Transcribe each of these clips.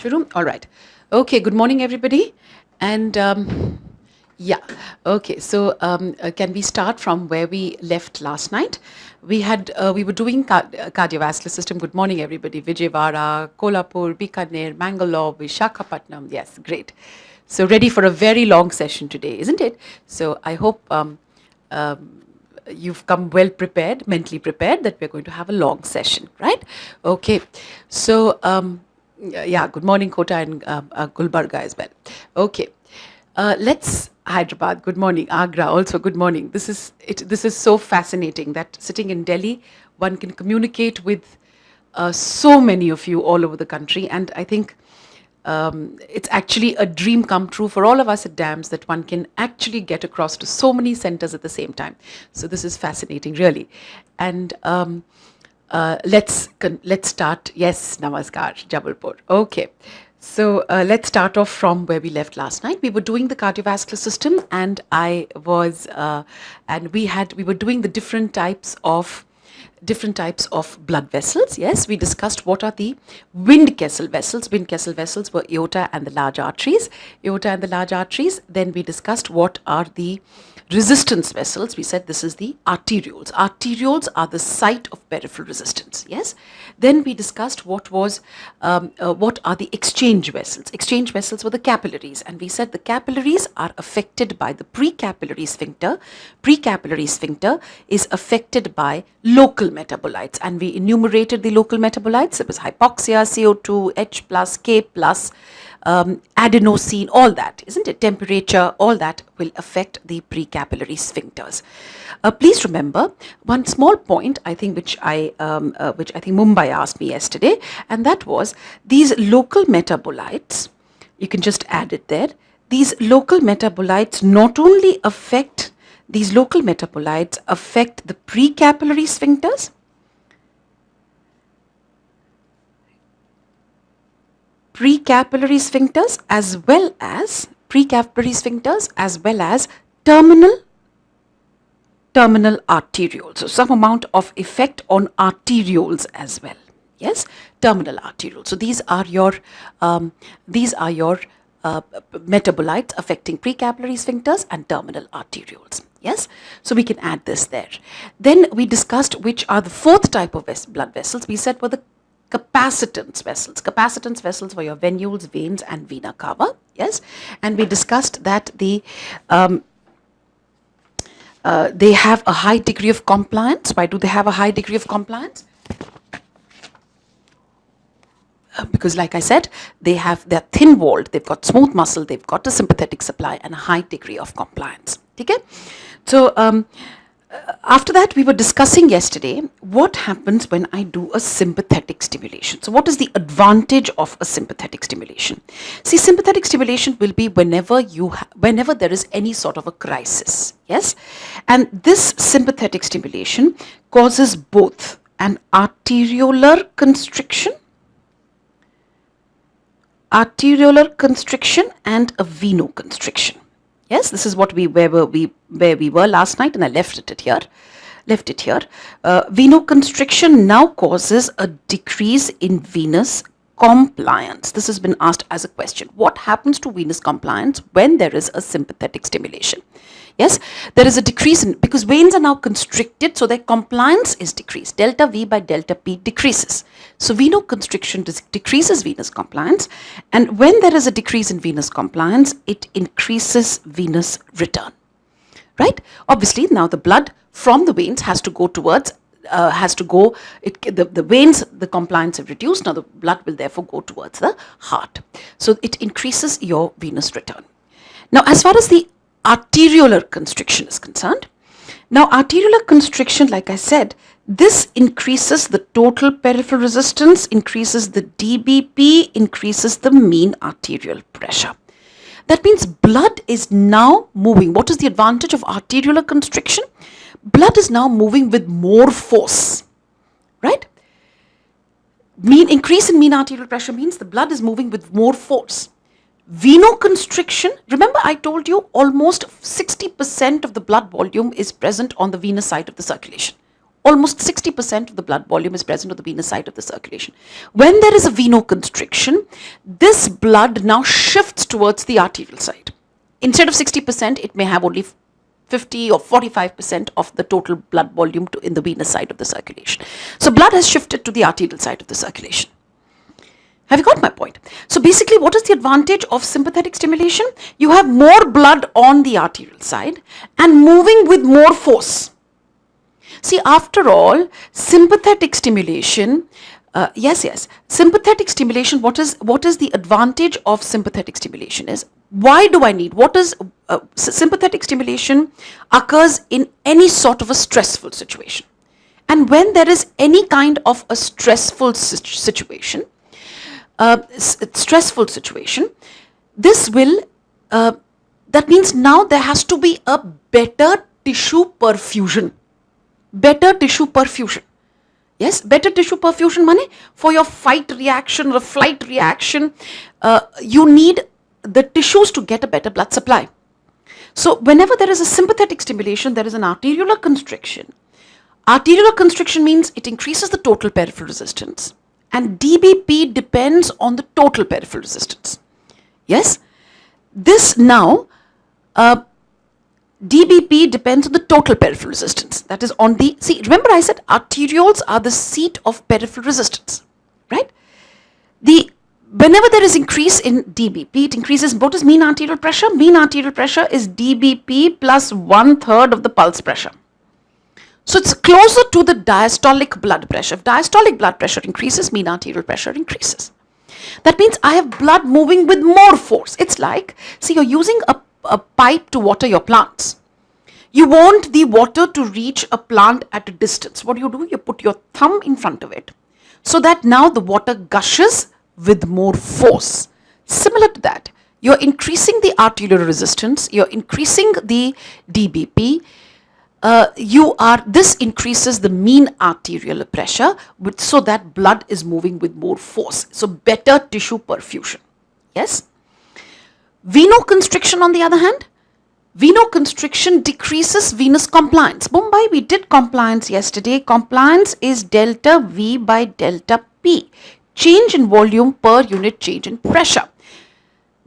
Shuru? All right. Okay, good morning, everybody. And can we start from where we left last night? We were doing cardiovascular system. Good morning, everybody. Vijayawada, Kolhapur, Bikaner, Mangalore, Vishakhapatnam. Yes, great. So ready for a very long session today, isn't it? So I hope you've come well prepared, mentally prepared, that we're going to have a long session, right? Okay. So good morning, Kota and Gulbarga as well. Okay. Let's Hyderabad. Good morning, Agra. Also, good morning. This is so fascinating that sitting in Delhi, one can communicate with so many of you all over the country, and I think it's actually a dream come true for all of us at DAMS that one can actually get across to so many centers at the same time. So this is fascinating, really, and. Let's start. Yes, Namaskar, Jabalpur. Okay. So let's start off from where we left last night. We were doing the cardiovascular system, and we were doing the different types of blood vessels. Yes, we discussed what are the Wind-Kessel vessels. Wind-Kessel vessels were aorta and the large arteries. Then we discussed what are the resistance vessels. We said this is the arterioles. Arterioles are the site of peripheral resistance. Yes. Then we discussed what are the exchange vessels. Exchange vessels were the capillaries, and we said the capillaries are affected by the precapillary sphincter. Precapillary sphincter is affected by local metabolites, and we enumerated the local metabolites. It was hypoxia, CO2, H plus, K plus, adenosine, all that, isn't it? Temperature, all that will affect the precapillary sphincters. Please remember one small point, I think, which I think Mumbai asked me yesterday, and that was these local metabolites. You can just add it there. These local metabolites not only affect the precapillary sphincters. Precapillary sphincters as well as terminal arterioles. So some amount of effect on arterioles as well. Yes, terminal arterioles. So these are your metabolites affecting precapillary sphincters and terminal arterioles. Yes, so we can add this there. Then we discussed which are the fourth type of blood vessels. We said were the capacitance vessels. Capacitance vessels were your venules, veins, and vena cava. Yes, and we discussed that they have a high degree of compliance. Why do they have a high degree of compliance? Because, like I said, they're thin-walled, they've got smooth muscle, they've got a sympathetic supply, and a high degree of compliance. Okay? So, after that, we were discussing yesterday what happens when I do a sympathetic stimulation. So what is the advantage of a sympathetic stimulation? See, sympathetic stimulation will be whenever there is any sort of a crisis. Yes? And this sympathetic stimulation causes both an arteriolar constriction and a venoconstriction. Yes, this is what where we were last night, and I left it here. Venoconstriction now causes a decrease in venous compliance. This has been asked as a question. What happens to venous compliance when there is a sympathetic stimulation? Yes, there is a decrease because veins are now constricted, so their compliance is decreased. Delta V by delta P decreases. So venoconstriction decreases venous compliance, and when there is a decrease in venous compliance, it increases venous return. Right? Obviously, now the blood from the veins has to go towards the veins, the compliance have reduced. Now the blood will therefore go towards the heart. So it increases your venous return. Now, as far as the arteriolar constriction is concerned, now arteriolar constriction, like I said, this increases the total peripheral resistance, increases the DBP, increases the mean arterial pressure. That means blood is now moving. What is the advantage of arteriolar constriction? Blood is now moving with more force, right? Increase in mean arterial pressure means the blood is moving with more force. Venoconstriction, remember I told you almost 60% of the blood volume is present on the venous side of the circulation. Almost 60% of the blood volume is present on the venous side of the circulation. When there is a venoconstriction, this blood now shifts towards the arterial side. Instead of 60%, it may have only 50 or 45% of the total blood volume in the venous side of the circulation. So blood has shifted to the arterial side of the circulation. Have you got my point? So basically, what is the advantage of sympathetic stimulation? You have more blood on the arterial side and moving with more force. See, after all, sympathetic stimulation, sympathetic stimulation, what is the advantage of sympathetic stimulation is, why do I need, sympathetic stimulation occurs in any sort of a stressful situation. And when there is any kind of a stressful situation, this will, that means now there has to be a better tissue perfusion. Yes, better tissue perfusion money for your fight reaction or flight reaction. You need the tissues to get a better blood supply. So whenever there is a sympathetic stimulation, there is an arteriolar constriction. Arteriolar constriction means it increases the total peripheral resistance, and DBP depends on the total peripheral resistance. Yes, this now DBP depends on the total peripheral resistance. That is on the, see, remember I said arterioles are the seat of peripheral resistance, right? Whenever there is increase in DBP, it increases, what is mean arterial pressure? Mean arterial pressure is DBP plus 1/3 of the pulse pressure. So it's closer to the diastolic blood pressure. If diastolic blood pressure increases, mean arterial pressure increases. That means I have blood moving with more force. It's like, see, you're using a pipe to water your plants. You want the water to reach a plant at a distance. What do? You put your thumb in front of it so that now the water gushes with more force. Similar to that, you're increasing the arterial resistance, you're increasing the DBP, this increases the mean arterial pressure so that blood is moving with more force. So better tissue perfusion. Yes. Venoconstriction on the other hand, venoconstriction decreases venous compliance. Mumbai, we did compliance yesterday. Compliance is delta V by delta P. Change in volume per unit change in pressure.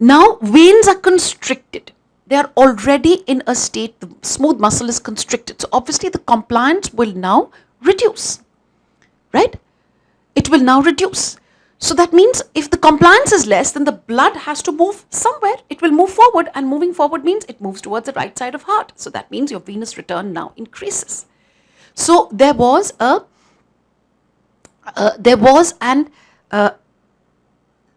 Now veins are constricted. They are already in a state, the smooth muscle is constricted. So obviously the compliance will now reduce, right? It will now reduce. So that means if the compliance is less, then the blood has to move somewhere. It will move forward, and moving forward means it moves towards the right side of heart. So that means your venous return now increases. So there was an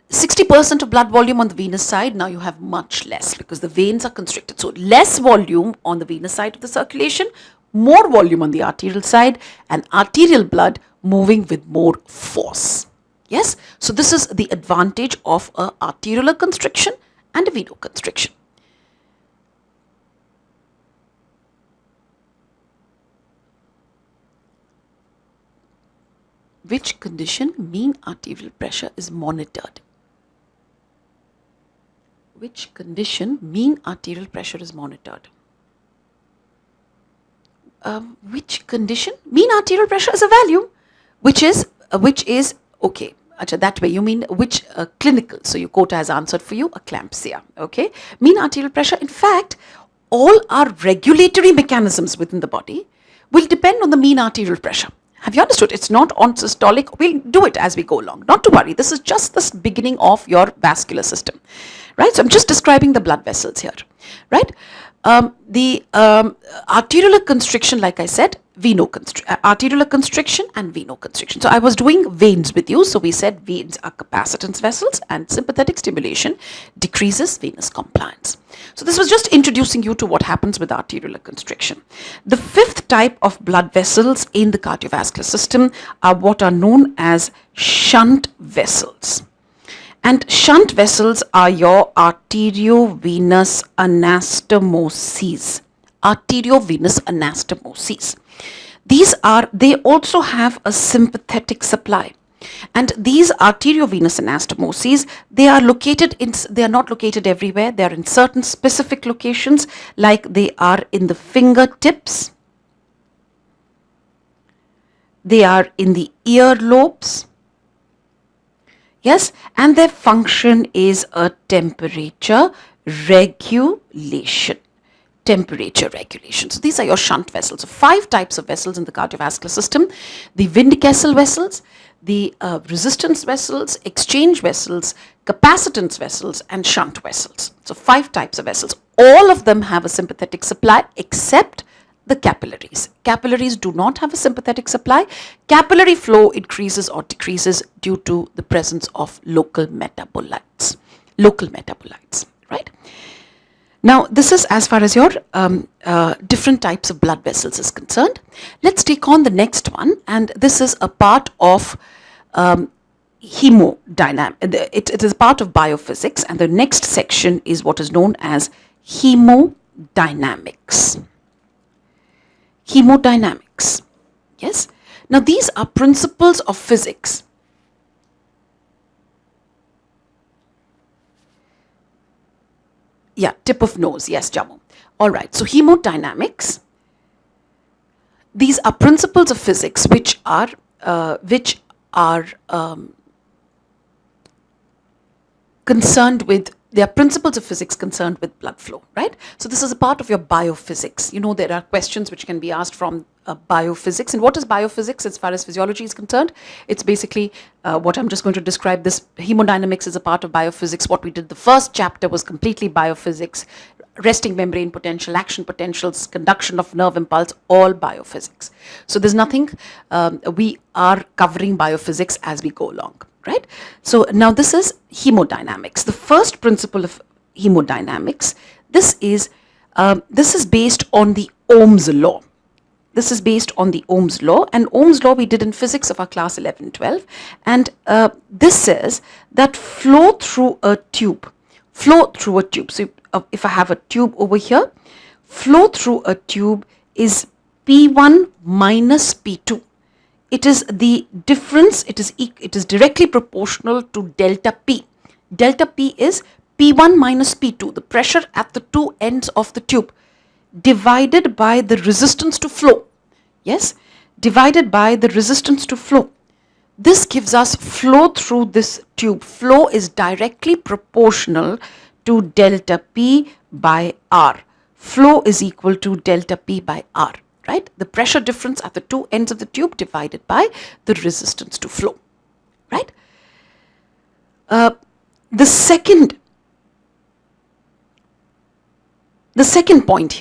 60% of blood volume on the venous side. Now you have much less because the veins are constricted. So less volume on the venous side of the circulation, more volume on the arterial side, and arterial blood moving with more force. Yes, so this is the advantage of a arteriolar constriction and a venoconstriction. Which condition mean arterial pressure is monitored? Which condition mean arterial pressure is monitored? Which condition? Mean arterial pressure is a value which is okay. That way you mean which clinical. So your quota has answered for you, eclampsia. Okay. Mean arterial pressure. In fact, all our regulatory mechanisms within the body will depend on the mean arterial pressure. Have you understood? It's not on systolic. We'll do it as we go along. Not to worry. This is just the beginning of your vascular system. Right. So I'm just describing the blood vessels here. Right. The arteriolar constriction, like I said, arteriolar constriction and venoconstriction. So I was doing veins with you. So we said veins are capacitance vessels, and sympathetic stimulation decreases venous compliance. So this was just introducing you to what happens with arteriolar constriction. The fifth type of blood vessels in the cardiovascular system are what are known as shunt vessels. And shunt vessels are your arteriovenous anastomoses. Arteriovenous anastomoses. They also have a sympathetic supply. And these arteriovenous anastomoses, they are not located everywhere. They are in certain specific locations, like they are in the fingertips, They are in the earlobes. Yes, and their function is a temperature regulation. Temperature regulation. So these are your shunt vessels. So 5 types of vessels in the cardiovascular system: the Wind-Kessel vessels, the resistance vessels, exchange vessels, capacitance vessels, and shunt vessels. So 5 types of vessels. All of them have a sympathetic supply except the capillaries. Capillaries do not have a sympathetic supply. Capillary flow increases or decreases due to the presence of local metabolites. Local metabolites, right? Now, this is as far as your different types of blood vessels is concerned. Let's take on the next one, and this is a part of hemodynamics. It is part of biophysics, and the next section is what is known as hemodynamics. Hemodynamics. Yes. Now, these are principles of physics. Yeah, tip of nose. Yes, Jamu. All right. So, hemodynamics. These are principles of physics which are concerned with, they are principles of physics concerned with blood flow, right? So this is a part of your biophysics. You know, there are questions which can be asked from biophysics. And what is biophysics as far as physiology is concerned? It's basically what I'm just going to describe. This hemodynamics is a part of biophysics. What we did the first chapter was completely biophysics. Resting membrane potential, action potentials, conduction of nerve impulse, all biophysics. So there's nothing, we are covering biophysics as we go along, right? So now this is hemodynamics. The first principle of hemodynamics, this is based on the Ohm's law. This is based on the Ohm's law, and Ohm's law we did in physics of our class 11, 12. And this says that flow through a tube. So if I have a tube over here, flow through a tube is P1 minus P2. It is the difference, it is directly proportional to delta P. Delta P is P1 minus P2, the pressure at the two ends of the tube, divided by the resistance to flow. Yes, divided by the resistance to flow. This gives us flow through this tube. Flow is directly proportional to delta P by R. Flow is equal to delta P by R, right? The pressure difference at the two ends of the tube divided by the resistance to flow, right? The second point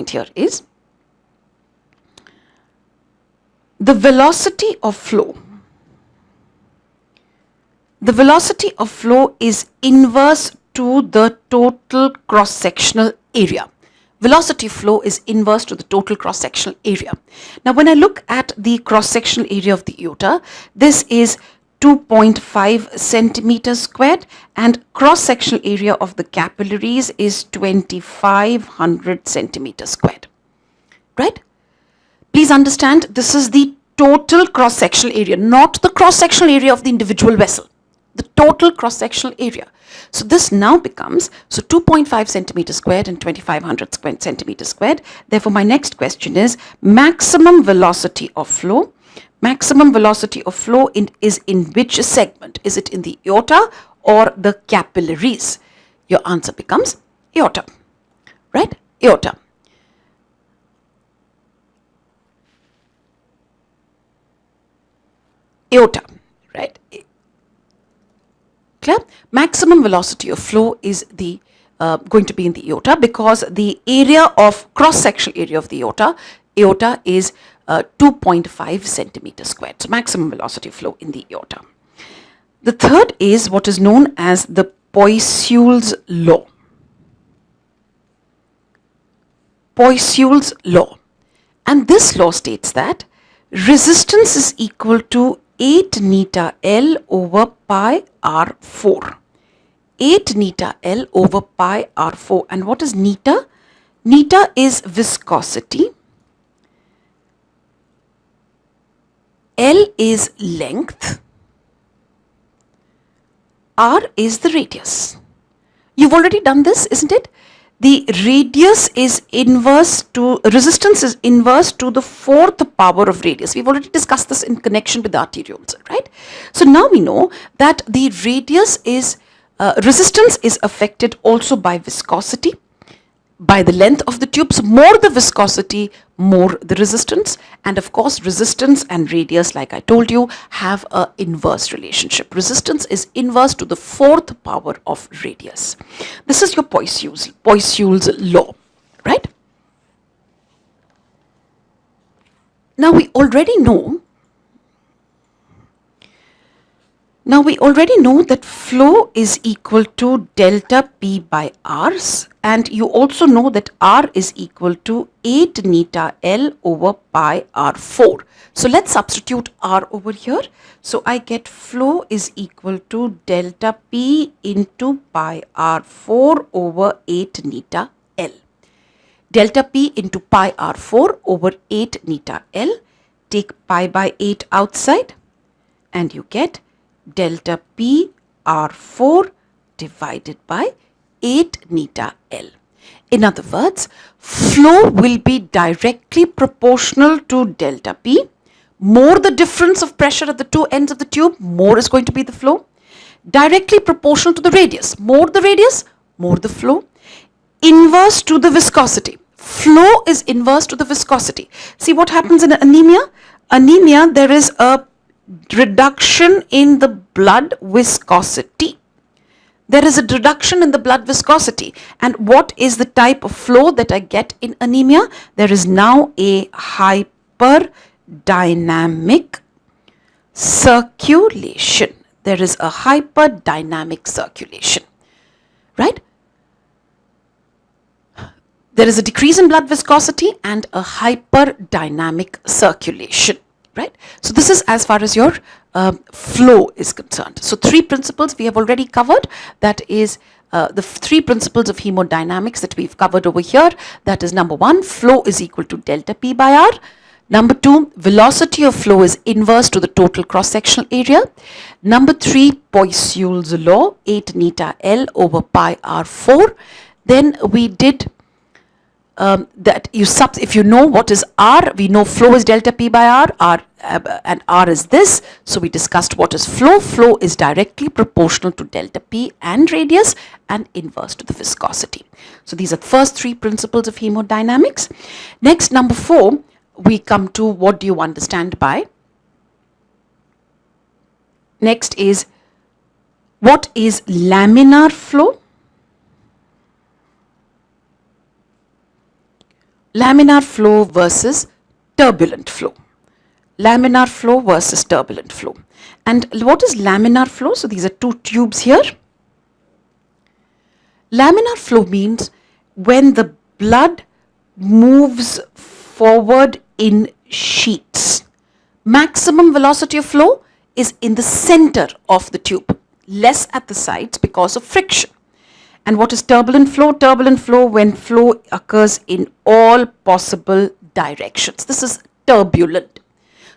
here is the velocity of flow. The velocity of flow is inverse to the total cross-sectional area. Velocity of flow is inverse to the total cross-sectional area. Now, when I look at the cross-sectional area of the aorta, this is 2.5 centimeters squared, and cross-sectional area of the capillaries is 2500 centimeters squared, right? Please understand, this is the total cross-sectional area, not the cross-sectional area of the individual vessel. The total cross-sectional area. So this now becomes, so 2.5 centimeters squared and 2500 centimeters squared. Therefore, my next question is maximum velocity of flow. Maximum velocity of flow is in which segment? Is it in the aorta or the capillaries? Your answer becomes aorta, right? Aorta. Aorta, right? Clear? Maximum velocity of flow is the going to be in the aorta, because the area of cross-sectional area of the aorta is 2.5 centimeters squared. So maximum velocity of flow in the aorta. The third is what is known as the Poiseuille's law. Poiseuille's law. And this law states that resistance is equal to 8 neta L over pi R4. 8 neta L over pi R4. And what is neta? Neta is viscosity. L is length. R is the radius. You've already done this, isn't it? the resistance is inverse to the fourth power of radius. We've already discussed this in connection with the arterioles, right? So now we know that the resistance is affected also by viscosity, by the length of the tube. So more the viscosity, more the resistance. And of course, resistance and radius, like I told you, have an inverse relationship. Resistance is inverse to the fourth power of radius. This is your Poiseuille's law, right? Now we already know that flow is equal to delta P by R's, and you also know that R is equal to 8 neta L over pi R4. So let's substitute R over here. So I get flow is equal to delta P into pi R4 over 8 neta L. Delta P into pi R4 over 8 neta L. Take pi by 8 outside and you get delta P R4 divided by 8 neta L. In other words, flow will be directly proportional to delta P. More the difference of pressure at the two ends of the tube, more is going to be the flow. Directly proportional to the radius. More the radius, more the flow. Inverse to the viscosity. Flow is inverse to the viscosity. See what happens in anemia? Anemia, there is a reduction in the blood viscosity. There is a reduction in the blood viscosity. And what is the type of flow that I get in anemia? There is now a hyperdynamic circulation. There is a hyperdynamic circulation, right? There is a decrease in blood viscosity and a hyperdynamic circulation. Right? So this is as far as your flow is concerned. So three principles we have already covered. That is the three principles of hemodynamics that we've covered over here. That is number one, flow is equal to delta P by R. Number two, velocity of flow is inverse to the total cross-sectional area. Number three, Poiseuille's law, 8 neta L over pi R4. Then we did if you know what is R, we know flow is delta P by R, and R is this. So we discussed what is flow. Flow is directly proportional to delta P and radius and inverse to the viscosity. So these are the first three principles of hemodynamics. Next, number 4, we come to what do you understand by. Next is what is laminar flow? Laminar flow versus turbulent flow. Laminar flow versus turbulent flow. And what is laminar flow? So these are two tubes here. Laminar flow means when the blood moves forward in sheets. Maximum velocity of flow is in the center of the tube, less at the sides because of friction. And what is turbulent flow? Turbulent flow when flow occurs in all possible directions. This is turbulent.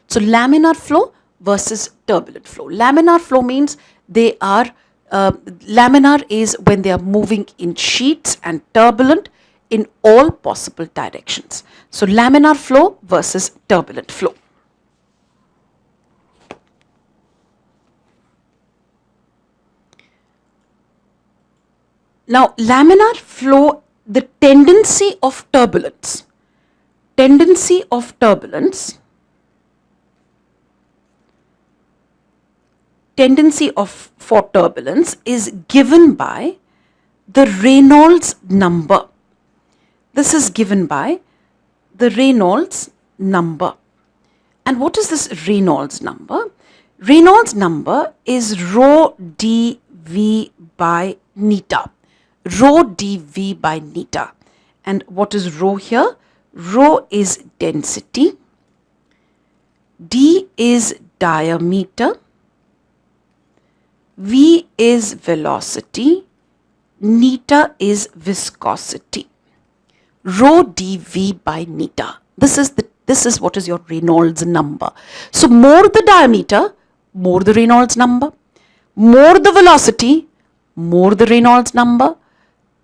So laminar flow versus turbulent flow. Laminar flow means they are, laminar is when they are moving in sheets, and turbulent in all possible directions. So laminar flow versus turbulent flow. Now, laminar flow, the tendency of turbulence for turbulence is given by the Reynolds number. This is given by the Reynolds number. And what is this Reynolds number? Reynolds number is rho dV by neta. Rho dV by neta. And what is rho here? Rho is density, d is diameter, v is velocity, neta is viscosity. Rho dV by neta. This is what is your Reynolds number. So more the diameter, more the Reynolds number. More the velocity, more the Reynolds number.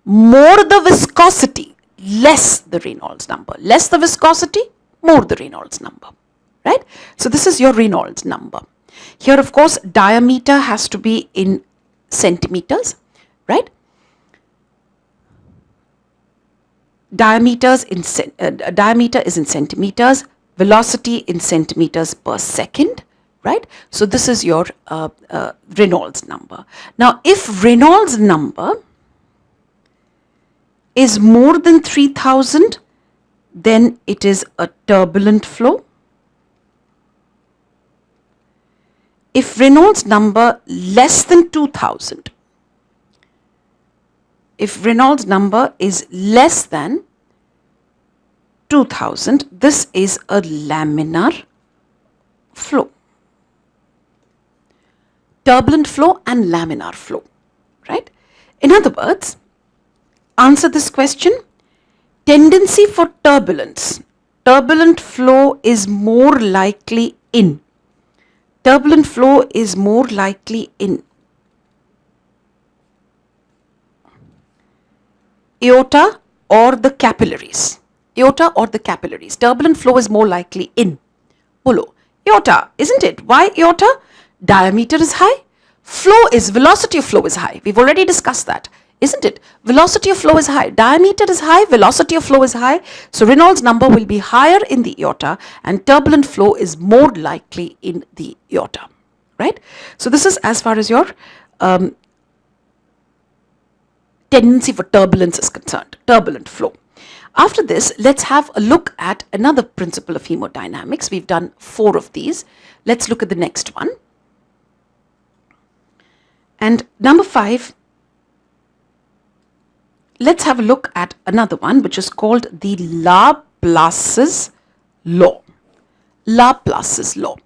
more the viscosity, less the Reynolds number. Less the viscosity, more the Reynolds number. Right? So this is your Reynolds number. Here, of course, diameter has to be in centimeters. Right? Diameter is in centimeters, velocity in centimeters per second, right? So this is your Reynolds number. Now, if Reynolds number is more than 3000, then it is a turbulent flow. If Reynolds number less than 2000, if Reynolds number is less than 2000, this is a laminar flow. Turbulent flow and laminar flow, right? In other words, answer this question. Tendency for turbulence. Turbulent flow is more likely in. Turbulent flow is more likely in aorta or the capillaries. Aorta or the capillaries. Turbulent flow is more likely in. Bolo. Aorta, isn't it? Why aorta? Diameter is high. Velocity of flow is high. We've already discussed that, isn't it? Velocity of flow is high. Diameter is high. Velocity of flow is high. So Reynolds number will be higher in the aorta and turbulent flow is more likely in the aorta. Right? So this is as far as your tendency for turbulence is concerned, turbulent flow. After this, let's have a look at another principle of hemodynamics. We've done 4 of these. Let's look at the next one. And number 5, let's have a look at another one which is called the Laplace's law. Laplace's law.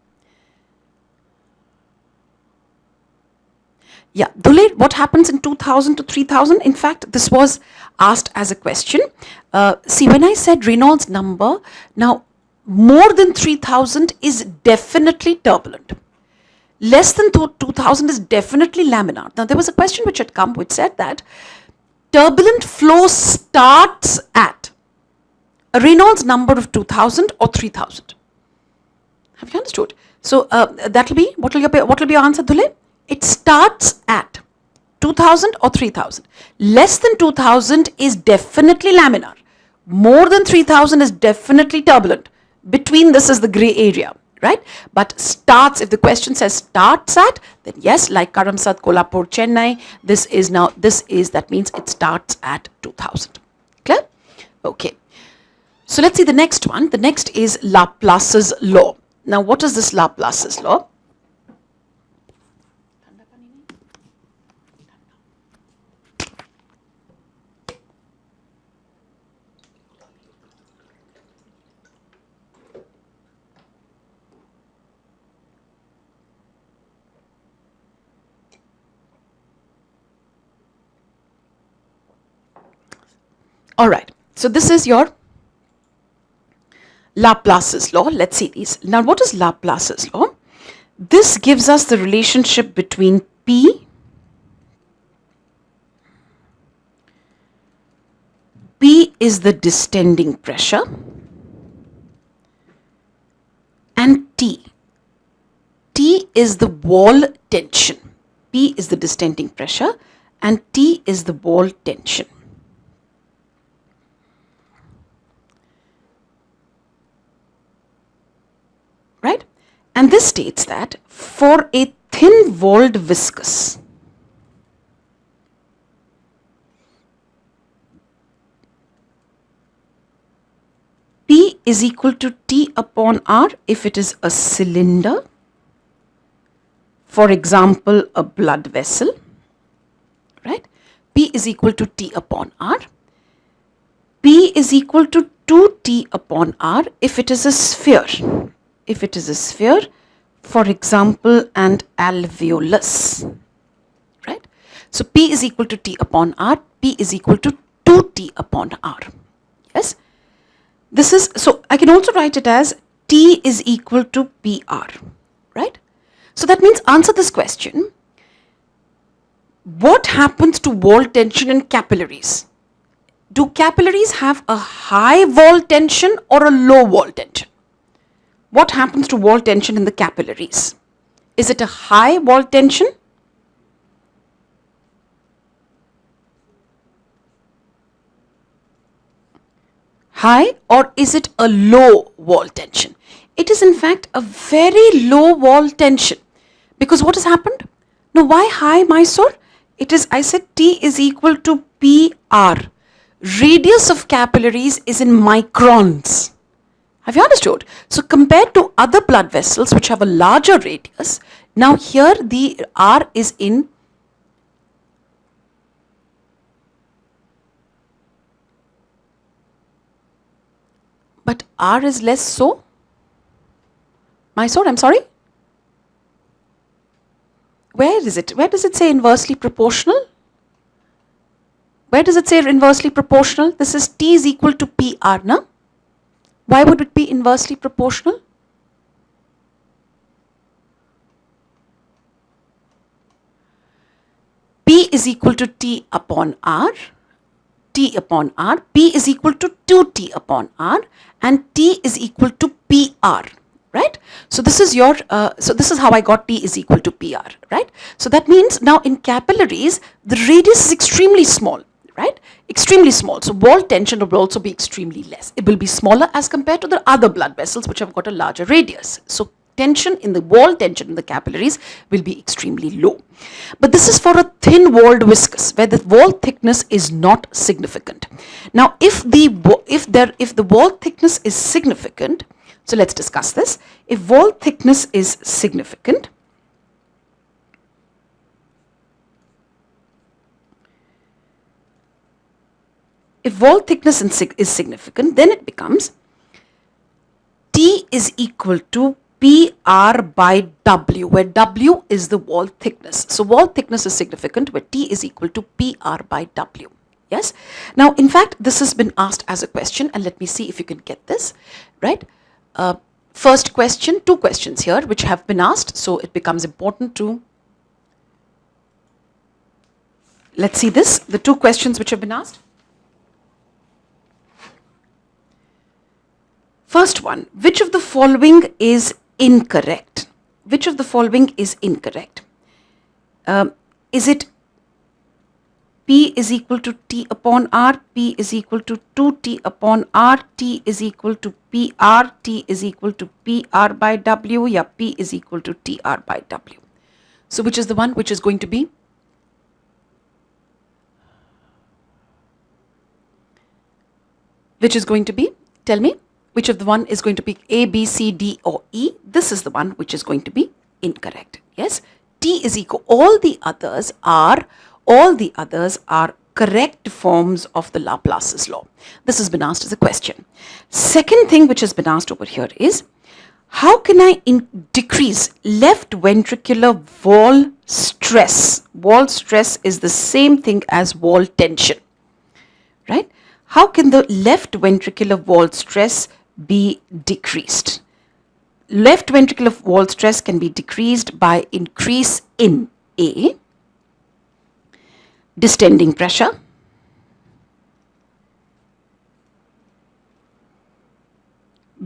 Yeah, Dhule, what happens in 2000 to 3000? In fact, this was asked as a question. See, when I said Reynolds number, now more than 3000 is definitely turbulent. Less than 2000 is definitely laminar. Now, there was a question which had come which said that turbulent flow starts at a Reynolds number of 2000 or 3000. Have you understood? So, that will be, what will be your answer, Dhule? It starts at 2000 or 3000. Less than 2000 is definitely laminar. More than 3000 is definitely turbulent. Between this is the gray area, right? But starts, if the question says starts at, then yes, like Karamsad, Kolhapur, Chennai, that means it starts at 2000. Clear? Okay. So let's see the next one. The next is Laplace's law. Now, what is this Laplace's law? All right, so this is your Laplace's law. Let's see these. Now, what is Laplace's law? This gives us the relationship between P is the distending pressure and T is the wall tension. P is the distending pressure and T is the wall tension. Right? And this states that for a thin-walled viscous, P is equal to T upon R if it is a cylinder, for example, a blood vessel, right? P is equal to T upon R. P is equal to 2T upon R if it is a sphere. If it is a sphere, for example, an alveolus, right? So P is equal to T upon R, P is equal to 2T upon R, yes? This is, so I can also write it as T is equal to PR, right? So that means answer this question. What happens to wall tension in capillaries? Do capillaries have a high wall tension or a low wall tension? What happens to wall tension in the capillaries? Is it a high wall tension? High, or is it a low wall tension? It is in fact a very low wall tension, because what has happened? Now why high, Mysore? It is, I said T is equal to PR. Radius of capillaries is in microns. Have you understood? So compared to other blood vessels which have a larger radius, now here the R is in but R is less so? Mysore, I'm sorry? Where is it? Where does it say inversely proportional? Where does it say inversely proportional? This is T is equal to PR, no? Why would it be inversely proportional? P is equal to T upon R. T upon R, P is equal to 2T upon R, and T is equal to PR, right? So this is your, so this is how I got T is equal to PR, right? So that means now in capillaries, the radius is extremely small, right? Extremely small. So wall tension will also be extremely less. It will be smaller as compared to the other blood vessels which have got a larger radius. So tension in the wall tension in the capillaries will be extremely low. But this is for a thin walled viscous where the wall thickness is not significant. Now if the wall thickness is significant, so let's discuss this. If wall thickness is significant, is significant, then it becomes T is equal to PR by W, where W is the wall thickness. So wall thickness is significant where T is equal to PR by W. Yes. Now, in fact, this has been asked as a question, and let me see if you can get this, right? First question, two questions here which have been asked. So it becomes important to, let's see this, the two questions which have been asked. First one, which of the following is incorrect? Which of the following is incorrect? Is it P is equal to T upon R, P is equal to 2T upon R, T is equal to PR, T is equal to PR by W, yeah, P is equal to TR by W. So which is the one which is going to be? Which is going to be? Tell me. Which of the one is going to be A, B, C, D or E? This is the one which is going to be incorrect. Yes, T is equal. All the others are correct forms of the Laplace's law. This has been asked as a question. Second thing which has been asked over here is, how can I decrease left ventricular wall stress? Wall stress is the same thing as wall tension, right? How can the left ventricular wall stress be decreased? Left ventricular wall stress can be decreased by increase in A, distending pressure,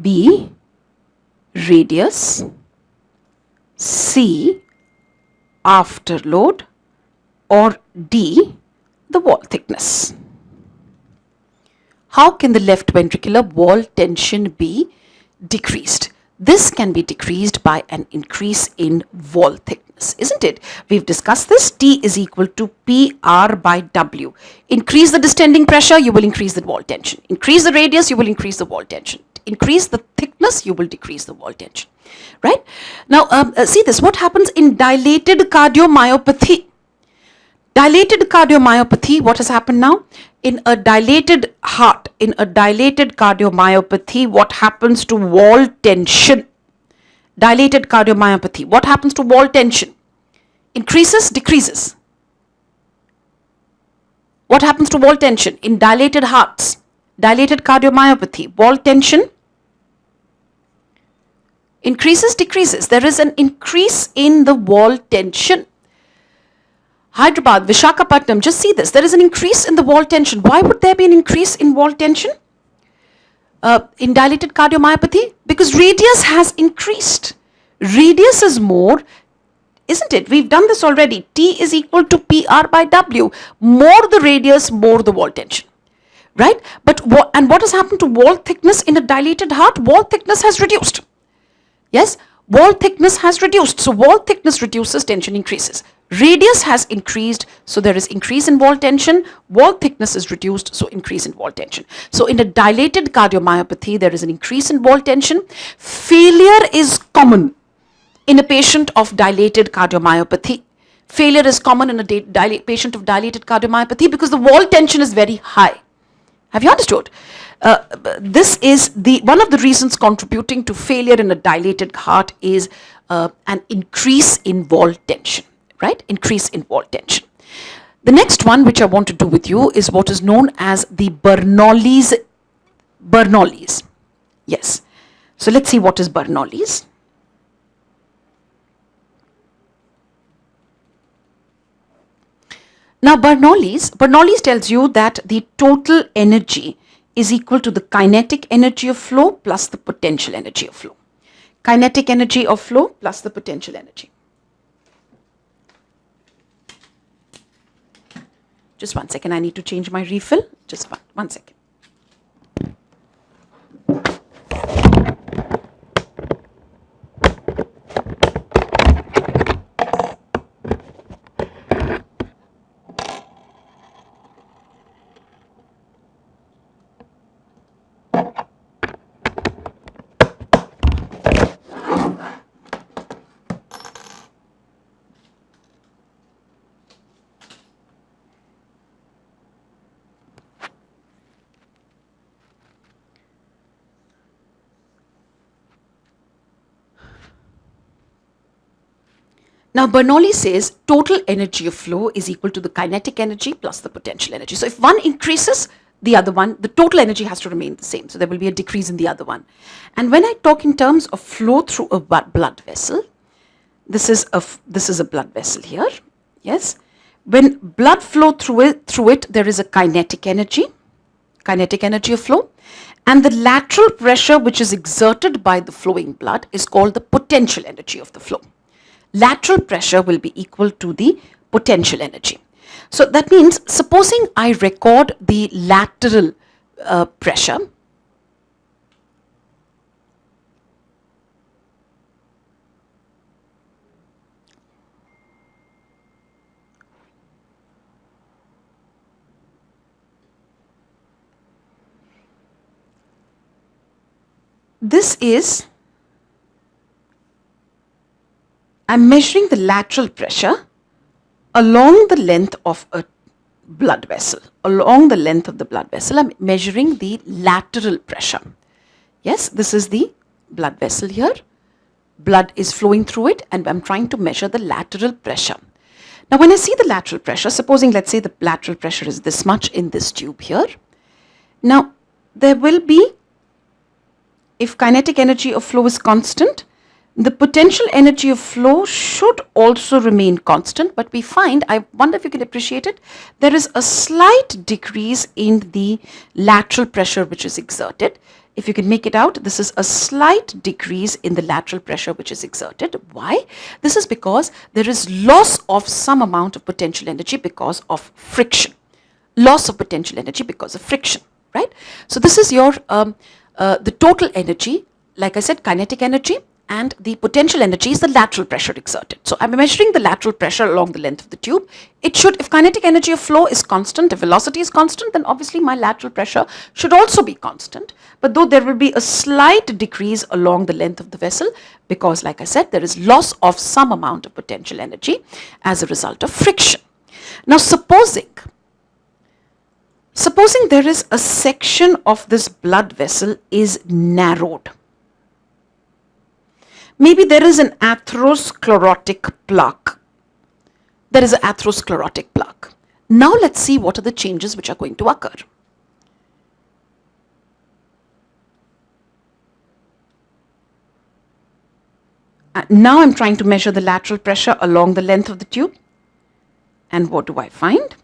B, radius, C, afterload, or D, the wall thickness. How can the left ventricular wall tension be decreased? This can be decreased by an increase in wall thickness, isn't it? We've discussed this. T is equal to PR by W. Increase the distending pressure, you will increase the wall tension. Increase the radius, you will increase the wall tension. Increase the thickness, you will decrease the wall tension. Right? Now, see this. What happens in dilated cardiomyopathy? Dilated cardiomyopathy, what has happened now? In a dilated heart, in a dilated cardiomyopathy, what happens to wall tension? Dilated cardiomyopathy, what happens to wall tension? Increases, decreases? What happens to wall tension in dilated hearts? Dilated cardiomyopathy, wall tension? Increases, decreases? There is an increase in the wall tension. Hyderabad, Vishakhapatnam, just see this. There is an increase in the wall tension. Why would there be an increase in wall tension in dilated cardiomyopathy? Because radius has increased. Radius is more, isn't it? We've done this already. T is equal to PR by W. More the radius, more the wall tension. Right? But what has happened to wall thickness in a dilated heart? Wall thickness has reduced. Yes? Wall thickness has reduced. So wall thickness reduces, tension increases. Radius has increased, so there is increase in wall tension. Wall thickness is reduced, so increase in wall tension. So in a dilated cardiomyopathy, there is an increase in wall tension. Failure is common in a patient of dilated cardiomyopathy. Failure is common in a patient of dilated cardiomyopathy because the wall tension is very high. Have you understood? This is one of the reasons contributing to failure in a dilated heart is an increase in wall tension, right? Increase in wall tension. The next one which I want to do with you is what is known as the Bernoulli's. Yes. So let's see what is Bernoulli's. Now Bernoulli's tells you that the total energy is equal to the kinetic energy of flow plus the potential energy of flow. Kinetic energy of flow plus the potential energy. Just 1 second, I need to change my refill. Just one second. Now Bernoulli says total energy of flow is equal to the kinetic energy plus the potential energy. So if one increases, the other one, the total energy has to remain the same. So there will be a decrease in the other one. And when I talk in terms of flow through a blood vessel, this is a blood vessel here. Yes. When blood flow through it, there is a kinetic energy of flow. And the lateral pressure which is exerted by the flowing blood is called the potential energy of the flow. Lateral pressure will be equal to the potential energy. So that means, supposing I record the lateral pressure, this is, I'm measuring the lateral pressure along the length of a blood vessel. Along the length of the blood vessel, I'm measuring the lateral pressure. Yes, this is the blood vessel here. Blood is flowing through it and I'm trying to measure the lateral pressure. Now when I see the lateral pressure, supposing let's say the lateral pressure is this much in this tube here. Now there will be, if kinetic energy of flow is constant, the potential energy of flow should also remain constant, but we find, I wonder if you can appreciate it, there is a slight decrease in the lateral pressure which is exerted. If you can make it out, this is a slight decrease in the lateral pressure which is exerted. Why? This is because there is loss of some amount of potential energy because of friction. Loss of potential energy because of friction, right? So this is your, the total energy, like I said, kinetic energy, and the potential energy is the lateral pressure exerted. So I'm measuring the lateral pressure along the length of the tube. It should, if kinetic energy of flow is constant, if velocity is constant, then obviously my lateral pressure should also be constant. But though there will be a slight decrease along the length of the vessel because, like I said, there is loss of some amount of potential energy as a result of friction. Now supposing there is a section of this blood vessel is narrowed. Maybe there is an atherosclerotic plaque. There is an atherosclerotic plaque. Now let's see what are the changes which are going to occur. Now I'm trying to measure the lateral pressure along the length of the tube. And what do I find?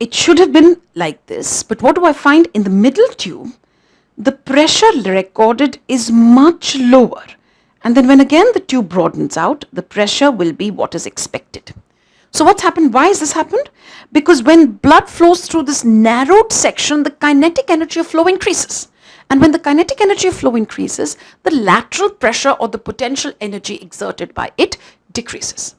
It should have been like this, but what do I find in the middle tube? The pressure recorded is much lower. And then when again the tube broadens out, the pressure will be what is expected. So what's happened? Why has this happened? Because when blood flows through this narrowed section, the kinetic energy of flow increases. And when the kinetic energy of flow increases, the lateral pressure or the potential energy exerted by it decreases.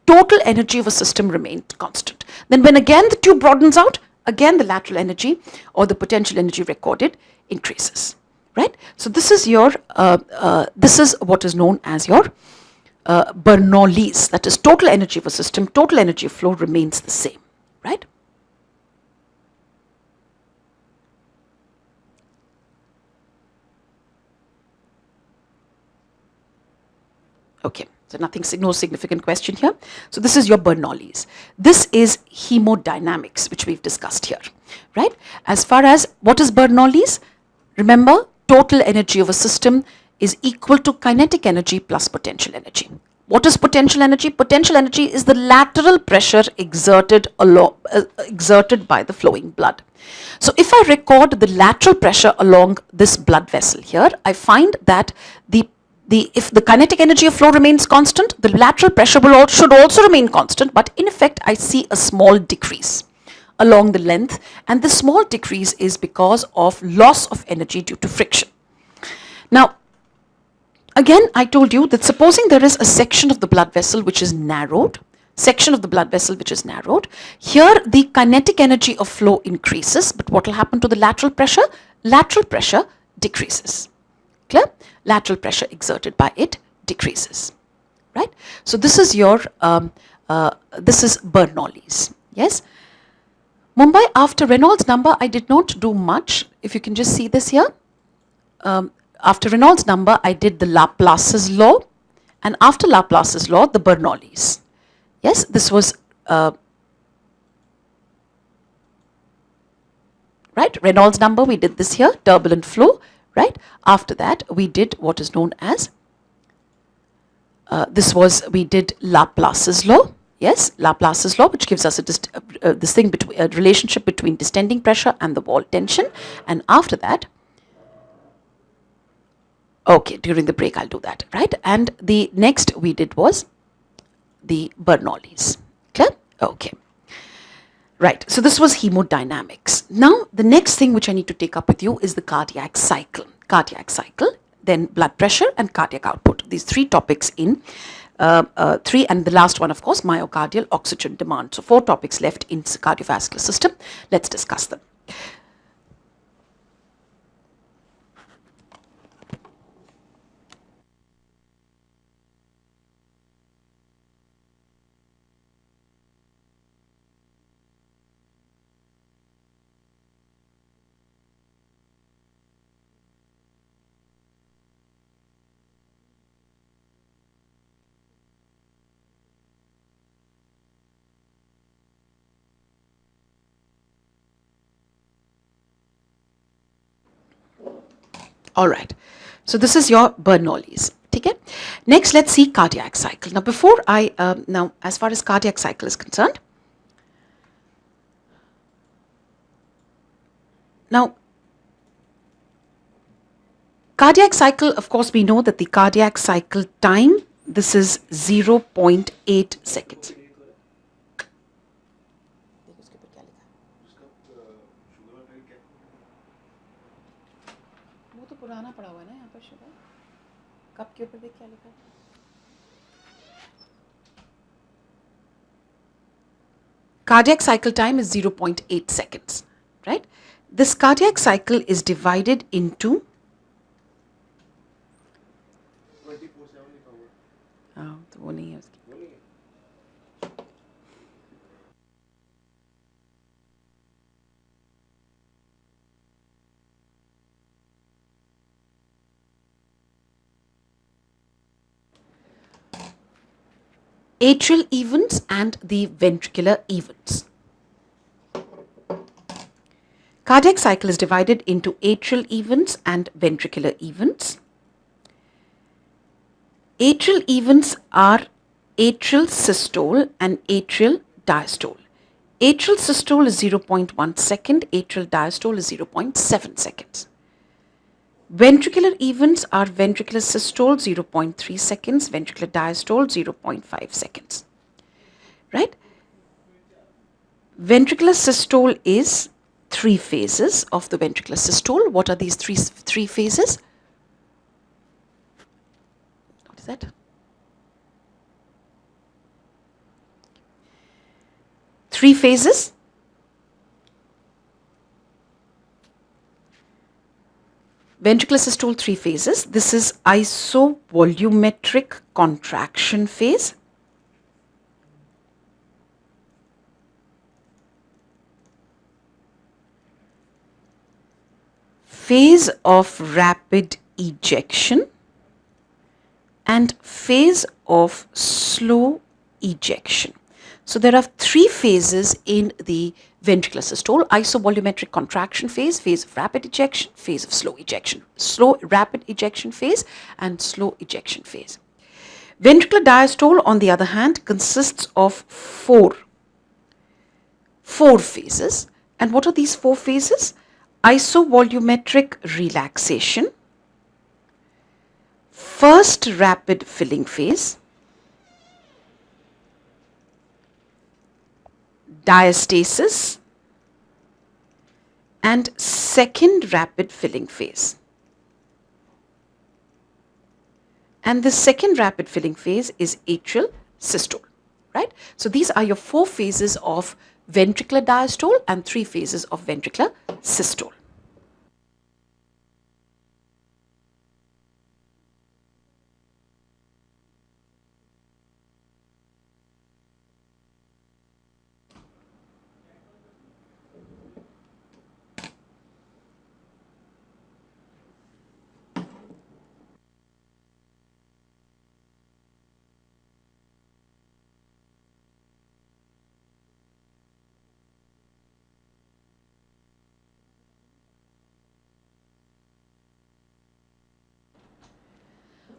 Total energy of a system remains constant. Then when again the tube broadens out, again the lateral energy or the potential energy recorded increases. Right? So this is your, this is what is known as your Bernoulli's. That is, total energy of a system, total energy of flow remains the same. Right? Okay. So no significant question here. So this is your Bernoulli's. This is hemodynamics, which we've discussed here, right? As far as what is Bernoulli's, remember, total energy of a system is equal to kinetic energy plus potential energy. What is potential energy? Potential energy is the lateral pressure exerted by the flowing blood. So if I record the lateral pressure along this blood vessel here, I find that if the kinetic energy of flow remains constant, the lateral pressure should also remain constant, but in effect I see a small decrease along the length, and the small decrease is because of loss of energy due to friction. Now, again, I told you that supposing there is a section of the blood vessel which is narrowed, here the kinetic energy of flow increases, but what will happen to the lateral pressure? Lateral pressure decreases. Clear? Lateral pressure exerted by it decreases, right? So this is your, this is Bernoulli's, yes? Mumbai, after Reynolds number, I did not do much. If you can just see this here. After Reynolds number, I did the Laplace's law, and after Laplace's law, the Bernoulli's. Yes, this was, right? Reynolds number, we did this here, turbulent flow. Right? After that, we did what is known as, we did Laplace's law. Yes, Laplace's law, which gives us a relationship between distending pressure and the wall tension. And after that, okay, during the break, I'll do that. Right? And the next we did was the Bernoulli's. Clear? Okay. Right, so this was hemodynamics. Now, the next thing which I need to take up with you is the cardiac cycle. Cardiac cycle, then blood pressure and cardiac output. These three topics in three, and the last one, of course, myocardial oxygen demand. So 4 topics left in the cardiovascular system. Let's discuss them. All right. So this is your Bernoulli's. Okay. Next, let's see cardiac cycle. Now, before I now, as far as cardiac cycle is concerned, now cardiac cycle. Of course, we know that the cardiac cycle time. This is 0.8 seconds. वो तो पुराना पड़ा हुआ है ना यहाँ पर sugar cup के ऊपर देख क्या लिखा है Cardiac cycle time is 0.8 seconds, right? This cardiac cycle is divided into 24/7 तो वो नहीं है उसकी atrial events and the ventricular events. Cardiac cycle is divided into atrial events and ventricular events. Atrial events are atrial systole and atrial diastole. Atrial systole is 0.1 second, atrial diastole is 0.7 seconds. Ventricular events are ventricular systole 0.3 seconds, ventricular diastole 0.5 seconds. Right? Ventricular systole is 3 phases of the ventricular systole. What are these three phases? What is that? 3 phases. Ventricular systole 3 phases. This is isovolumetric contraction phase. Phase of rapid ejection and phase of slow ejection. So there are 3 phases in the ventricular systole: isovolumetric contraction phase, phase of rapid ejection, phase of slow ejection, rapid ejection phase and slow ejection phase. Ventricular diastole, on the other hand, consists of four phases. And what are these 4 phases? Isovolumetric relaxation, first rapid filling phase, diastasis, and second rapid filling phase. And the second rapid filling phase is atrial systole, right? So these are your 4 phases of ventricular diastole and 3 phases of ventricular systole.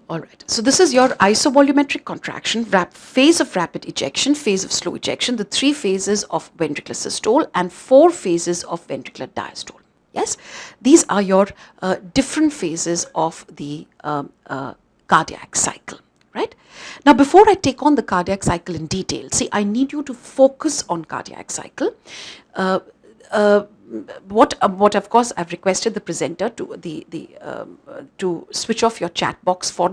All right, so this is your isovolumetric contraction, phase of rapid ejection, phase of slow ejection, the 3 phases of ventricular systole and 4 phases of ventricular diastole. Yes, these are your different phases of the cardiac cycle, right? Now, before I take on the cardiac cycle in detail, see, I need you to focus on cardiac cycle. What of course I've requested the presenter to to switch off your chat box for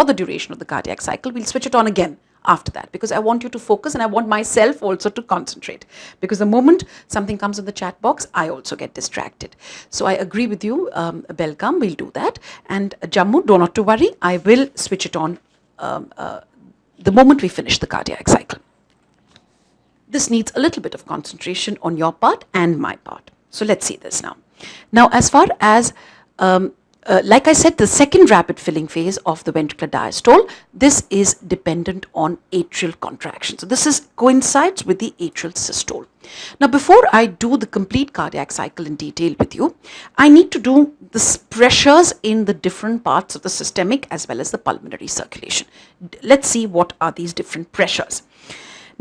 the duration of the cardiac cycle. We'll switch it on again after that, because I want you to focus and I want myself also to concentrate, because the moment something comes in the chat box, I also get distracted. So I agree with you, Belgaum, we'll do that. And Jammu, do not to worry, I will switch it on the moment we finish the cardiac cycle. This needs a little bit of concentration on your part and my part. So let's see this now. Now, as far as, like I said, the second rapid filling phase of the ventricular diastole, this is dependent on atrial contraction. So this coincides with the atrial systole. Now, before I do the complete cardiac cycle in detail with you, I need to do the pressures in the different parts of the systemic as well as the pulmonary circulation. Let's see what are these different pressures.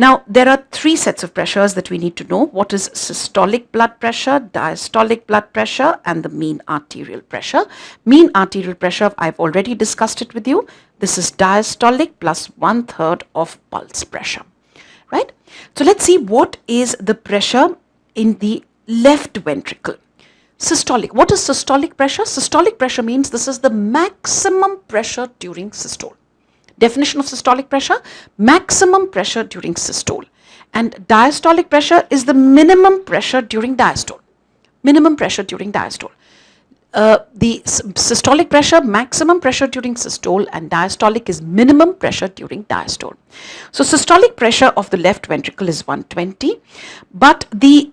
Now, there are 3 sets of pressures that we need to know. What is systolic blood pressure, diastolic blood pressure, and the mean arterial pressure. Mean arterial pressure, I've already discussed it with you. This is diastolic plus 1/3 of pulse pressure, right? So let's see what is the pressure in the left ventricle. Systolic. What is systolic pressure? Systolic pressure means this is the maximum pressure during systole. Definition of systolic pressure: maximum pressure during systole. And diastolic pressure is the minimum pressure during diastole. Minimum pressure during diastole. The systolic pressure, maximum pressure during systole, and diastolic is minimum pressure during diastole. So systolic pressure of the left ventricle is 120, but the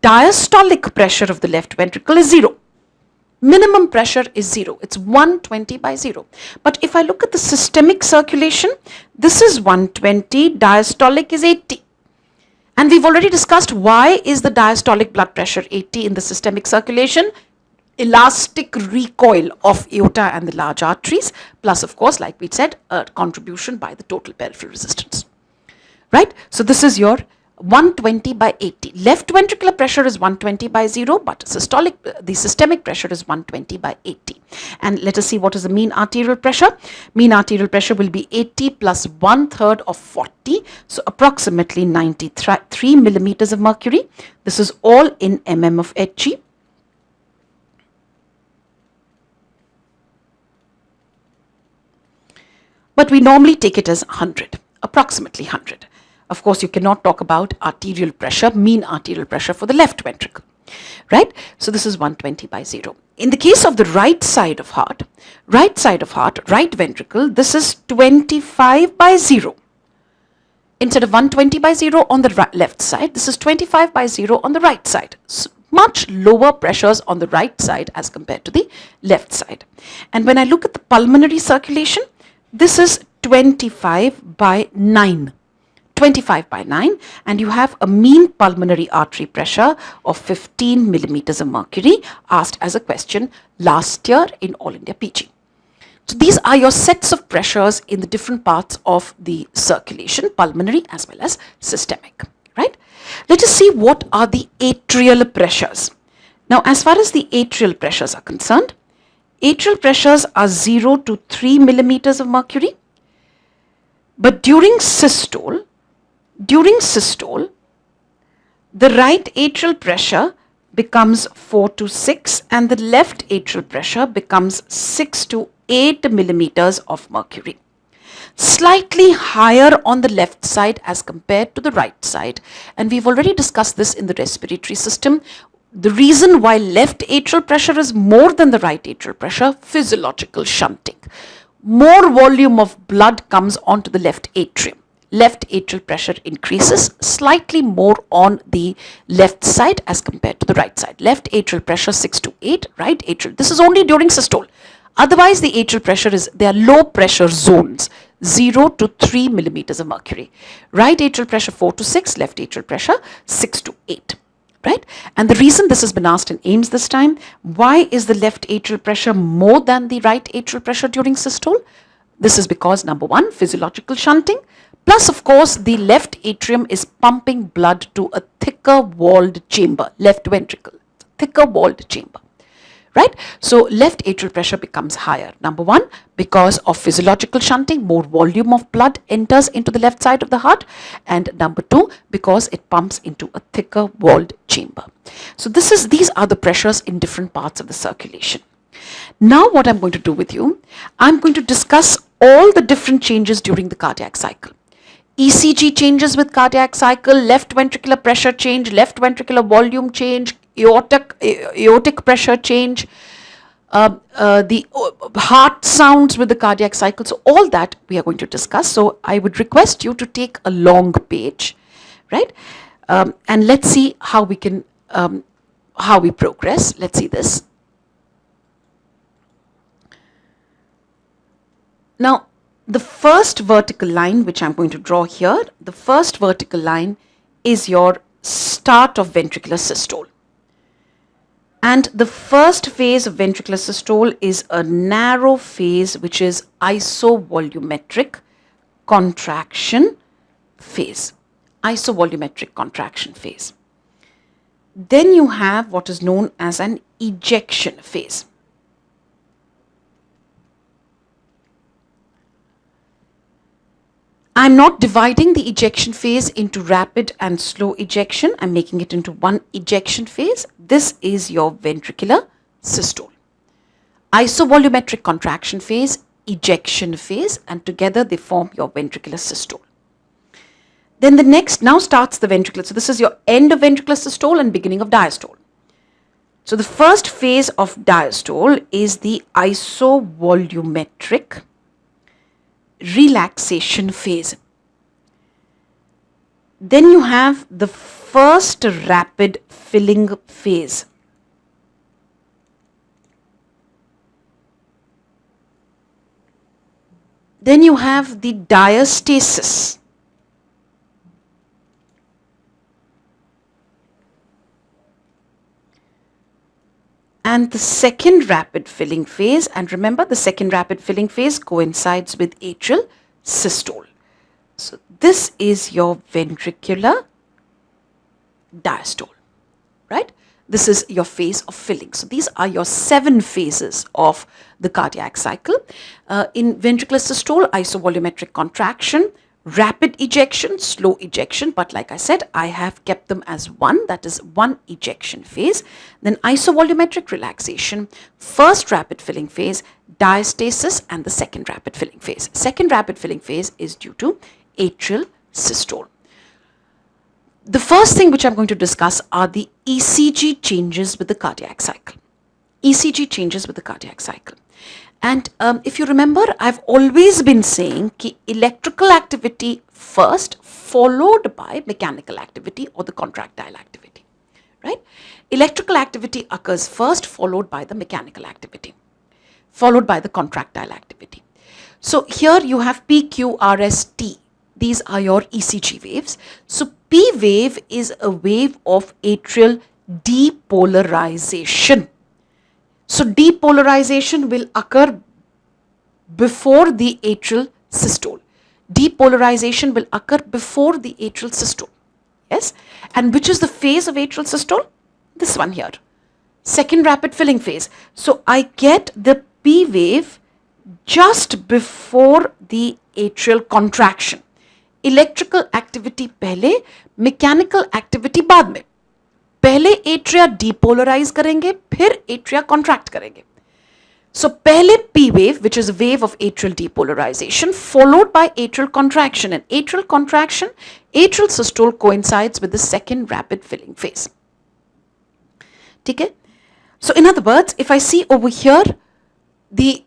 diastolic pressure of the left ventricle is 0. Minimum pressure is 0. It's 120 by 0. But if I look at the systemic circulation, this is 120, diastolic is 80. And we've already discussed why is the diastolic blood pressure 80 in the systemic circulation. Elastic recoil of aorta and the large arteries, plus of course, like we said, a contribution by the total peripheral resistance. Right? So this is your 120 by 80. Left ventricular pressure is 120 by 0, but the systemic pressure is 120 by 80. And let us see what is the mean arterial pressure. Mean arterial pressure will be 80 plus 1/3 of 40, so approximately 93 millimeters of mercury. This is all in mm of Hg. But we normally take it as 100, approximately 100. Of course, you cannot talk about arterial pressure, mean arterial pressure for the left ventricle, right? So this is 120 by 0. In the case of the right side of heart, right ventricle, this is 25 by 0. Instead of 120 by 0 on the left side, this is 25 by 0 on the right side. So much lower pressures on the right side as compared to the left side. And when I look at the pulmonary circulation, this is 25 by 9. 25 by 9, and you have a mean pulmonary artery pressure of 15 millimeters of mercury, asked as a question last year in All India PG. So these are your sets of pressures in the different parts of the circulation, pulmonary as well as systemic, right? Let us see what are the atrial pressures. Now, as far as the atrial pressures are concerned, atrial pressures are 0 to 3 millimeters of mercury, but during systole, the right atrial pressure becomes 4 to 6 and the left atrial pressure becomes 6 to 8 millimeters of mercury. Slightly higher on the left side as compared to the right side. And we've already discussed this in the respiratory system. The reason why left atrial pressure is more than the right atrial pressure, physiological shunting. More volume of blood comes onto the left atrium. Left atrial pressure increases slightly more on the left side as compared to the right side. Left atrial pressure 6 to 8, right atrial. This is only during systole. Otherwise, the atrial pressure they are low pressure zones, 0 to 3 millimeters of mercury. Right atrial pressure 4 to 6, left atrial pressure 6 to 8. Right? And the reason this has been asked in AIIMS this time, why is the left atrial pressure more than the right atrial pressure during systole? This is because, number one, physiological shunting, plus of course the left atrium is pumping blood to a thicker walled chamber, left ventricle, thicker walled chamber. Right? So left atrial pressure becomes higher. Number one, because of physiological shunting, more volume of blood enters into the left side of the heart. And number two, because it pumps into a thicker walled chamber. So these are the pressures in different parts of the circulation. Now what I'm going to do with you, I'm going to discuss all the different changes during the cardiac cycle. ECG changes with cardiac cycle, left ventricular pressure change, left ventricular volume change, aortic pressure change, the heart sounds with the cardiac cycle. So all that we are going to discuss. So I would request you to take a long page, right? And let's see how we can, how we progress. Let's see this. Now, the first vertical line which I'm going to draw here, the first vertical line is your start of ventricular systole. And the first phase of ventricular systole is a narrow phase which is isovolumetric contraction phase. Isovolumetric contraction phase. Then you have what is known as an ejection phase. I'm not dividing the ejection phase into rapid and slow ejection. I'm making it into one ejection phase. This is your ventricular systole. Isovolumetric contraction phase, ejection phase, and together they form your ventricular systole. Then the next, now starts the ventricular. So this is your end of ventricular systole and beginning of diastole. So the first phase of diastole is the isovolumetric relaxation phase. Then you have the first rapid filling phase. Then you have the diastasis. and the second rapid filling phase, and remember the second rapid filling phase coincides with atrial systole. So this is your ventricular diastole, right? This is your phase of filling. So these are your 7 phases of the cardiac cycle. In ventricular systole, isovolumetric contraction, rapid ejection, slow ejection, but like I said, I have kept them as one, that is one ejection phase. Then isovolumetric relaxation, first rapid filling phase, diastasis, and the second rapid filling phase. Second rapid filling phase is due to atrial systole. The first thing which I'm going to discuss are the ECG changes with the cardiac cycle. ECG changes with the cardiac cycle. And if you remember, I've always been saying that electrical activity first, followed by mechanical activity or the contractile activity, right? Electrical activity occurs first, followed by the mechanical activity, followed by the contractile activity. So here you have P, Q, R, S, T. These are your ECG waves. So P wave is a wave of atrial depolarization. So depolarization will occur before the atrial systole. Depolarization will occur before the atrial systole. Yes? And which is the phase of atrial systole? This one here. Second rapid filling phase. So I get the P wave just before the atrial contraction. Electrical activity पहले, mechanical activity बाद में. पहले atria depolarize करेंगे, फिर atria contract करेंगे. So पहले P wave, which is a wave of atrial depolarization, followed by atrial contraction. And atrial contraction, atrial systole coincides with the second rapid filling phase. ठीक है? So in other words, if I see over here, the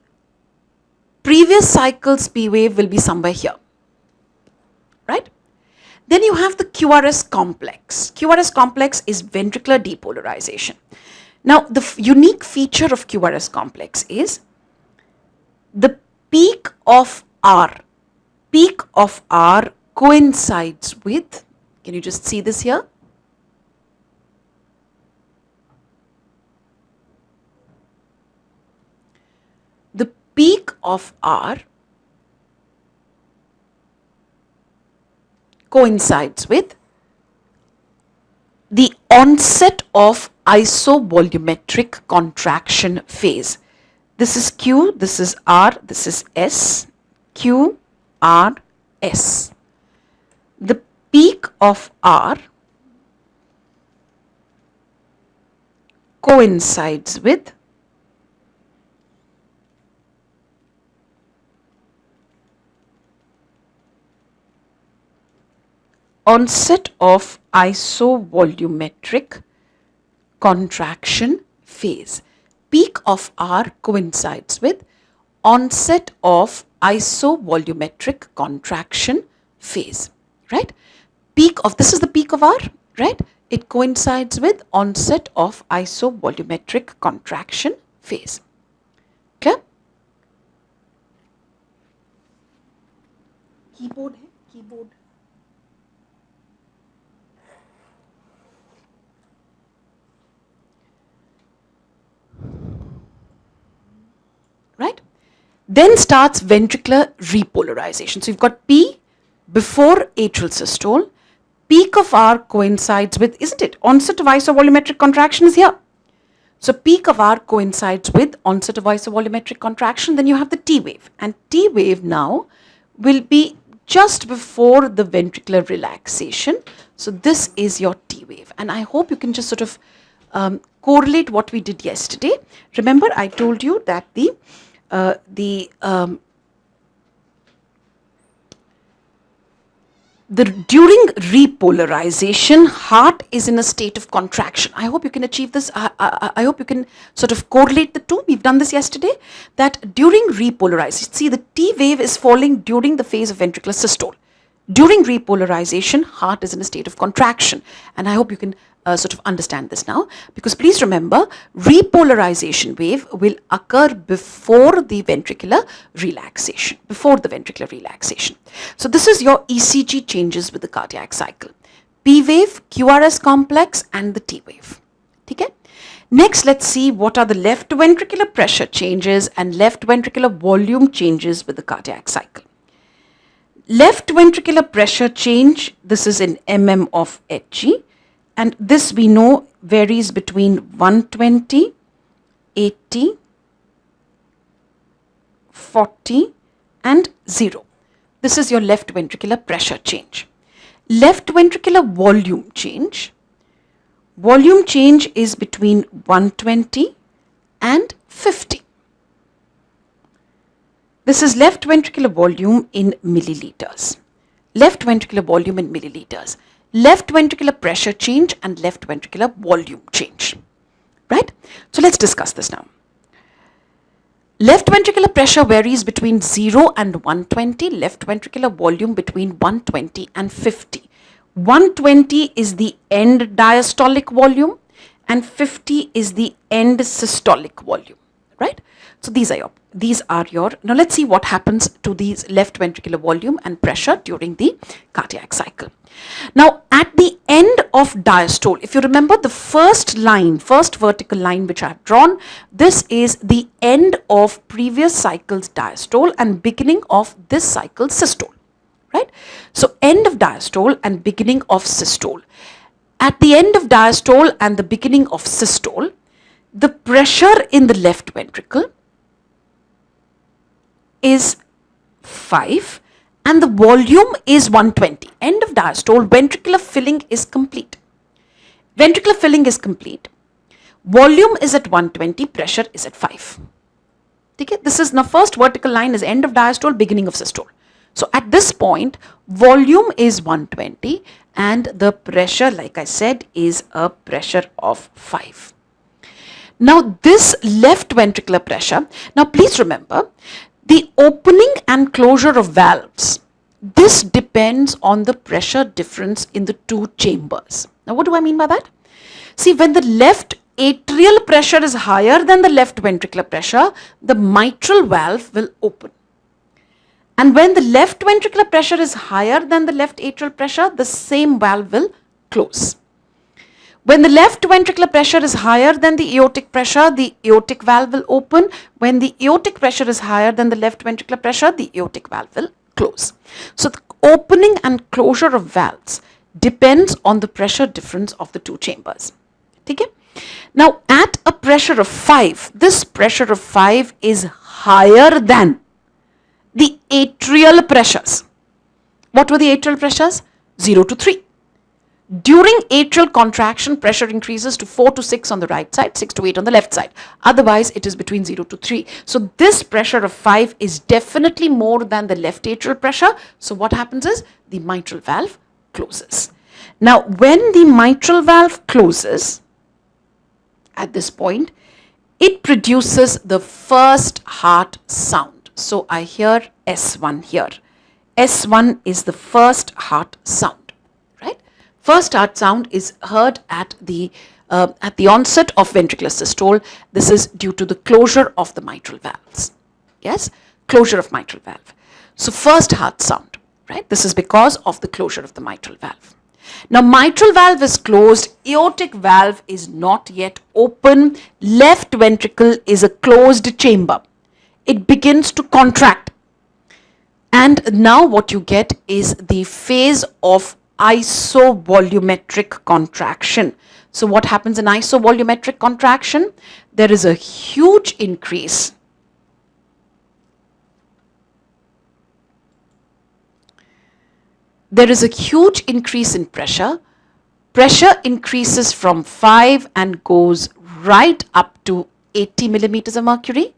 previous cycle's P wave will be somewhere here. Right? Then you have the QRS complex. QRS complex is ventricular depolarization. Now, the unique feature of QRS complex is the peak of R. Peak of R coincides with, can you just see this here? The peak of R coincides with the onset of isovolumetric contraction phase. This is Q, this is R, this is S, Q, R, S. The peak of R coincides with onset of isovolumetric contraction phase. Peak of R coincides with onset of isovolumetric contraction phase, right? Peak of, this is the peak of R, right? It coincides with onset of isovolumetric contraction phase. Okay? Keyboard hai, keyboard. Right? Then starts ventricular repolarization. So you've got P before atrial systole. Peak of R coincides with, isn't it? Onset of isovolumetric contraction is here. So peak of R coincides with onset of isovolumetric contraction. Then you have the T wave. And T wave now will be just before the ventricular relaxation. So this is your T wave. And I hope you can just sort of correlate what we did yesterday. Remember, I told you that during repolarization, heart is in a state of contraction. I hope you can achieve this. I hope you can sort of correlate the two. We've done this yesterday. That during repolarization, see, the T wave is falling during the phase of ventricular systole. During repolarization, heart is in a state of contraction. And I hope you can sort of understand this now, because please remember, repolarization wave will occur before the ventricular relaxation, So this is your ECG changes with the cardiac cycle. P wave, QRS complex and the T wave. Okay? Next, let's see what are the left ventricular pressure changes and left ventricular volume changes with the cardiac cycle. Left ventricular pressure change, this is in mm of Hg, and this we know varies between 120, 80, 40 and 0. This is your left ventricular pressure change. Left ventricular volume change. Volume change is between 120 and 50. This is left ventricular volume in milliliters. Left ventricular volume in milliliters. Left ventricular pressure change and left ventricular volume change. Right? So let's discuss this now. Left ventricular pressure varies between 0 and 120. Left ventricular volume between 120 and 50. 120 is the end diastolic volume and 50 is the end systolic volume. Right? So these are your, now let's see what happens to these left ventricular volume and pressure during the cardiac cycle. Now at the end of diastole, if you remember the first vertical line which I have drawn, this is the end of previous cycle's diastole and beginning of this cycle's systole. Right? So end of diastole and beginning of systole. At the end of diastole and the beginning of systole, the pressure in the left ventricle is 5 and the volume is 120. End of diastole, ventricular filling is complete. Ventricular filling is complete. Volume is at 120, pressure is at 5. Okay? This is now first vertical line is end of diastole, beginning of systole. So at this point, volume is 120 and the pressure, like I said, is a pressure of 5. Now this left ventricular pressure, now please remember, the opening and closure of valves, this depends on the pressure difference in the two chambers. Now what do I mean by that? See, when the left atrial pressure is higher than the left ventricular pressure, the mitral valve will open. And when the left ventricular pressure is higher than the left atrial pressure, the same valve will close. When the left ventricular pressure is higher than the aortic pressure, the aortic valve will open. When the aortic pressure is higher than the left ventricular pressure, the aortic valve will close. So the opening and closure of valves depends on the pressure difference of the two chambers. Okay? Now at a pressure of 5, this pressure of 5 is higher than the atrial pressures. What were the atrial pressures? 0 to 3. During atrial contraction, pressure increases to 4 to 6 on the right side, 6 to 8 on the left side. Otherwise, it is between 0 to 3. So this pressure of 5 is definitely more than the left atrial pressure. So what happens is the mitral valve closes. Now, when the mitral valve closes, at this point, it produces the first heart sound. So I hear S1 here. S1 is the first heart sound, right? First heart sound is heard at the onset of ventricular systole. This is due to the closure of the mitral valves. Yes, closure of mitral valve. So first heart sound, right? This is because of the closure of the mitral valve. Now mitral valve is closed, aortic valve is not yet open, left ventricle is a closed chamber. It begins to contract. And now what you get is the phase of isovolumetric contraction. So what happens in isovolumetric contraction? There is a huge increase. There is a huge increase in pressure. Pressure increases from 5 and goes right up to 80 millimeters of mercury.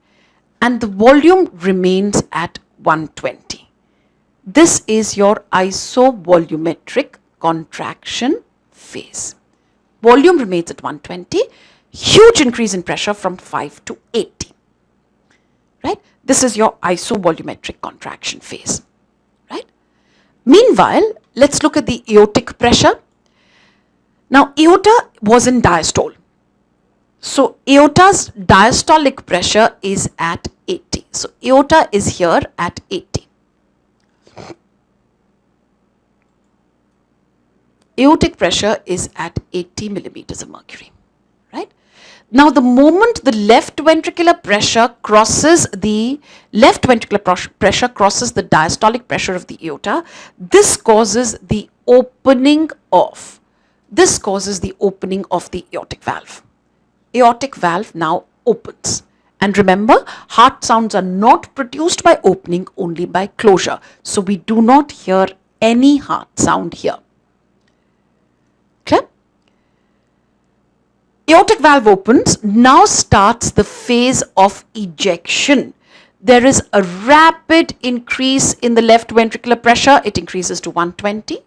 And the volume remains at 120. This is your isovolumetric contraction phase. Volume remains at 120, huge increase in pressure from 5 to 80. Right? This is your isovolumetric contraction phase. Right? Meanwhile, let's look at the aortic pressure. Now, aorta was in diastole. So aorta's diastolic pressure is at 80. So aorta is here at 80. Aortic pressure is at 80 millimeters of mercury. Right? Now, the moment the left ventricular pressure crosses the diastolic pressure of the aorta, this causes the opening of the aortic valve. Aortic valve now opens. And remember, heart sounds are not produced by opening, only by closure. So we do not hear any heart sound here. Clear? Aortic valve opens, now starts the phase of ejection. There is a rapid increase in the left ventricular pressure. It increases to 120.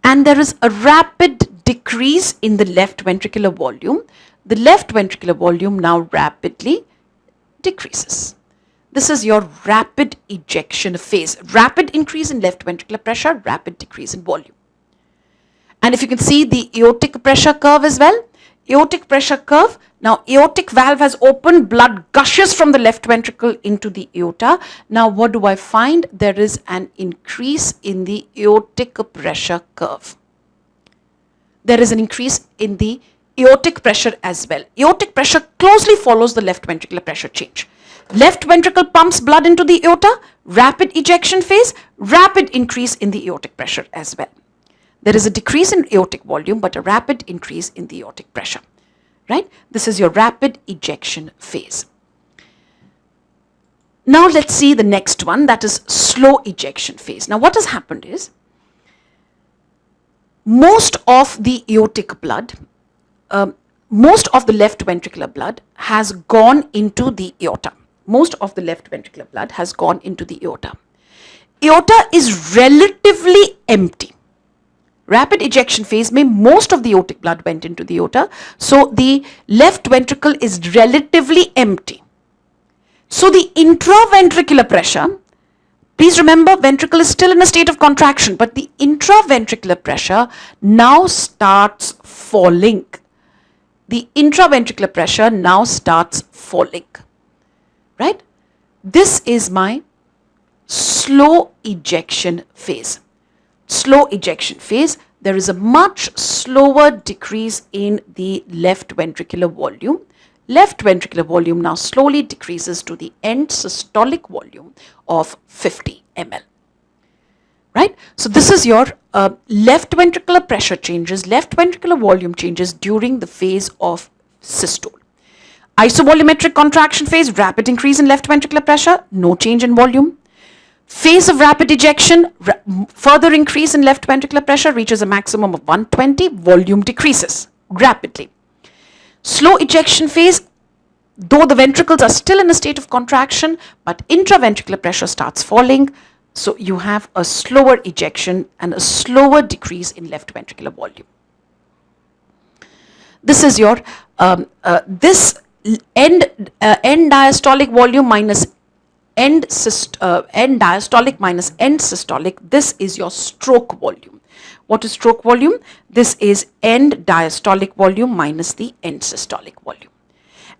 And there is a rapid decrease in the left ventricular volume. The left ventricular volume now rapidly decreases. This is your rapid ejection phase. Rapid increase in left ventricular pressure, rapid decrease in volume. And if you can see the aortic pressure curve as well, aortic pressure curve, now aortic valve has opened, blood gushes from the left ventricle into the aorta. Now what do I find? There is an increase in the aortic pressure curve. There is an increase in the aortic pressure as well. Aortic pressure closely follows the left ventricular pressure change. Left ventricle pumps blood into the aorta, rapid ejection phase, rapid increase in the aortic pressure as well. There is a decrease in aortic volume, but a rapid increase in the aortic pressure, right? This is your rapid ejection phase. Now let's see the next one, that is slow ejection phase. Now what has happened is, most of the aortic blood, most of the left ventricular blood has gone into the aorta. Most of the left ventricular blood has gone into the aorta. Aorta is relatively empty. Rapid ejection phase means most of the aortic blood went into the aorta. So the left ventricle is relatively empty. So the intraventricular pressure, please remember, ventricle is still in a state of contraction, but the intraventricular pressure now starts falling. The intraventricular pressure now starts falling, right? This is my slow ejection phase. Slow ejection phase, there is a much slower decrease in the left ventricular volume. Left ventricular volume now slowly decreases to the end systolic volume of 50 ml. Right? So this is your left ventricular pressure changes, left ventricular volume changes during the phase of systole. Isovolumetric contraction phase, rapid increase in left ventricular pressure, no change in volume. Phase of rapid ejection, further increase in left ventricular pressure, reaches a maximum of 120, volume decreases rapidly. Slow ejection phase, though the ventricles are still in a state of contraction, but intraventricular pressure starts falling, so you have a slower ejection and a slower decrease in left ventricular volume. This is your this end diastolic volume minus end diastolic minus end systolic. This is your stroke volume. What is stroke volume? This is end diastolic volume minus the end systolic volume.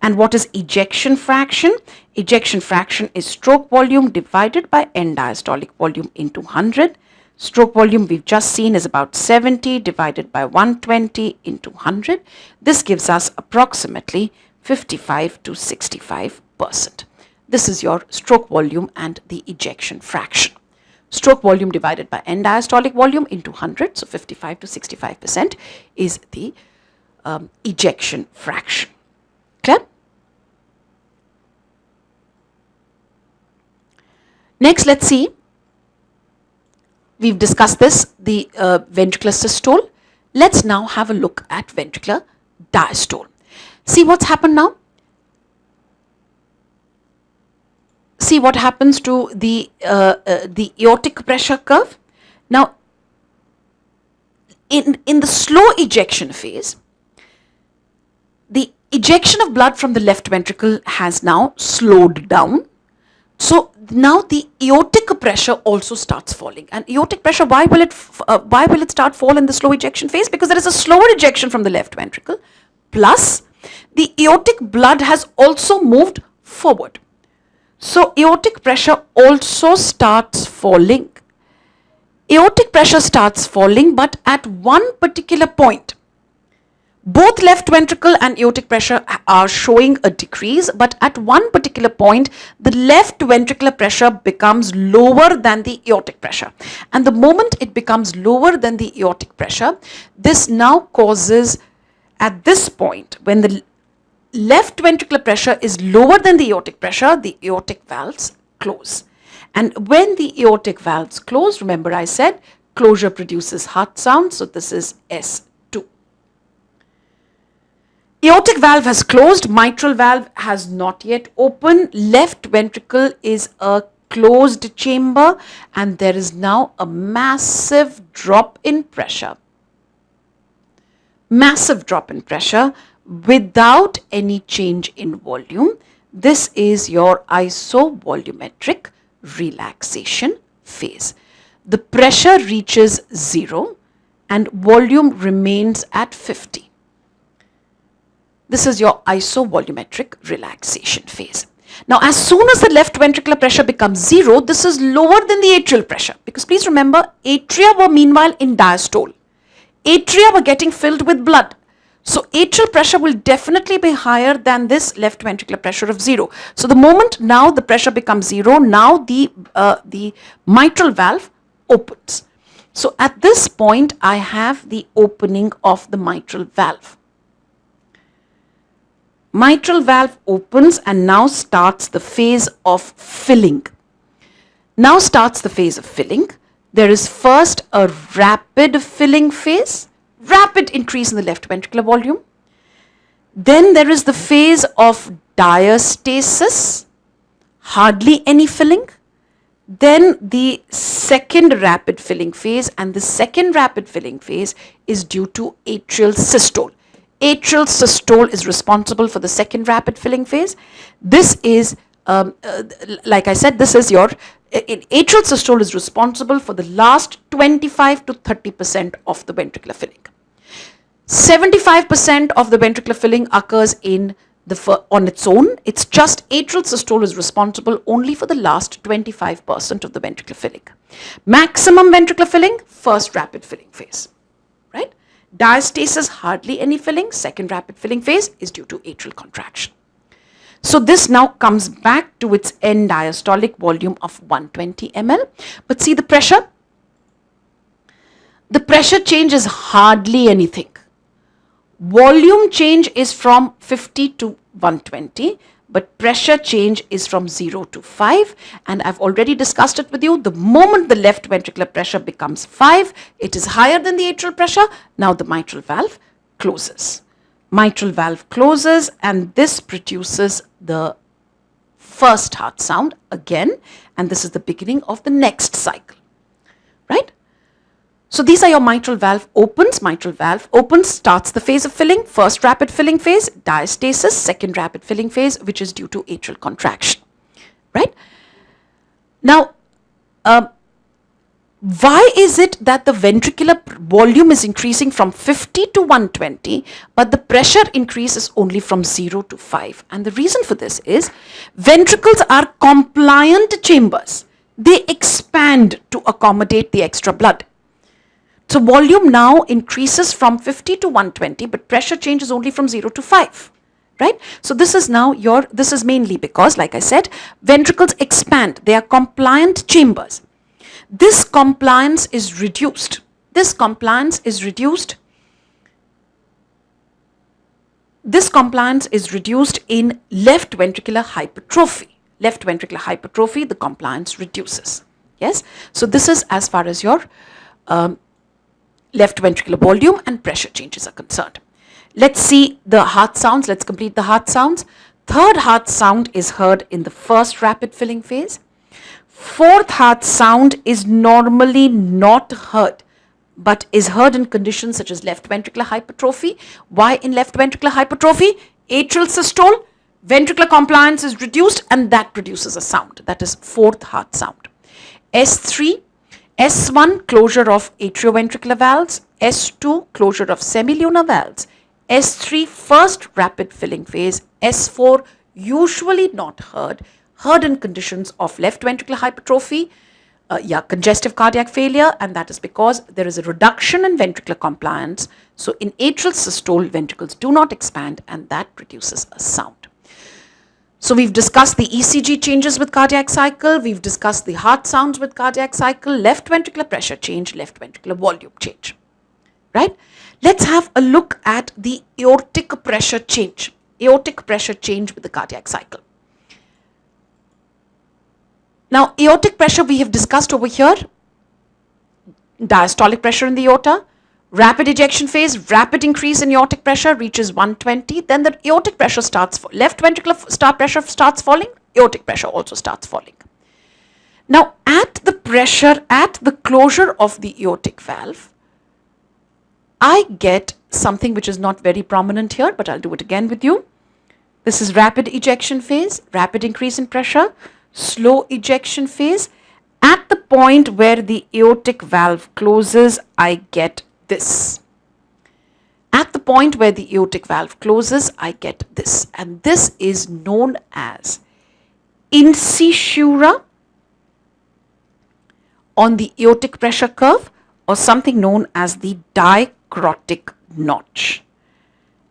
And what is ejection fraction? Ejection fraction is stroke volume divided by end diastolic volume into 100. Stroke volume we've just seen is about 70 divided by 120 into 100. This gives us approximately 55 to 65%. This is your stroke volume and the ejection fraction. Stroke volume divided by end diastolic volume into 100, so 55 to 65% is the ejection fraction. Clear? Next, let's see. We've discussed this, the ventricular systole. Let's now have a look at ventricular diastole. See what's happened now? See what happens to the aortic pressure curve. Now, in the slow ejection phase, the ejection of blood from the left ventricle has now slowed down. So now the aortic pressure also starts falling. And aortic pressure, why will it start fall in the slow ejection phase? Because there is a slower ejection from the left ventricle. Plus, the aortic blood has also moved forward. So aortic pressure also starts falling. Aortic pressure starts falling, but at one particular point. Both left ventricle and aortic pressure are showing a decrease, but at one particular point, the left ventricular pressure becomes lower than the aortic pressure. And the moment it becomes lower than the aortic pressure, this now causes, at this point, when the left ventricular pressure is lower than the aortic pressure, the aortic valves close. And when the aortic valves close, remember I said closure produces heart sound, so this is S. Aortic valve has closed, mitral valve has not yet opened, left ventricle is a closed chamber, and there is now a massive drop in pressure. Massive drop in pressure without any change in volume. This is your isovolumetric relaxation phase. The pressure reaches 0 and volume remains at 50. This is your isovolumetric relaxation phase. Now, as soon as the left ventricular pressure becomes 0, this is lower than the atrial pressure, because please remember, atria were meanwhile in diastole. Atria were getting filled with blood. So atrial pressure will definitely be higher than this left ventricular pressure of 0. So the moment now the pressure becomes 0, now the mitral valve opens. So at this point, I have the opening of the mitral valve. Mitral valve opens and now starts the phase of filling. Now starts the phase of filling. There is first a rapid filling phase, rapid increase in the left ventricular volume. Then there is the phase of diastasis, hardly any filling. Then the second rapid filling phase, and the second rapid filling phase is due to atrial systole. Atrial systole is responsible for the second rapid filling phase. This is, like I said, this is your, atrial systole is responsible for the last 25 to 30% of the ventricular filling. 75% of the ventricular filling occurs on its own. It's just atrial systole is responsible only for the last 25% of the ventricular filling. Maximum ventricular filling, first rapid filling phase, right? Diastasis, hardly any filling. Second rapid filling phase is due to atrial contraction. So this now comes back to its end diastolic volume of 120 ml. But see the pressure? The pressure change is hardly anything. Volume change is from 50 to 120, but pressure change is from 0 to 5, and I've already discussed it with you. The moment the left ventricular pressure becomes 5, it is higher than the atrial pressure. Now the mitral valve closes. Mitral valve closes, and this produces the first heart sound again, and this is the beginning of the next cycle, right? So these are your mitral valve opens, starts the phase of filling, first rapid filling phase, diastasis, second rapid filling phase, which is due to atrial contraction, right? Now, why is it that the ventricular volume is increasing from 50 to 120, but the pressure increase is only from 0 to 5? And the reason for this is ventricles are compliant chambers. They expand to accommodate the extra blood. So volume now increases from 50 to 120, but pressure changes only from 0 to 5, right? So this is now this is mainly because, like I said, ventricles expand. They are compliant chambers. This compliance is reduced. This compliance is reduced in left ventricular hypertrophy. Left ventricular hypertrophy, the compliance reduces. Yes? So this is as far as your left ventricular volume and pressure changes are concerned. Let's see the heart sounds. Let's complete the heart sounds. Third heart sound is heard in the first rapid filling phase. Fourth heart sound is normally not heard, but is heard in conditions such as left ventricular hypertrophy. Why in left ventricular hypertrophy? Atrial systole, ventricular compliance is reduced, and that produces a sound. That is fourth heart sound. S3, S1 closure of atrioventricular valves, S2 closure of semilunar valves, S3 first rapid filling phase, S4 usually not heard in conditions of left ventricular hypertrophy, congestive cardiac failure, and that is because there is a reduction in ventricular compliance. So in atrial systole, ventricles do not expand, and that produces a sound. So we've discussed the ECG changes with cardiac cycle, we've discussed the heart sounds with cardiac cycle, left ventricular pressure change, left ventricular volume change, right? Let's have a look at the aortic pressure change with the cardiac cycle. Now, aortic pressure we have discussed over here, diastolic pressure in the aorta, rapid ejection phase, rapid increase in aortic pressure reaches 120, then the aortic pressure starts, left ventricular pressure starts falling, aortic pressure also starts falling. Now, at the pressure, at the closure of the aortic valve, I get something which is not very prominent here, but I'll do it again with you. This is rapid ejection phase, rapid increase in pressure, slow ejection phase. At the point where the aortic valve closes, I get this. At the point where the aortic valve closes, I get this. And this is known as incisura on the aortic pressure curve, or something known as the dicrotic notch.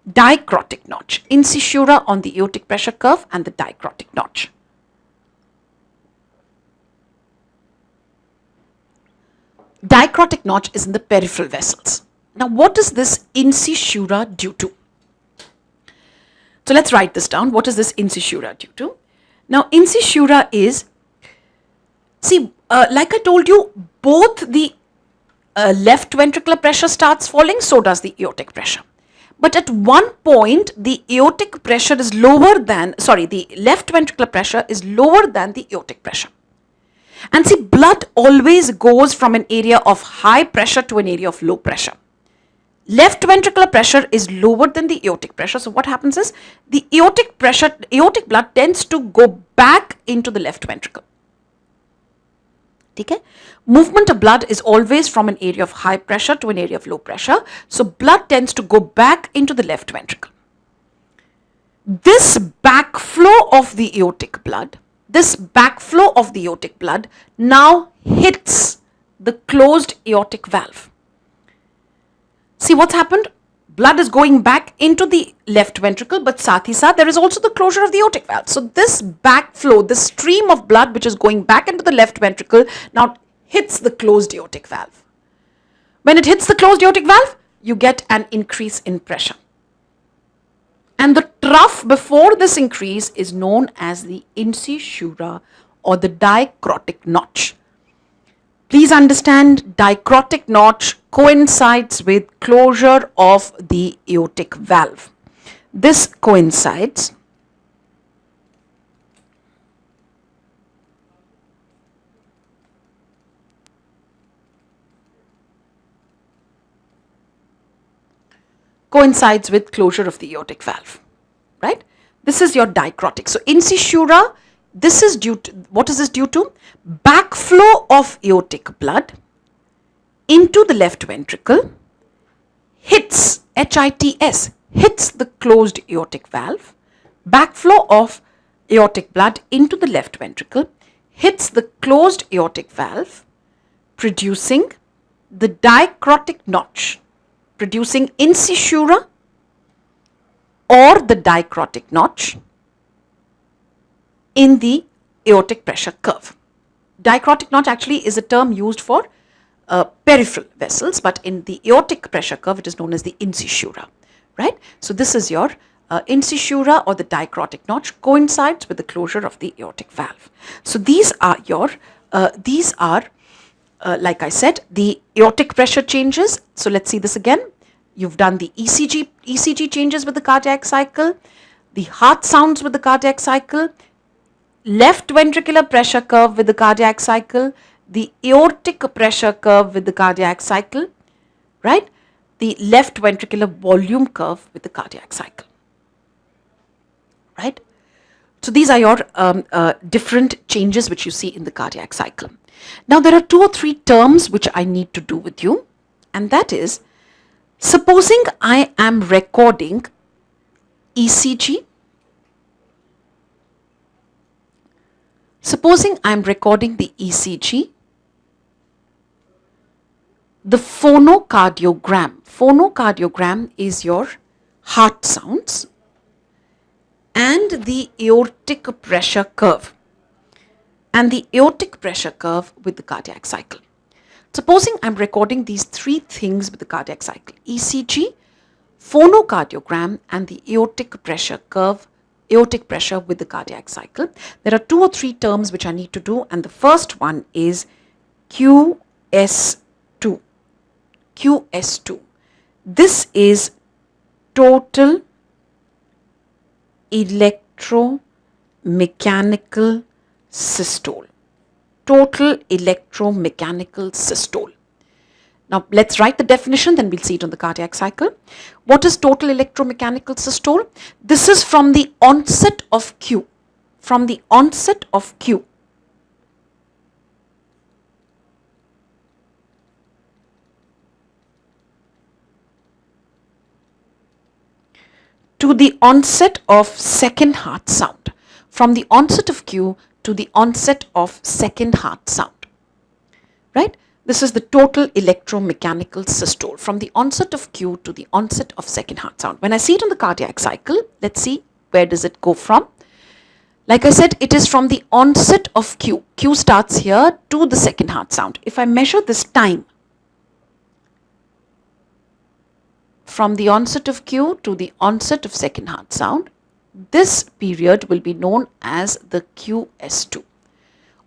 Dicrotic notch. Incisura on the aortic pressure curve and the dicrotic notch. Dicrotic notch is in the peripheral vessels. Now, what is this incisura due to? So let's write this down. What is this incisura due to? Now, incisura is, see, like I told you, both the left ventricular pressure starts falling, so does the aortic pressure. But at one point, the aortic pressure is lower than, the left ventricular pressure is lower than the aortic pressure. And see, blood always goes from an area of high pressure to an area of low pressure. Left ventricular pressure is lower than the aortic pressure. So what happens is the aortic blood tends to go back into the left ventricle. Okay? Movement of blood is always from an area of high pressure to an area of low pressure. So blood tends to go back into the left ventricle. This backflow of the aortic blood, now hits the closed aortic valve. See what's happened? Blood is going back into the left ventricle, but sath hi sath, there is also the closure of the aortic valve. So this backflow, this stream of blood which is going back into the left ventricle, now hits the closed aortic valve. When it hits the closed aortic valve, you get an increase in pressure. And the trough before this increase is known as the incisura or the dicrotic notch. Please understand, dicrotic notch coincides with closure of the aortic valve. This coincides with closure of the aortic valve, right? This is your dicrotic. So incisura, this is due to, what is this due to? Backflow of aortic blood into the left ventricle, hits, HITS, hits the closed aortic valve. Backflow of aortic blood into the left ventricle, hits the closed aortic valve, producing the dicrotic notch, producing incisura or the dicrotic notch in the aortic pressure curve. Dicrotic notch actually is a term used for peripheral vessels, but in the aortic pressure curve it is known as the incisura, right? So this is your incisura or the dicrotic notch coincides with the closure of the aortic valve. So these are your, like I said, the aortic pressure changes. So let's see this again. You've done the ECG changes with the cardiac cycle, the heart sounds with the cardiac cycle, left ventricular pressure curve with the cardiac cycle, the aortic pressure curve with the cardiac cycle, right? The left ventricular volume curve with the cardiac cycle, right? So these are your different changes which you see in the cardiac cycle. Now there are 2 or 3 terms which I need to do with you, and that is, supposing I am recording ECG, supposing I am recording the ECG the phonocardiogram. Phonocardiogram is your heart sounds and the aortic pressure curve. And the aortic pressure curve with the cardiac cycle. Supposing I'm recording these three things with the cardiac cycle: ECG, phonocardiogram, and the aortic pressure curve, aortic pressure with the cardiac cycle. There are 2 or 3 terms which I need to do, and the first one is QS2. QS2. This is total electromechanical systole. Total electromechanical systole. Now let's write the definition, then we'll see it on the cardiac cycle. What is total electromechanical systole? This is from the onset of Q. From the onset of Q to the onset of second heart sound. From the onset of Q to the onset of second heart sound. Right? This is the total electromechanical systole from the onset of Q to the onset of second heart sound. When I see it on the cardiac cycle, let's see where does it go from. Like I said, it is from the onset of Q. Q starts here to the second heart sound. If I measure this time from the onset of Q to the onset of second heart sound, this period will be known as the QS2.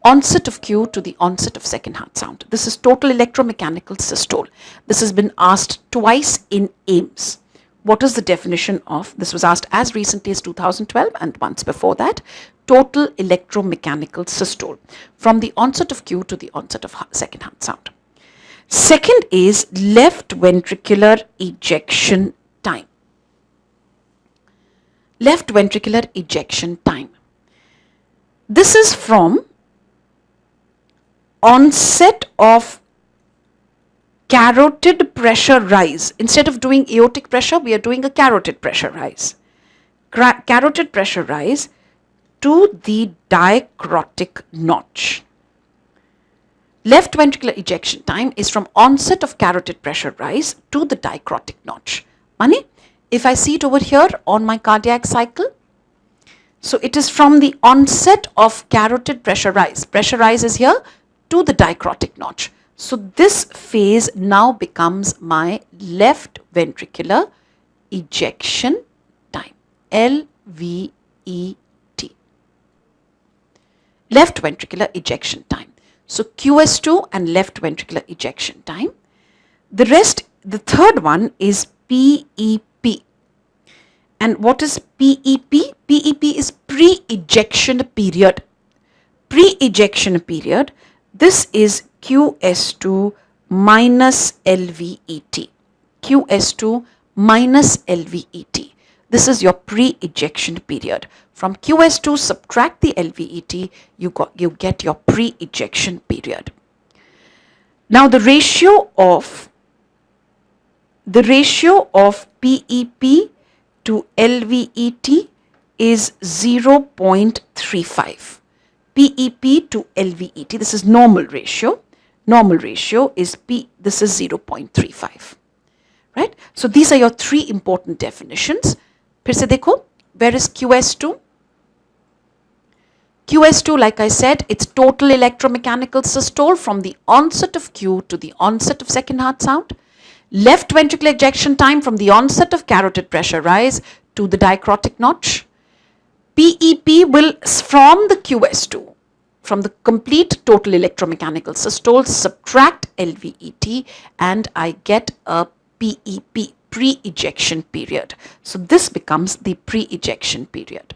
Onset of Q to the onset of second heart sound. This is total electromechanical systole. This has been asked twice in AIIMS. What is the definition of, this was asked as recently as 2012 and once before that, total electromechanical systole from the onset of Q to the onset of second heart sound. Second is left ventricular ejection time. Left ventricular ejection time. This is from onset of carotid pressure rise. Instead of doing aortic pressure, we are doing a carotid pressure rise. Carotid pressure rise to the dicrotic notch. Left ventricular ejection time is from onset of carotid pressure rise to the dicrotic notch. Mani, if I see it over here on my cardiac cycle, so it is from the onset of carotid pressure rise. Pressure rise is here to the dicrotic notch. So this phase now becomes my left ventricular ejection time. LVET. Left ventricular ejection time. So QS2 and left ventricular ejection time. The rest, the third one is PEP. And what is PEP? PEP is pre-ejection period. Pre-ejection period. This is QS2 minus LVET. QS2 minus LVET. This is your pre-ejection period. From QS2 subtract the LVET, you get your pre-ejection period. Now the ratio of PEP to LVET is 0.35. PEP to LVET, this is normal ratio. Normal ratio is this is 0.35. Right? So these are your 3 important definitions. फिर से देखो, where is QS2? QS2, like I said, it's total electromechanical systole from the onset of Q to the onset of second heart sound. Left ventricular ejection time from the onset of carotid pressure rise to the dicrotic notch. PEP will, from the QS2, from the complete total electromechanical systole, subtract LVET and I get a PEP, pre-ejection period. So this becomes the pre-ejection period.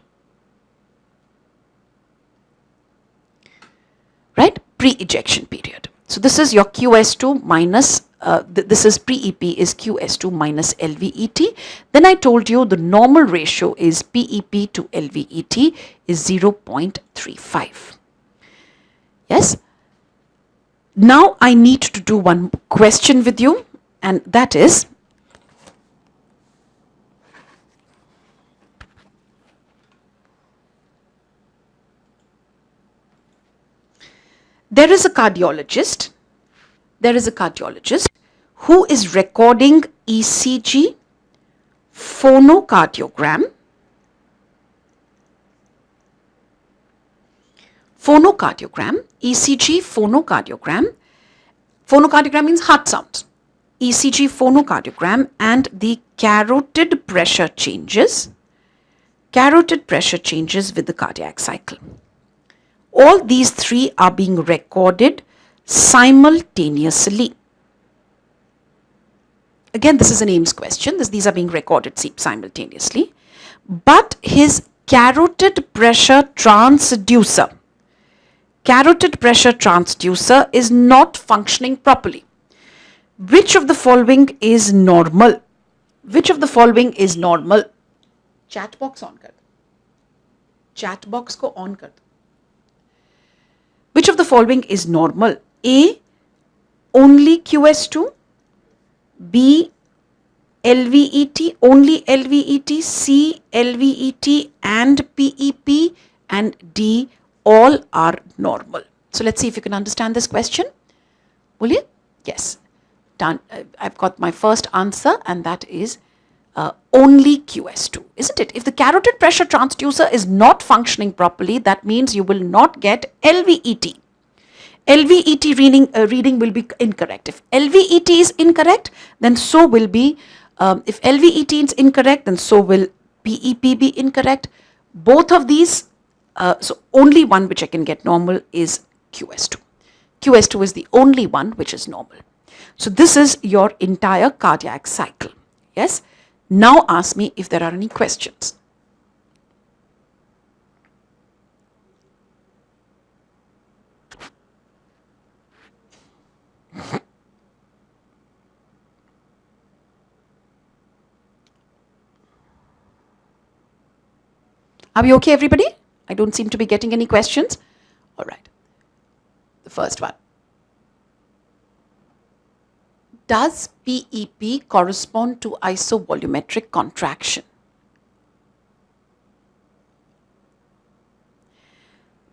Right? Pre-ejection period. So this is your QS2 minus, this is PEP is QS2 minus LVET. Then I told you the normal ratio is PEP to LVET is 0.35. Yes? Now I need to do one question with you, and that is, there is a cardiologist who is recording ECG, phonocardiogram, ECG, phonocardiogram. Phonocardiogram means heart sounds. ECG, phonocardiogram, and the carotid pressure changes. Carotid pressure changes with the cardiac cycle. All these three are being recorded simultaneously. Again, this is an AIMS question. These are being recorded simultaneously. But his carotid pressure transducer is not functioning properly. Which of the following is normal? Which of the following is normal? Chat box on kar. Chat box ko on kar. Which of the following is normal? A, only QS2. B, LVET, only LVET. C, LVET and PEP. And D, all are normal. So let's see if you can understand this question. Will you? Yes. Done. I've got my first answer, and that is only QS2, isn't it? If the carotid pressure transducer is not functioning properly, that means you will not get LVET. LVET reading will be incorrect. If LVET is incorrect, then so will be, if LVET is incorrect, then so will PEP be incorrect. Both of these, so only one which I can get normal is QS2. QS2 is the only one which is normal. So this is your entire cardiac cycle. Yes. Now ask me if there are any questions. Are we okay, everybody? I don't seem to be getting any questions. All right. The first one. Does PEP correspond to isovolumetric contraction?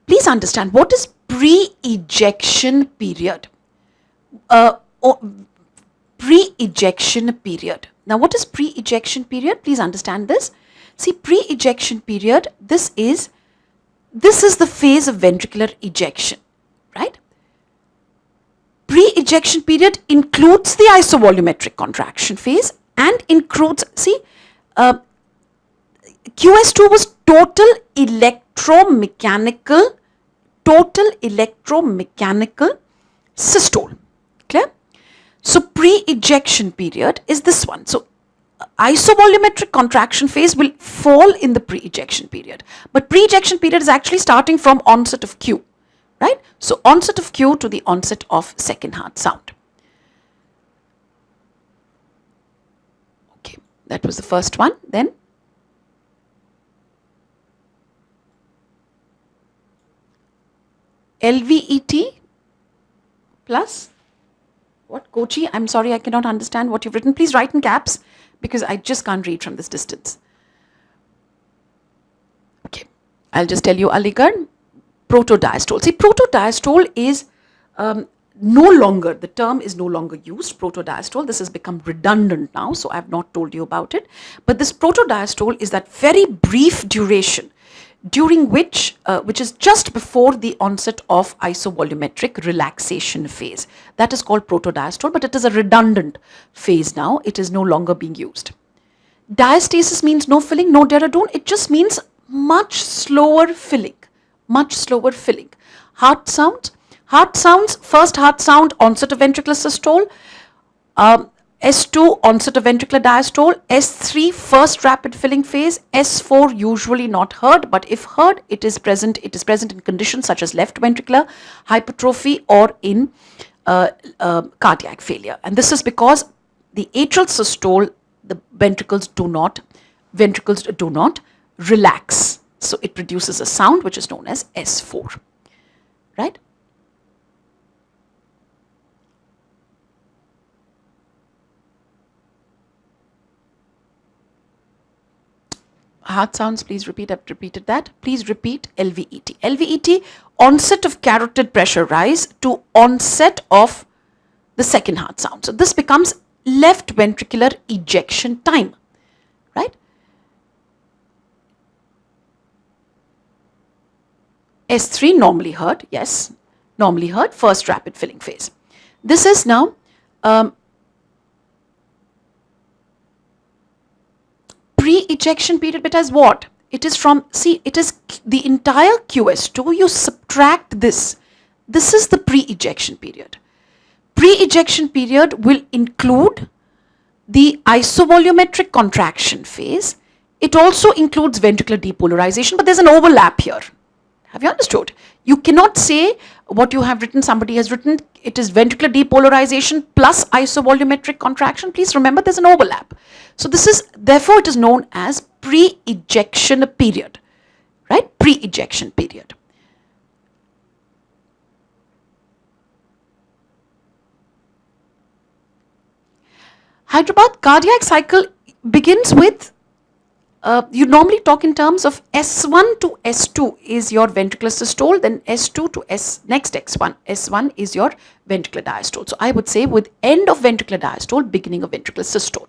Please understand, what is pre-ejection period? Pre-ejection period. Now, what is pre-ejection period? Please understand this. See, pre-ejection period, this is the phase of ventricular ejection, right? Pre-ejection period includes the isovolumetric contraction phase and includes, see, QS2 was total electromechanical systole. Clear? So pre-ejection period is this one. So isovolumetric contraction phase will fall in the pre-ejection period. But pre-ejection period is actually starting from onset of Q. Right? So onset of Q to the onset of second heart sound. Okay, that was the first one. Then LVET plus what? Kochi? I'm sorry, I cannot understand what you've written. Please write in caps because I just can't read from this distance. Okay, I'll just tell you Aligarh. Protodiastole. See, protodiastole is no longer, the term is no longer used, protodiastole. This has become redundant now, so I have not told you about it. But this protodiastole is that very brief duration during which is just before the onset of isovolumetric relaxation phase. That is called protodiastole, but it is a redundant phase now. It is no longer being used. Diastasis means no filling, no Dehradun. It just means much slower filling. Much slower filling. Heart sounds, first heart sound, onset of ventricular systole, S2, onset of ventricular diastole, S3, first rapid filling phase, S4, usually not heard, but if heard, it is present in conditions such as left ventricular hypertrophy or in cardiac failure. And this is because the atrial systole, the ventricles do not relax. So it produces a sound which is known as S4, right? Heart sounds, please repeat. I've repeated that. Please repeat LVET. LVET, onset of carotid pressure rise to onset of the second heart sound. So this becomes left ventricular ejection time, right? S3 normally heard, yes, normally heard, first rapid filling phase. This is now pre-ejection period, but as what? It is from, see, it is the entire QS2, you subtract this. This is the pre-ejection period. Pre-ejection period will include the isovolumetric contraction phase. It also includes ventricular depolarization, but there's an overlap here. Have you understood? You cannot say what you have written, somebody has written, it is ventricular depolarization plus isovolumetric contraction. Please remember there's an overlap. So this is, therefore it is known as pre-ejection period, right? Pre-ejection period. Hyderabad cardiac cycle begins with, you normally talk in terms of S1 to S2 is your ventricular systole, then S2 to next X1. S1 is your ventricular diastole. So I would say with end of ventricular diastole, beginning of ventricular systole.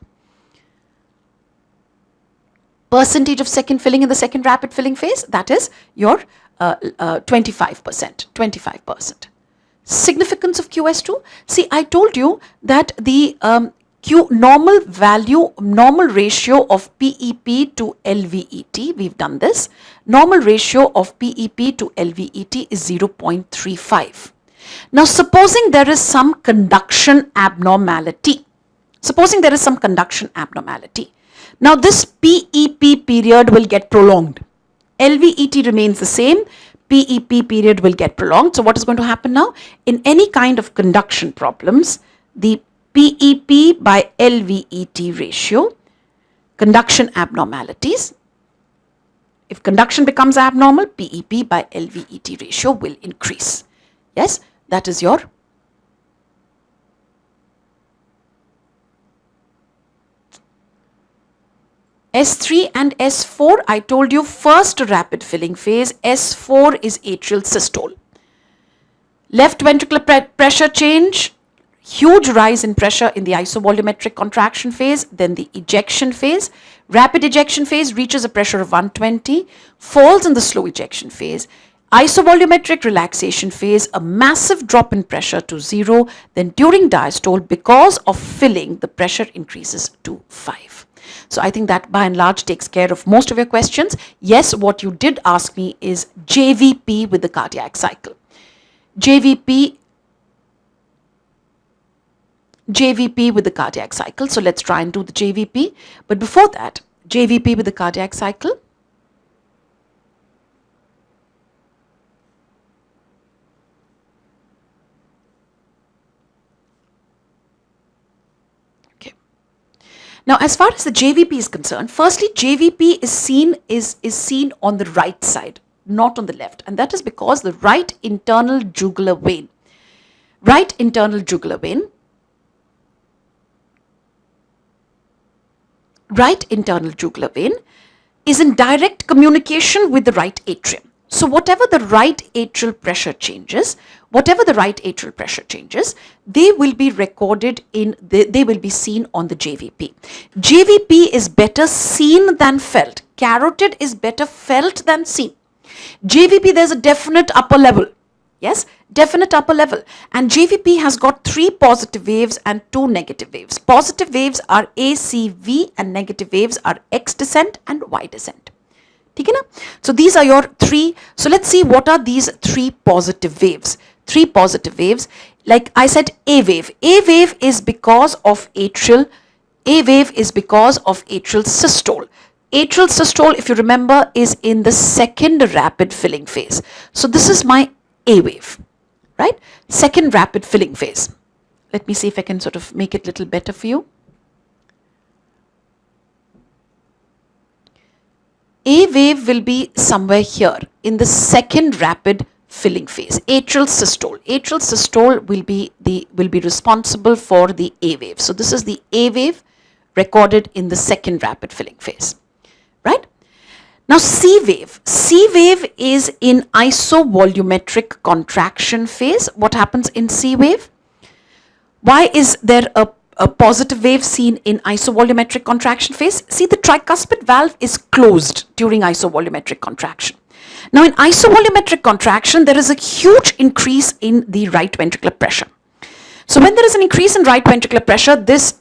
Percentage of second filling in the second rapid filling phase, that is your 25%. 25%. Significance of QS2. See, I told you that the normal value, normal ratio of PEP to LVET, we've done this. Normal ratio of PEP to LVET is 0.35. Now, supposing there is some conduction abnormality. Now, this PEP period will get prolonged. LVET remains the same. PEP period will get prolonged. So, what is going to happen now? In any kind of conduction problems, the PEP by LVET ratio, conduction abnormalities. If conduction becomes abnormal, PEP by LVET ratio will increase. Yes, that is your S3 and S4. I told you first rapid filling phase, S4 is atrial systole. Left ventricular pressure change, huge rise in pressure in the isovolumetric contraction phase, then the ejection phase. Rapid ejection phase reaches a pressure of 120, falls in the slow ejection phase. Isovolumetric relaxation phase, a massive drop in pressure to 0. Then during diastole, because of filling, the pressure increases to 5. So I think that by and large takes care of most of your questions. Yes, what you did ask me is JVP with the cardiac cycle. JVP with the cardiac cycle. So let's try and do the JVP. But before that, JVP with the cardiac cycle. Okay. Now, as far as the JVP is concerned, firstly, JVP is seen on the right side, not on the left. And that is because the right internal jugular vein is in direct communication with the right atrium. So whatever the right atrial pressure changes, they will be recorded they will be seen on the JVP. JVP is better seen than felt. Carotid is better felt than seen. JVP, there's a definite upper level. Yes, definite upper level. And JVP has got 3 positive waves and 2 negative waves. Positive waves are ACV and negative waves are X descent and Y descent. Okay, na? So these are your 3. So let's see what are these 3 positive waves. 3 positive waves. Like I said, A wave. A wave is because of atrial systole. Atrial systole, if you remember, is in the second rapid filling phase. So this is my A wave, right? Second rapid filling phase. Let me see if I can sort of make it a little better for you. A wave will be somewhere here in the second rapid filling phase. Atrial systole. Atrial systole will be responsible for the A wave. So this is the A wave recorded in the second rapid filling phase, right? Now C wave. C wave is in isovolumetric contraction phase. What happens in C wave? Why is there a positive wave seen in isovolumetric contraction phase. See, the tricuspid valve is closed during isovolumetric contraction. Now, in isovolumetric contraction, there is a huge increase in the right ventricular pressure. So, when there is an increase in right ventricular pressure, this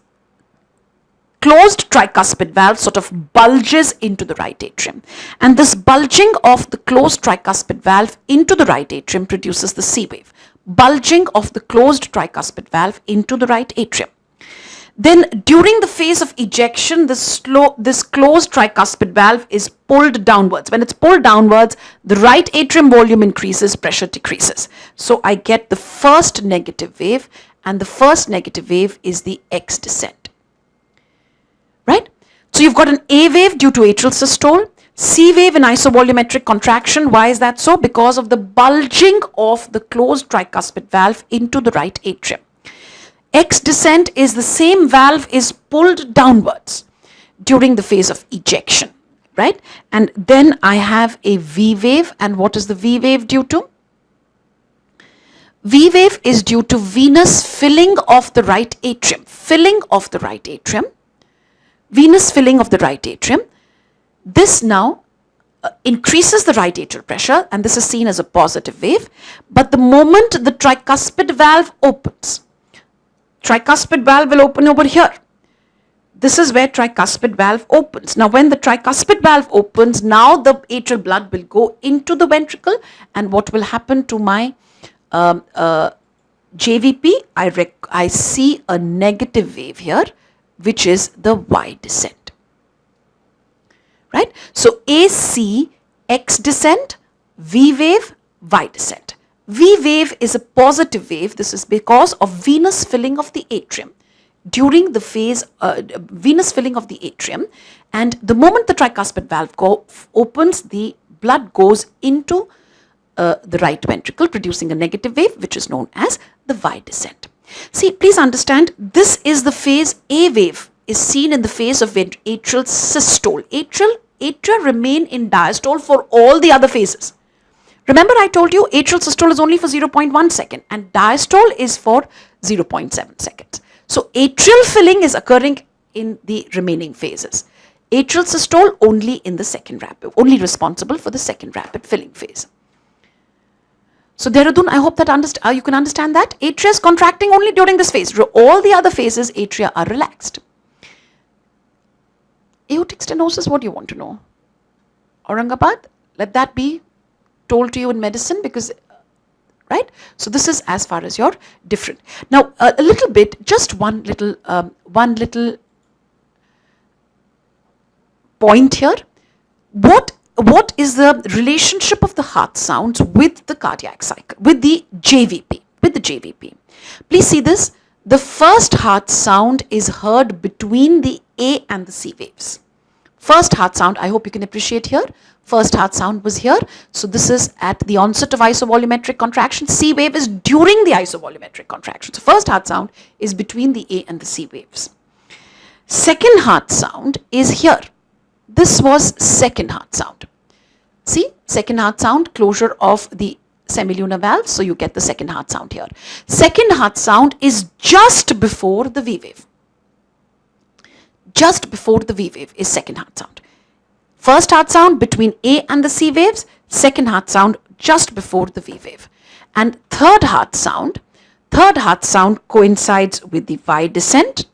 closed tricuspid valve sort of bulges into the right atrium. And this bulging of the closed tricuspid valve into the right atrium produces the C wave. Bulging of the closed tricuspid valve into the right atrium. Then during the phase of ejection, this closed tricuspid valve is pulled downwards. When it's pulled downwards, the right atrium volume increases, pressure decreases. So I get the first negative wave, and the first negative wave is the X descent. Right? So you've got an A wave due to atrial systole, C wave in isovolumetric contraction. Why is that so? Because of the bulging of the closed tricuspid valve into the right atrium. X descent is the same valve is pulled downwards during the phase of ejection, right? And then I have a V wave, and what is the V wave due to? V wave is due to venous filling of the right atrium, filling of the right atrium, venous filling of the right atrium. This now increases the right atrial pressure, and this is seen as a positive wave. But the moment the tricuspid valve opens, tricuspid valve will open over here. This is where tricuspid valve opens. Now, when the tricuspid valve opens, now the atrial blood will go into the ventricle, and what will happen to my JVP? I see a negative wave here, which is the Y descent. Right? So, AC, X descent, V wave, Y descent. V wave is a positive wave. This is because of venous filling of the atrium during the phase, venous filling of the atrium, and the moment the tricuspid valve opens, the blood goes into the right ventricle, producing a negative wave, which is known as the Y descent. See, please understand, this is the phase. A wave is seen in the phase of atrial systole. Atria remain in diastole for all the other phases. Remember, I told you atrial systole is only for 0.1 second and diastole is for 0.7 seconds. So atrial filling is occurring in the remaining phases. Atrial systole only in the second rapid, only responsible for the second rapid filling phase. So Dehradun, I hope that you can understand that. Atria is contracting only during this phase. All the other phases, atria are relaxed. Aortic stenosis, what do you want to know? Aurangabad, let that be told to you in medicine, because, right? So this is as far as you're different. Now, a little bit, just one little point here. What is the relationship of the heart sounds with the cardiac cycle, with the JVP? Please see this. The first heart sound is heard between the A and the C waves. First heart sound, I hope you can appreciate here. First heart sound was here. So this is at the onset of isovolumetric contraction. C wave is during the isovolumetric contraction. So first heart sound is between the A and the C waves. Second heart sound is here. This was second heart sound. See, second heart sound, closure of the semilunar valve, so you get the second heart sound here. Second heart sound is just before the V wave. Just before the V wave is second heart sound. First heart sound between A and the C waves, second heart sound just before the V wave. And third heart sound coincides with the Y descent.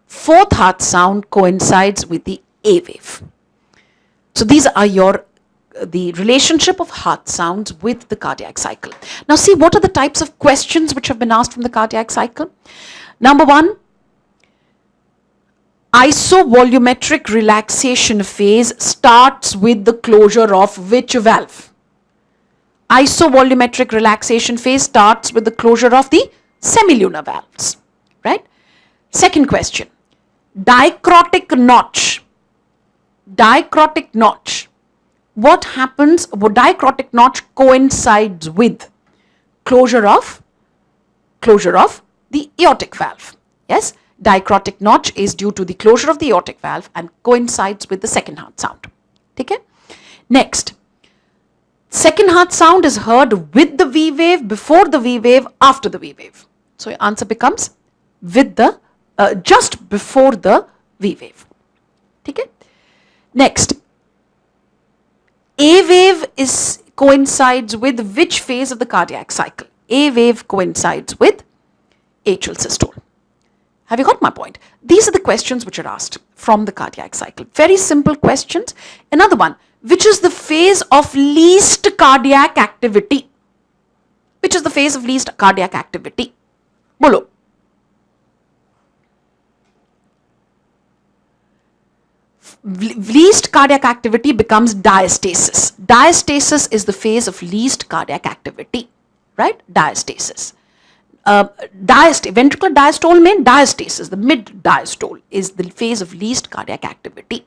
Fourth heart sound coincides with the A wave. So these are the relationship of heart sounds with the cardiac cycle. Now see, what are the types of questions which have been asked from the cardiac cycle? Number one, isovolumetric relaxation phase starts with the closure of which valve? Isovolumetric relaxation phase starts with the closure of the semilunar valves, right? Second question, dicrotic notch. Dicrotic notch. What happens? Dicrotic notch coincides with closure of the aortic valve. Yes, dicrotic notch is due to the closure of the aortic valve and coincides with the second heart sound. Okay. Next, second heart sound is heard with the V wave, before the V wave, after the V wave. So your answer becomes with the just before the V wave. Okay? Next, A wave coincides with which phase of the cardiac cycle? A wave coincides with atrial systole. Have you got my point? These are the questions which are asked from the cardiac cycle. Very simple questions. Another one, which is the phase of least cardiac activity? Which is the phase of least cardiac activity? Bolo. Least cardiac activity becomes diastasis. Diastasis is the phase of least cardiac activity, right? Diastasis. Ventricular diastole means diastasis. The mid diastole is the phase of least cardiac activity,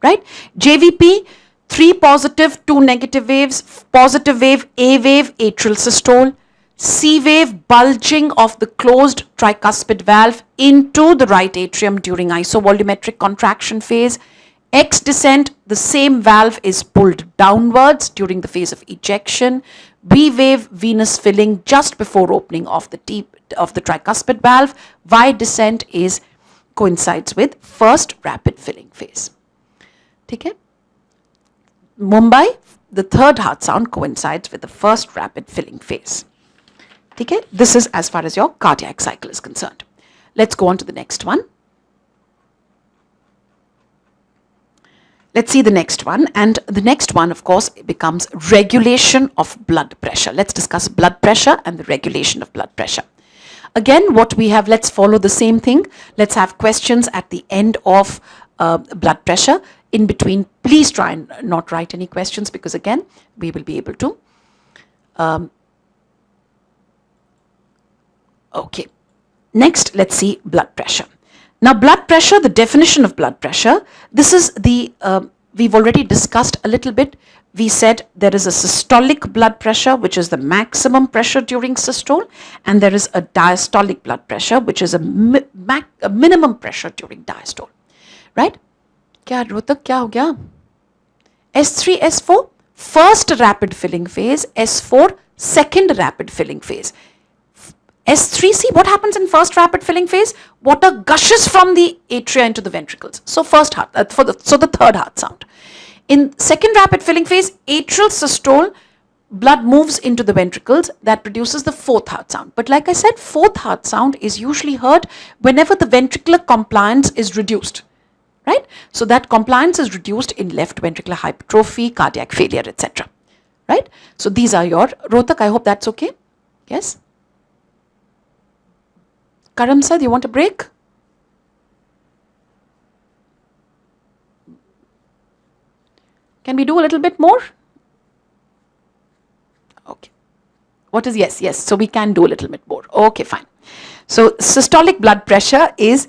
right? JVP, 3 positive, 2 negative waves. Positive wave, A wave, atrial systole. C wave, bulging of the closed tricuspid valve into the right atrium during isovolumetric contraction phase. X descent, the same valve is pulled downwards during the phase of ejection. V wave, venous filling just before opening of the tricuspid valve. Y descent coincides with first rapid filling phase. Okay? Mumbai, the third heart sound coincides with the first rapid filling phase. Okay? This is as far as your cardiac cycle is concerned. Let's go on to the next one. Let's see the next one, and the next one, of course, becomes regulation of blood pressure. Let's discuss blood pressure and the regulation of blood pressure. Again, what we have, let's follow the same thing. Let's have questions at the end of blood pressure. In between, please try and not write any questions, because again, we will be able to. Okay. Next, let's see blood pressure. Now, blood pressure, the definition of blood pressure, this is we've already discussed a little bit. We said there is a systolic blood pressure, which is the maximum pressure during systole, and there is a diastolic blood pressure, which is a minimum pressure during diastole. Right? Kya Rotak, kya ho gaya? S3, S4, first rapid filling phase, S4, second rapid filling phase. S3, see what happens in first rapid filling phase? Water gushes from the atria into the ventricles. So the third heart sound. In second rapid filling phase, atrial systole, blood moves into the ventricles. That produces the fourth heart sound. But like I said, fourth heart sound is usually heard whenever the ventricular compliance is reduced. Right? So that compliance is reduced in left ventricular hypertrophy, cardiac failure, etc. Right? So these are your Rotak. I hope that's okay. Yes? Karam sir, do you want a break? Can we do a little bit more? Okay. What is yes? Yes. So we can do a little bit more. Okay, fine. So systolic blood pressure is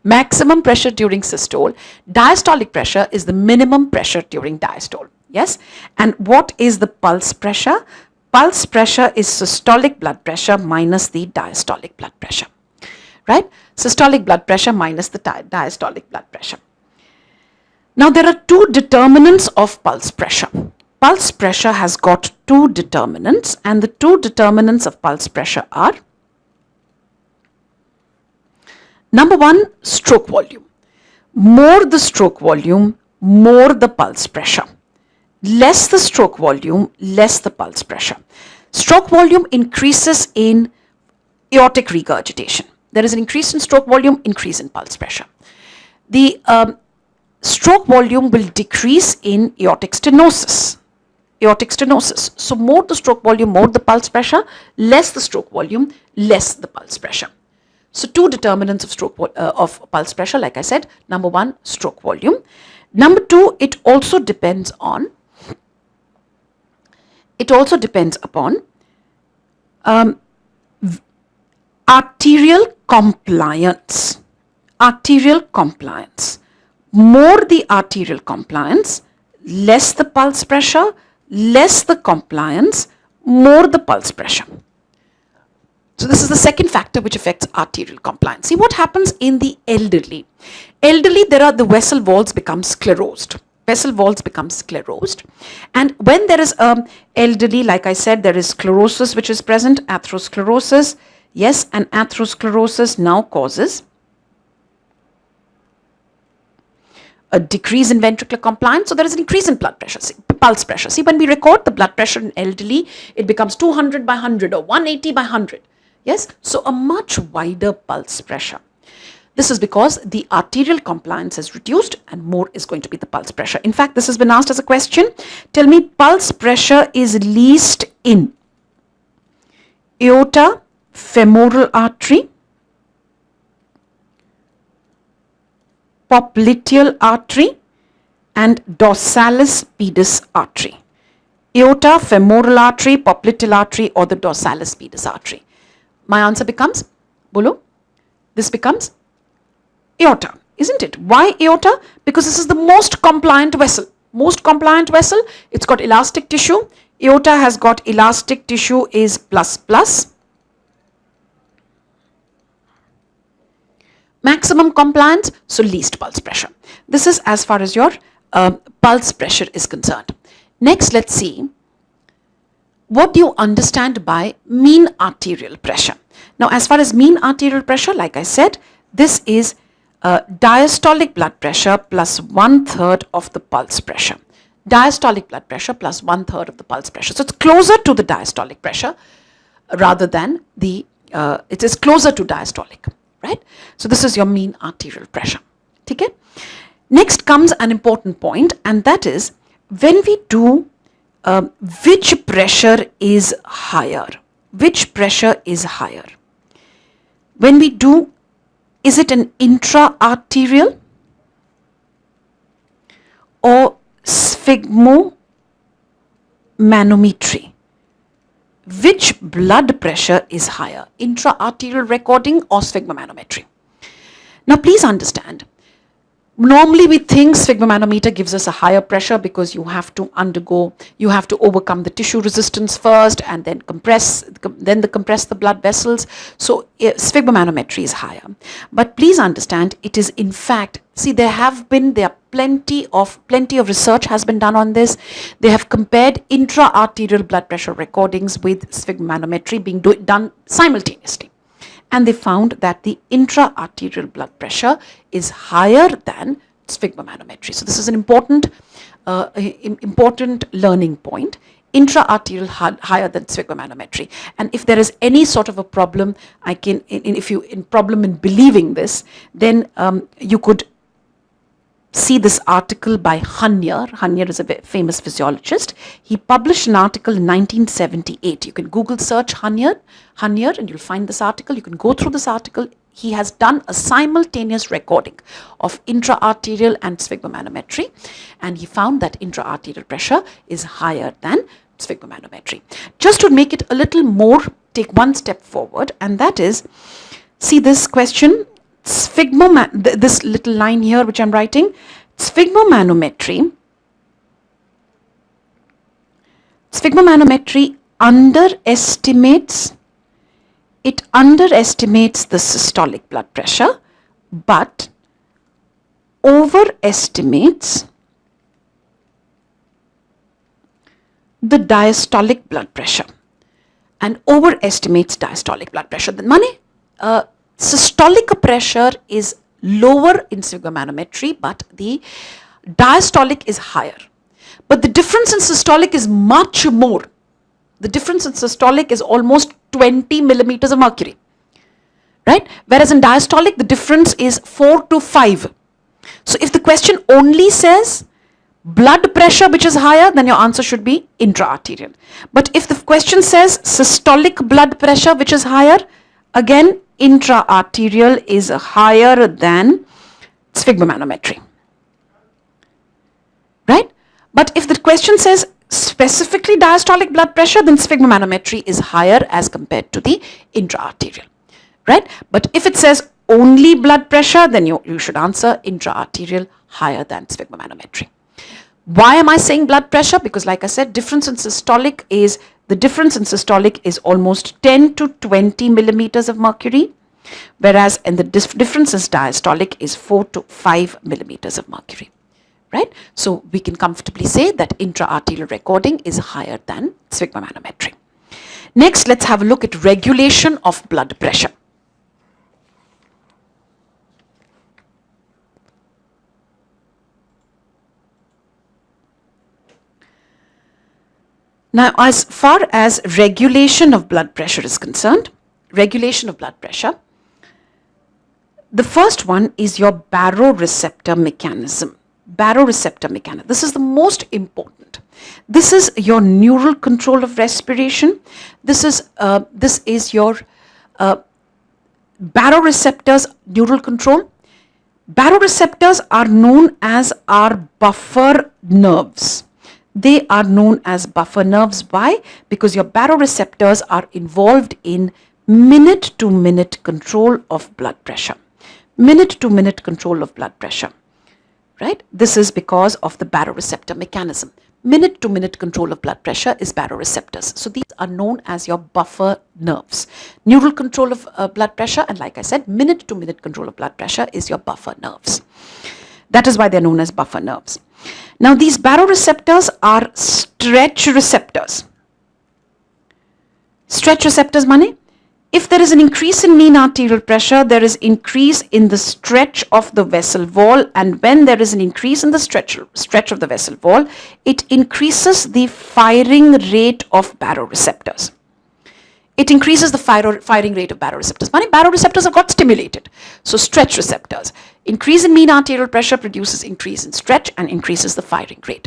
maximum pressure during systole. Diastolic pressure is the minimum pressure during diastole. Yes. And what is the pulse pressure? Pulse pressure is systolic blood pressure minus the diastolic blood pressure, right? Systolic blood pressure minus the diastolic blood pressure. Now, there are two determinants of pulse pressure. Pulse pressure has got two determinants, and the two determinants of pulse pressure are: number one, stroke volume. More the stroke volume, more the pulse pressure. Less the stroke volume, less the pulse pressure. Stroke volume increases in aortic regurgitation. There is an increase in stroke volume, increase in pulse pressure. The stroke volume will decrease in aortic stenosis. So more the stroke volume, more the pulse pressure. Less the stroke volume, less the pulse pressure. So two determinants of pulse pressure, like I said. Number one, stroke volume. Number two, it also depends upon arterial compliance. More the arterial compliance, less the pulse pressure, less the compliance, more the pulse pressure. So this is the second factor which affects arterial compliance. See what happens in the elderly. The vessel walls become sclerosed. And when there is elderly, like I said, there is sclerosis which is present, atherosclerosis. Yes, and atherosclerosis now causes a decrease in ventricular compliance, so there is an increase in blood pressure, pulse pressure. See, when we record the blood pressure in elderly, it becomes 200 by 100 or 180 by 100. Yes, so a much wider pulse pressure. This is because the arterial compliance is reduced and more is going to be the pulse pressure. In fact, this has been asked as a question. Tell me, pulse pressure is least in aorta, femoral artery, popliteal artery, and dorsalis pedis artery. Aorta, femoral artery, popliteal artery, or the dorsalis pedis artery. My answer becomes, bolo, this becomes aorta, isn't it? Why aorta? Because this is the most compliant vessel. Most compliant vessel, it's got elastic tissue. Aorta has got elastic tissue is plus. Maximum compliance, so least pulse pressure. This is as far as your pulse pressure is concerned. Next, let's see, what do you understand by mean arterial pressure? Now, as far as mean arterial pressure, like I said, this is diastolic blood pressure plus 1/3 of the pulse pressure. Diastolic blood pressure plus 1/3 of the pulse pressure. So it's closer to the diastolic pressure rather than the, it is closer to diastolic, right? So this is your mean arterial pressure. Okay? Next comes an important point, and that is when we do which pressure is higher? Which pressure is higher? When we do, is it an intra-arterial or sphygmomanometry? Which blood pressure is higher? Intra-arterial recording or sphygmomanometry? Now please understand, normally we think sphygmomanometer gives us a higher pressure because you have to overcome the tissue resistance first and then compress the blood vessels. So sphygmomanometry is higher. But please understand, it is in fact, see, there are plenty of research has been done on this. They have compared intra-arterial blood pressure recordings with sphygmomanometry being done simultaneously. And they found that the intra-arterial blood pressure is higher than sphygmomanometry. So this is an important learning point. Intra-arterial higher than sphygmomanometry. And if there is any sort of a problem, problem in believing this, then you could see this article by Hanyar. Hanyar is a famous physiologist. He published an article in 1978. You can Google search Hanyar and you'll find this article. You can go through this article. He has done a simultaneous recording of intra-arterial and sphygmomanometry, and he found that intra-arterial pressure is higher than sphygmomanometry. Just to make it a little more, take one step forward, and that is, see this question, this little line here which I'm writing, sphygmomanometry underestimates the systolic blood pressure, but overestimates the diastolic blood pressure, and overestimates diastolic blood pressure. The money, systolic pressure is lower in sphygmomanometry, but the diastolic is higher. But the difference in systolic is much more. The difference in systolic is almost 20 millimeters of mercury, right? Whereas in diastolic, the difference is 4 to 5. So if the question only says blood pressure which is higher, then your answer should be intra-arterial. But if the question says systolic blood pressure which is higher, again, intra-arterial is higher than sphygmomanometry, right? But if the question says specifically diastolic blood pressure, then sphygmomanometry is higher as compared to the intra-arterial, right? But if it says only blood pressure, then you should answer intra-arterial higher than sphygmomanometry. Why am I saying blood pressure? Because like I said, the difference in systolic is almost 10 to 20 millimeters of mercury, whereas in the difference in diastolic is 4 to 5 millimeters of mercury, right? So we can comfortably say that intra-arterial recording is higher than sphygmomanometry. Next, let's have a look at regulation of blood pressure. Now, as far as regulation of blood pressure is concerned, regulation of blood pressure, the first one is your baroreceptor mechanism. Baroreceptor mechanism. This is the most important. This is your neural control of respiration. This is your baroreceptors neural control. Baroreceptors are known as our buffer nerves. They are known as buffer nerves. Why? Because your baroreceptors are involved in minute-to-minute control of blood pressure. Minute-to-minute control of blood pressure. Right? This is because of the baroreceptor mechanism. Minute-to-minute control of blood pressure is baroreceptors. So these are known as your buffer nerves. Neural control of blood pressure, and like I said, minute-to-minute control of blood pressure is your buffer nerves. That is why they're known as buffer nerves. Now, these baroreceptors are stretch receptors. Stretch receptors money. If there is an increase in mean arterial pressure, there is increase in the stretch of the vessel wall, and when there is an increase in the stretch of the vessel wall, it increases the firing rate of baroreceptors. It increases the firing rate of baroreceptors. Baroreceptors have got stimulated. So stretch receptors. Increase in mean arterial pressure produces increase in stretch and increases the firing rate.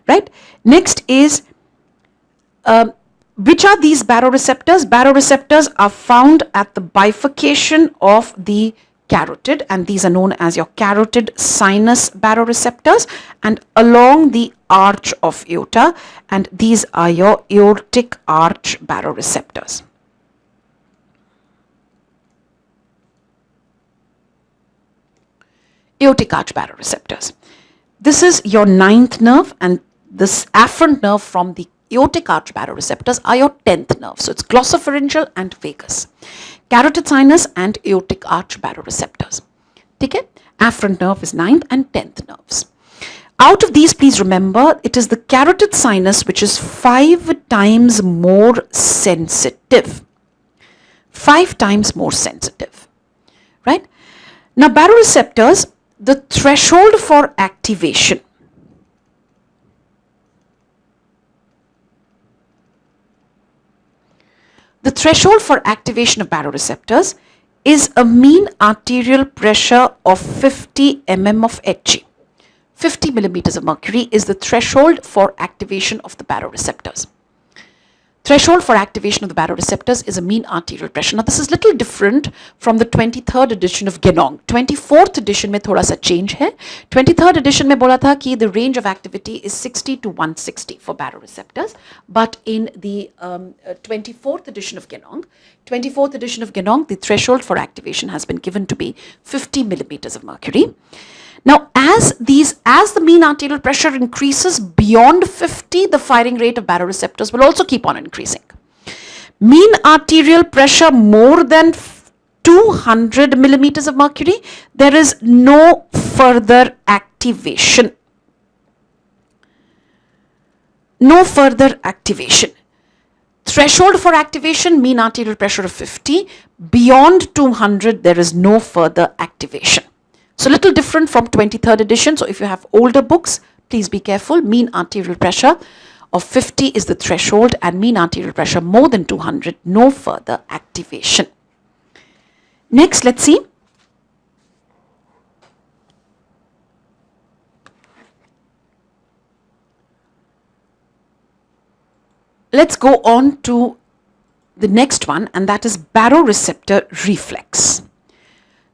Right? Next is, which are these baroreceptors? Baroreceptors are found at the bifurcation of the carotid, and these are known as your carotid sinus baroreceptors, and along the arch of aorta, and these are your aortic arch baroreceptors. Aortic arch baroreceptors. This is your ninth nerve, and this afferent nerve from the aortic arch baroreceptors are your 10th nerve. So it's glossopharyngeal and vagus. Carotid sinus and aortic arch baroreceptors. Okay? Afferent nerve is 9th and 10th nerves. Out of these, please remember, it is the carotid sinus which is 5 times more sensitive. 5 times more sensitive. Right? Now, baroreceptors, the threshold for activation. The threshold for activation of baroreceptors is a mean arterial pressure of 50 mm of Hg. 50 millimeters of mercury is the threshold for activation of the baroreceptors. Threshold for activation of the baroreceptors is a mean arterial pressure. Now, this is little different from the 23rd edition of Genong. 24th edition में थोड़ा सा change है. 23rd edition में बोला था कि the range of activity is 60 to 160 for baroreceptors. But in the 24th edition of Genong, the threshold for activation has been given to be 50 millimeters of mercury. Now, as the mean arterial pressure increases beyond 50, the firing rate of baroreceptors will also keep on increasing. Mean arterial pressure more than 200 millimeters of mercury, there is no further activation. No further activation. Threshold for activation, mean arterial pressure of 50. Beyond 200, there is no further activation. So, little different from 23rd edition. So, if you have older books, please be careful. Mean arterial pressure of 50 is the threshold, and mean arterial pressure more than 200, no further activation. Next, let's see. Let's go on to the next one, and that is baroreceptor reflex.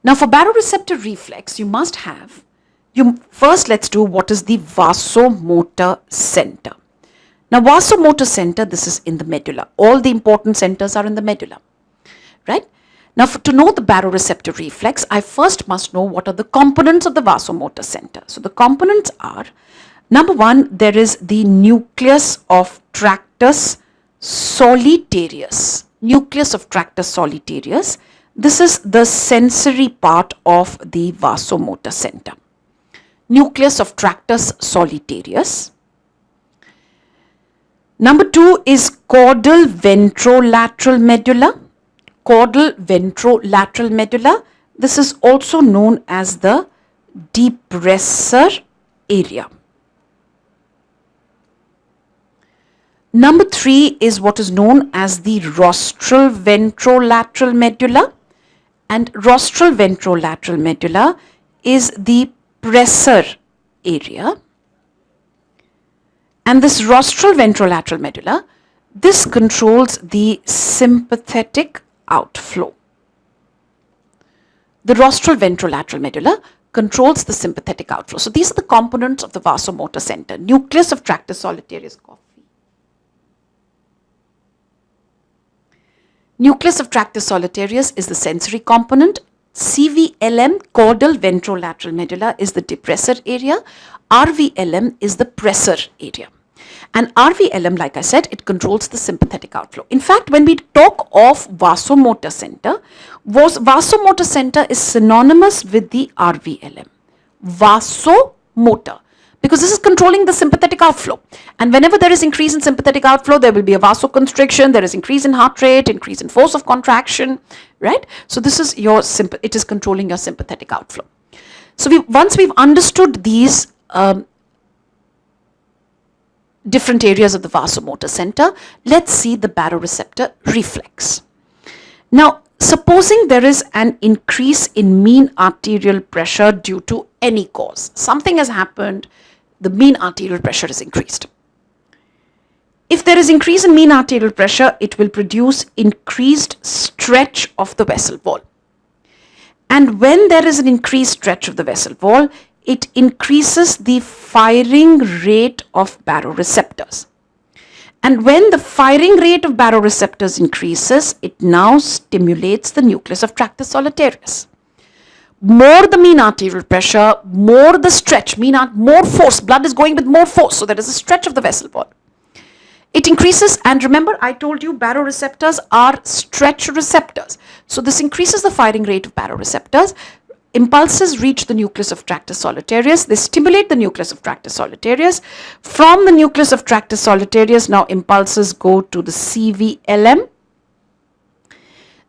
Now, for baroreceptor reflex, you must have, first let's do what is the vasomotor center. Now, vasomotor center, this is in the medulla. All the important centers are in the medulla, right? Now, to know the baroreceptor reflex, I first must know what are the components of the vasomotor center. So, the components are, number one, there is the nucleus of tractus solitarius. Nucleus of tractus solitarius. This is the sensory part of the vasomotor center. Nucleus of tractus solitarius. Number 2 is caudal ventrolateral medulla. Caudal ventrolateral medulla. This is also known as the depressor area. Number 3 is what is known as the rostral ventrolateral medulla, and rostral ventrolateral medulla is the pressor area. And this rostral ventrolateral medulla, this controls the sympathetic outflow. The rostral ventrolateral medulla controls the sympathetic outflow. So these are the components of the vasomotor center. Nucleus of tractus solitarius. Nucleus of tractus solitarius is the sensory component. CVLM, caudal ventrolateral medulla, is the depressor area. RVLM is the pressor area. And RVLM, like I said, it controls the sympathetic outflow. In fact, when we talk of vasomotor center, vasomotor center is synonymous with the RVLM. Vasomotor. Because this is controlling the sympathetic outflow. And whenever there is increase in sympathetic outflow, there will be a vasoconstriction, there is increase in heart rate, increase in force of contraction, right? So this is it is controlling your sympathetic outflow. So once we've understood these different areas of the vasomotor center, let's see the baroreceptor reflex. Now, supposing there is an increase in mean arterial pressure due to any cause, something has happened, the mean arterial pressure is increased. If there is increase in mean arterial pressure, it will produce increased stretch of the vessel wall. And when there is an increased stretch of the vessel wall, it increases the firing rate of baroreceptors. And when the firing rate of baroreceptors increases, it now stimulates the nucleus of tractus solitarius. More the mean arterial pressure, more the stretch, more force, blood is going with more force, so there is a stretch of the vessel wall. It increases, and remember I told you baroreceptors are stretch receptors. So this increases the firing rate of baroreceptors. Impulses reach the nucleus of tractus solitarius. They stimulate the nucleus of tractus solitarius. From the nucleus of tractus solitarius, now impulses go to the CVLM.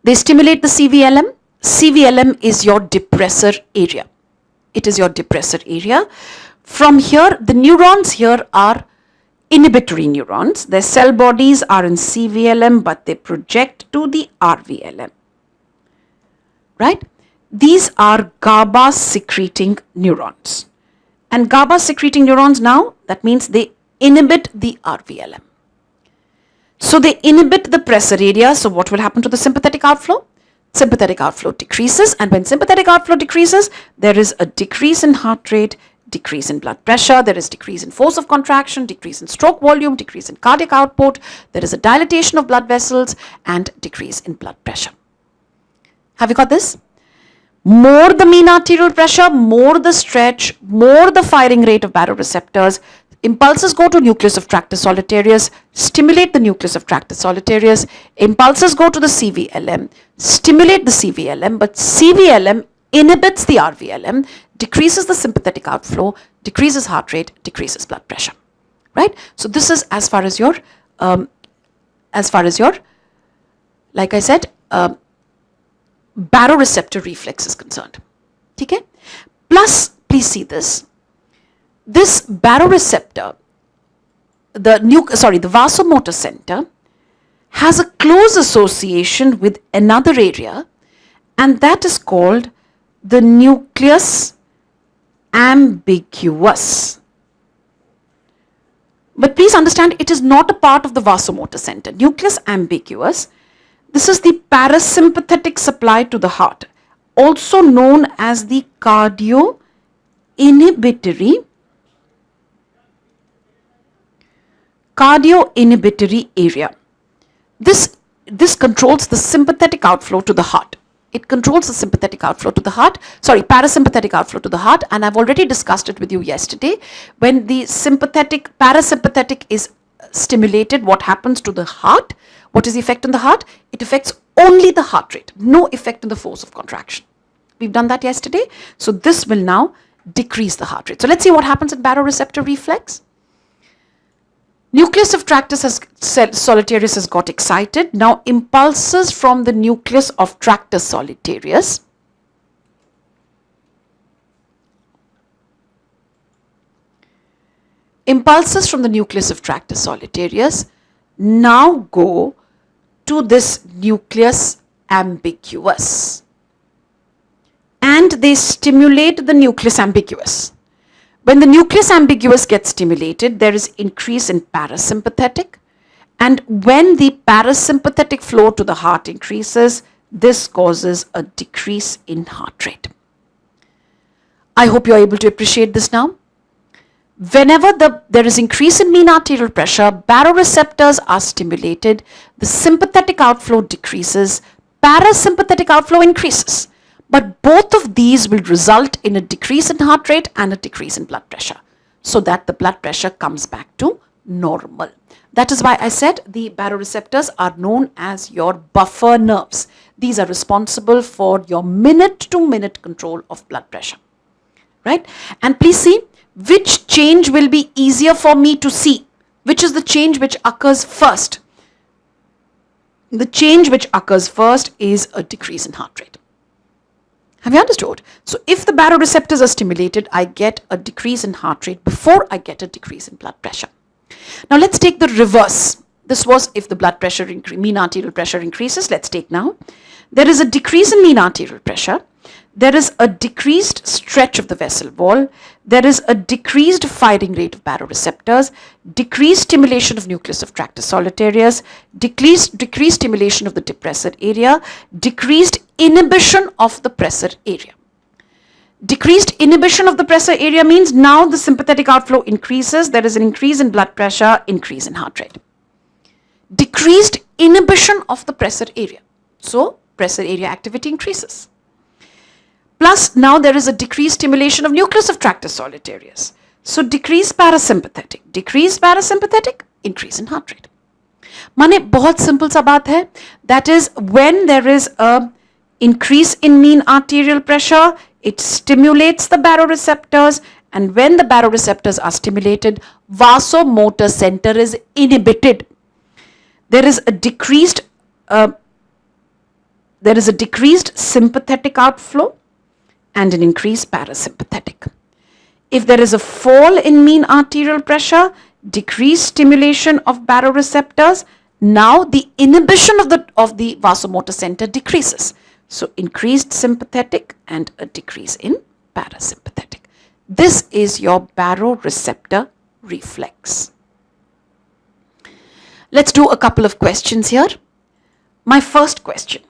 They stimulate the CVLM. CVLM is your depressor area. It is your depressor area. From here, the neurons here are inhibitory neurons. Their cell bodies are in CVLM, but they project to the RVLM. Right? These are GABA secreting neurons. And GABA secreting neurons now, that means they inhibit the RVLM. So they inhibit the pressor area. So what will happen to the sympathetic outflow? Sympathetic outflow decreases, and when sympathetic outflow decreases, there is a decrease in heart rate, decrease in blood pressure, there is decrease in force of contraction, decrease in stroke volume, decrease in cardiac output, there is a dilatation of blood vessels, and decrease in blood pressure. Have you got this? More the mean arterial pressure, more the stretch, more the firing rate of baroreceptors. Impulses go to nucleus of tractus solitarius, stimulate the nucleus of tractus solitarius. Impulses go to the CVLM, stimulate the CVLM, but CVLM inhibits the RVLM, decreases the sympathetic outflow, decreases heart rate, decreases blood pressure. Right? So this is as far as your, like I said, baroreceptor reflex is concerned. Okay? Plus, please see this. This baroreceptor, the vasomotor center, has a close association with another area, and that is called the nucleus ambiguus. But please understand, it is not a part of the vasomotor center. Nucleus ambiguus, this is the parasympathetic supply to the heart, also known as the cardioinhibitory area. This controls the sympathetic outflow to the heart. It controls the sympathetic outflow to the heart, parasympathetic outflow to the heart, and I've already discussed it with you yesterday. When the parasympathetic is stimulated, what happens to the heart? What is the effect on the heart? It affects only the heart rate, no effect on the force of contraction. We've done that yesterday. So this will now decrease the heart rate. So let's see what happens in baroreceptor reflex. Nucleus of solitarius has got excited. Now impulses from the nucleus of tractus solitarius now go to this nucleus ambiguous, and they stimulate the nucleus ambiguous. When the nucleus ambiguous gets stimulated, there is increase in parasympathetic, and when the parasympathetic flow to the heart increases, this causes a decrease in heart rate. I hope you are able to appreciate this now. Whenever there is increase in mean arterial pressure, baroreceptors are stimulated, the sympathetic outflow decreases, parasympathetic outflow increases. But both of these will result in a decrease in heart rate and a decrease in blood pressure, so that the blood pressure comes back to normal. That is why I said the baroreceptors are known as your buffer nerves. These are responsible for your minute-to-minute control of blood pressure. Right? And please see which change will be easier for me to see. Which is the change which occurs first? The change which occurs first is a decrease in heart rate. Have you understood? So if the baroreceptors are stimulated, I get a decrease in heart rate before I get a decrease in blood pressure. Now let's take the reverse. This was if the blood pressure, mean arterial pressure increases. Let's take now. There is a decrease in mean arterial pressure. There is a decreased stretch of the vessel wall. There is a decreased firing rate of baroreceptors, decreased stimulation of nucleus of tractus solitarius, decreased stimulation of the depressor area, decreased inhibition of the pressor area. Decreased inhibition of the pressor area means now the sympathetic outflow increases, there is an increase in blood pressure, increase in heart rate. Decreased inhibition of the pressor area. So pressor area activity increases. Plus now there is a decreased stimulation of nucleus of tractus solitarius. So decreased parasympathetic, increase in heart rate. माने बहुत simple सा बात है. That is, when there is a increase in mean arterial pressure, it stimulates the baroreceptors, and when the baroreceptors are stimulated, vasomotor center is inhibited. There is a decreased sympathetic outflow and an increased parasympathetic. If there is a fall in mean arterial pressure, decreased stimulation of baroreceptors, now the inhibition of the vasomotor center decreases. So increased sympathetic and a decrease in parasympathetic. This is your baroreceptor reflex. Let's do a couple of questions here. My first question.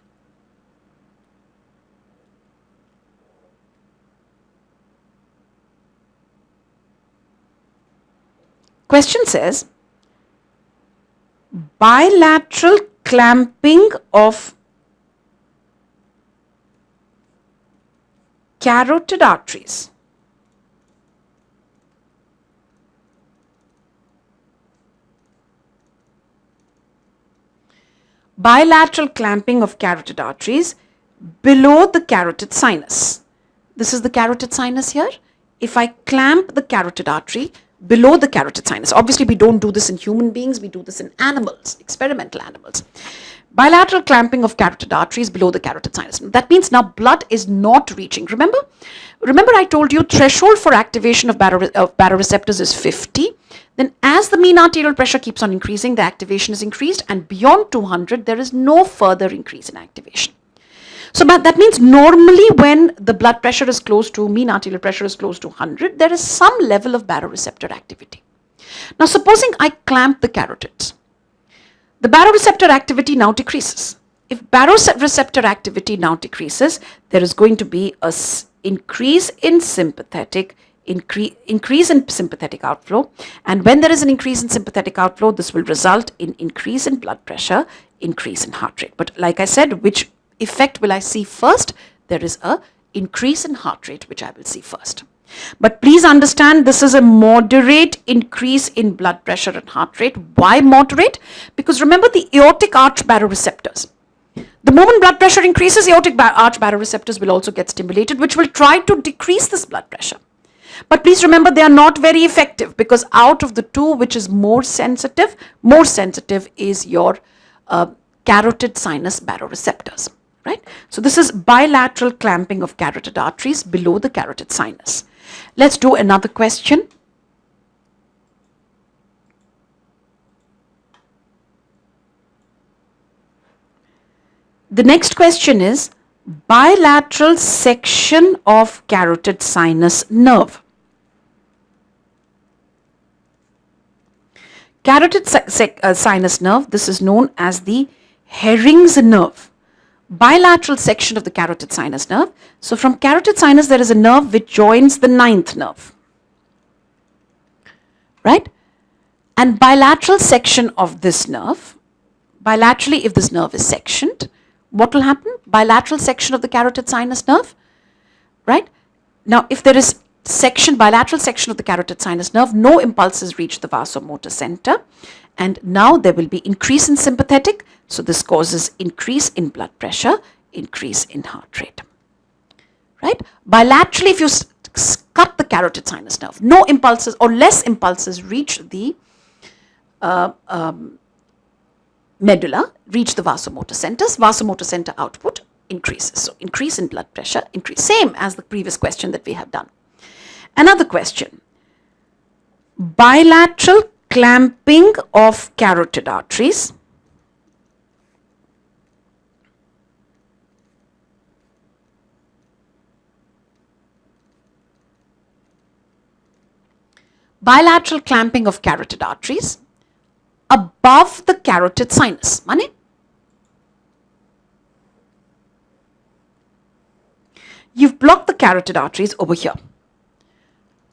Question says, bilateral clamping of carotid arteries below the carotid sinus. This is the carotid sinus here. If I clamp the carotid artery below the carotid sinus, obviously we don't do this in human beings, we do this in animals, experimental animals. Bilateral clamping of carotid arteries below the carotid sinus. That means now blood is not reaching. Remember I told you threshold for activation of baroreceptors is 50. Then as the mean arterial pressure keeps on increasing, the activation is increased, and beyond 200 there is no further increase in activation. So that means normally when the blood pressure is close to, mean arterial pressure is close to 100, there is some level of baroreceptor activity. Now supposing I clamp the carotids, the baroreceptor activity now decreases. If baroreceptor activity now decreases, there is going to be a increase in sympathetic outflow, and when there is an increase in sympathetic outflow, this will result in increase in blood pressure, increase in heart rate. But like I said, which effect will I see first? There is a increase in heart rate which I will see first. But please understand, this is a moderate increase in blood pressure and heart rate. Why moderate? Because remember the aortic arch baroreceptors. The moment blood pressure increases, aortic arch baroreceptors will also get stimulated, which will try to decrease this blood pressure. But please remember, they are not very effective, because out of the two, which is more sensitive is your carotid sinus baroreceptors, right? So this is bilateral clamping of carotid arteries below the carotid sinus. Let's do another question. The next question is bilateral section of carotid sinus nerve. Carotid sinus nerve, this is known as the Herring's nerve. Bilateral section of the carotid sinus nerve. So from carotid sinus, there is a nerve which joins the ninth nerve, right? And bilateral section of this nerve, bilaterally if this nerve is sectioned, what will happen? Bilateral section of the carotid sinus nerve, right? Now, if there is bilateral section of the carotid sinus nerve, no impulses reach the vasomotor center, and now there will be increase in sympathetic, so this causes increase in blood pressure, increase in heart rate, right? Bilaterally, if you cut the carotid sinus nerve, no impulses or less impulses reach the medulla, reach the vasomotor centers, vasomotor center output increases. So increase in blood pressure, increase, same as the previous question that we have done. Another question, bilateral clamping of carotid arteries. Bilateral clamping of carotid arteries above the carotid sinus. Mane? You've blocked the carotid arteries over here.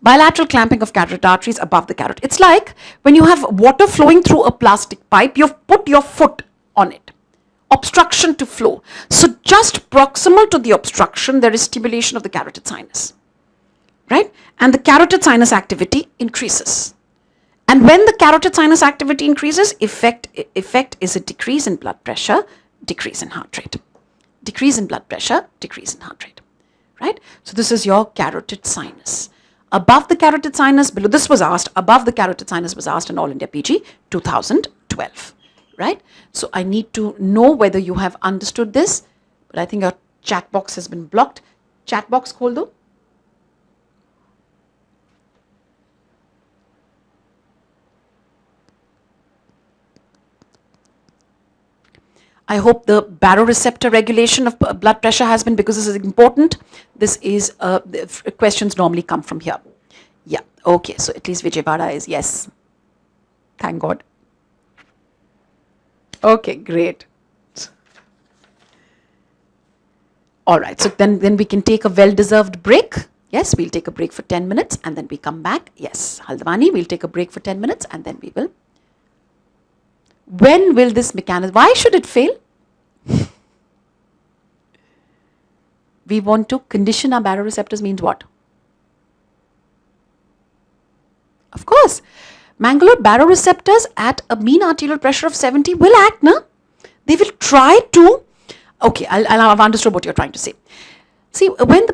Bilateral clamping of carotid arteries above the carotid. It's like when you have water flowing through a plastic pipe, you've put your foot on it. Obstruction to flow. So just proximal to the obstruction, there is stimulation of the carotid sinus, right? And the carotid sinus activity increases. And when the carotid sinus activity increases, effect is a decrease in blood pressure, decrease in heart rate. Decrease in blood pressure, decrease in heart rate, right? So this is your carotid sinus. Above the carotid sinus, below, this was asked, above the carotid sinus was asked in All India PG 2012, right? So I need to know whether you have understood this, but I think your chat box has been blocked. Chat box khol do. I hope the baroreceptor regulation of blood pressure has been, because this is important. This is, questions normally come from here. Yeah, okay, so at least Vijayawada is yes. Thank God. Okay, great. All right, so then we can take a well-deserved break. Yes, we'll take a break for 10 minutes and then we come back. Yes, Haldwani, we'll take a break for 10 minutes and then we will. When will this mechanism, why should it fail? We want to condition our baroreceptors means what? Of course, Mangalore baroreceptors at a mean arterial pressure of 70 will act, na? They will try to, okay, I've understood what you're trying to say. See, when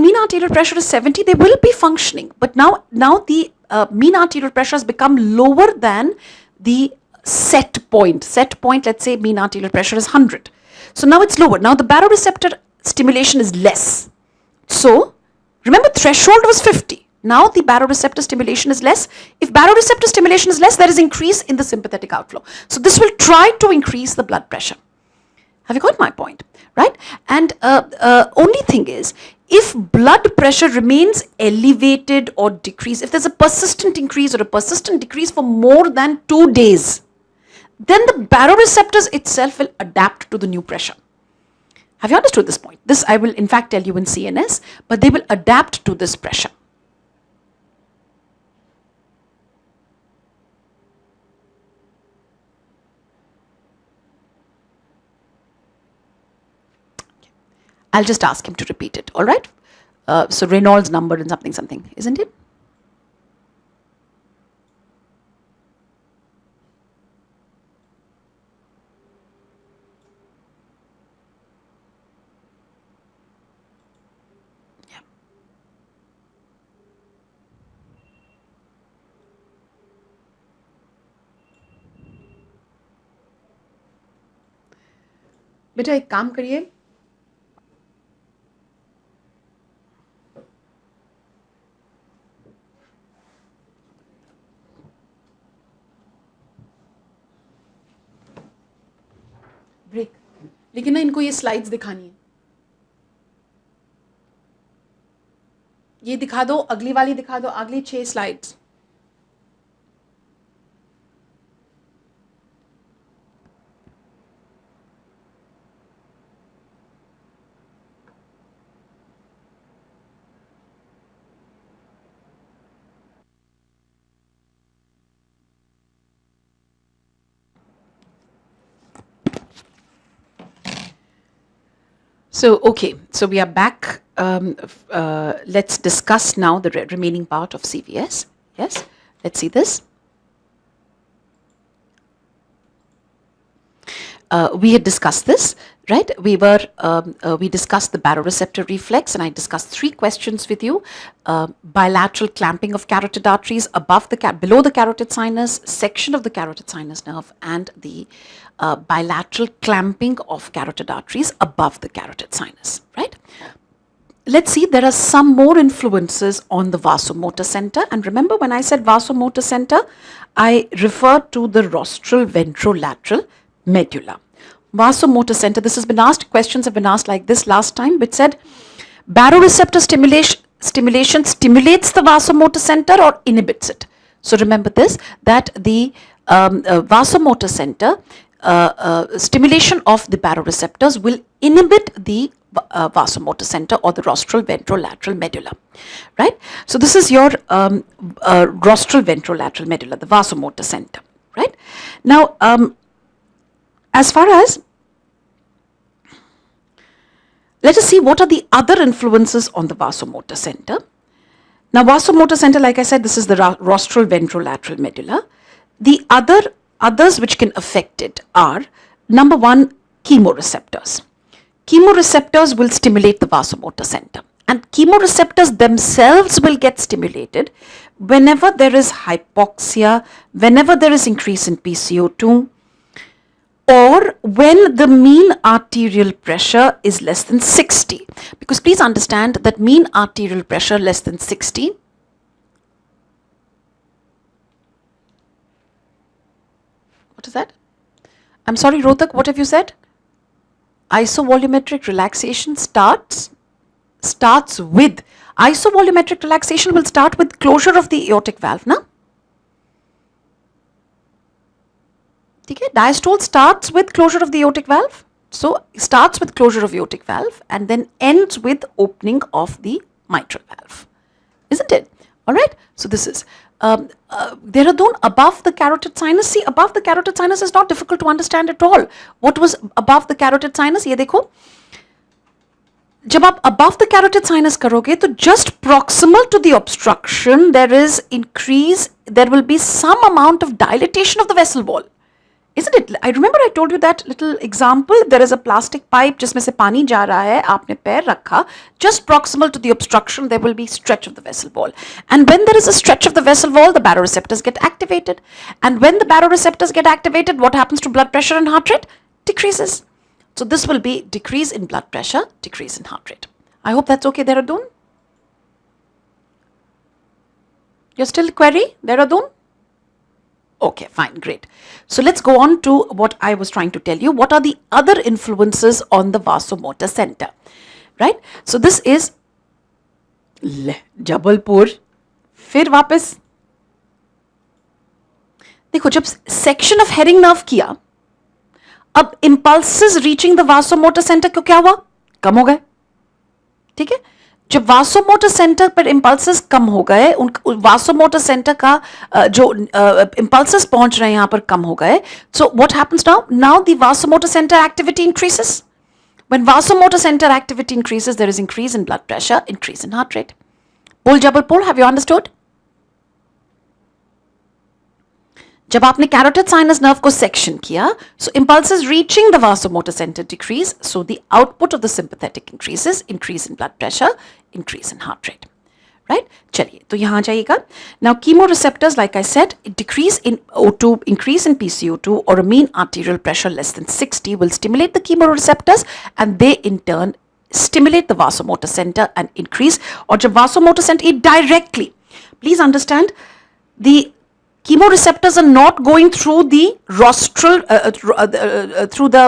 mean arterial pressure is 70, they will be functioning. But now the mean arterial pressure has become lower than the set point. Set point, let's say mean arterial pressure is 100. So now it's lower. Now the baroreceptor stimulation is less. So remember, threshold was 50. Now the baroreceptor stimulation is less. If baroreceptor stimulation is less, there is increase in the sympathetic outflow. So this will try to increase the blood pressure. Have you got my point? Right? And only thing is, if blood pressure remains elevated or decreased, if there's a persistent increase or a persistent decrease for more than 2 days, then the baroreceptors itself will adapt to the new pressure. Have you understood this point? This I will in fact tell you in CNS, but they will adapt to this pressure. I'll just ask him to repeat it, all right? So Reynolds number and something, isn't it? Yeah. बेटा एक काम करिए, break, लेकिन ना इनको ये slides दिखानी है, ये दिखा दो, अगली वाली दिखा दो, अगली 6 slides. So, okay, so we are back. Let's discuss now the remaining part of CVS. Yes, let's see this. We had discussed this, right? We discussed the baroreceptor reflex, and I discussed 3 questions with you: bilateral clamping of carotid arteries above below the carotid sinus, section of the carotid sinus nerve, and the bilateral clamping of carotid arteries above the carotid sinus, right? Let's see, there are some more influences on the vasomotor center. And remember, when I said vasomotor center, I referred to the rostral ventrolateral medulla. Vasomotor center, this has been asked, questions have been asked like this last time, which said baroreceptor stimulation stimulates the vasomotor center or inhibits it. So remember this, that the vasomotor center stimulation of the baroreceptors will inhibit the vasomotor center or the rostral ventrolateral medulla, right? So this is your rostral ventrolateral medulla, the vasomotor center, right? Now, as far as, let us see what are the other influences on the vasomotor center. Now, vasomotor center, like I said, this is the rostral ventrolateral medulla. The others which can affect it are, number 1, chemoreceptors. Chemoreceptors will stimulate the vasomotor center, and chemoreceptors themselves will get stimulated whenever there is hypoxia, whenever there is increase in PCO2, or when the mean arterial pressure is less than 60. Because please understand that mean arterial pressure less than 60 what is that? I'm sorry, Rohtak, what have you said? Isovolumetric relaxation starts with, isovolumetric relaxation will start with closure of the aortic valve, na? Okay, diastole starts with closure of the aortic valve. So, starts with closure of aortic valve and then ends with opening of the mitral valve. Isn't it? Alright, so this is Dehradun above the carotid sinus. See, above the carotid sinus is not difficult to understand at all. What was above the carotid sinus? ये देखो, जब आप above the carotid sinus करोगे तो just proximal to the obstruction there will be some amount of dilatation of the vessel wall. Isn't it? I remember I told you that little example. There is a plastic pipe जिसमें से पानी जा रहा है, आपने पैर रखा, just proximal to the obstruction there will be stretch of the vessel wall. And when there is a stretch of the vessel wall, the baroreceptors get activated. And when the baroreceptors get activated, what happens to blood pressure and heart rate? Decreases. So this will be decrease in blood pressure, decrease in heart rate. I hope that's okay, Dehradun. You're still query, Dehradun? Okay, fine, great. So let's go on to what I was trying to tell you. What are the other influences on the vasomotor center, right? So this is Jabalpur. फिर वापस देखो, जब section of herring nerve किया, अब impulses reaching the vasomotor center को क्या हुआ? कम हो गए, ठीक है? जब वासोमोटर सेंटर पर इंपल्सेस कम हो गए, उन वासोमोटर सेंटर का जो इंपल्सेस पहुंच रहे हैं यहाँ पर कम हो गए, so what happens now the vasomotor centre activity increases. When vasomotor centre activity increases there is increase in blood pressure, increase in heart rate. बोल जबलपुर, हैव यू अंडरस्टूड? जब आपने कैरोटिड साइनस नर्व को सेक्शन किया, so impulses reaching the vasomotor centre decrease, so the output of the sympathetic increases, increase in blood pressure, increase in heart rate, right? चलिए तो यहाँ जाइएगा. Now chemoreceptors, like I said, decrease in O2, increase in PCO2, or a mean arterial pressure less than 60 will stimulate the chemoreceptors, and they in turn stimulate the vasomotor center and increase. और जब vasomotor center it directly, please understand, the chemoreceptors are not going through the rostral, through the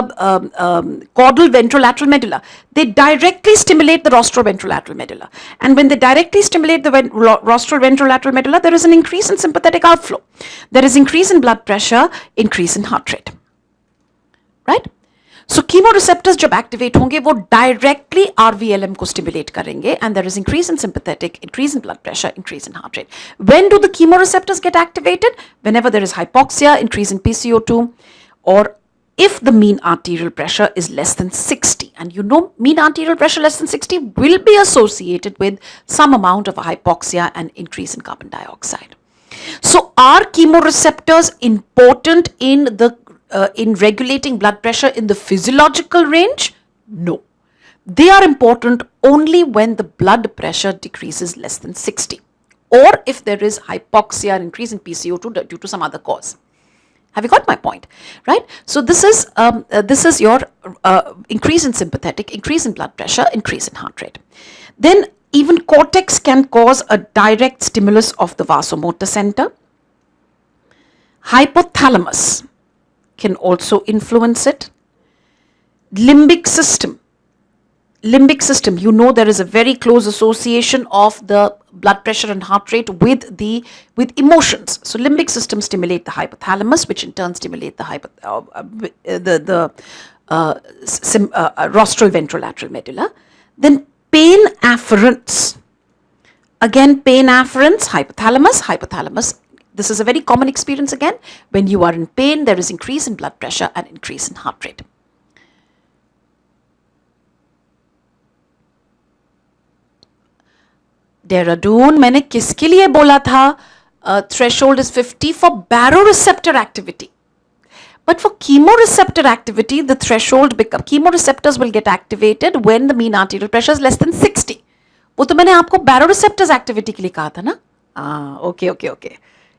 caudal ventrolateral medulla. They directly stimulate the rostral ventrolateral medulla. And when they directly stimulate the rostral ventrolateral medulla, there is an increase in sympathetic outflow. There is increase in blood pressure, increase in heart rate. Right? So chemoreceptors जब activate होंगे वो directly RVLM को stimulate करेंगे, and there is increase in sympathetic, increase in blood pressure, increase in heart rate. When do the chemoreceptors get activated? Whenever there is hypoxia, increase in PCO2, or if the mean arterial pressure is less than 60. And you know mean arterial pressure less than 60 will be associated with some amount of hypoxia and increase in carbon dioxide. So are chemoreceptors important in regulating blood pressure in the physiological range? No. They are important only when the blood pressure decreases less than 60, or if there is hypoxia, increase in PCO2 due to some other cause. Have you got my point? Right? So this is your increase in sympathetic, increase in blood pressure, increase in heart rate. Then even cortex can cause a direct stimulus of the vasomotor center. Hypothalamus can also influence it. Limbic system, you know there is a very close association of the blood pressure and heart rate with emotions. So limbic system stimulate the hypothalamus, which in turn stimulate the rostral ventrolateral medulla. Then pain afferents. Again, pain afferents, hypothalamus. This is a very common experience again. When you are in pain, there is increase in blood pressure and increase in heart rate. Dehradun, मैंने किसके लिए बोला था? Threshold is 50 for baroreceptor activity. But for chemoreceptor activity, the threshold chemoreceptors will get activated when the mean arterial pressure is less than 60. वो तो मैंने आपको baroreceptors activity के लिए कहा था ना? Okay.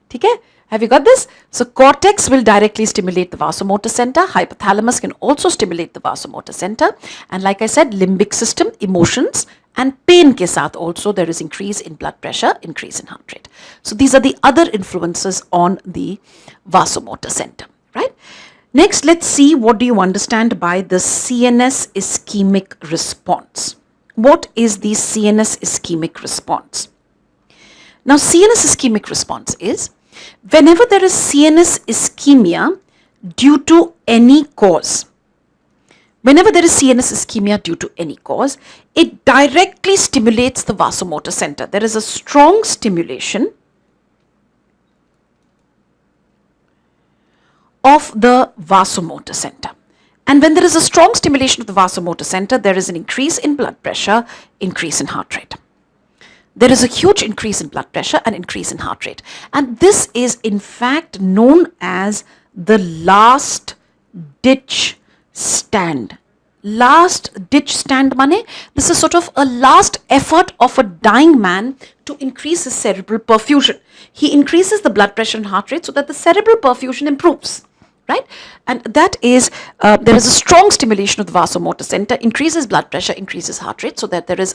ठीक है? Have you got this? So cortex will directly stimulate the vasomotor center. Hypothalamus can also stimulate the vasomotor center. And like I said, limbic system, emotions, and pain ke saath also there is increase in blood pressure, increase in heart rate. So these are the other influences on the vasomotor center, right? Next, let's see what do you understand by the CNS ischemic response. What is the CNS ischemic response? Now, CNS ischemic response is whenever there is CNS ischemia due to any cause. Whenever there is CNS ischemia due to any cause, it directly stimulates the vasomotor center. There is a strong stimulation of the vasomotor center. And when there is a strong stimulation of the vasomotor center, there is an increase in blood pressure, increase in heart rate. There is a huge increase in blood pressure and increase in heart rate. And this is in fact known as the last ditch stand. Last ditch stand mane, this is sort of a last effort of a dying man to increase his cerebral perfusion. He increases the blood pressure and heart rate so that the cerebral perfusion improves. Right? And that is, there is a strong stimulation of the vasomotor center, increases blood pressure, increases heart rate, so that there is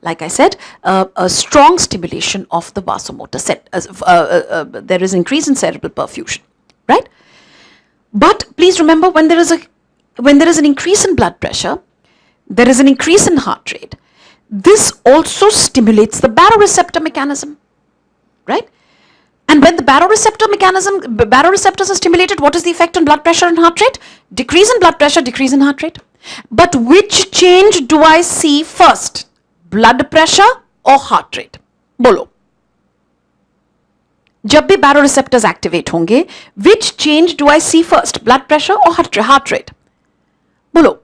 like I said, a strong stimulation of the vasomotor center. There is increase in cerebral perfusion, right? But please remember, when there is an increase in blood pressure, there is an increase in heart rate. This also stimulates the baroreceptor mechanism, right? And when the baroreceptors are stimulated, what is the effect on blood pressure and heart rate? Decrease in blood pressure, decrease in heart rate. But which change do I see first? Blood pressure or heart rate? Bolo. जब भी baroreceptors activate होंगे, which change do I see first? Blood pressure or heart rate? Bolo.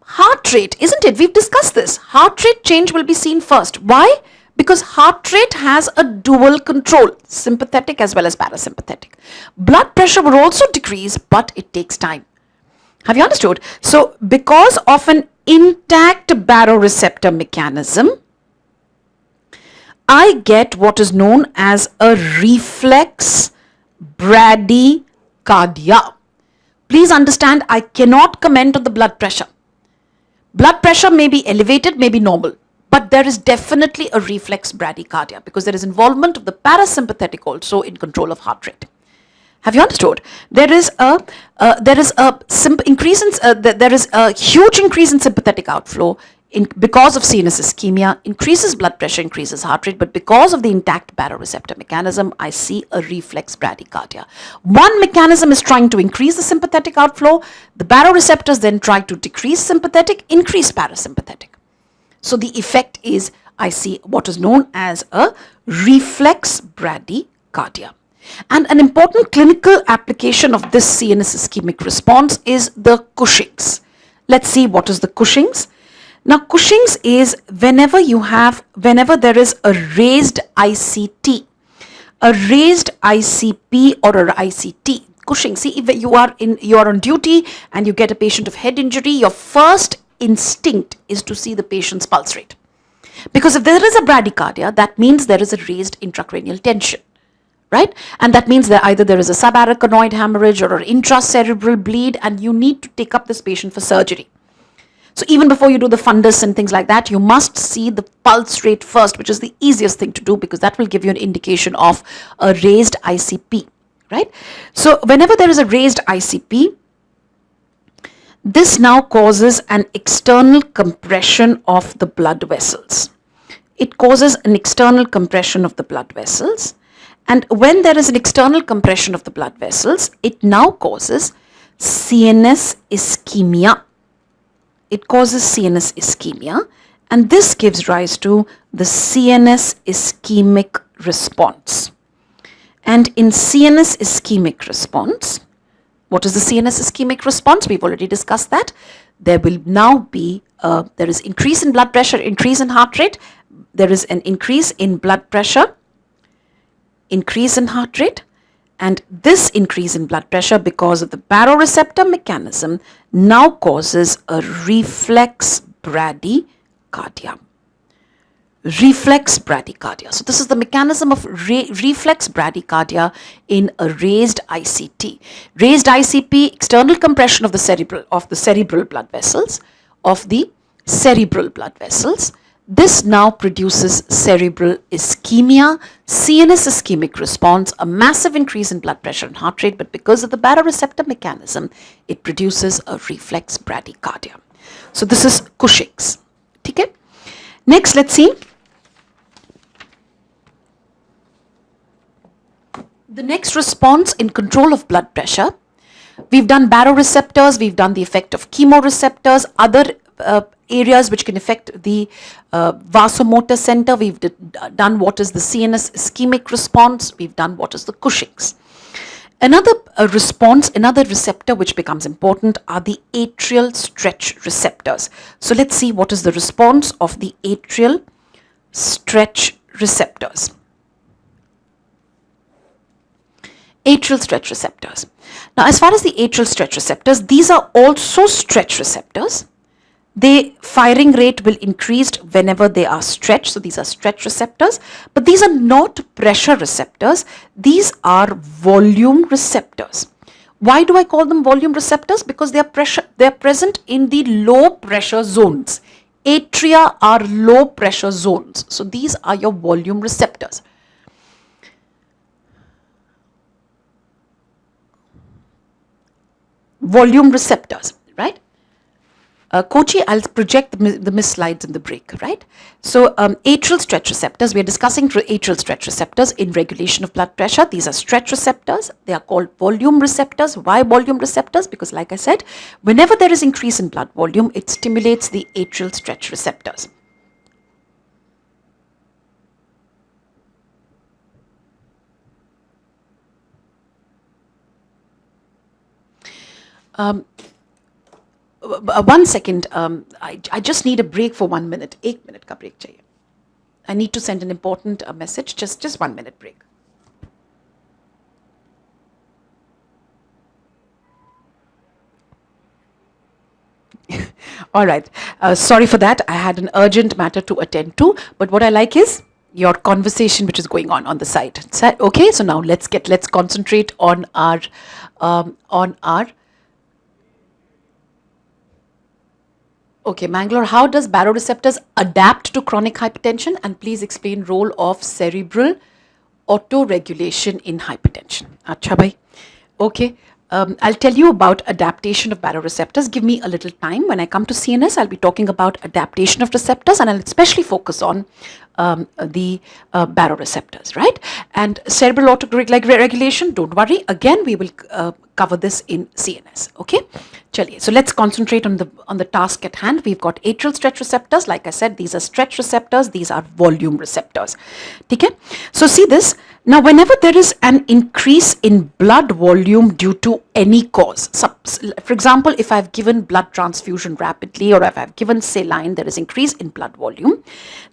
Heart rate, isn't it? We've discussed this. Heart rate change will be seen first. Why? Because heart rate has a dual control, sympathetic as well as parasympathetic. Blood pressure will also decrease, but it takes time. Have you understood? So, because of an intact baroreceptor mechanism, I get what is known as a reflex bradycardia. Please understand, I cannot comment on the blood pressure. Blood pressure may be elevated, may be normal, but there is definitely a reflex bradycardia because there is involvement of the parasympathetic also in control of heart rate. Have you understood? There is a huge increase in sympathetic outflow because of CNS ischemia, increases blood pressure, increases heart rate, but because of the intact baroreceptor mechanism, I see a reflex bradycardia. One mechanism is trying to increase the sympathetic outflow. The baroreceptors then try to decrease sympathetic, increase parasympathetic. So the effect is I see what is known as a reflex bradycardia. And an important clinical application of this CNS ischemic response is the Cushing's. Let's see what is the Cushing's. Now Cushing's is whenever there is a raised ICT, a raised ICP or a ICT. Cushing, see, if you are on duty and you get a patient of head injury, your first instinct is to see the patient's pulse rate. Because if there is a bradycardia, that means there is a raised intracranial tension. Right? And that means that either there is a subarachnoid hemorrhage or an intracerebral bleed, and you need to take up this patient for surgery. So even before you do the fundus and things like that, you must see the pulse rate first, which is the easiest thing to do because that will give you an indication of a raised ICP. Right? So whenever there is a raised ICP, this now causes an external compression of the blood vessels. It causes an external compression of the blood vessels. And when there is an external compression of the blood vessels, it now causes CNS ischemia. It causes CNS ischemia, and this gives rise to the CNS ischemic response. And in CNS ischemic response, what is the CNS ischemic response? We've already discussed that. There will now be, there is increase in blood pressure, increase in heart rate. There is an increase in blood pressure, increase in heart rate, and this increase in blood pressure because of the baroreceptor mechanism now causes a reflex bradycardia. Reflex bradycardia. So this is the mechanism of reflex bradycardia in a raised ICT. Raised ICP, external compression of the cerebral blood vessels, This now produces cerebral ischemia, CNS ischemic response, a massive increase in blood pressure and heart rate, but because of the baroreceptor mechanism, it produces a reflex bradycardia. So this is Cushing's. Okay? Next, let's see. The next response in control of blood pressure, we've done baroreceptors, we've done the effect of chemoreceptors, other areas which can affect the vasomotor center. We've done what is the CNS ischemic response. We've done what is the Cushing's. Another response, another receptor which becomes important are the atrial stretch receptors. So let's see what is the response of the atrial stretch receptors. Atrial stretch receptors. Now, as far as the atrial stretch receptors, these are also stretch receptors. Their firing rate will increase whenever they are stretched. So these are stretch receptors, but these are not pressure receptors. These are volume receptors. Why do I call them volume receptors? Because they are present in the low pressure zones. Atria are low pressure zones. So these are your volume receptors. Volume receptors, right? Kochi, I'll project the missed slides in the break, right? So atrial stretch receptors, we are discussing atrial stretch receptors in regulation of blood pressure. These are stretch receptors. They are called volume receptors. Why volume receptors? Because like I said, whenever there is increase in blood volume, it stimulates the atrial stretch receptors. One second, I just need a break for 1 minute. 1 minute ka break chahiye. I need to send an important message. Just 1 minute break. All right. Sorry for that. I had an urgent matter to attend to. But what I like is your conversation which is going on the side. Okay, so now let's concentrate on our okay, Mangalore, how does baroreceptors adapt to chronic hypertension? And please explain role of cerebral autoregulation in hypertension. Acha bhai. Okay. I'll tell you about adaptation of baroreceptors. Give me a little time. When I come to CNS, I'll be talking about adaptation of receptors, and I'll especially focus on the baroreceptors, right? And cerebral autoregulation, don't worry. Again, we will cover this in CNS. Okay. Chaliye. So let's concentrate on the task at hand. We've got atrial stretch receptors. Like I said, these are stretch receptors. These are volume receptors. Okay. So see this. Now, whenever there is an increase in blood volume due to any cause, for example, if I've given blood transfusion rapidly, or if I've given saline, there is increase in blood volume.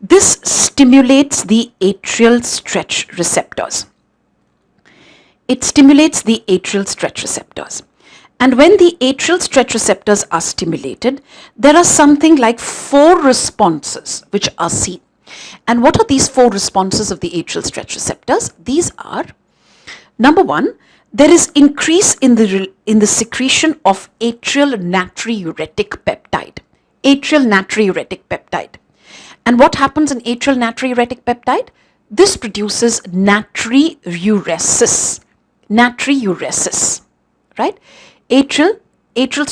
This stimulates the atrial stretch receptors. It stimulates the atrial stretch receptors. And when the atrial stretch receptors are stimulated, there are something like 4 responses which are seen. And what are these 4 responses of the atrial stretch receptors? These are, number 1, there is increase in the secretion of atrial natriuretic peptide. Atrial natriuretic peptide. And what happens in atrial natriuretic peptide? This produces natriuresis. Natriuresis, right?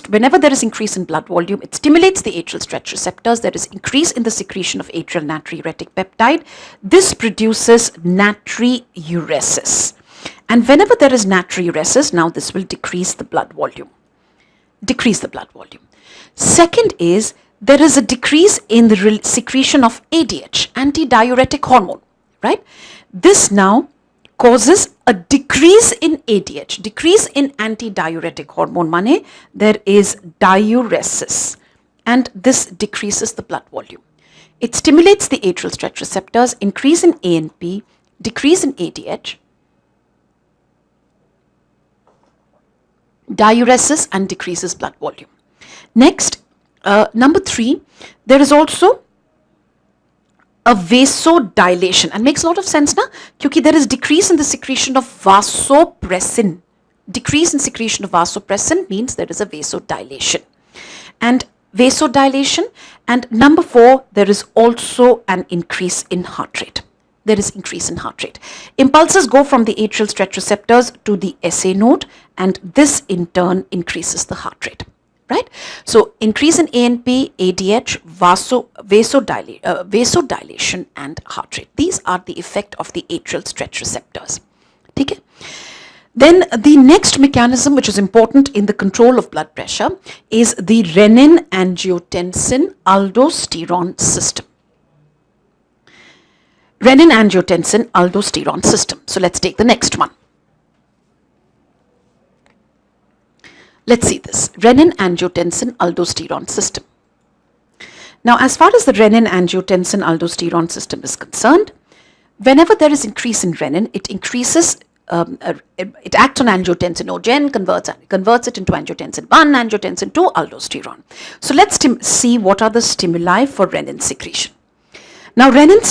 Whenever there is increase in blood volume, it stimulates the atrial stretch receptors. There is increase in the secretion of atrial natriuretic peptide. This produces natriuresis. And whenever there is natriuresis, now this will decrease the blood volume. Second is, there is a decrease in the secretion of ADH, antidiuretic hormone, right? This now causes a decrease in ADH, decrease in antidiuretic hormone. Mane, there is diuresis, and this decreases the blood volume. It stimulates the atrial stretch receptors, increase in ANP, decrease in ADH, diuresis, and decreases blood volume. Next, number 3, there is also a vasodilation, and makes a lot of sense na, because there is decrease in the secretion of vasopressin. Decrease in secretion of vasopressin means there is a vasodilation. And number 4, there is also an increase in heart rate. Impulses go from the atrial stretch receptors to the SA node, and this in turn increases the heart rate. Right? So, increase in ANP, ADH, vasodilation, and heart rate. These are the effect of the atrial stretch receptors. Okay? Then the next mechanism which is important in the control of blood pressure is the renin-angiotensin-aldosterone system. Renin-angiotensin-aldosterone system. So, let's take the next one. Let's see this, renin-angiotensin-aldosterone system. Now, as far as the renin-angiotensin-aldosterone system is concerned, whenever there is increase in renin, it increases, it acts on angiotensinogen, converts it into angiotensin 1, angiotensin 2, aldosterone. So, let's see what are the stimuli for renin secretion. Now, renin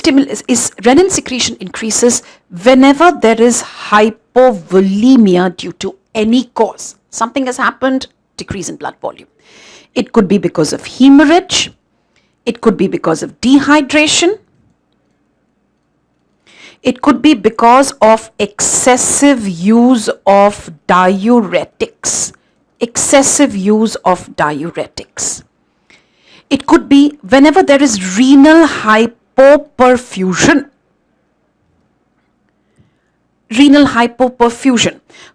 secretion increases whenever there is hypovolemia due to any cause. Something has happened, decrease in blood volume. It could be because of hemorrhage. It could be because of dehydration. It could be because of excessive use of diuretics. It could be whenever there is renal hypoperfusion.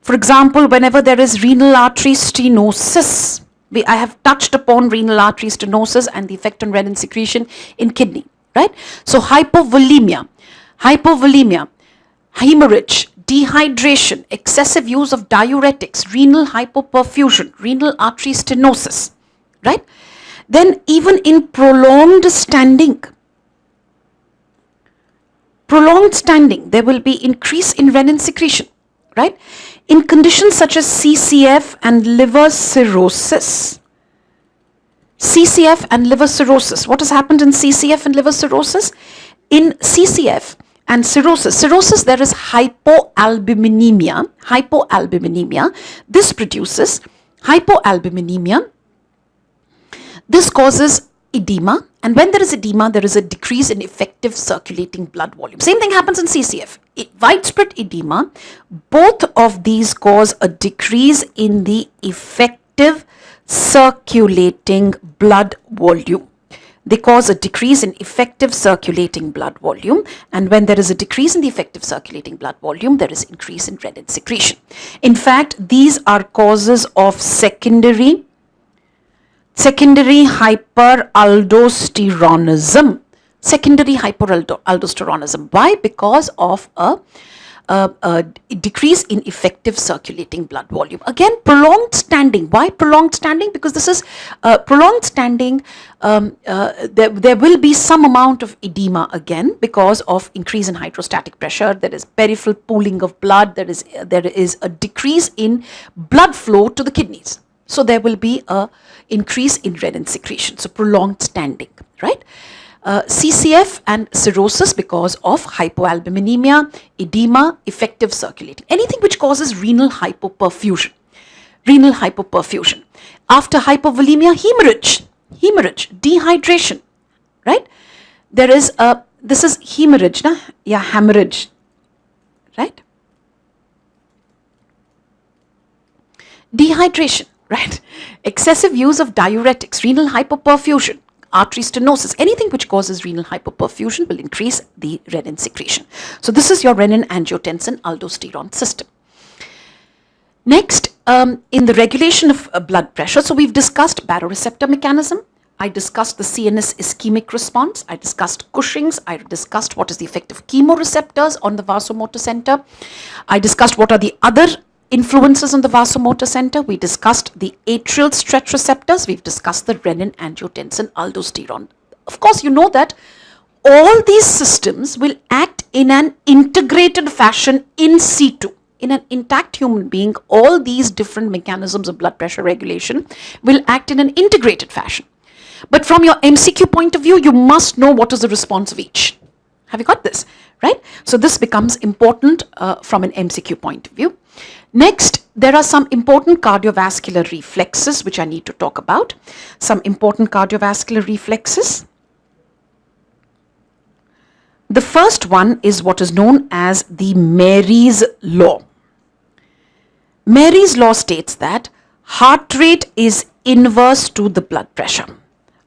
For example, whenever there is renal artery stenosis. I have touched upon renal artery stenosis and the effect on renin secretion in kidney, right? So, hypovolemia, hemorrhage, dehydration, excessive use of diuretics, renal hypoperfusion, renal artery stenosis, right? Then even in prolonged standing, there will be increase in renin secretion, right? In conditions such as CCF and liver cirrhosis. What has happened in CCF and liver cirrhosis? In CCF, and cirrhosis. Cirrhosis, there is hypoalbuminemia. Hypoalbuminemia. This produces hypoalbuminemia. This causes edema, and when there is edema, there is a decrease in effective circulating blood volume. Same thing happens in CCF. Widespread edema, both of these cause a decrease in the effective circulating blood volume. They cause a decrease in effective circulating blood volume, and when there is a decrease in the effective circulating blood volume, there is increase in renin secretion. In fact, these are causes of secondary hyperaldosteronism. Secondary hyperaldosteronism. Why? Because of a decrease in effective circulating blood volume. Again, prolonged standing. Why prolonged standing? Because this is prolonged standing. There will be some amount of edema again because of increase in hydrostatic pressure. There is peripheral pooling of blood. There is a decrease in blood flow to the kidneys. So there will be a increase in renin secretion. So prolonged standing, right? CCF and cirrhosis because of hypoalbuminemia, edema, effective circulating. Anything which causes renal hypoperfusion. Renal hypoperfusion. After hypovolemia, hemorrhage, dehydration, right? There is this is hemorrhage, na? Yeah, hemorrhage, right? Dehydration, right? Excessive use of diuretics, renal hypoperfusion, artery stenosis, anything which causes renal hypoperfusion will increase the renin secretion. So this is your renin angiotensin aldosterone system. Next, in the regulation of blood pressure, so we've discussed baroreceptor mechanism. I discussed the CNS ischemic response. I discussed Cushing's. I discussed what is the effect of chemoreceptors on the vasomotor center. I discussed what are the other influences on the vasomotor center. We discussed the atrial stretch receptors. We've discussed the renin angiotensin aldosterone. Of course, you know that all these systems will act in an integrated fashion in situ. In an intact human being, all these different mechanisms of blood pressure regulation will act in an integrated fashion. But from your MCQ point of view, you must know what is the response of each. Have you got this? Right? So this becomes important from an MCQ point of view. Next, there are some important cardiovascular reflexes which I need to talk about. Some important cardiovascular reflexes. The first one is what is known as the Mary's law. Mary's law states that heart rate is inverse to the blood pressure.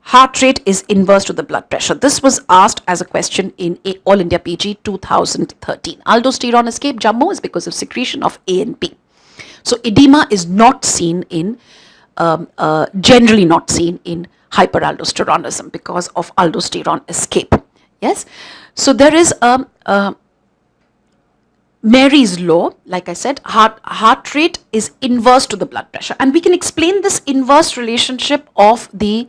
Heart rate is inverse to the blood pressure. This was asked as a question in All India PG 2013. Aldosterone escape jumbo is because of secretion of ANP. So edema is not seen in, generally not seen in hyperaldosteronism because of aldosterone escape. Yes. So there is Mary's law, like I said, heart rate is inverse to the blood pressure. And we can explain this inverse relationship of the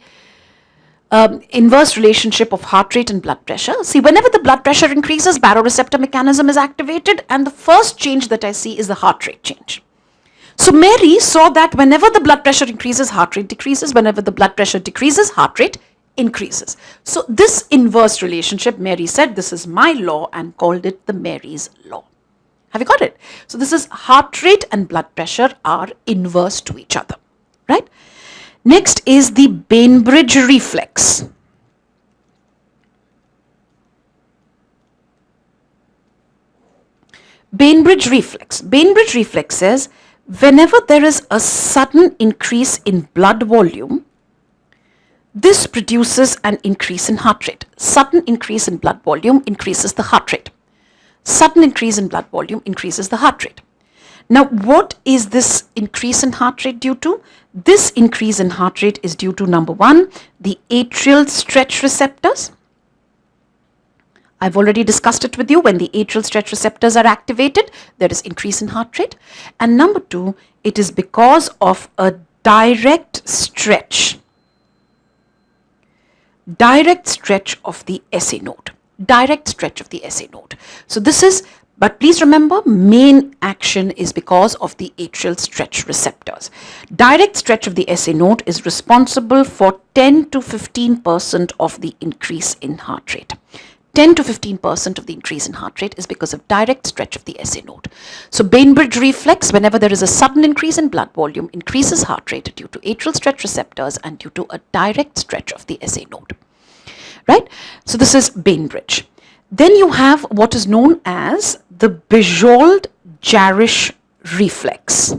heart rate and blood pressure. See, whenever the blood pressure increases, baroreceptor mechanism is activated, and the first change that I see is the heart rate change. So Mary saw that whenever the blood pressure increases, heart rate decreases. Whenever the blood pressure decreases, heart rate increases. So this inverse relationship, Mary said, this is my law, and called it the Mary's law. Have you got it? So this is heart rate and blood pressure are inverse to each other, right? Next is the Bainbridge reflex. Bainbridge reflex. Bainbridge reflex says whenever there is a sudden increase in blood volume, this produces an increase in heart rate. Sudden increase in blood volume increases the heart rate. Sudden increase in blood volume increases the heart rate. Now, what is this increase in heart rate due to? This increase in heart rate is due to, number one, the atrial stretch receptors. I've already discussed it with you. When the atrial stretch receptors are activated, there is increase in heart rate. And number two, it is because of a direct stretch of the SA node. Direct stretch of the SA node. So this is, but please remember, main action is because of the atrial stretch receptors. Direct stretch of the SA node is responsible for 10 to 15% of the increase in heart rate. 10 to 15% of the increase in heart rate is because of direct stretch of the SA node. So Bainbridge reflex, whenever there is a sudden increase in blood volume, increases heart rate due to atrial stretch receptors and due to a direct stretch of the SA node. Right? So this is Bainbridge. Then you have what is known as the Bijold-Jarisch reflex.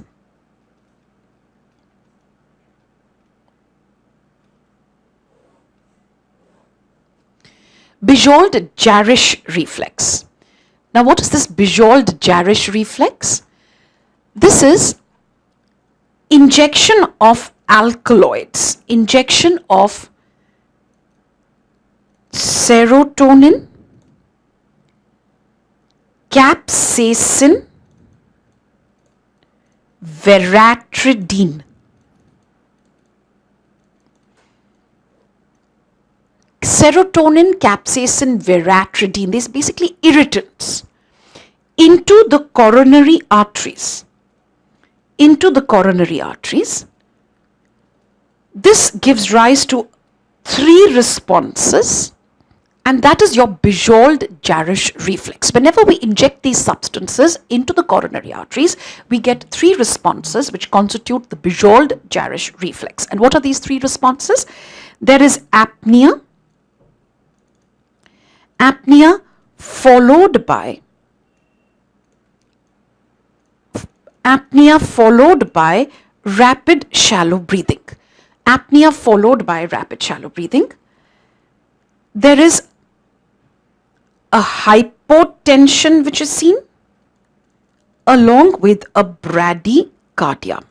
Bijold-Jarisch reflex. Now what is this Bijold-Jarisch reflex? This is injection of alkaloids, injection of serotonin, capsaicin, veratridine. Serotonin, capsaicin, veratridine, these basically irritants into the coronary arteries. This gives rise to 3 responses, and that is your Bijold-Jarisch reflex. Whenever we inject these substances into the coronary arteries, we get 3 responses which constitute the Bijold-Jarisch reflex. And what are these 3 responses? There is apnea followed by rapid shallow breathing. Apnea followed by rapid shallow breathing. There is a hypotension which is seen along with a bradycardia.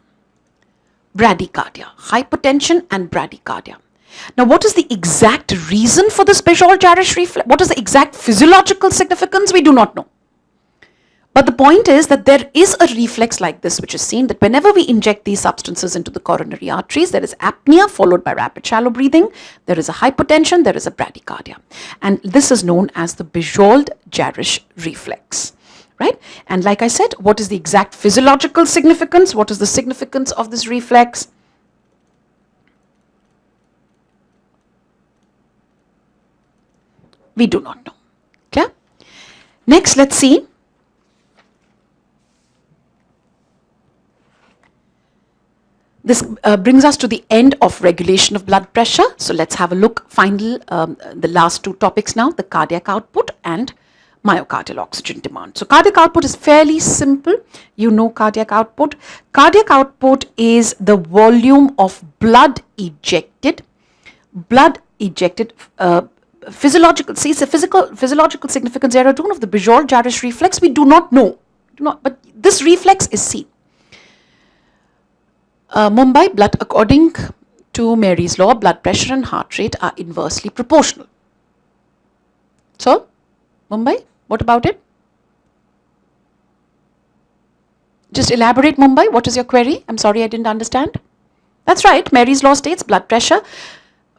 Hypotension and bradycardia. Now, what is the exact reason for this Bijold-Jarisch reflex? What is the exact physiological significance? We do not know. But the point is that there is a reflex like this which is seen, that whenever we inject these substances into the coronary arteries, there is apnea followed by rapid shallow breathing, there is a hypotension, there is a bradycardia. And this is known as the Bijold-Jarisch reflex. Right? And like I said, what is the exact physiological significance? What is the significance of this reflex? We do not know. Okay? Next, let's see. This brings us to the end of regulation of blood pressure. So let's have a look, the last 2 topics now, the cardiac output and myocardial oxygen demand. So cardiac output is fairly simple. You know cardiac output. Cardiac output is the volume of blood ejected. Physiological, see, it's a physiological significance there of the Bijold-Jarisch reflex. We do not know, but this reflex is seen. Mumbai, according to Mary's law, blood pressure and heart rate are inversely proportional. So, Mumbai, what about it? Just elaborate, Mumbai. What is your query? I'm sorry, I didn't understand. That's right. Mary's law states blood pressure.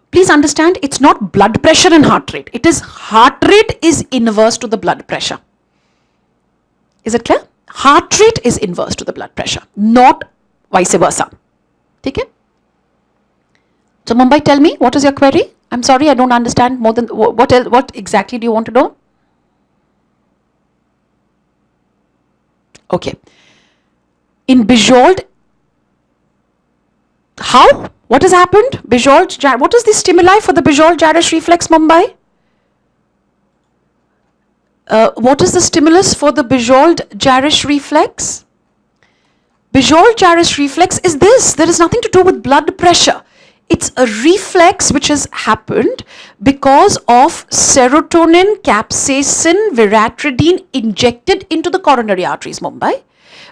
Please understand, it's not blood pressure and heart rate. It is heart rate is inverse to the blood pressure. Is it clear? Heart rate is inverse to the blood pressure, not vice versa. Okay? So Mumbai, tell me, what is your query? I'm sorry, I don't understand more than what exactly do you want to know? Okay. In Bijold, how? What has happened? What is the stimuli for the Bijold-Jarisch reflex, Mumbai? What is the stimulus for the Bijold-Jarisch reflex? Bijold-Jarisch reflex is this. There is nothing to do with blood pressure. It's a reflex which has happened because of serotonin, capsaicin, veratridine injected into the coronary arteries, Mumbai.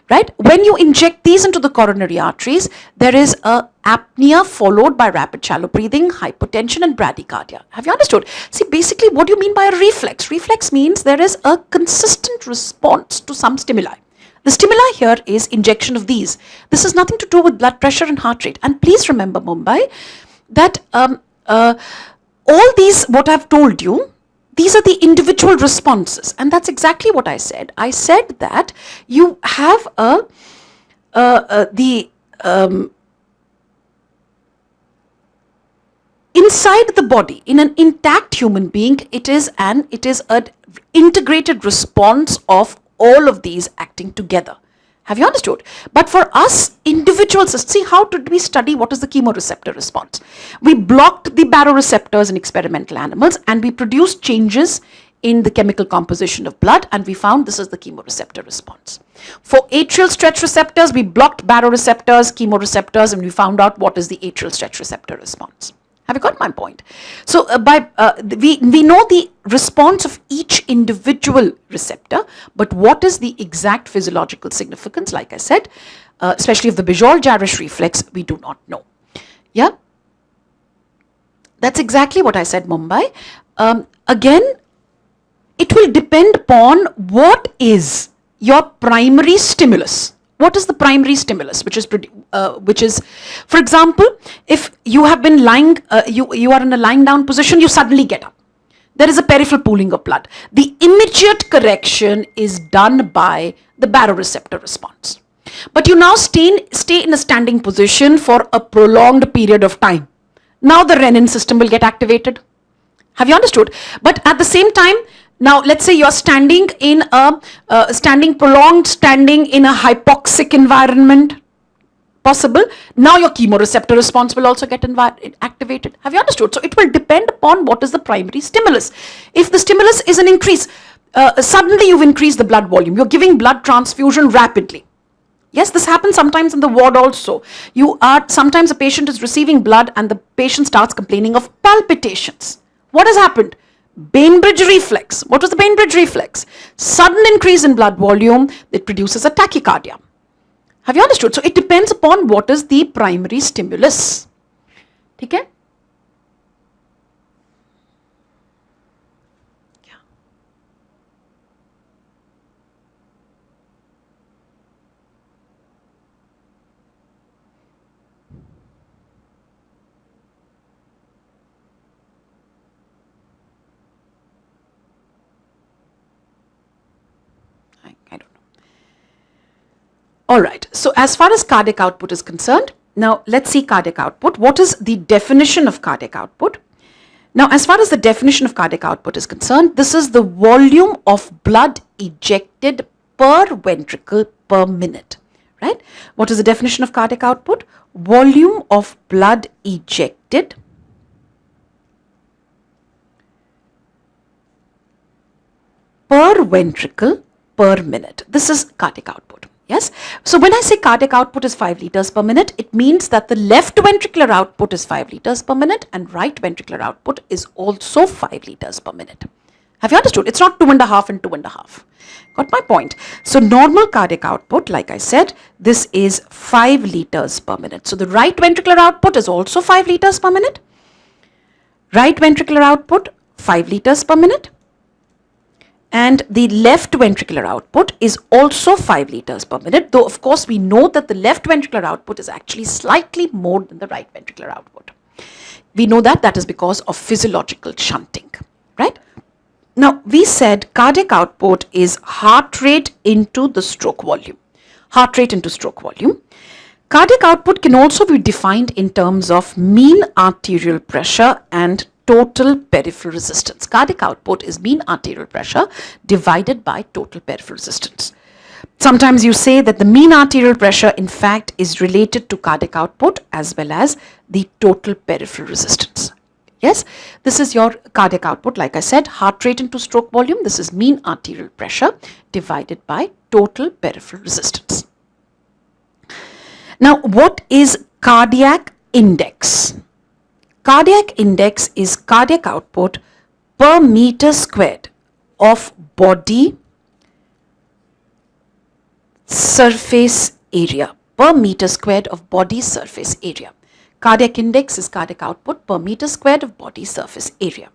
Right? When you inject these into the coronary arteries, there is a apnea followed by rapid shallow breathing, hypotension and bradycardia. Have you understood? See, basically what do you mean by a reflex? Reflex means there is a consistent response to some stimuli. The stimuli here is injection of these. This has nothing to do with blood pressure and heart rate. And please remember, Mumbai, that all these, what I've told you, these are the individual responses, and that's exactly what I said. I said that you have in inside the body, in an intact human being, it is an integrated response of all of these acting together. Have you understood? But for us individuals, see, how did we study what is the chemoreceptor response? We blocked the baroreceptors in experimental animals and we produced changes in the chemical composition of blood, and we found this is the chemoreceptor response. For atrial stretch receptors, we blocked baroreceptors, chemoreceptors, and we found out what is the atrial stretch receptor response. Have you got my point? So we know the response of each individual receptor, but what is the exact physiological significance, like I said, especially of the Bijol-Jarisch reflex, we do not know. Yeah? That's exactly what I said, Mumbai. Again, it will depend upon what is your primary stimulus. What is the primary stimulus, which is, for example, if you have been lying, you are in a lying down position, you suddenly get up. There is a peripheral pooling of blood. The immediate correction is done by the baroreceptor response. But you now stay in a standing position for a prolonged period of time. Now the renin system will get activated. Have you understood? But at the same time, now let's say you're standing in prolonged standing in a hypoxic environment, possible. Now your chemoreceptor response will also get activated. Have you understood? So it will depend upon what is the primary stimulus. If the stimulus is an increase, suddenly you've increased the blood volume. You're giving blood transfusion rapidly. Yes, this happens sometimes in the ward also. Sometimes a patient is receiving blood and the patient starts complaining of palpitations. What has happened? Bainbridge reflex. What was the Bainbridge reflex? Sudden increase in blood volume that produces a tachycardia. Have you understood? So it depends upon what is the primary stimulus. Okay? Yeah. I don't know. All right. So as far as cardiac output is concerned, now let's see cardiac output. What is the definition of cardiac output? Now, as far as the definition of cardiac output is concerned, this is the volume of blood ejected per ventricle per minute, right? What is the definition of cardiac output? Volume of blood ejected per ventricle per minute. This is cardiac output. Yes. So when I say cardiac output is 5 liters per minute, it means that the left ventricular output is 5 liters per minute and right ventricular output is also 5 liters per minute. Have you understood? It's not 2.5 and 2.5. Got my point? So normal cardiac output, like I said, this is 5 liters per minute. So the right ventricular output is also 5 liters per minute. Right ventricular output 5 liters per minute. And the left ventricular output is also 5 liters per minute, though of course we know that the left ventricular output is actually slightly more than the right ventricular output. We know that is because of physiological shunting, right? Now we said cardiac output is heart rate into the stroke volume. Heart rate into stroke volume. Cardiac output can also be defined in terms of mean arterial pressure and total peripheral resistance. Cardiac output is mean arterial pressure divided by total peripheral resistance. Sometimes you say that the mean arterial pressure in fact is related to cardiac output as well as the total peripheral resistance. Yes, this is your cardiac output. Like I said, heart rate into stroke volume. This is mean arterial pressure divided by total peripheral resistance. Now, what is cardiac index? Cardiac index is cardiac output per meter squared of body surface area. Per meter squared of body surface area. Cardiac index is cardiac output per meter squared of body surface area.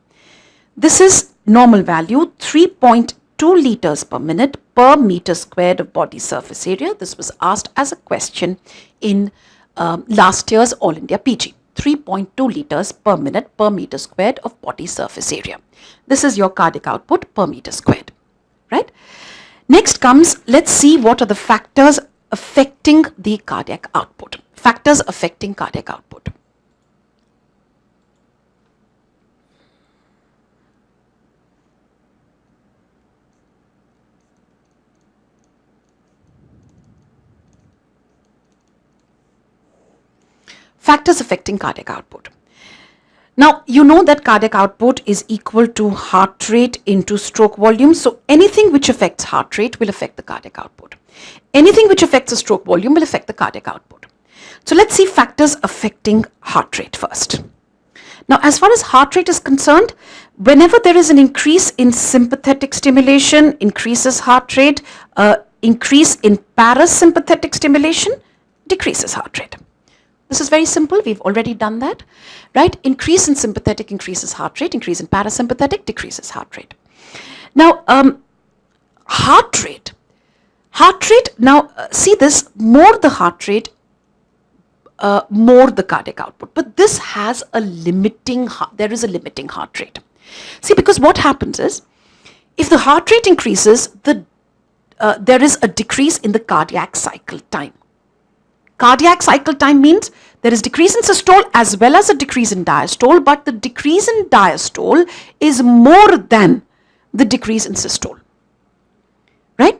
This is normal value 3.2 liters per minute per meter squared of body surface area. This was asked as a question in last year's All India PG. 3.2 liters per minute per meter squared of body surface area. This is your cardiac output per meter squared, right? Next comes, let's see what are the factors affecting the cardiac output. Factors affecting cardiac output. Factors affecting cardiac output. Now, you know that cardiac output is equal to heart rate into stroke volume. So anything which affects heart rate will affect the cardiac output. Anything which affects the stroke volume will affect the cardiac output. So let's see factors affecting heart rate first. Now, as far as heart rate is concerned, whenever there is an increase in sympathetic stimulation, increases heart rate, increase in parasympathetic stimulation, decreases heart rate. This is very simple. We've already done that, right? Increase in sympathetic increases heart rate, increase in parasympathetic decreases heart rate. Now, heart rate, now see this, more the heart rate, more the cardiac output. But this has a limiting, there is a limiting heart rate. See, because what happens is, if the heart rate increases, there is a decrease in the cardiac cycle time. Cardiac cycle time means there is decrease in systole as well as a decrease in diastole, but the decrease in diastole is more than the decrease in systole, right?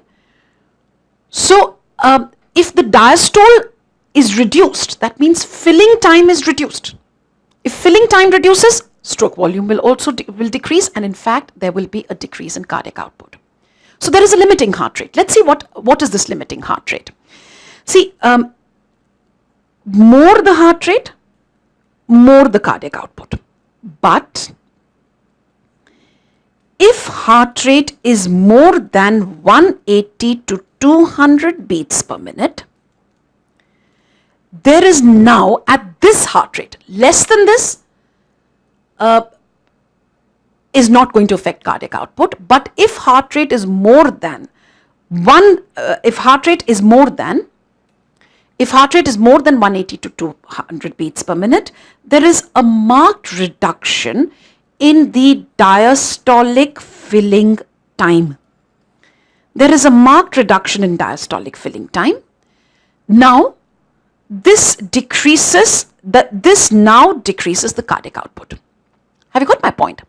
So, if the diastole is reduced, that means filling time is reduced. If filling time reduces, stroke volume will also decrease, and in fact, there will be a decrease in cardiac output. So there is a limiting heart rate. Let's see what is this limiting heart rate. See, more the heart rate, more the cardiac output. But if heart rate is more than 180 to 200 beats per minute, there is now at this heart rate, less than this is not going to affect cardiac output. But if heart rate is more than if heart rate is more than 180 to 200 beats per minute, there is a marked reduction in the diastolic filling time. There is a marked reduction in diastolic filling time. Now, this now decreases the cardiac output. Have you got my point?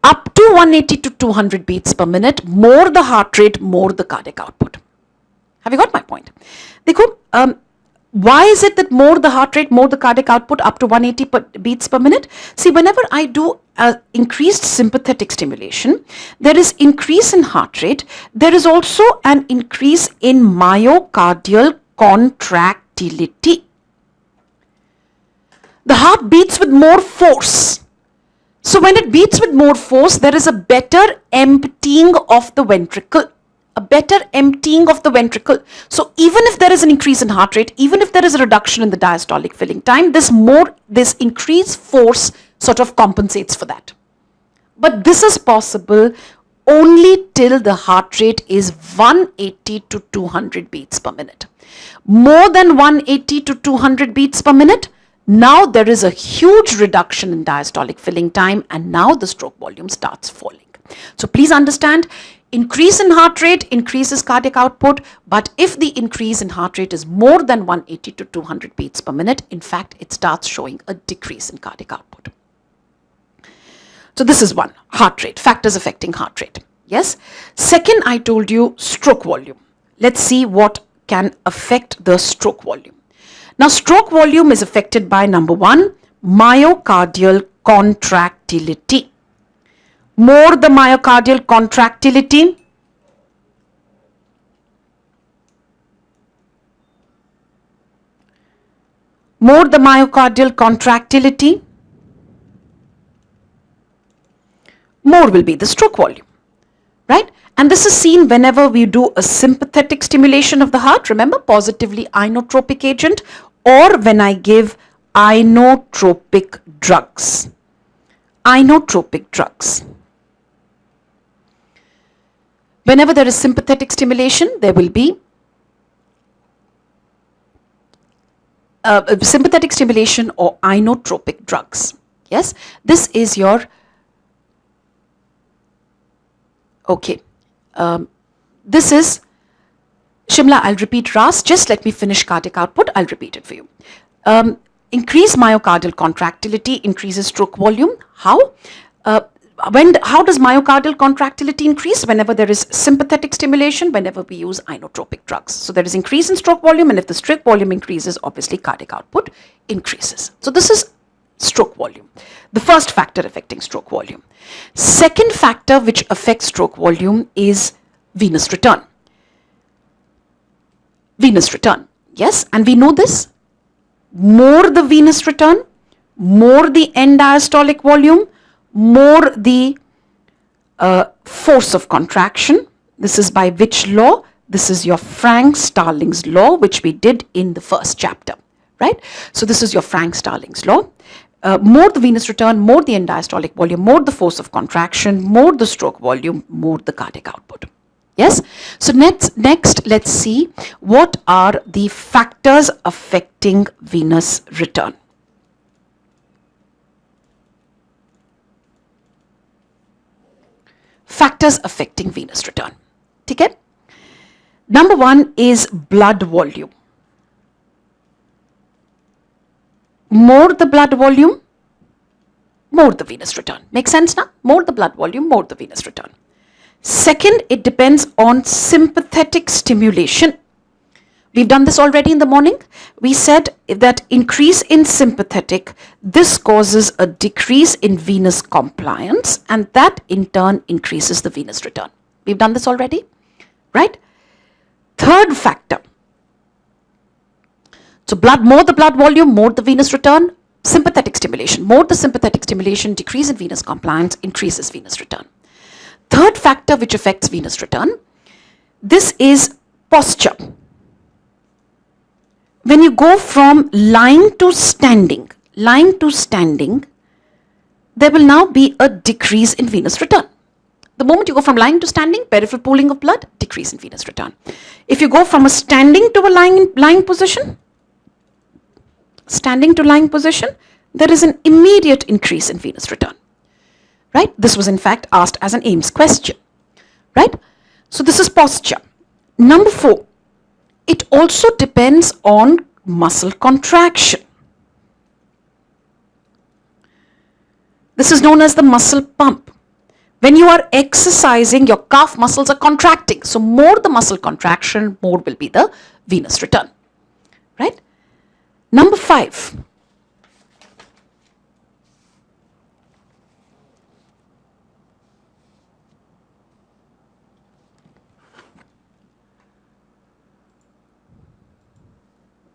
Up to 180 to 200 beats per minute, more the heart rate, more the cardiac output. Have you got my point? Why is it that more the heart rate, more the cardiac output up to 180 beats per minute? See, whenever I do increased sympathetic stimulation, there is increase in heart rate. There is also an increase in myocardial contractility. The heart beats with more force. So when it beats with more force, there is a better emptying of the ventricle. So even if there is an increase in heart rate, even if there is a reduction in the diastolic filling time, this increased force sort of compensates for that. But this is possible only till the heart rate is 180 to 200 beats per minute. More than 180 to 200 beats per minute, now there is a huge reduction in diastolic filling time, and now the stroke volume starts falling. So please understand, increase in heart rate increases cardiac output, but if the increase in heart rate is more than 180 to 200 beats per minute, in fact, it starts showing a decrease in cardiac output. So this is one, heart rate, factors affecting heart rate. Yes. Second, I told you stroke volume. Let's see what can affect the stroke volume. Now, stroke volume is affected by number one, myocardial contractility. More the myocardial contractility, more the will be the stroke volume, right? And this is seen whenever we do a sympathetic stimulation of the heart, remember, positively inotropic agent, or when I give inotropic drugs. Whenever there is sympathetic stimulation, there will be sympathetic stimulation or inotropic drugs. Yes, this is your, okay. This is, Shimla, I'll repeat RAS, just let me finish cardiac output, I'll repeat it for you. Increased myocardial contractility increases stroke volume. How? How does myocardial contractility increase? Whenever there is sympathetic stimulation, whenever we use inotropic drugs. So there is increase in stroke volume, and if the stroke volume increases, obviously cardiac output increases. So this is stroke volume, the first factor affecting stroke volume. Second factor which affects stroke volume is venous return. Venous return, yes, and we know this. More the venous return, more the end diastolic volume, more the force of contraction. This is by which law? This is your Frank-Starling's law, which we did in the first chapter, right? So this is your Frank-Starling's law. More the venous return, more the end diastolic volume, more the force of contraction, more the stroke volume, more the cardiac output. Yes? So next let's see what are the factors affecting venous return. Factors affecting venous return. Okay? Number one is blood volume. More the blood volume, more the venous return. Make sense now? More the blood volume, more the venous return. Second, it depends on sympathetic stimulation. We've done this already in the morning. We said that increase in sympathetic, this causes a decrease in venous compliance, and that in turn increases the venous return. We've done this already, right? Third factor. So more the blood volume, more the venous return. Sympathetic stimulation, more the sympathetic stimulation, decrease in venous compliance, increases venous return. Third factor which affects venous return, this is posture. When you go from lying to standing, there will now be a decrease in venous return. The moment you go from lying to standing, peripheral pooling of blood, decrease in venous return. If you go from a standing to a lying position, there is an immediate increase in venous return. Right? This was in fact asked as an AIMS question. Right? So this is posture. Number 4. It also depends on muscle contraction. This is known as the muscle pump. When you are exercising, your calf muscles are contracting. So more the muscle contraction, more will be the venous return. Right? Number 5.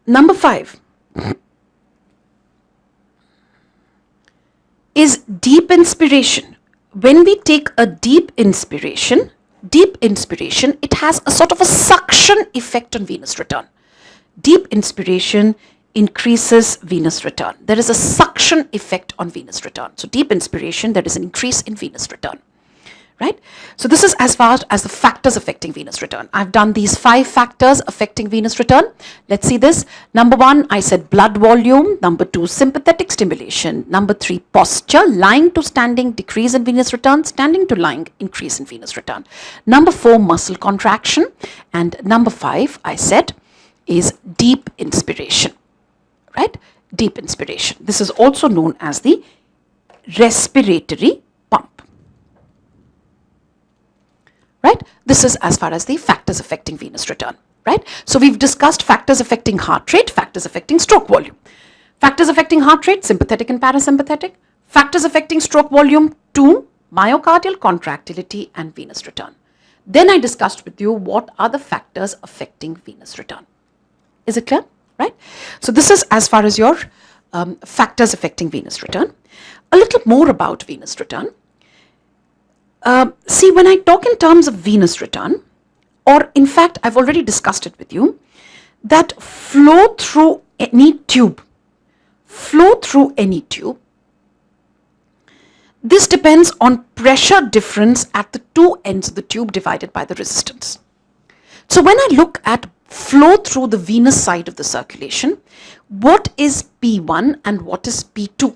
Number 5 is deep inspiration. When we take a deep inspiration, it has a sort of a suction effect on venous return. Deep inspiration increases venous return. There is a suction effect on venous return. So deep inspiration, there is an increase in venous return. Right? So this is as far as the factors affecting venous return. I've done these 5 factors affecting venous return. Let's see this. Number 1, I said blood volume. Number 2, sympathetic stimulation. Number 3, posture. Lying to standing, decrease in venous return. Standing to lying, increase in venous return. Number 4, muscle contraction. And number 5, I said, is deep inspiration. Right? Deep inspiration. This is also known as the respiratory pump. Right? This is as far as the factors affecting venous return. Right? So we've discussed factors affecting heart rate, factors affecting stroke volume. Factors affecting heart rate, sympathetic and parasympathetic. Factors affecting stroke volume, 2, myocardial contractility and venous return. Then I discussed with you what are the factors affecting venous return. Is it clear? Right? So this is as far as your factors affecting venous return. A little more about venous return. See, when I talk in terms of venous return, or in fact, I've already discussed it with you, that flow through any tube, this depends on pressure difference at the 2 ends of the tube divided by the resistance. So when I look at flow through the venous side of the circulation, what is P1 and what is P2?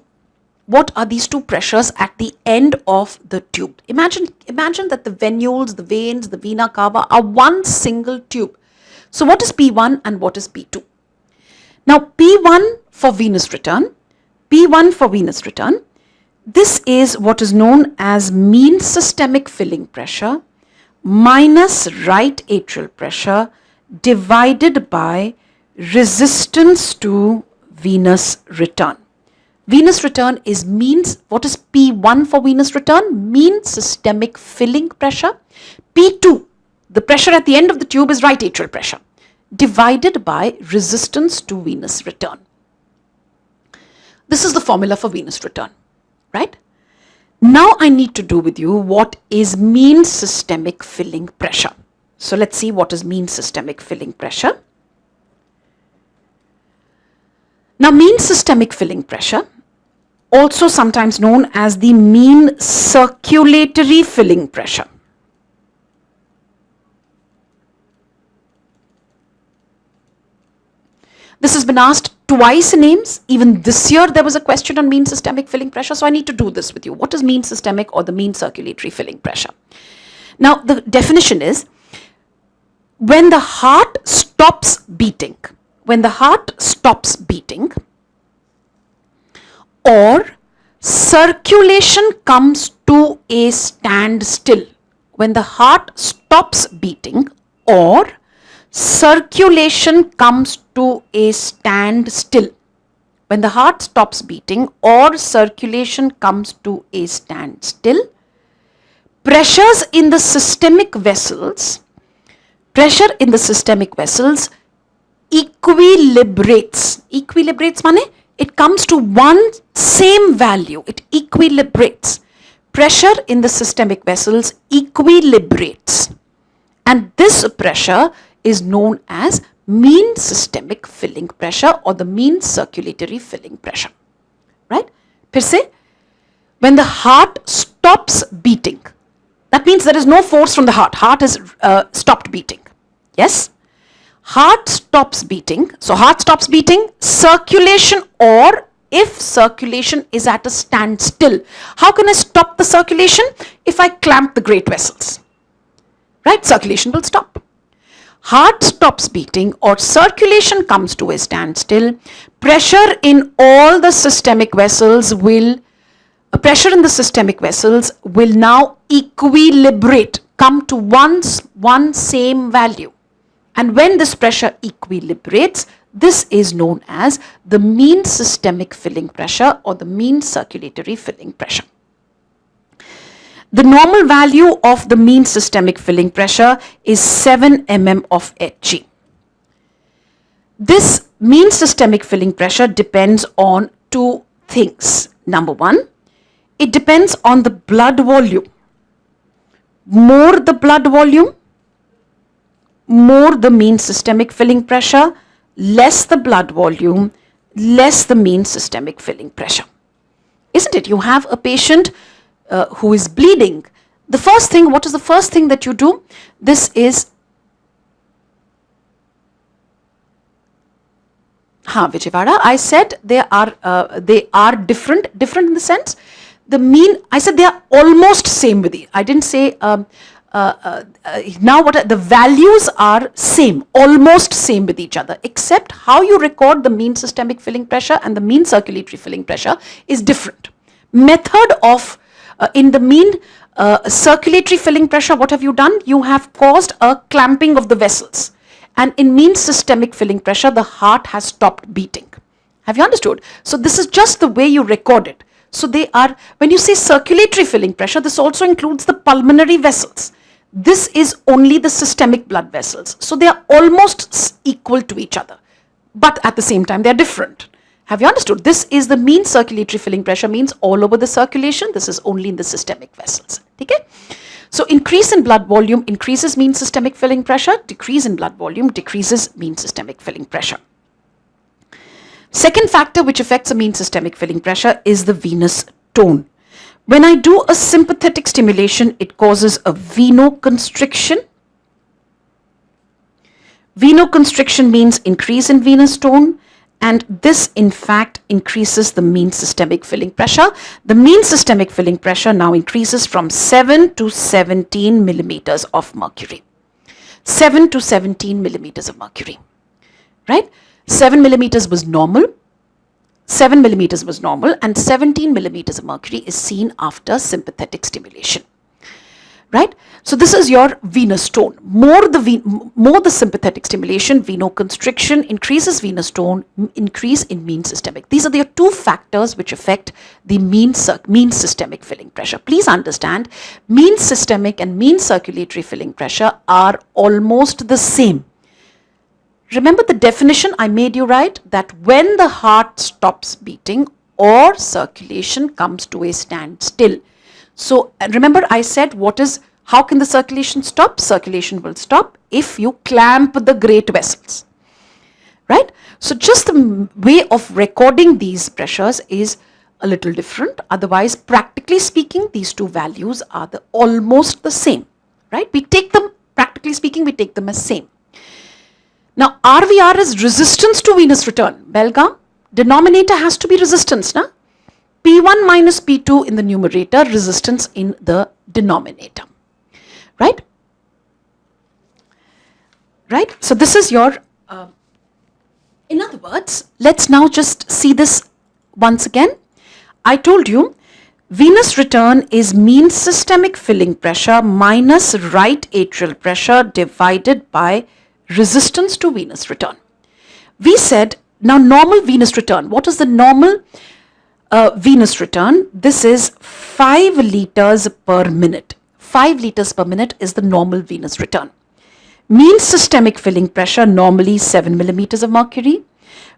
What are these 2 pressures at the end of the tube? Imagine that the venules, the veins, the vena cava are one single tube. So what is P1 and what is P2? Now P1 for venous return This is what is known as mean systemic filling pressure minus right atrial pressure divided by resistance to venous return. Venous return is what is P1 for venous return? Mean systemic filling pressure. P2, the pressure at the end of the tube, is right atrial pressure divided by resistance to venous return. This is the formula for venous return, right? Now I need to do with you what is mean systemic filling pressure. So let's see what is mean systemic filling pressure. Now mean systemic filling pressure, also sometimes known as the mean circulatory filling pressure. This has been asked twice in AIIMS. Even this year there was a question on mean systemic filling pressure, so I need to do this with you. What is mean systemic or the mean circulatory filling pressure? Now the definition is when the heart stops beating, or circulation comes to a standstill. When the heart stops beating or circulation comes to a standstill. When the heart stops beating or circulation comes to a standstill, pressures in the systemic vessels equilibrates. Equilibrates means it comes to one same value. It equilibrates. Pressure in the systemic vessels equilibrates. And this pressure is known as mean systemic filling pressure or the mean circulatory filling pressure. Right? फिर से, when the heart stops beating, that means there is no force from the heart. Heart has stopped beating. Yes? Heart stops beating. So heart stops beating, circulation, or if circulation is at a standstill. How can I stop the circulation? If I clamp the great vessels. Right? Circulation will stop. Heart stops beating or circulation comes to a standstill. Pressure in the systemic vessels will now equilibrate, come to one same value. And when this pressure equilibrates, this is known as the mean systemic filling pressure or the mean circulatory filling pressure. The normal value of the mean systemic filling pressure is 7 mm of Hg. This mean systemic filling pressure depends on two things. Number one, it depends on the blood volume. More the blood volume, more the mean systemic filling pressure, less the blood volume, less the mean systemic filling pressure. Isn't it? You have a patient who is bleeding. What is the first thing that you do? This is Vijayawada. I said they are different in the sense. I said they are almost same with you. I didn't say now the values are same, almost same with each other, except how you record the mean systemic filling pressure and the mean circulatory filling pressure is different. Method of in the mean circulatory filling pressure, what have you done? You have caused a clamping of the vessels. And in mean systemic filling pressure, the heart has stopped beating. Have you understood? So this is just the way you record it. So when you say circulatory filling pressure, this also includes the pulmonary vessels. This is only the systemic blood vessels. So they are almost equal to each other. But at the same time, they are different. Have you understood? This is the mean circulatory filling pressure, means all over the circulation. This is only in the systemic vessels. Okay? So increase in blood volume increases mean systemic filling pressure. Decrease in blood volume decreases mean systemic filling pressure. Second factor which affects a mean systemic filling pressure is the venous tone. When I do a sympathetic stimulation, it causes a venoconstriction. Venoconstriction means increase in venous tone, and this in fact increases the mean systemic filling pressure. The mean systemic filling pressure now increases from 7 to 17 millimeters of mercury. 7 to 17 millimeters of mercury. Right? 7 millimeters was normal. 7 millimeters was normal, and 17 millimeters of mercury is seen after sympathetic stimulation. Right? So this is your venous tone. More the sympathetic stimulation, venoconstriction, increases venous tone, increase in mean systemic. These are the two factors which affect the mean systemic filling pressure. Please understand, mean systemic and mean circulatory filling pressure are almost the same. Remember the definition I made you write, that when the heart stops beating or circulation comes to a standstill. So remember I said, how can the circulation stop? Circulation will stop if you clamp the great vessels. Right? So just the way of recording these pressures is a little different. Otherwise, practically speaking, these two values are almost the same. Right? Practically speaking, we take them as same. Now, RVR is resistance to venous return. Belgaum, denominator has to be resistance. Na? P1 minus P2 in the numerator, resistance in the denominator. Right? Right? So this is your, in other words, let's now just see this once again. I told you, venous return is mean systemic filling pressure minus right atrial pressure divided by resistance to venous return. We said, now normal venous return. What is the normal venous return? This is 5 liters per minute. 5 liters per minute is the normal venous return. Mean systemic filling pressure, normally 7 millimeters of mercury.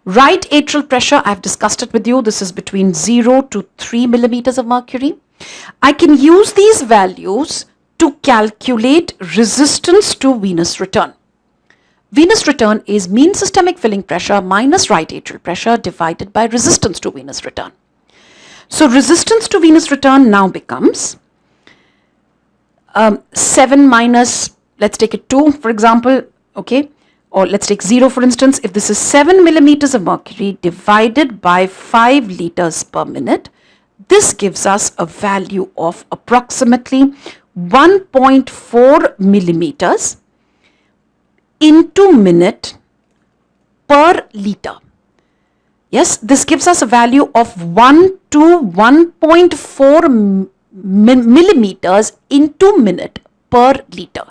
Right atrial pressure, I've discussed it with you. This is between 0 to 3 millimeters of mercury. I can use these values to calculate resistance to venous return. Venous return is mean systemic filling pressure minus right atrial pressure divided by resistance to venous return. So resistance to venous return now becomes 7 minus, let's take it 2 for example, okay, or let's take 0 for instance. If this is 7 millimeters of mercury divided by 5 liters per minute, this gives us a value of approximately 1.4 millimeters into minute per liter. Yes, this gives us a value of 1 to 1.4 millimeters into minute per liter.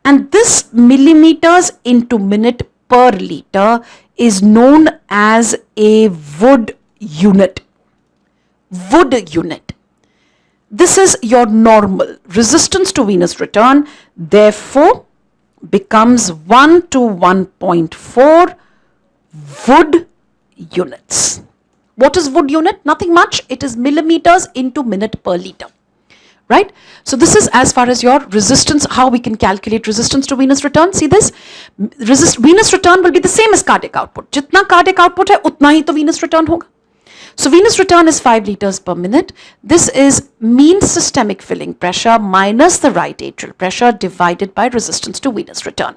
And this millimeters into minute per liter is known as a Wood unit. Wood unit. This is your normal resistance to venous return. Therefore, becomes 1 to 1.4 Wood units. What is Wood unit? Nothing much. It is millimeters into minute per liter. Right? So this is as far as your resistance, how we can calculate resistance to venous return. See this? Venous return will be the same as cardiac output. Jitna cardiac output hai, utna hi to venous return hoga. So venous return is 5 liters per minute. This is mean systemic filling pressure minus the right atrial pressure divided by resistance to venous return.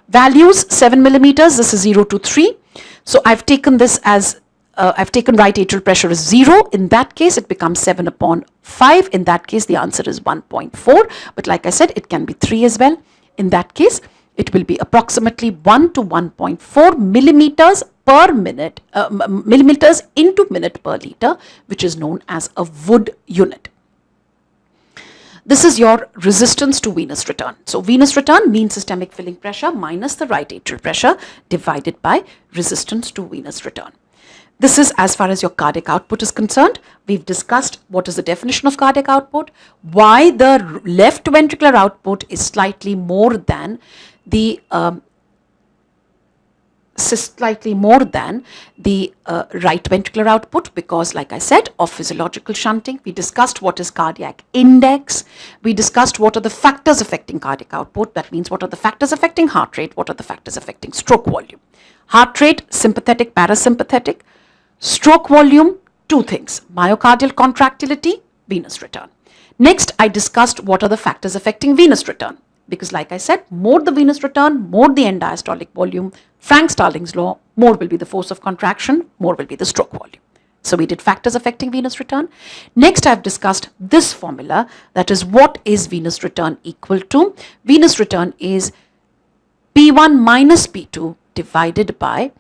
Values 7 millimeters, this is 0 to 3. So I've taken this as, I've taken right atrial pressure as 0. In that case, it becomes 7 upon 5. In that case, the answer is 1.4. But like I said, it can be 3 as well. In that case, it will be approximately 1 to 1.4 millimeters per minute, millimeters into minute per liter, which is known as a Wood unit. This is your resistance to venous return. So venous return, mean systemic filling pressure minus the right atrial pressure divided by resistance to venous return. This is as far as your cardiac output is concerned. We've discussed what is the definition of cardiac output, why the left ventricular output is slightly more than the right ventricular output, because like I said, of physiological shunting. We discussed what is cardiac index. We discussed what are the factors affecting cardiac output. That means what are the factors affecting heart rate, what are the factors affecting stroke volume. Heart rate, sympathetic, parasympathetic. Stroke volume, two things: myocardial contractility, venous return. Next, I discussed what are the factors affecting venous return. Because like I said, more the venous return, more the end diastolic volume. Frank-Starling's law, more will be the force of contraction, more will be the stroke volume. So we did factors affecting venous return. Next, I've discussed this formula, that is what is venous return equal to. Venous return is P1 minus P2 divided by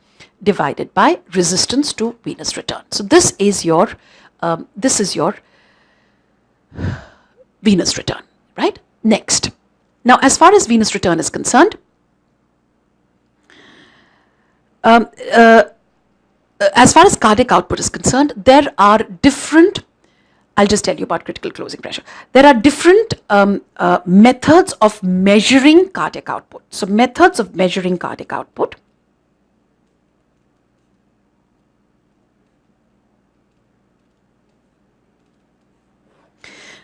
divided by resistance to venous return. So this is your venous return, right? Next. Now, as far as venous return is concerned, as far as cardiac output is concerned, there are different, I'll just tell you about critical closing pressure. There are different methods of measuring cardiac output. So methods of measuring cardiac output.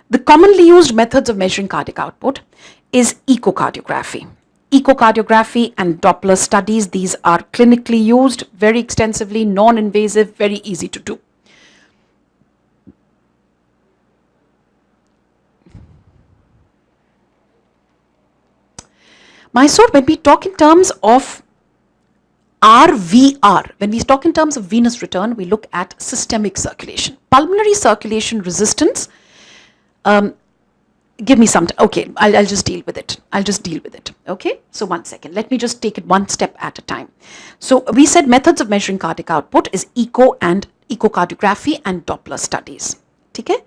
The commonly used methods of measuring cardiac output is echocardiography. Echocardiography and Doppler studies, these are clinically used very extensively, non-invasive, very easy to do. Mysore, when we talk in terms of RVR, when we talk in terms of venous return, we look at systemic circulation. Pulmonary circulation resistance, give me some time. Okay, I'll just deal with it. Okay, so 1 second. Let me just take it one step at a time. So we said methods of measuring cardiac output is echocardiography and Doppler studies. Okay?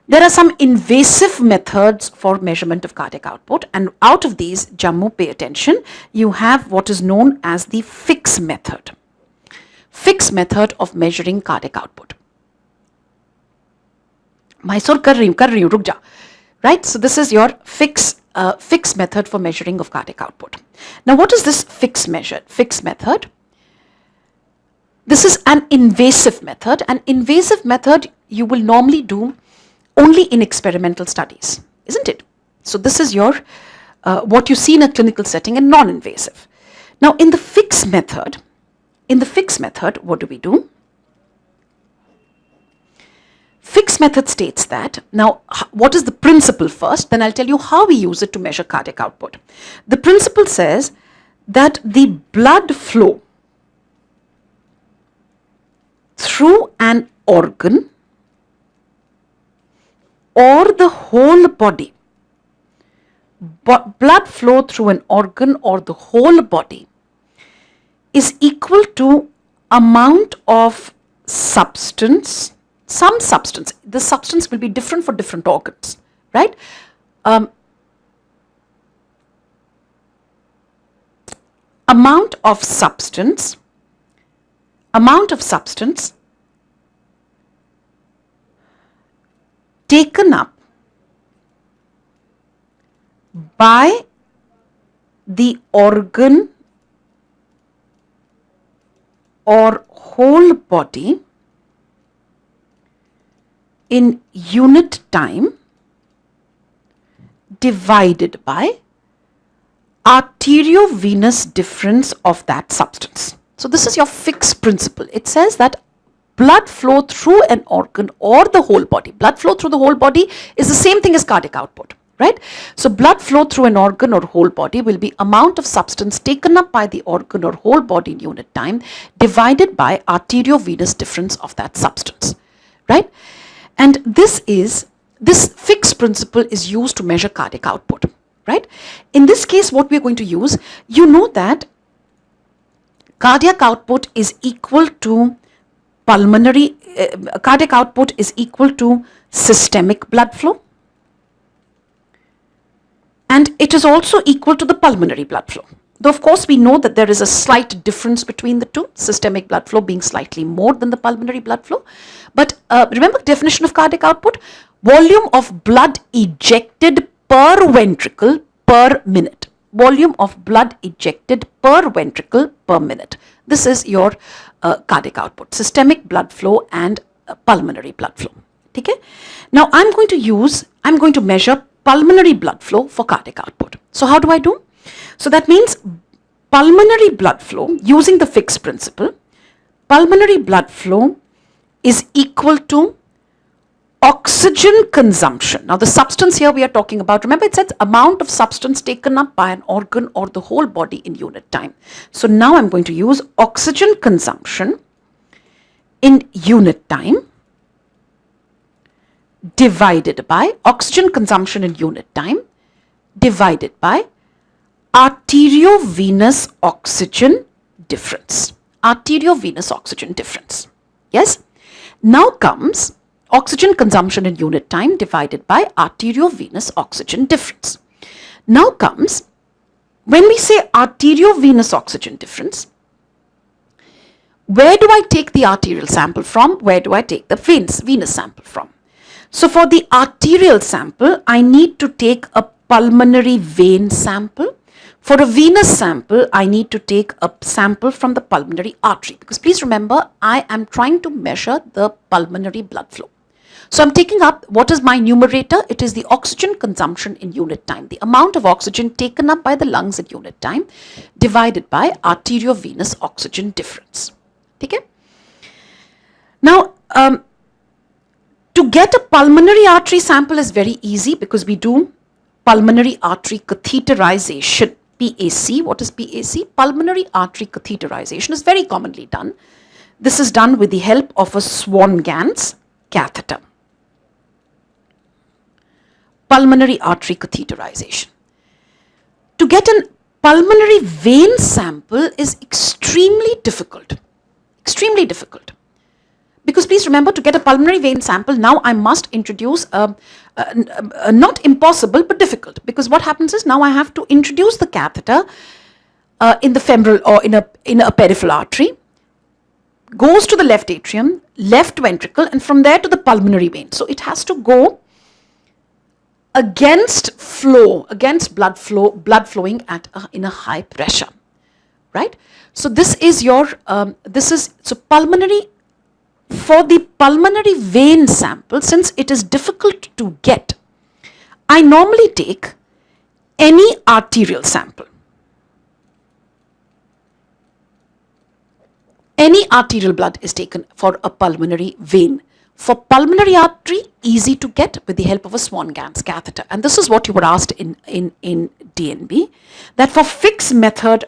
There are some invasive methods for measurement of cardiac output, and out of these, Jammu, pay attention, you have what is known as the fix method. Fix method of measuring cardiac output. Mysore kar rahi hu, ruk ja. Right? So this is your fix method for measuring of cardiac output. Now what is this fix method? This is an invasive method. An invasive method you will normally do only in experimental studies, isn't it? So this is your what you see in a clinical setting and non-invasive. Now in the fix method, what do we do? Fix method states that, now what is the principle first, then I'll tell you how we use it to measure cardiac output. The principle says that the blood flow through an organ or the whole body, blood flow through an organ or the whole body is equal to amount of substance, some substance. The substance will be different for different organs, right? Amount of substance taken up by the organ or whole body in unit time divided by arteriovenous difference of that substance. So this is your fixed principle. It says that blood flow through an organ or the whole body. Blood flow through the whole body is the same thing as cardiac output, right? So blood flow through an organ or whole body will be amount of substance taken up by the organ or whole body in unit time divided by arteriovenous difference of that substance, right? And this fixed principle is used to measure cardiac output, right? In this case, what we're going to use, you know that cardiac output is equal to cardiac output is equal to systemic blood flow, and it is also equal to the pulmonary blood flow. Though of course we know that there is a slight difference between the two, systemic blood flow being slightly more than the pulmonary blood flow. But remember the definition of cardiac output? Volume of blood ejected per ventricle per minute. Volume of blood ejected per ventricle per minute. This is your cardiac output, systemic blood flow and pulmonary blood flow. Okay? Now I'm going to measure pulmonary blood flow for cardiac output. So how do I do? So that means pulmonary blood flow, using the fixed principle, pulmonary blood flow is equal to oxygen consumption. Now the substance here we are talking about, remember it says amount of substance taken up by an organ or the whole body in unit time. So now I'm going to use oxygen consumption in unit time divided by oxygen consumption in unit time divided by arteriovenous oxygen difference. arteriovenous oxygen difference. Yes? Now comes oxygen consumption in unit time divided by arteriovenous oxygen difference. Now comes, when we say arteriovenous oxygen difference, where do I take the arterial sample from? Where do I take the venous sample from? So for the arterial sample, I need to take a pulmonary vein sample. For a venous sample, I need to take a sample from the pulmonary artery, because please remember, I am trying to measure the pulmonary blood flow. So I'm taking up, what is my numerator? It is the oxygen consumption in unit time, the amount of oxygen taken up by the lungs in unit time divided by arteriovenous oxygen difference. Okay? Now, to get a pulmonary artery sample is very easy, because we do pulmonary artery catheterization, PAC. What is PAC? Pulmonary artery catheterization is very commonly done. This is done with the help of a Swan-Ganz catheter. Pulmonary artery catheterization. To get a pulmonary vein sample is extremely difficult. Extremely difficult. Because please remember, to get a pulmonary vein sample, now I must introduce not impossible but difficult. Because what happens is, now I have to introduce the catheter in the femoral or in a peripheral artery, goes to the left atrium, left ventricle, and from there to the pulmonary vein. So it has to go against blood flowing in a high pressure, right? So this is your pulmonary. For the pulmonary vein sample, since it is difficult to get, I normally take any arterial sample. Any arterial blood is taken for a pulmonary vein. For pulmonary artery, easy to get with the help of a Swan-Ganz catheter. And this is what you were asked in DNB, that for fixed method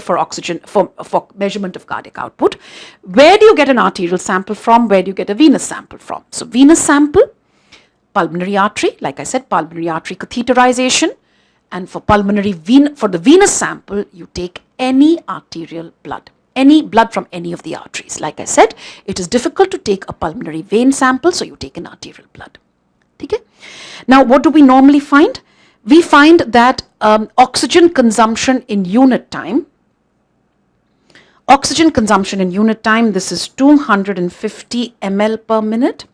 for oxygen, for measurement of cardiac output, where do you get an arterial sample from? Where do you get a venous sample from? So venous sample, pulmonary artery, like I said, pulmonary artery catheterization. And for the venous sample, you take any arterial blood. Any blood from any of the arteries. Like I said, it is difficult to take a pulmonary vein sample, so you take an arterial blood. Okay? Now, what do we normally find? We find that oxygen consumption in unit time, this is 250 ml per minute.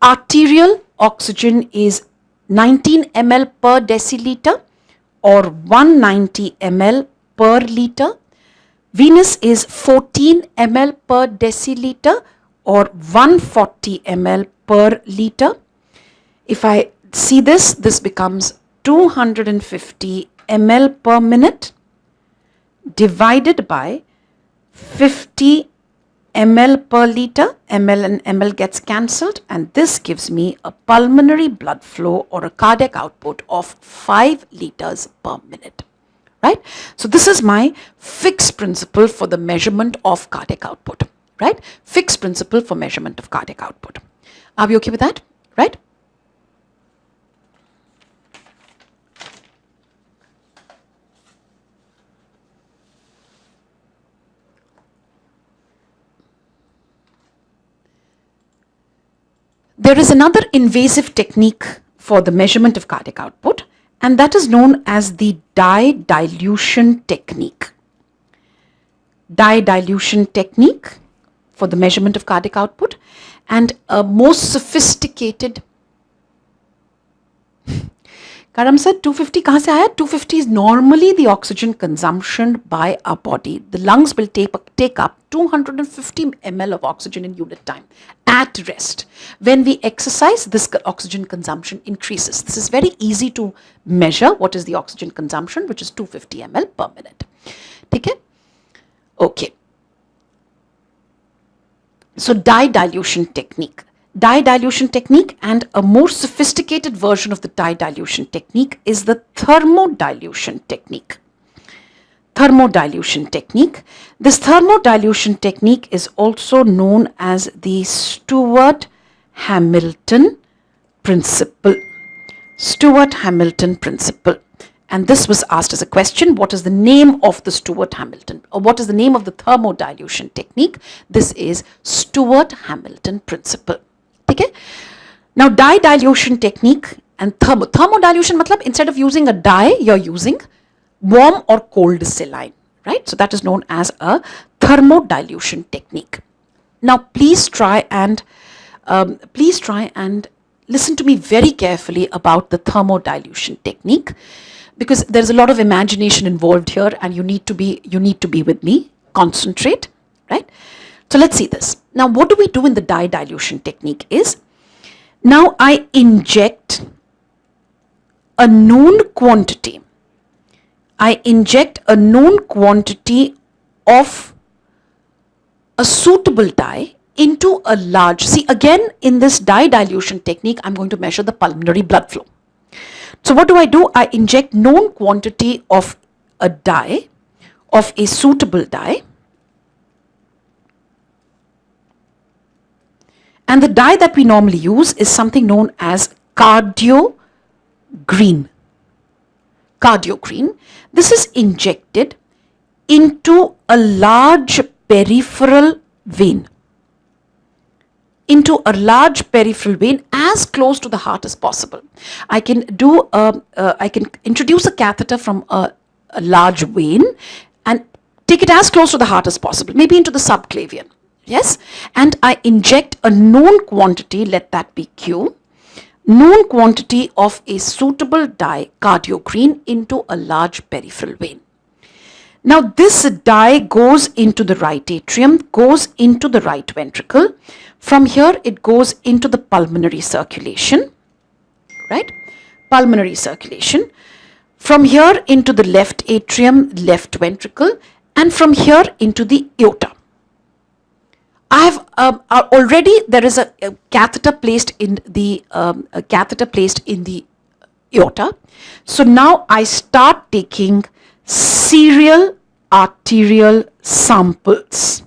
Arterial oxygen is 19 ml per deciliter or 190 ml per liter. Venous is 14 ml per deciliter or 140 ml per liter. If I see this becomes 250 ml per minute divided by 50 ml per liter. Ml and ml gets cancelled, and this gives me a pulmonary blood flow or a cardiac output of 5 liters per minute. Right? So this is my fixed principle for the measurement of cardiac output. Right? Fixed principle for measurement of cardiac output. Are we okay with that? Right? There is another invasive technique for the measurement of cardiac output, and that is known as the dye dilution technique. Dye dilution technique for the measurement of cardiac output, and a more sophisticated. Karam said 250 kahan se aaya? 250 is normally the oxygen consumption by our body. The lungs will take up 250 ml of oxygen in unit time at rest. When we exercise, this oxygen consumption increases. This is very easy to measure. What is the oxygen consumption, which is 250 ml per minute. Okay? Okay. So dye dilution technique. Dye dilution technique, and a more sophisticated version of the dye dilution technique is the thermodilution technique. Thermodilution technique. This thermodilution technique is also known as the Stewart-Hamilton principle. Stewart-Hamilton principle. And this was asked as a question, what is the name of the Stewart-Hamilton, or what is the name of the thermodilution technique? This is Stewart-Hamilton principle. Okay? Now, dye dilution technique and thermodilution matlab instead of using a dye, you're using warm or cold saline, right? So that is known as a thermodilution technique. Now, please try and listen to me very carefully about the thermodilution technique, because there's a lot of imagination involved here, and you need to be with me. Concentrate, right? So let's see this. Now, what do we do in the dye dilution technique is, now I inject a known quantity. I inject a known quantity of a suitable dye into a large, see again in this dye dilution technique, I'm going to measure the pulmonary blood flow. So what do? I inject known quantity of a dye, of a suitable dye, and the dye that we normally use is something known as cardio green. Cardio green. This is injected into a large peripheral vein. Into a large peripheral vein as close to the heart as possible. I can introduce a catheter from a large vein and take it as close to the heart as possible, maybe into the subclavian. Yes, and I inject a known quantity, let that be Q, known quantity of a suitable dye, cardiogreen, into a large peripheral vein. Now this dye goes into the right atrium, goes into the right ventricle. From here it goes into the pulmonary circulation, right? Pulmonary circulation. From here into the left atrium, left ventricle, and from here into the aorta. I have already, there is a catheter placed in the aorta. So now I start taking serial arterial samples.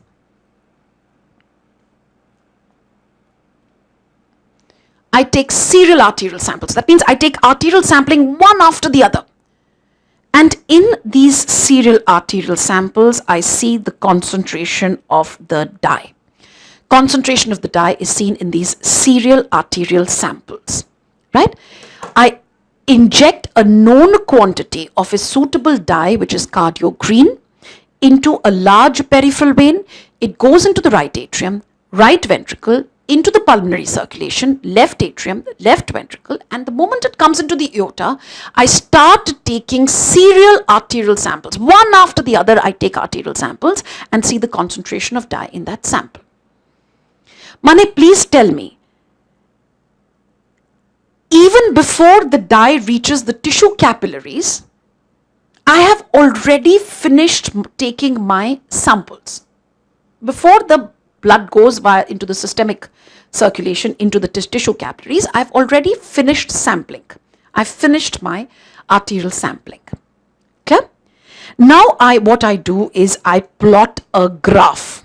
I take serial arterial samples. That means I take arterial sampling one after the other. And in these serial arterial samples, I see the concentration of the dye. Concentration of the dye is seen in these serial arterial samples, right? I inject a known quantity of a suitable dye, which is cardiogreen, into a large peripheral vein. It goes into the right atrium, right ventricle, into the pulmonary circulation, left atrium, left ventricle, and the moment it comes into the aorta, I start taking serial arterial samples. One after the other, I take arterial samples and see the concentration of dye in that sample. Mane, please tell me, even before the dye reaches the tissue capillaries, I have already finished taking my samples. Before the blood goes into the systemic circulation, into the tissue capillaries, I've already finished sampling. I've finished my arterial sampling. Okay? Now what I do is I plot a graph.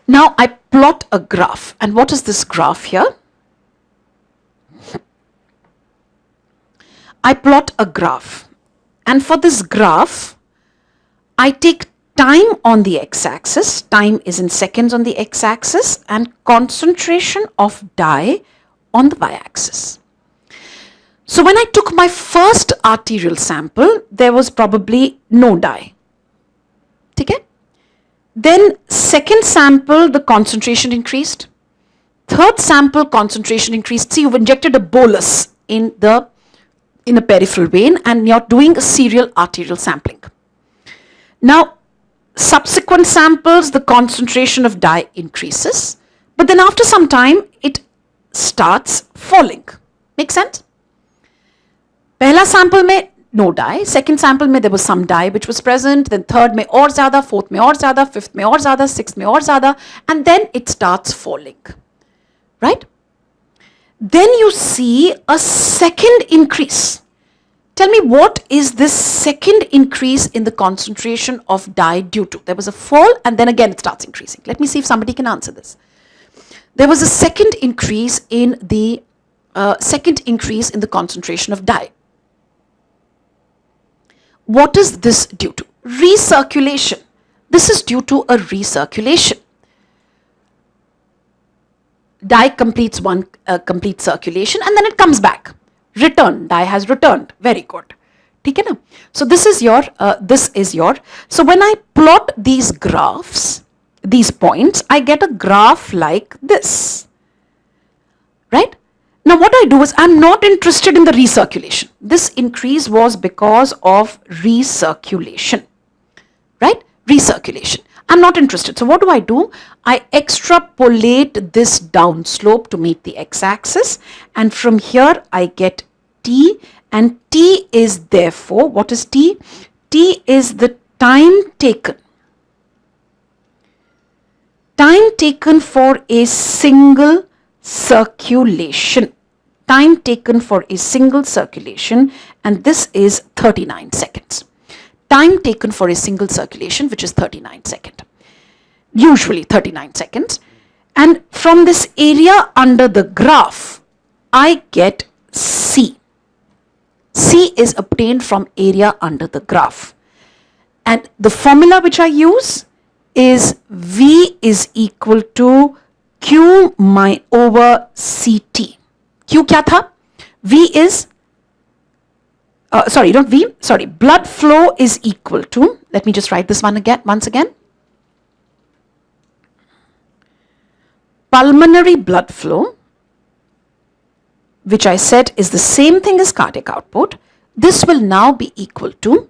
Now I plot a graph. And what is this graph here? I plot a graph. And for this graph, I take time on the x-axis. Time is in seconds on the x-axis, and concentration of dye on the y-axis. So when I took my first arterial sample, there was probably no dye. Okay? Then second sample, the concentration increased. Third sample, concentration increased. See, you've injected a bolus in a peripheral vein, and you're doing a serial arterial sampling. Now, subsequent samples, the concentration of dye increases, but then after some time, it starts falling. Make sense? Pehla sample mein no dye, second sample mein there was some dye which was present, then third mein aur zyada, fourth mein aur zyada, fifth mein aur zyada, sixth mein aur zyada, and then it starts falling, right? Then you see a second increase. Tell me, what is this second increase in the concentration of dye due to? There was a fall and then again it starts increasing. Let me see if somebody can answer this. There was a second increase in the concentration of dye. What is this due to? Recirculation. This is due to a recirculation. Dye completes one complete circulation and then it comes back. Return. Dye has returned. Very good. ठीक है ना? So this is your. So when I plot these graphs, these points, I get a graph like this. Right? Now what I do is, I'm not interested in the recirculation. This increase was because of recirculation. Right? Recirculation. I'm not interested. So what do? I extrapolate this down slope to meet the x-axis, and from here I get t, and t is therefore, what is t? T is the time taken for a single circulation. Time taken for a single circulation, and this is 39 seconds. Time taken for a single circulation, which is 39 seconds. Usually 39 seconds. And from this area under the graph, I get C. C is obtained from area under the graph. And the formula which I use is V is equal to Q over CT. Q kya tha? V is blood flow is equal to, let me just write this one again, once again. Pulmonary blood flow, which I said is the same thing as cardiac output. This will now be equal to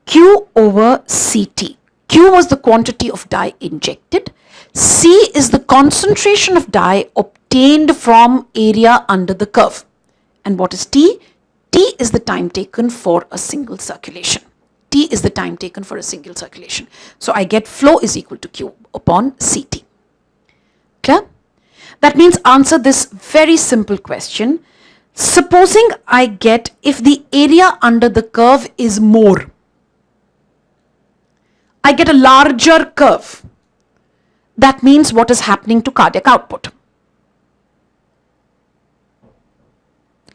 Q over CT. Q was the quantity of dye injected. C is the concentration of dye obtained from area under the curve. And what is T? T is the time taken for a single circulation. T is the time taken for a single circulation. So I get flow is equal to Q upon CT. Clear? That means answer this very simple question. Supposing I get, if the area under the curve is more, I get a larger curve. That means what is happening to cardiac output?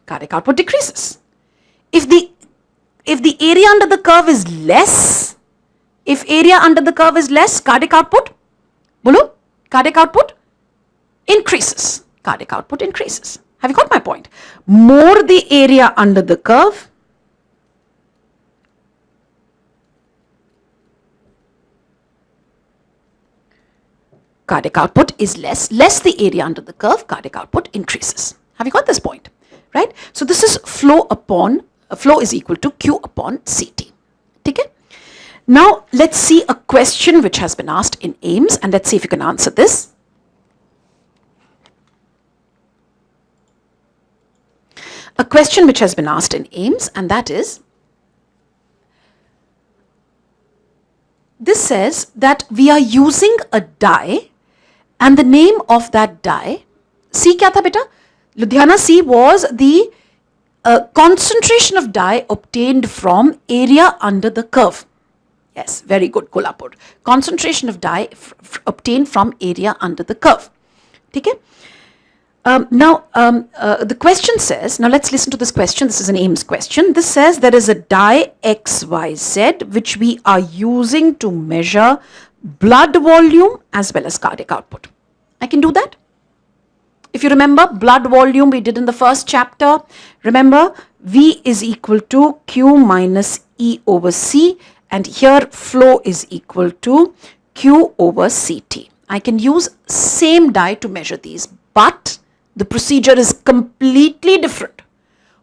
Cardiac output decreases. If the area under the curve is less, cardiac output, bolo, cardiac output increases. Cardiac output increases. Have you got my point? More the area under the curve, cardiac output is less. Less the area under the curve, cardiac output increases. Have you got this point? Right? So this is flow is equal to Q upon CT. Okay? Now let's see a question which has been asked in AIIMS, and let's see if you can answer this. A question which has been asked in AIIMS, and that is, this says that we are using a dye, and the name of that dye, C kya tha beta? Ludhiana C was the concentration of dye obtained from area under the curve. Yes, very good, Kolhapur. Concentration of dye obtained from area under the curve. Okay? The question says, now let's listen to this question. This is an AIIMS question. This says there is a dye XYZ which we are using to measure blood volume as well as cardiac output. I can do that. If you remember, blood volume we did in the first chapter. Remember, V is equal to Q minus E over C, and here flow is equal to Q over CT. I can use same dye to measure these, but the procedure is completely different.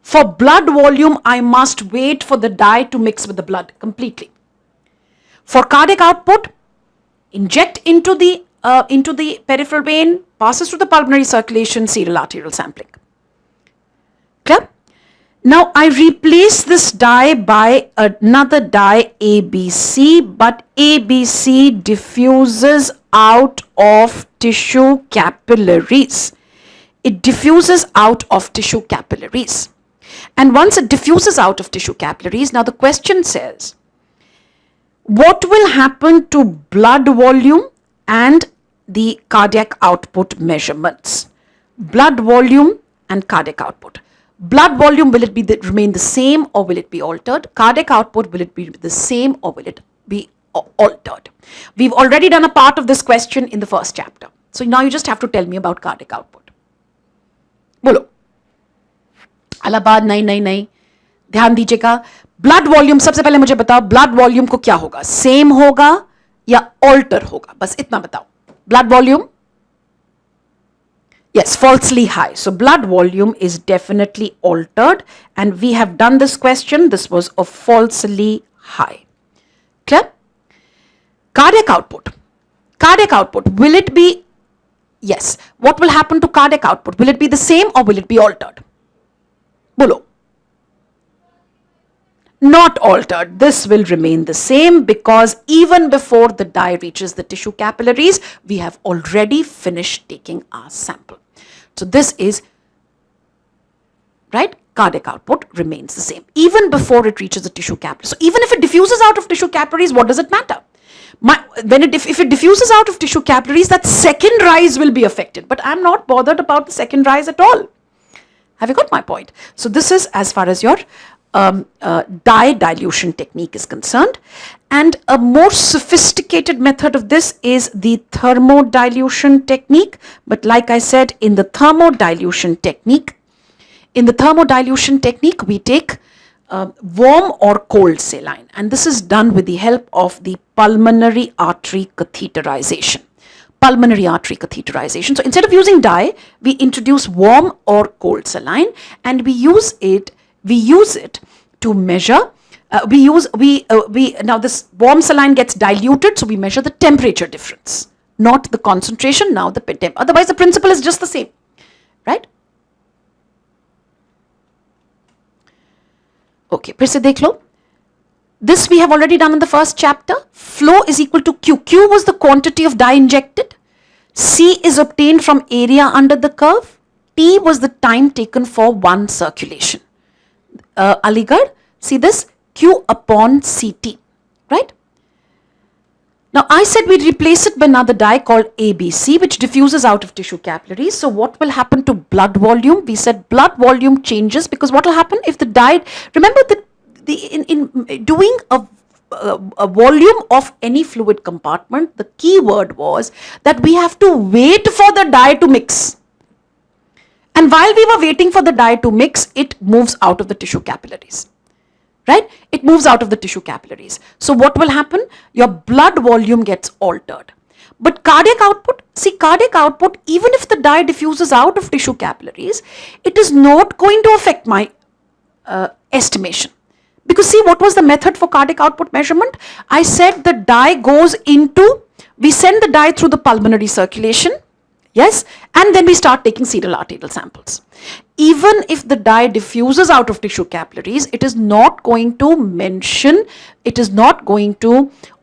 For blood volume, I must wait for the dye to mix with the blood completely. For cardiac output, inject into the peripheral vein, passes through the pulmonary circulation, serial arterial sampling. Clear? Now I replace this dye by another dye ABC, but ABC diffuses out of tissue capillaries. It diffuses out of tissue capillaries. And once it diffuses out of tissue capillaries, now the question says, what will happen to blood volume and the cardiac output measurements? Blood volume and cardiac output. Blood volume, will it be remain the same or will it be altered? Cardiac output, will it be the same or will it be altered? We've already done a part of this question in the first chapter. So now you just have to tell me about cardiac output. Bolo. Allahabad नहीं ध्यान दीजिएगा. Blood volume, सबसे पहले मुझे बताओ blood volume को क्या होगा, सेम होगा या ऑल्टर होगा, बस इतना बताओ. Blood volume, yes, falsely high. So blood volume is definitely altered, and we have done this question. This was a falsely high. Clear? Cardiac output. Cardiac output, will it be, yes, what will happen to cardiac output? Will it be the same or will it be altered? Bolo. Not altered. This will remain the same because even before the dye reaches the tissue capillaries, we have already finished taking our sample. So this is, right, cardiac output remains the same even before it reaches the tissue capillaries. So even if it diffuses out of tissue capillaries, what does it matter? If it diffuses out of tissue capillaries, that second rise will be affected. But I'm not bothered about the second rise at all. Have you got my point? So this is as far as your dye dilution technique is concerned. And a more sophisticated method of this is the thermodilution technique. But like I said, in the thermodilution technique, we take warm or cold saline. And this is done with the help of the pulmonary artery catheterization. So instead of using dye, we introduce warm or cold saline, and we use it to measure. Now this warm saline gets diluted, so we measure the temperature difference, not the concentration. Now the temp. Otherwise, the principle is just the same, right? Okay, फिर से देख लो. This we have already done in the first chapter. Flow is equal to Q. Q was the quantity of dye injected. C is obtained from area under the curve. T was the time taken for one circulation. Aligarh, see this? Q upon CT, right? Now I said we'd replace it by another dye called ABC, which diffuses out of tissue capillaries. So what will happen to blood volume? We said blood volume changes because what will happen if the dye, remember that in doing a volume of any fluid compartment, the key word was that we have to wait for the dye to mix. And while we were waiting for the dye to mix, it moves out of the tissue capillaries. Right? It moves out of the tissue capillaries. So what will happen? Your blood volume gets altered. But cardiac output, see cardiac output, even if the dye diffuses out of tissue capillaries, it is not going to affect my estimation. Because see, what was the method for cardiac output measurement? I said the dye goes into, we send the dye through the pulmonary circulation, yes, and then we start taking serial arterial samples. Even if the dye diffuses out of tissue capillaries, it is not going to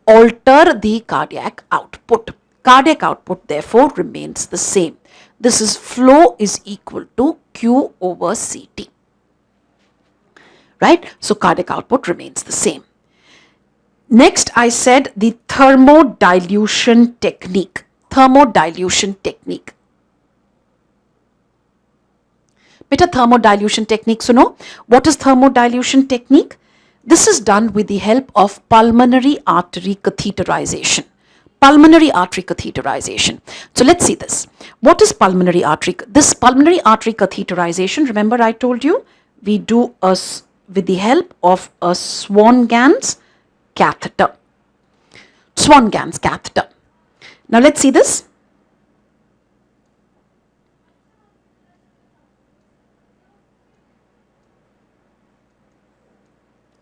alter the cardiac output. Cardiac output therefore remains the same. This is flow is equal to Q over CT. Right? So cardiac output remains the same. Next, I said the thermodilution technique. Beta, thermodilution technique, suno. What is thermodilution technique? This is done with the help of pulmonary artery catheterization. So let's see this. What is pulmonary artery? This pulmonary artery catheterization, remember I told you, we do with the help of a Swan-Ganz catheter. Now let's see this.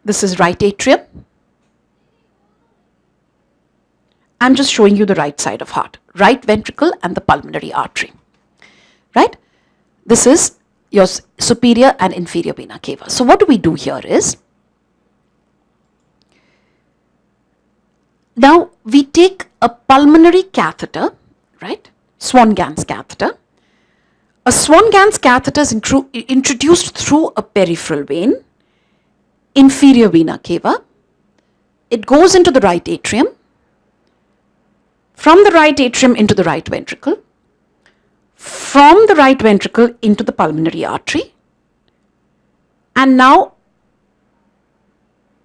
This is right atrium. I'm just showing you the right side of heart, right ventricle and the pulmonary artery, right? This is your superior and inferior vena cava. So what do we do here is, now we take a pulmonary catheter, right? Swan-Ganz catheter, A Swan-Ganz catheter is introduced through a peripheral vein, inferior vena cava. It goes into the right atrium, from the right atrium into the right ventricle, from the right ventricle into the pulmonary artery, and now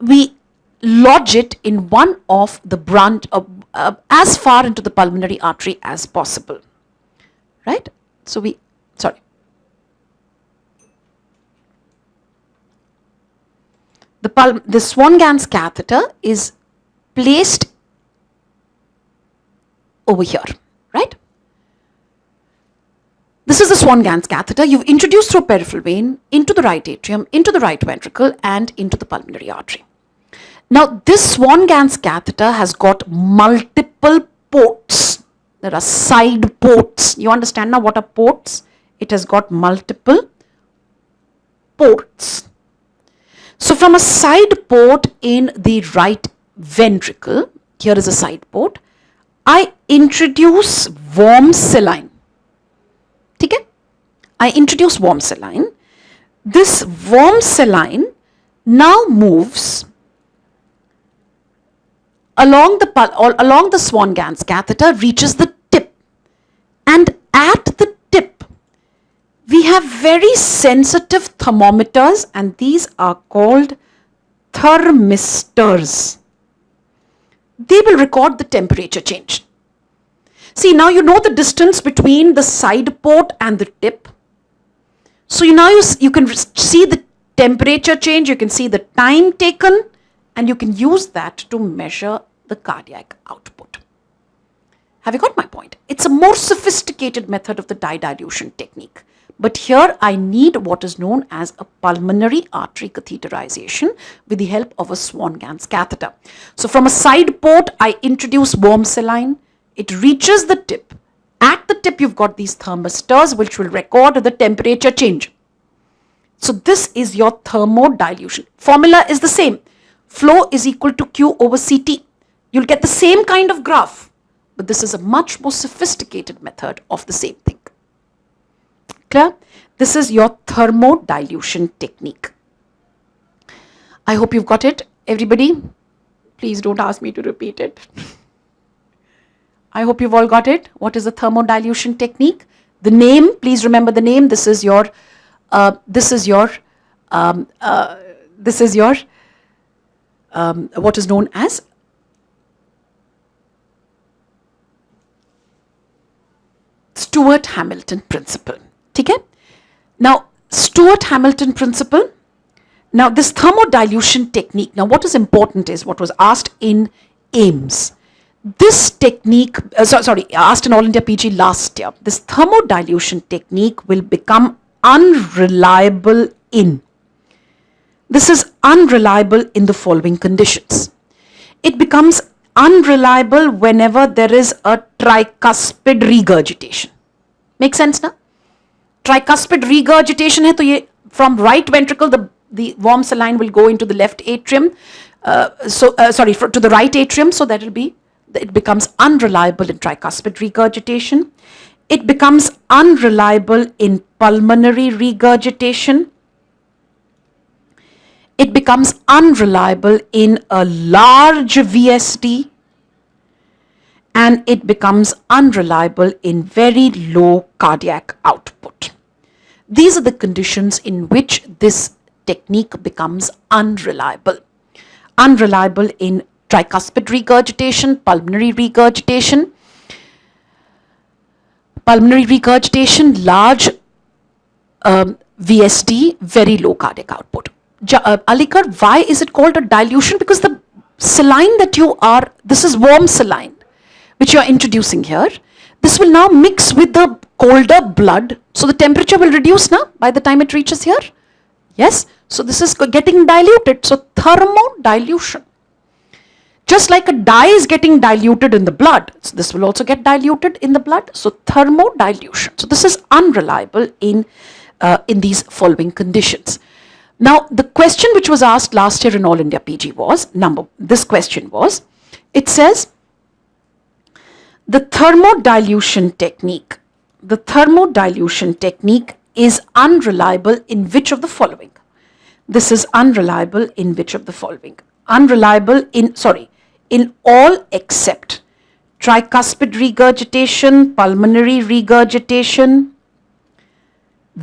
we lodge it in one of the branch as far into the pulmonary artery as possible, right? So the Swan-Ganz catheter is placed over here, right? This is the Swan-Ganz catheter. You've introduced through a peripheral vein into the right atrium, into the right ventricle, and into the pulmonary artery. Now, this Swan-Ganz catheter has got multiple ports. There are side ports. You understand now what are ports? It has got multiple ports. So from a side port in the right ventricle, here is a side port, I introduce warm saline. Okay? I introduce warm saline. This warm saline now moves along the Swan-Ganz catheter, reaches the tip, and at the tip we have very sensitive thermometers, and these are called thermistors. They will record the temperature change. See, now you know the distance between the side port and the tip. So you can see the temperature change, you can see the time taken, and you can use that to measure the cardiac output. Have you got my point? It's a more sophisticated method of the dye dilution technique. But here I need what is known as a pulmonary artery catheterization with the help of a Swan-Ganz catheter. So from a side port, I introduce warm saline. It reaches the tip. At the tip, you've got these thermistors which will record the temperature change. So this is your thermodilution. Formula is the same. Flow is equal to Q over Ct. You'll get the same kind of graph, but this is a much more sophisticated method of the same thing. Clear? This is your thermodilution technique. I hope you've got it. Everybody, please don't ask me to repeat it. I hope you've all got it. What is the thermodilution technique? The name, please remember the name. This is your what is known as Stewart-Hamilton principle. Okay? Now, Stewart-Hamilton principle. Now, this thermodilution technique. Now, what is important is what was asked in AIMS. This technique, asked in All India PG last year. This thermodilution technique will become unreliable in. This is unreliable in the following conditions. It becomes unreliable whenever there is a tricuspid regurgitation. Make sense now? Tricuspid regurgitation hai to ye from right ventricle the warm saline will go into the left atrium. To the right atrium, so that it becomes unreliable in tricuspid regurgitation. It becomes unreliable in pulmonary regurgitation. It becomes unreliable in a large VSD, and it becomes unreliable in very low cardiac output. These are the conditions in which this technique becomes unreliable. Unreliable in tricuspid regurgitation, pulmonary regurgitation, large VSD, very low cardiac output. Alikar, why is it called a dilution? Because the saline this is warm saline, which you are introducing here. This will now mix with the colder blood. So the temperature will reduce now by the time it reaches here. Yes. So this is getting diluted. So thermodilution. Just like a dye is getting diluted in the blood, so this will also get diluted in the blood. So thermodilution. So this is unreliable in these following conditions. Now, the question which was asked last year in All India PG was, it says, the thermodilution technique the thermodilution technique is unreliable in which of the following? This is unreliable in which of the following? Unreliable in all except tricuspid regurgitation, pulmonary regurgitation,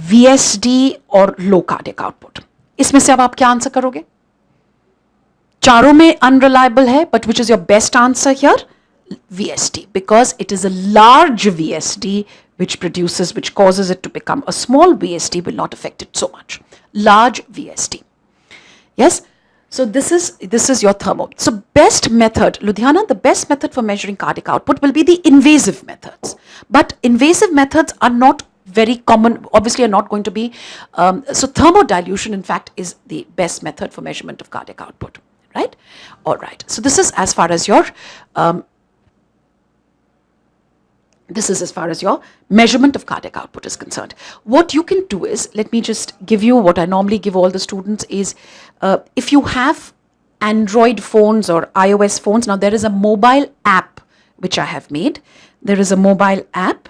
VSD और low cardiac output. इसमें से अब आप क्या answer करोगे? चारों में unreliable है, but which is your best answer here? VSD, because it is a large VSD which causes it to become a small VSD will not affect it so much. Large VSD. Yes? So this is your thermo. So best method, Ludhiana, the best method for measuring cardiac output will be the invasive methods. But invasive methods are not very common, obviously are not going to be, so thermodilution in fact is the best method for measurement of cardiac output, right? All right, so this is as far as your, measurement of cardiac output is concerned. What you can do is, let me just give you what I normally give all the students is, if you have Android phones or iOS phones, now there is a mobile app which I have made. There is a mobile app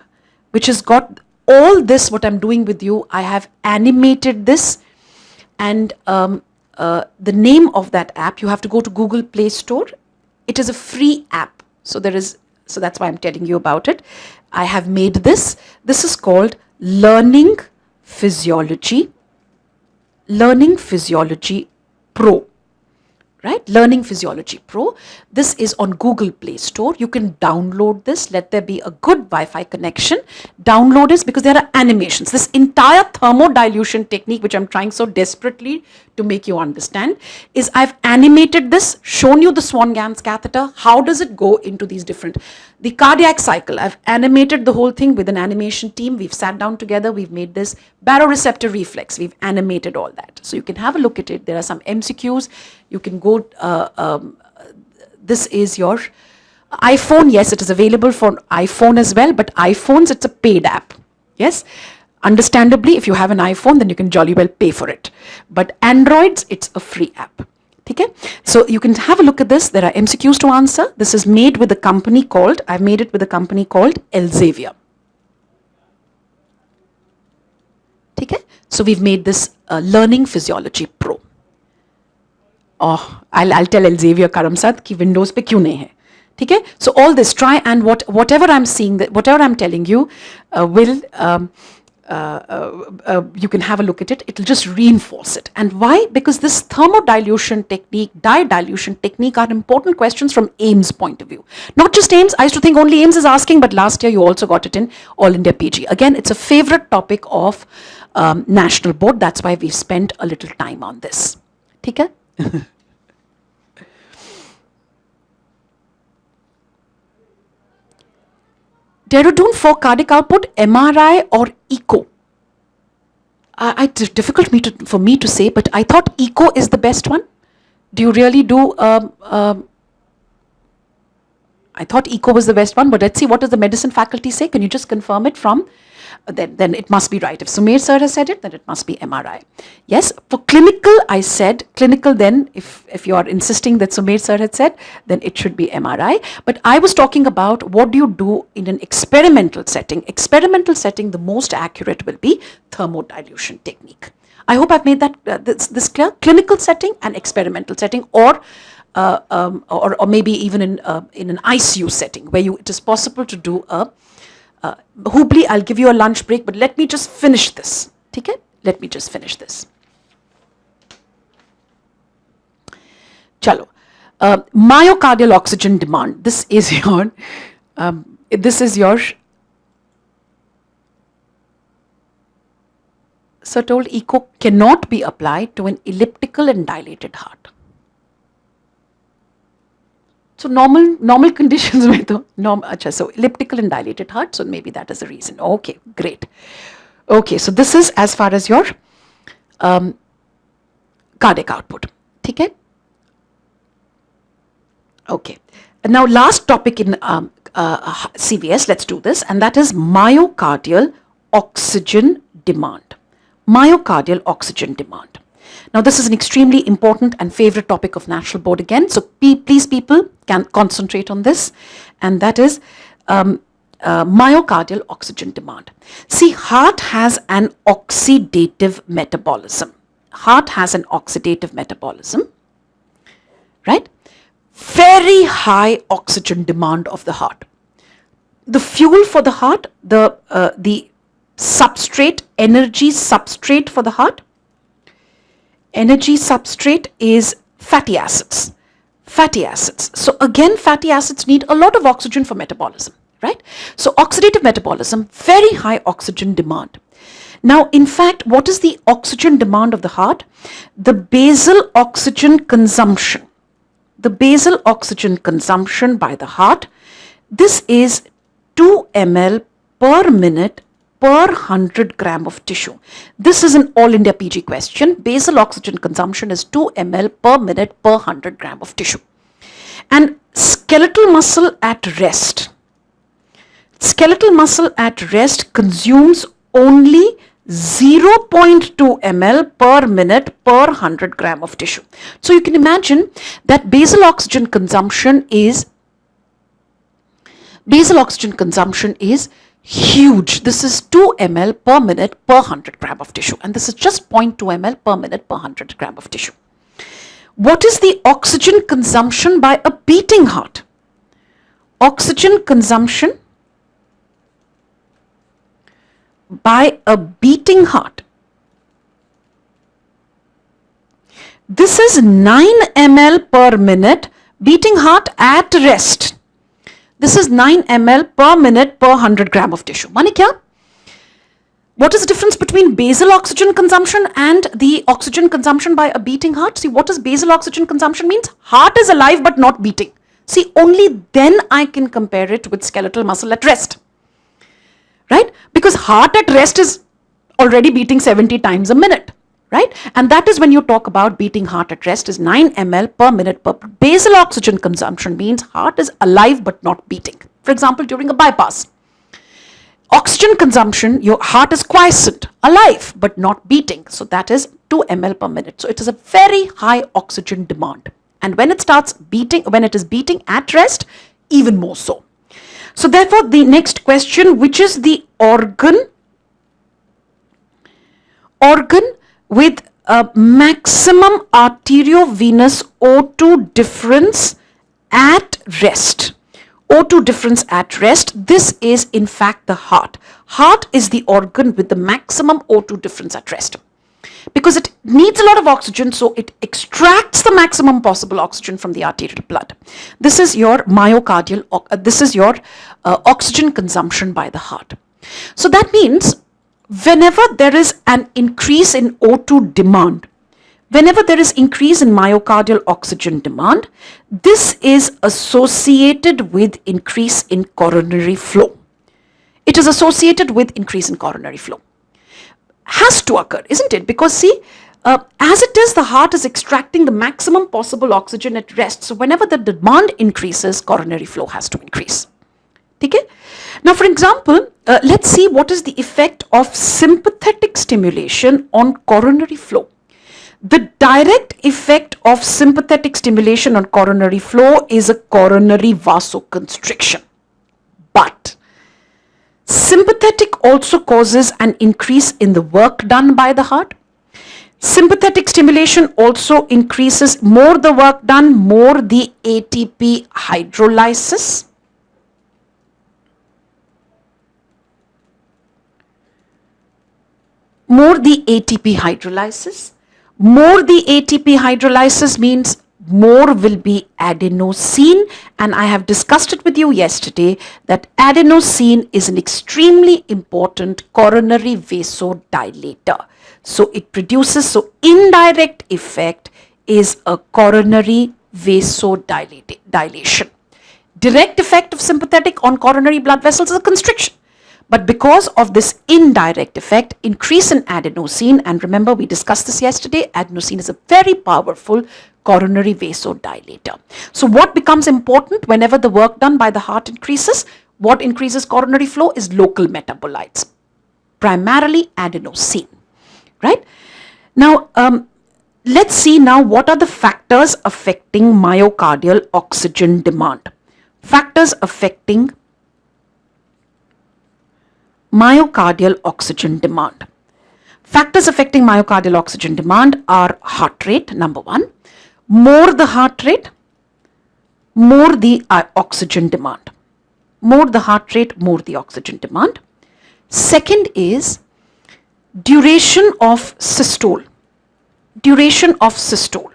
which has got all this, what I'm doing with you, I have animated this, and the name of that app, you have to go to Google Play Store. It is a free app, so that's why I'm telling you about it. I have made this. This is called Learning Physiology Pro. Right? Learning Physiology Pro. This is on Google Play Store. You can download this. Let there be a good Wi-Fi connection. Download this because there are animations. This entire thermodilution technique, which I'm trying so desperately to make you understand, is I've animated this, shown you the Swan-Ganz catheter. How does it go into these different, the cardiac cycle. I've animated the whole thing with an animation team. We've sat down together. We've made this baroreceptor reflex. We've animated all that. So you can have a look at it. There are some MCQs. You can go, this is your iPhone. Yes, it is available for iPhone as well, but iPhones, it's a paid app. Yes, understandably, if you have an iPhone, then you can jolly well pay for it. But Androids, it's a free app. Okay? So you can have a look at this. There are MCQs to answer. This is made with a company called, I've made it with a company called Elsevier. Okay? So we've made this Learning Physiology Pro. Oh, I'll tell Elsevier Karamsad ki Windows pe kyun nahi hai. Okay? So all this, try and whatever I'm seeing, whatever I'm telling you you can have a look at it. It'll just reinforce it. And why? Because this thermodilution technique, dilution technique are important questions from AIMS point of view. Not just AIMS. I used to think only AIMS is asking, but last year you also got it in All India PG. Again, it's a favorite topic of National Board. That's why we've spent a little time on this. Okay? Dehradun for cardiac output, MRI or echo? It's difficult for me to say, but I thought echo is the best one. Do you really do? I thought echo was the best one, but let's see what does the medicine faculty say. Can you just confirm it from? Then it must be right. If Sumer sir has said it, then it must be MRI. Yes, for clinical, I said clinical then, if you are insisting that Sumer sir had said, then it should be MRI. But I was talking about what do you do in an experimental setting. Experimental setting, the most accurate will be thermodilution technique. I hope I've made that this clear. Clinical setting and experimental setting, or maybe even in an ICU setting where it is possible to do a Hubli, I'll give you a lunch break, but let me just finish this. Okay? Let me just finish this. Chalo. Myocardial oxygen demand. This is your Sir told echo cannot be applied to an elliptical and dilated heart. So normal conditions mein to so elliptical and dilated heart, so maybe that is the reason. Okay, great. Okay, so this is as far as your cardiac output. Okay? Okay. And now last topic in CVS, let's do this, and that is myocardial oxygen demand. Myocardial oxygen demand. Now this is an extremely important and favorite topic of National Board again. So please people can concentrate on this. And that is myocardial oxygen demand. See, heart has an oxidative metabolism. Heart has an oxidative metabolism, right? Very high oxygen demand of the heart. The fuel for the heart, the substrate, energy substrate for the heart, energy substrate is fatty acids. Fatty acids. So again, fatty acids need a lot of oxygen for metabolism, right? So oxidative metabolism, very high oxygen demand. Now, in fact, what is the oxygen demand of the heart? The basal oxygen consumption. The basal oxygen consumption by the heart, this is 2 ml per minute per 100 gram of tissue. This is an all India PG question. Basal oxygen consumption is 2 ml per minute per 100 gram of tissue. And skeletal muscle at rest. Skeletal muscle at rest consumes only 0.2 ml per minute per 100 gram of tissue. So you can imagine that basal oxygen consumption is huge. This is 2 ml per minute per 100 gram of tissue, and this is just 0.2 ml per minute per 100 gram of tissue. What is the oxygen consumption by a beating heart? Oxygen consumption by a beating heart. This is 9 ml per minute, beating heart at rest. This is 9 ml per minute per 100 gram of tissue. Mani kya? What is the difference between basal oxygen consumption and the oxygen consumption by a beating heart? See, what does basal oxygen consumption means? Heart is alive but not beating. See, only then I can compare it with skeletal muscle at rest. Right? Because heart at rest is already beating 70 times a minute. Right? And that is when you talk about beating heart at rest is 9 ml per minute per. Basal oxygen consumption means heart is alive but not beating. For example, during a bypass. Oxygen consumption, your heart is quiescent, alive but not beating. So that is 2 ml per minute. So it is a very high oxygen demand. And when it starts beating, when it is beating at rest, even more so. So therefore, the next question, which is the organ with a maximum arteriovenous O2 difference at rest. O2 difference at rest, this is in fact the heart. Heart is the organ with the maximum O2 difference at rest. Because it needs a lot of oxygen, so it extracts the maximum possible oxygen from the arterial blood. This is your myocardial, this is your oxygen consumption by the heart. So that means whenever there is an increase in O2 demand, whenever there is increase in myocardial oxygen demand, this is associated with increase in coronary flow. It is associated with increase in coronary flow. Has to occur, isn't it? Because see, as it is, the heart is extracting the maximum possible oxygen at rest. So whenever the demand increases, coronary flow has to increase. Okay? Now, for example, let's see what is the effect of sympathetic stimulation on coronary flow. The direct effect of sympathetic stimulation on coronary flow is a coronary vasoconstriction. But sympathetic also causes an increase in the work done by the heart. Sympathetic stimulation also increases more the work done, more the ATP hydrolysis. More the ATP hydrolysis. More the ATP hydrolysis means more will be adenosine, and I have discussed it with you yesterday that adenosine is an extremely important coronary vasodilator. So it produces, so indirect effect is a coronary vasodilation. Direct effect of sympathetic on coronary blood vessels is a constriction. But because of this indirect effect, increase in adenosine, and remember we discussed this yesterday, adenosine is a very powerful coronary vasodilator. So what becomes important whenever the work done by the heart increases? What increases coronary flow is local metabolites, primarily adenosine, right? Now, let's see now what are the factors affecting myocardial oxygen demand. Factors affecting myocardial oxygen demand. Factors affecting myocardial oxygen demand are heart rate, number one. More the heart rate, more the oxygen demand. More the heart rate, more the oxygen demand. Second is duration of systole. Duration of systole.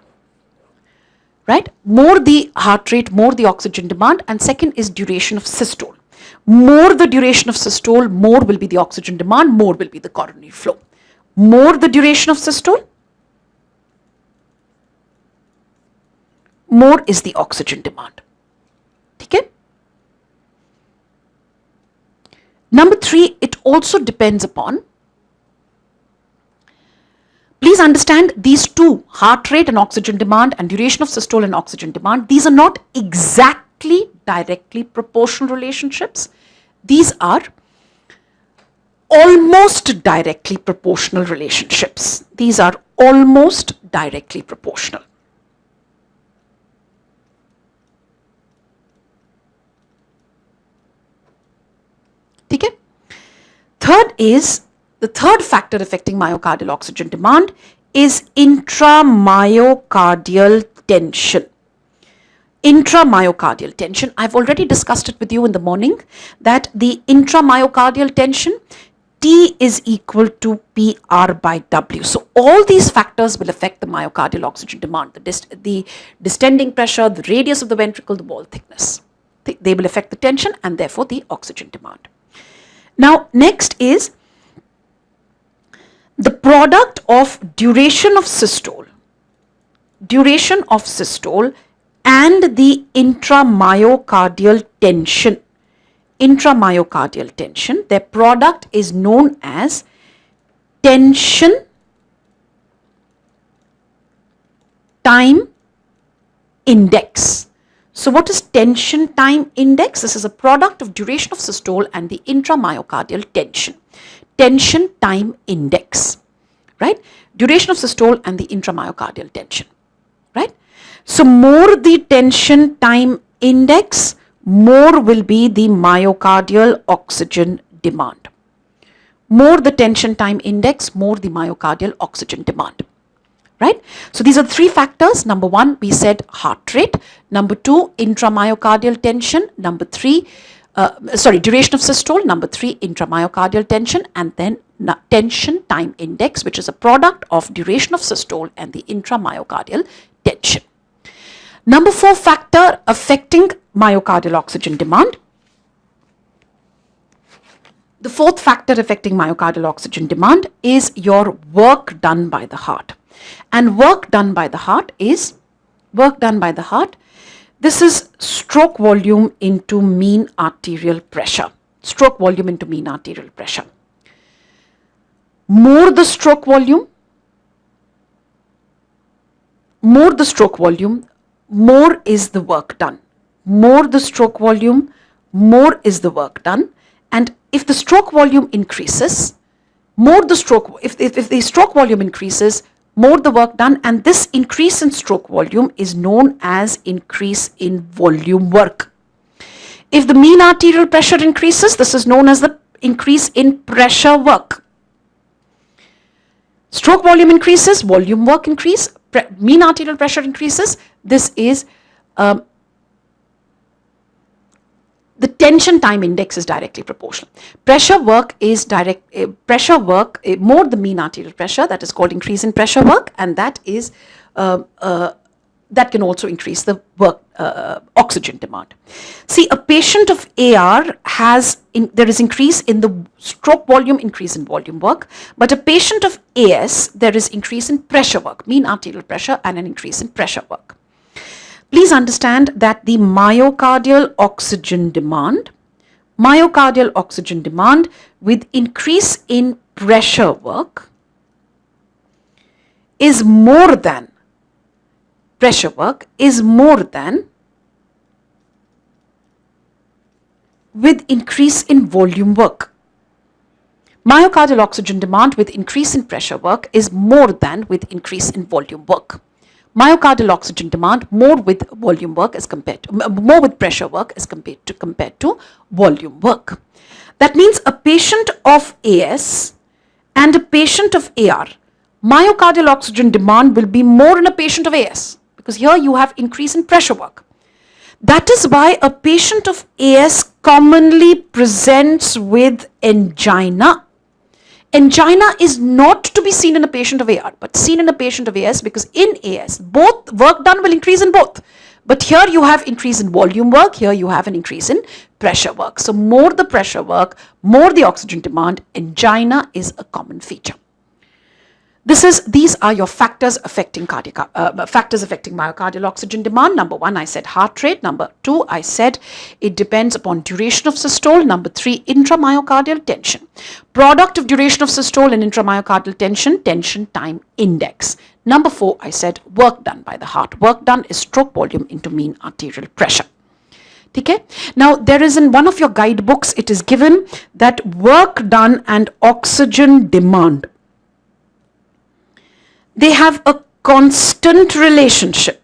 Right? More the heart rate, more the oxygen demand. And second is duration of systole. More the duration of systole, more will be the oxygen demand, more will be the coronary flow. More the duration of systole, more is the oxygen demand. Okay? Number three, it also depends upon, please understand these two, heart rate and oxygen demand and duration of systole and oxygen demand, these are not exactly directly proportional relationships. These are almost directly proportional relationships. These are almost directly proportional. Okay? Third is, the third factor affecting myocardial oxygen demand is intramyocardial tension. Intramyocardial tension, I've already discussed it with you in the morning, that the intramyocardial tension, T is equal to PR by W. So all these factors will affect the myocardial oxygen demand, the distending pressure, the radius of the ventricle, the wall thickness. They will affect the tension and therefore the oxygen demand. Now next is the product of duration of systole and the intramyocardial tension. Intramyocardial tension, their product is known as tension time index. So what is tension time index? This is a product of duration of systole and the intramyocardial tension. Tension time index, right? Duration of systole and the intramyocardial tension, right? So more the tension time index, more will be the myocardial oxygen demand. More the tension time index, more the myocardial oxygen demand. Right? So these are three factors. Number one, we said heart rate. Number two, intramyocardial tension. Number three, duration of systole. Number three, intramyocardial tension. And then tension time index, which is a product of duration of systole and the intramyocardial tension. Number four factor affecting myocardial oxygen demand. The fourth factor affecting myocardial oxygen demand is your work done by the heart. And work done by the heart, this is stroke volume into mean arterial pressure. Stroke volume into mean arterial pressure. More the stroke volume, more is the work done. More the stroke volume, more is the work done. And if the stroke volume increases, if the stroke volume increases, more the work done, and this increase in stroke volume is known as increase in volume work. If the mean arterial pressure increases, this is known as the increase in pressure work. Stroke volume increases, volume work increase, mean arterial pressure increases, this is the tension time index is directly proportional. Pressure work is more the mean arterial pressure, that is called increase in pressure work, and that is that can also increase the work oxygen demand. See, a patient of AR there is increase in the stroke volume, increase in volume work, but a patient of AS, there is increase in pressure work, mean arterial pressure, and an increase in pressure work. Please understand that the myocardial oxygen demand with increase in pressure work is more than with increase in volume work. Myocardial oxygen demand with increase in pressure work is more than with increase in volume work. Myocardial oxygen demand more with volume work more with pressure work as compared to volume work. That means a patient of AS and a patient of AR, myocardial oxygen demand will be more in a patient of AS, because here you have increase in pressure work. That is why a patient of AS commonly presents with angina. Angina is not to be seen in a patient of AR, but seen in a patient of AS, because in AS, both work done will increase in both. But here you have increase in volume work, here you have an increase in pressure work. So more the pressure work, more the oxygen demand, angina is a common feature. These are your factors affecting myocardial oxygen demand. Number 1, I said heart rate. Number 2, I said it depends upon duration of systole. Number 3, intramyocardial tension. Product of duration of systole and intramyocardial tension, tension time index. Number 4, I said work done by the heart. Work done is stroke volume into mean arterial pressure. Okay? Now, there is in one of your guidebooks, it is given that work done and oxygen demand, they have a constant relationship.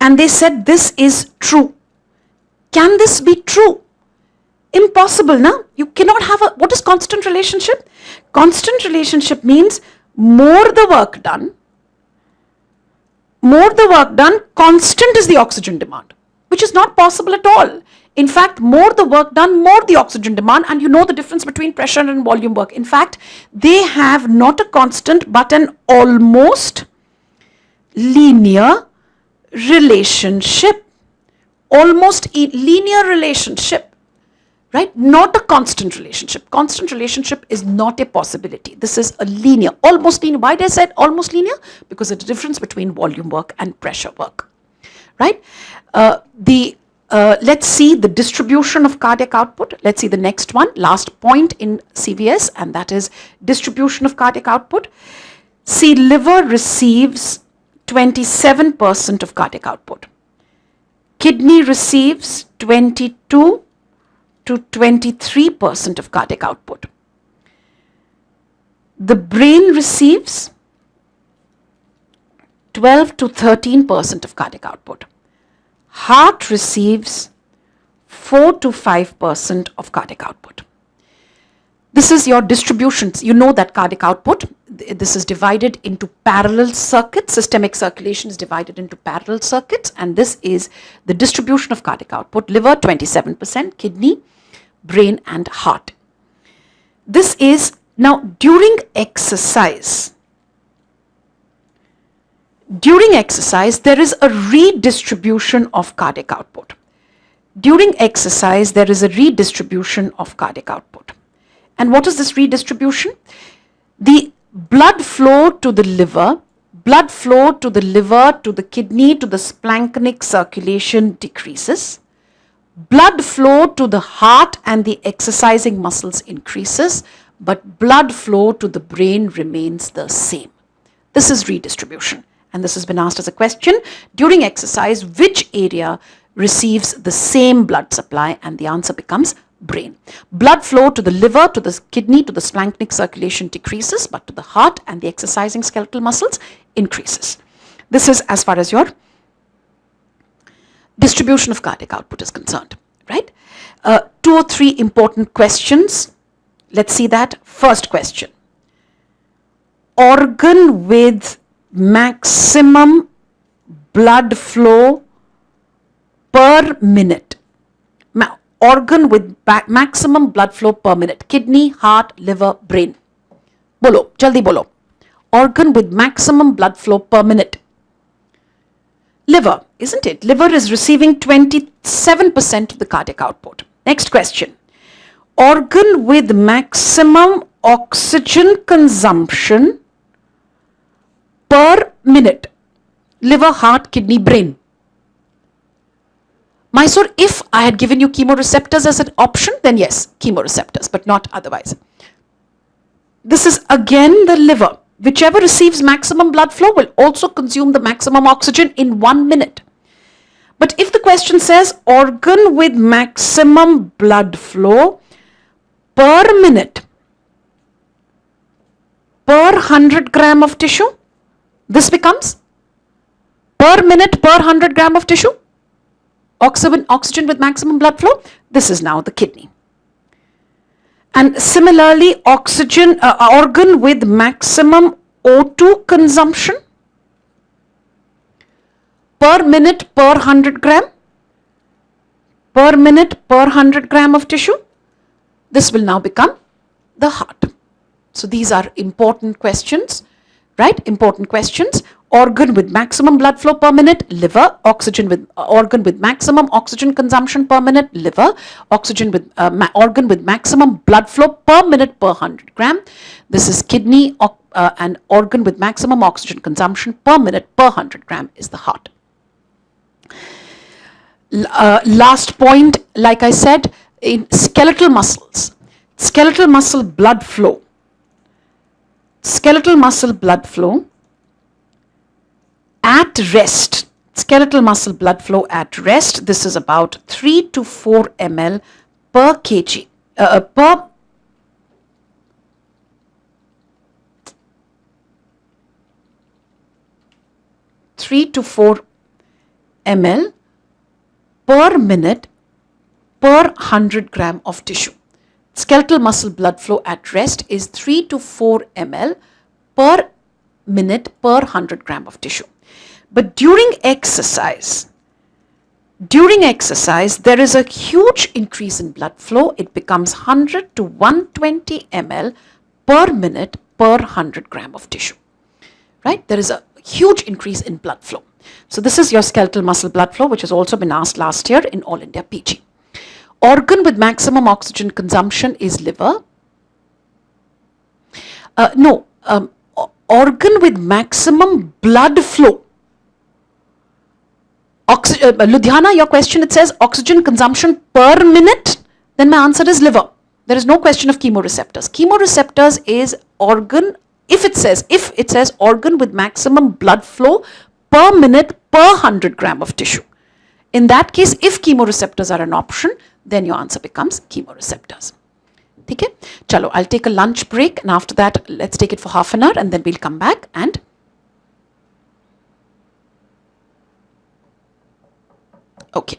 And they said this is true. Can this be true? Impossible, no? You cannot have what is constant relationship? Constant relationship means more the work done, constant is the oxygen demand, which is not possible at all. In fact, more the work done, more the oxygen demand, and you know the difference between pressure and volume work. In fact, they have not a constant but an almost linear relationship. Almost linear relationship, right? Not a constant relationship. Constant relationship is not a possibility. This is a linear, almost linear. Why did I say almost linear? Because of the difference between volume work and pressure work, right? Let's see the distribution of cardiac output. Let's see the next one, last point in CVS, and that is distribution of cardiac output. See, liver receives 27% of cardiac output. Kidney receives 22 to 23% of cardiac output. The brain receives 12 to 13% of cardiac output. Heart receives 4 to 5% of cardiac output. This is your distributions. You know that cardiac output, this is divided into parallel circuits. Systemic circulation is divided into parallel circuits, and this is the distribution of cardiac output. Liver 27%, kidney, brain and heart. This is now during exercise. During exercise, there is a redistribution of cardiac output. During exercise, there is a redistribution of cardiac output. And what is this redistribution? The blood flow to the liver, to the kidney, to the splanchnic circulation decreases. Blood flow to the heart and the exercising muscles increases, but blood flow to the brain remains the same. This is redistribution. And this has been asked as a question. During exercise, which area receives the same blood supply? And the answer becomes brain. Blood flow to the liver, to the kidney, to the splanchnic circulation decreases, but to the heart and the exercising skeletal muscles increases. This is as far as your distribution of cardiac output is concerned, right? 2 or 3 important questions. Let's see that. First question. Organ with maximum blood flow per minute. Organ with maximum blood flow per minute. Kidney, heart, liver, brain. Bolo, jaldi bolo. Organ with maximum blood flow per minute. Liver, isn't it? Liver is receiving 27% of the cardiac output. Next question. Organ with maximum oxygen consumption per minute. Liver, heart, kidney, brain. Mysore, if I had given you chemoreceptors as an option, then yes, chemoreceptors, but not otherwise. This is again the liver. Whichever receives maximum blood flow will also consume the maximum oxygen in 1 minute. But if the question says organ with maximum blood flow per minute per 100 gram of tissue, this becomes per minute per 100 gram of tissue. oxygen with maximum blood flow, this is now the kidney. And similarly, organ with maximum O2 consumption per minute per 100 gram, per minute per 100 gram of tissue, this will now become the heart. So these are important questions, right? Important questions. Organ with maximum blood flow per minute, liver. Organ with maximum oxygen consumption per minute, liver. Organ with maximum blood flow per minute per 100 gram. This is kidney, and organ with maximum oxygen consumption per minute per 100 gram is the heart. Last point, like I said, in skeletal muscles, skeletal muscle blood flow at rest, this is about 3 to 4 ml per kg, per 3 to 4 ml per minute per 100 gram of tissue. Skeletal muscle blood flow at rest is 3 to 4 ml per minute per 100 gram of tissue. But during exercise, there is a huge increase in blood flow. It becomes 100 to 120 ml per minute per 100 gram of tissue. Right? There is a huge increase in blood flow. So this is your skeletal muscle blood flow, which has also been asked last year in All India PG. Organ with maximum oxygen consumption is liver. Organ with maximum blood flow. Ludhiana, your question, it says oxygen consumption per minute. Then my answer is liver. There is no question of chemoreceptors. Chemoreceptors is organ, if it says organ with maximum blood flow per minute per 100 gram of tissue. In that case, if chemoreceptors are an option, then your answer becomes chemoreceptors. Okay? Chalo, I'll take a lunch break, and after that, let's take it for half an hour, and then we'll come back and okay.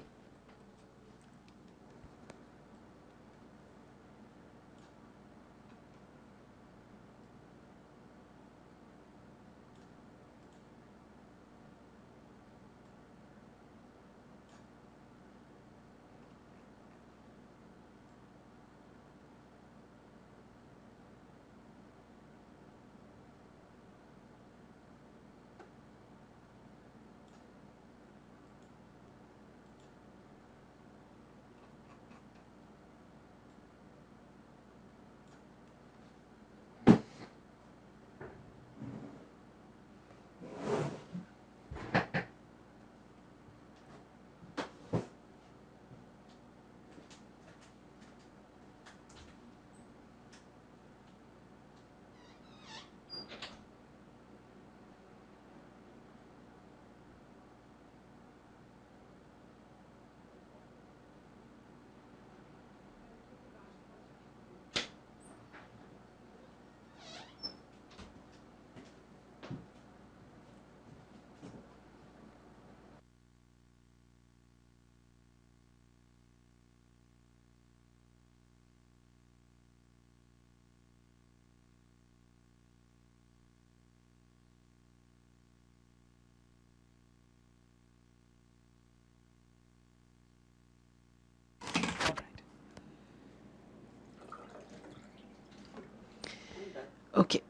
Okay.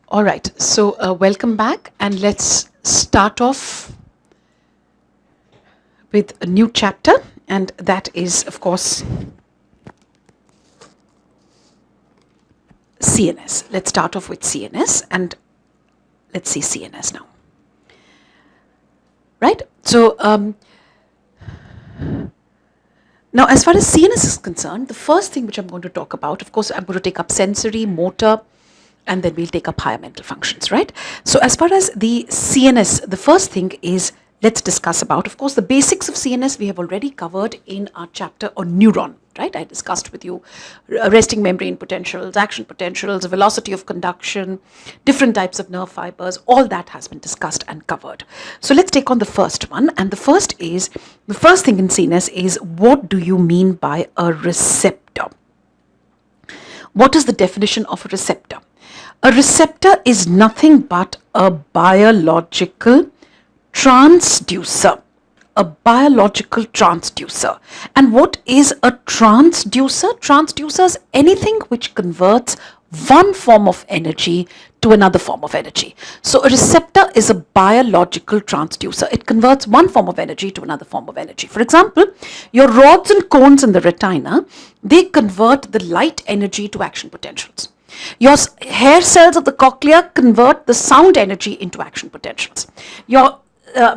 All right. So welcome back, and let's start off with a new chapter, and that is, of course, CNS. Let's start off with CNS, and let's see CNS now. Right? So now, as far as CNS is concerned, the first thing which I'm going to talk about, of course, I'm going to take up sensory, motor, and then we'll take up higher mental functions, right? So as far as the CNS, the first thing is let's discuss about, of course, the basics of CNS we have already covered in our chapter on neuron, right? I discussed with you resting membrane potentials, action potentials, velocity of conduction, different types of nerve fibers, all that has been discussed and covered. So let's take on the first one. And the first thing in CNS is, what do you mean by a receptor? What is the definition of a receptor? A receptor is nothing but a biological transducer. A biological transducer. And what is a transducer? Transducer is anything which converts one form of energy to another form of energy. So a receptor is a biological transducer. It converts one form of energy to another form of energy. For example, your rods and cones in the retina, they convert the light energy to action potentials. Your hair cells of the cochlea convert the sound energy into action potentials. Your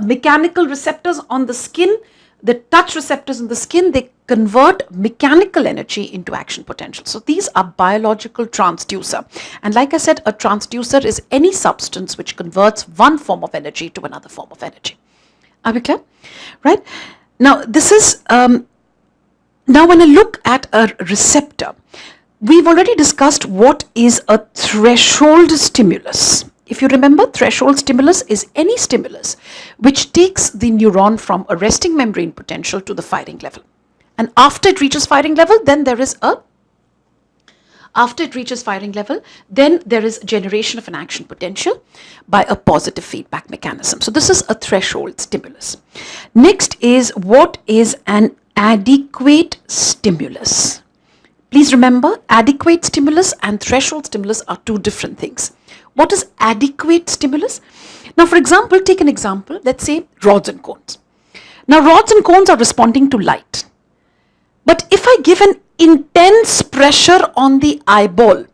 mechanical receptors on the skin, the touch receptors in the skin, they convert mechanical energy into action potential. So these are biological transducer. And like I said, a transducer is any substance which converts one form of energy to another form of energy. Are we clear? Right? Now, this is, now when I look at a receptor, we've already discussed what is a threshold stimulus. If you remember, threshold stimulus is any stimulus which takes the neuron from a resting membrane potential to the firing level. And after it reaches firing level, then there is generation of an action potential by a positive feedback mechanism. So this is a threshold stimulus. Next is, what is an adequate stimulus? Please remember, adequate stimulus and threshold stimulus are two different things. What is adequate stimulus? Now, for example, take an example, let's say rods and cones. Now, rods and cones are responding to light. But if I give an intense pressure on the eyeball,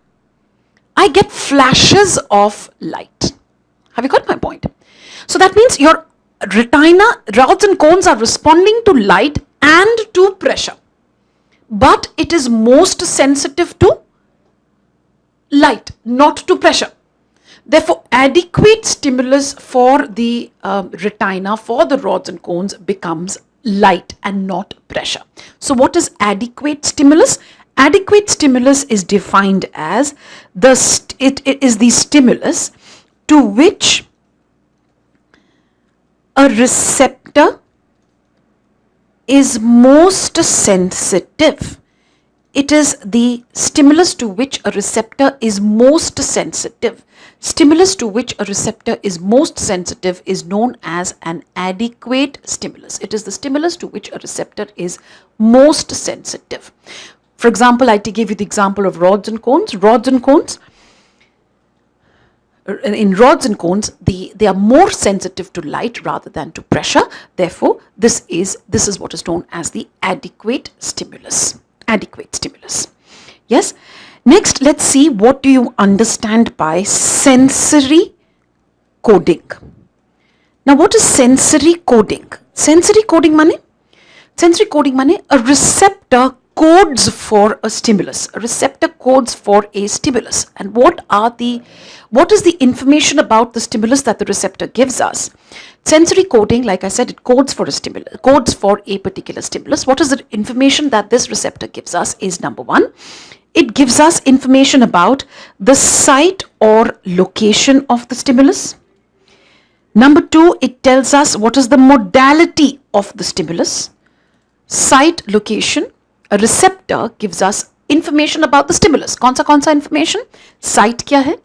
I get flashes of light. Have you got my point? So that means your retina, rods and cones are responding to light and to pressure. But it is most sensitive to light, not to pressure. Therefore, adequate stimulus for the retina, for the rods and cones, becomes light and not pressure. So what is adequate stimulus? Adequate stimulus is defined as it is the stimulus to which a receptor is most sensitive. It is the stimulus to which a receptor is most sensitive. Stimulus to which a receptor is most sensitive is known as an adequate stimulus. It is the stimulus to which a receptor is most sensitive. For example, I gave you the example of rods and cones. In rods and cones, they are more sensitive to light rather than to pressure. Therefore, this is what is known as the adequate stimulus. Adequate stimulus. Yes. Next, let's see, what do you understand by sensory coding? Now, what is sensory coding? Sensory coding mane? Sensory coding mane, a receptor codes for a stimulus. A receptor codes for a stimulus. And what is the information about the stimulus that the receptor gives us? Sensory coding, like I said, it codes for a stimulus, codes for a particular stimulus. What is the information that this receptor gives us is, number one, it gives us information about the site or location of the stimulus. Number two, it tells us what is the modality of the stimulus. Site, location. A receptor gives us information about the stimulus. कौन सा information? Site क्या है?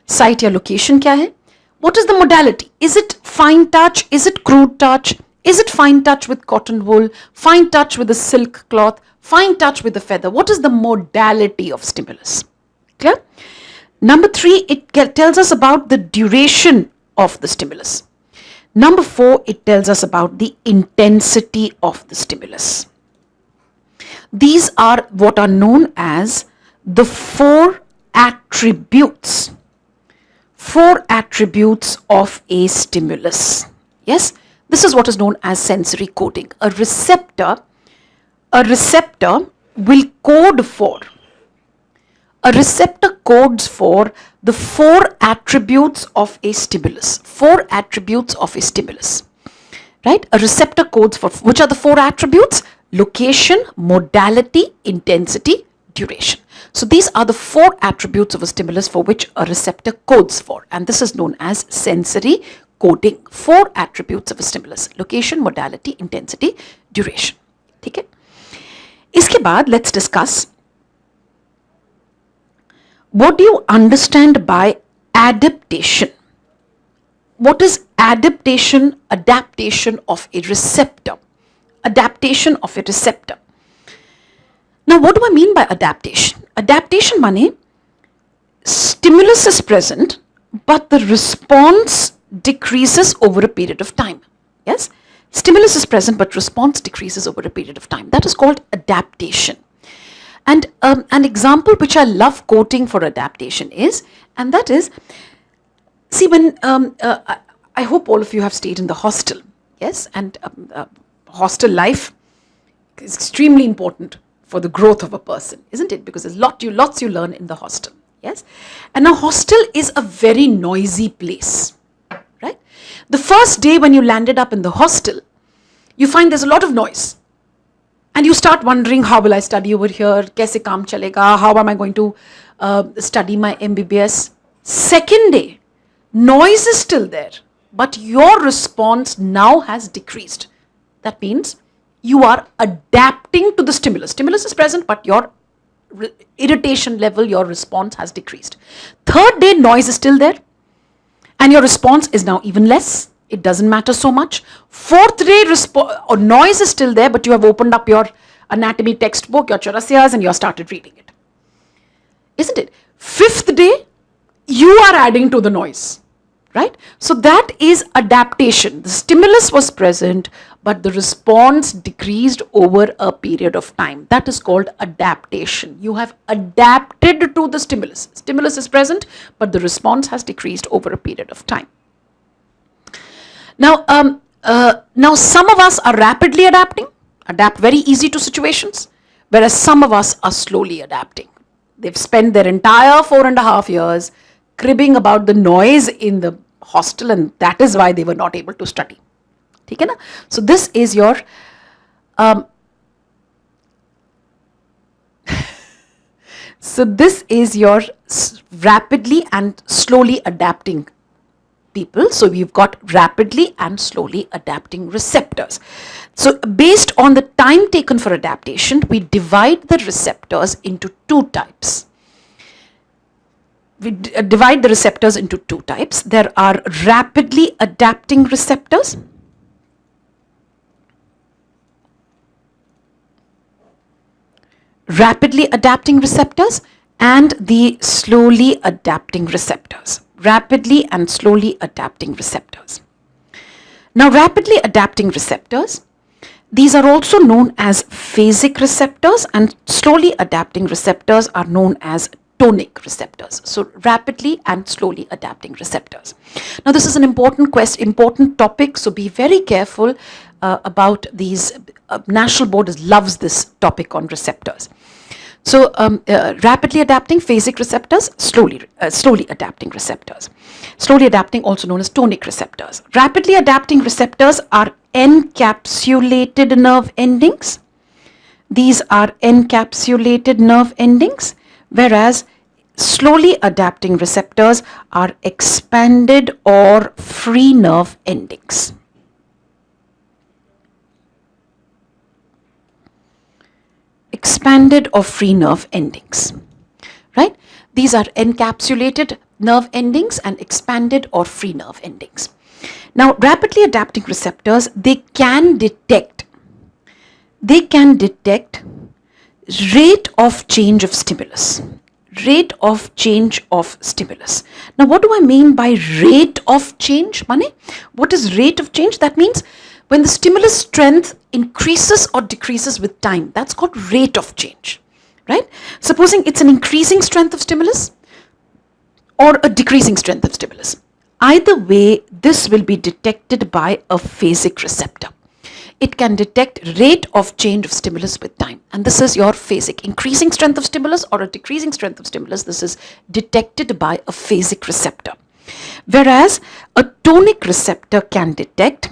Site या location क्या है? What is the modality? Is it fine touch? Is it crude touch? Is it fine touch with cotton wool? Fine touch with a silk cloth? Fine touch with a feather? What is the modality of stimulus? Clear? Number three, it tells us about the duration of the stimulus. Number four, it tells us about the intensity of the stimulus. These are what are known as the four attributes of a stimulus. Yes, this is what is known as sensory coding. A receptor will code for, a receptor codes for the four attributes of a stimulus. Four attributes of a stimulus. right? A receptor codes for, which are the 4 attributes? Location, modality, intensity, duration. So these are the 4 attributes of a stimulus for which a receptor codes for, and this is known as sensory coding. 4 attributes of a stimulus: location, modality, intensity, duration. ठीक है? इसके बाद let's discuss what do you understand by adaptation. What is adaptation? Adaptation of a receptor. Adaptation of a receptor. Now, what do I mean by adaptation? Adaptation means stimulus is present, but the response decreases over a period of time. Yes? Stimulus is present, but response decreases over a period of time. That is called adaptation. And an example which I love quoting for adaptation is, and that is, see, when I hope all of you have stayed in the hostel, yes, and hostel life is extremely important for the growth of a person, isn't it? Because there's lots you learn in the hostel, yes. And a hostel is a very noisy place, right? The first day when you landed up in the hostel, you find there's a lot of noise. And you start wondering, how will I study over here? Kaise kaam chalega? How am I going to study my MBBS? Second day, noise is still there, but your response now has decreased. That means you are adapting to the stimulus. Stimulus is present, but your irritation level, your response has decreased. Third day, noise is still there, and your response is now even less. It doesn't matter so much. Fourth day, noise is still there, but you have opened up your anatomy textbook, your Chaurasyas, and you have started reading it. Isn't it? Fifth day, you are adding to the noise, right? So that is adaptation. The stimulus was present, but the response decreased over a period of time. That is called adaptation. You have adapted to the stimulus. Stimulus is present, but the response has decreased over a period of time. Now, some of us are rapidly adapt very easy to situations, whereas some of us are slowly adapting. They've spent their entire 4.5 years cribbing about the noise in the hostel, and that is why they were not able to study. ठीक है ना? So this is your rapidly and slowly adapting people. So we've got rapidly and slowly adapting receptors. So based on the time taken for adaptation, we divide the receptors into 2 types. We divide the receptors into 2 types. There are rapidly adapting receptors. Rapidly adapting receptors and the slowly adapting receptors. Rapidly and slowly adapting receptors. Now, rapidly adapting receptors, these are also known as phasic receptors, and slowly adapting receptors are known as tonic receptors. So rapidly and slowly adapting receptors. Now, this is an important topic, so be very careful about these. National Board loves this topic on receptors. So rapidly adapting phasic receptors, slowly adapting receptors. Slowly adapting, also known as tonic receptors. Rapidly adapting receptors are encapsulated nerve endings. These are encapsulated nerve endings, whereas slowly adapting receptors are expanded or free nerve endings. Expanded or free nerve endings, right? These are encapsulated nerve endings and expanded or free nerve endings. Now, rapidly adapting receptors, they can detect rate of change of stimulus. Rate of change of stimulus. Now, what do I mean by rate of change, Mane? What is rate of change? That means when the stimulus strength increases or decreases with time. That's called rate of change, right? Supposing it's an increasing strength of stimulus or a decreasing strength of stimulus. Either way, this will be detected by a phasic receptor. It can detect rate of change of stimulus with time. And this is your phasic. Increasing strength of stimulus or a decreasing strength of stimulus, this is detected by a phasic receptor. Whereas a tonic receptor can detect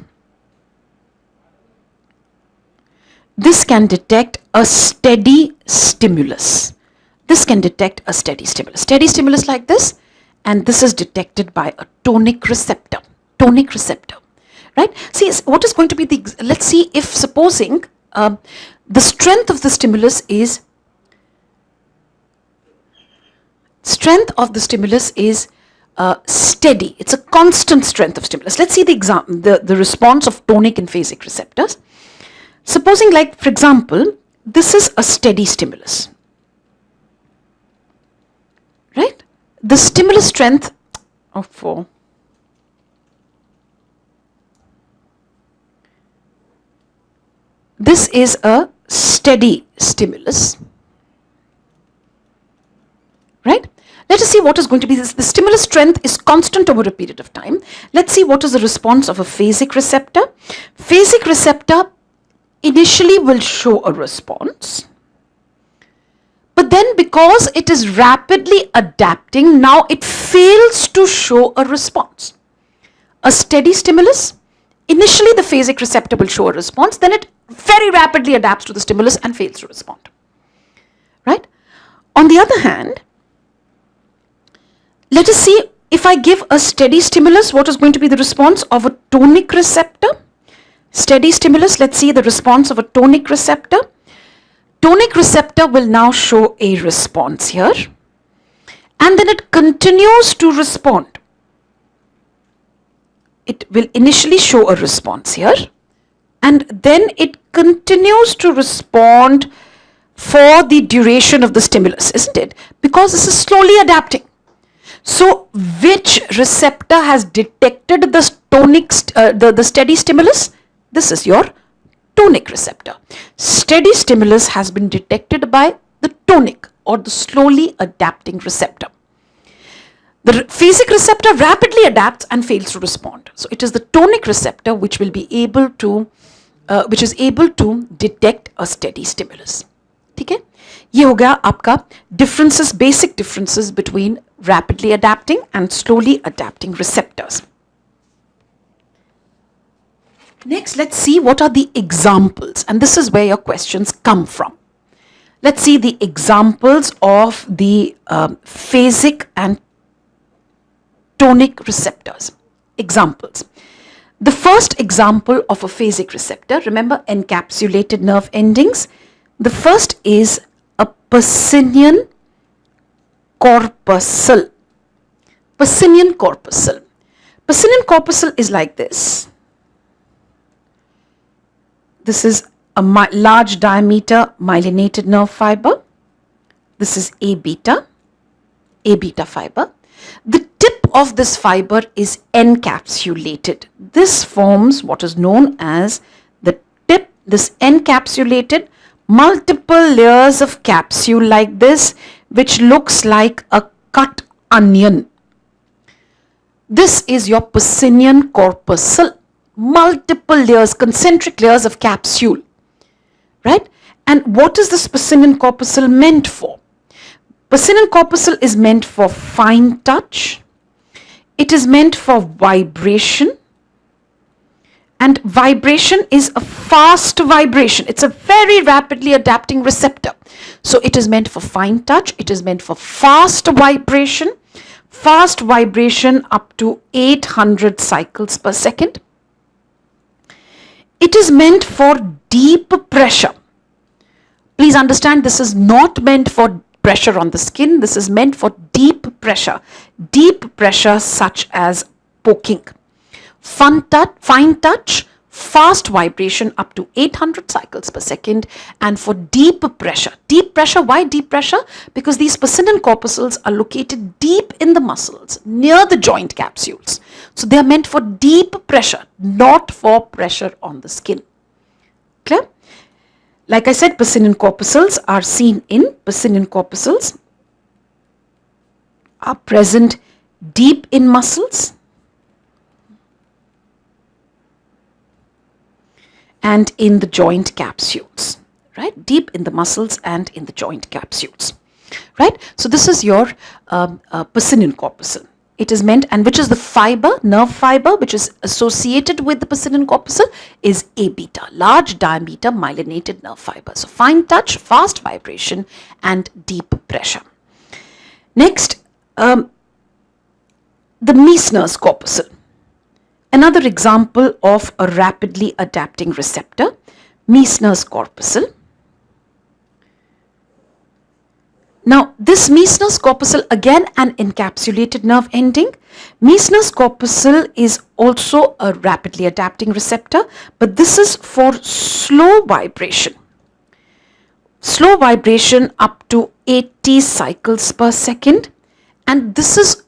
this can detect a steady stimulus. This can detect a steady stimulus. Steady stimulus like this, and this is detected by a tonic receptor. Tonic receptor, right? See, what is going to be the, let's see if supposing the strength of the stimulus is, steady. It's a constant strength of stimulus. Let's see the response of tonic and phasic receptors. Supposing, like, for example, this is a steady stimulus, right? The stimulus strength of 4. This is a steady stimulus, right? Let us see what is going to be this. The stimulus strength is constant over a period of time. Let's see what is the response of a phasic receptor. Phasic receptor initially will show a response, but then because it is rapidly adapting, now it fails to show a response. A steady stimulus, initially the phasic receptor will show a response, then it very rapidly adapts to the stimulus and fails to respond, right? On the other hand, let us see, if I give a steady stimulus, what is going to be the response of a tonic receptor? Steady stimulus, let's see the response of a tonic receptor. Tonic receptor will now show a response here, and then it continues to respond. It will initially show a response here, and then it continues to respond for the duration of the stimulus, isn't it? Because this is slowly adapting. So, which receptor has detected the tonic, the steady stimulus? This is your tonic receptor. Steady stimulus has been detected by the tonic or the slowly adapting receptor. The phasic receptor rapidly adapts and fails to respond. So it is the tonic receptor which will be able to, which is able to detect a steady stimulus. ठीक है? ये हो गया आपका differences, basic differences between rapidly adapting and slowly adapting receptors. Next, let's see what are the examples, and this is where your questions come from. Let's see the examples of the phasic and tonic receptors. Examples. The first example of a phasic receptor, remember encapsulated nerve endings. The first is a Pacinian corpuscle. Pacinian corpuscle. Pacinian corpuscle is like this. This is a large diameter myelinated nerve fiber. This is A beta fiber. The tip of this fiber is encapsulated. This forms what is known as the tip, this encapsulated, multiple layers of capsule like this, which looks like a cut onion. This is your Pacinian corpuscle. Multiple layers, concentric layers of capsule, right? And what is this Pacinian corpuscle meant for? Pacinian corpuscle is meant for fine touch. It is meant for vibration. And vibration is a fast vibration. It's a very rapidly adapting receptor. So it is meant for fine touch. It is meant for fast vibration. Fast vibration up to 800 cycles per second. It is meant for deep pressure. Please understand, this is not meant for pressure on the skin. This is meant for deep pressure. Deep pressure such as poking. Fine touch, fast vibration up to 800 cycles per second, and for deep pressure. Deep pressure, why deep pressure? Because these Pacinian corpuscles are located deep in the muscles, near the joint capsules. So they are meant for deep pressure, not for pressure on the skin. Clear? Like I said, Pacinian corpuscles are seen in, Pacinian corpuscles are present deep in muscles and in the joint capsules, right? Deep in the muscles and in the joint capsules, right? So this is your Pacinian corpuscle. it is meant, and which is the fiber, nerve fiber, which is associated with the Pacinian corpuscle, is A beta, large diameter myelinated nerve fiber. So fine touch, fast vibration, and deep pressure. Next, the Meissner's corpuscle. Another example of a rapidly adapting receptor, Meissner's corpuscle. Now, this Meissner's corpuscle, again an encapsulated nerve ending. Meissner's corpuscle is also a rapidly adapting receptor, but this is for slow vibration. Slow vibration up to 80 cycles per second, and this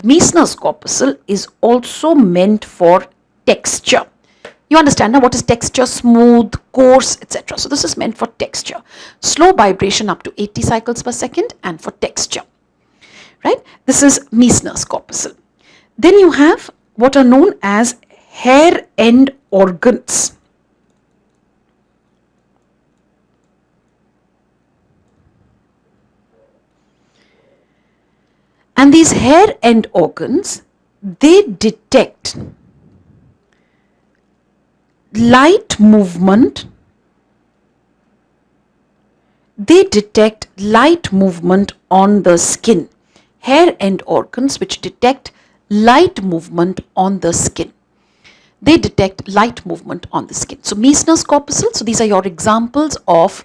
Meissner's corpuscle is also meant for texture. You understand now what is texture? Smooth, coarse, etc. So this is meant for texture. Slow vibration up to 80 cycles per second and for texture. Right? This is Meissner's corpuscle. Then you have what are known as hair end organs. And these hair end organs, they detect light movement. They detect light movement on the skin. Hair end organs which detect light movement on the skin. They detect light movement on the skin. So Meissner's corpuscle, so these are your examples of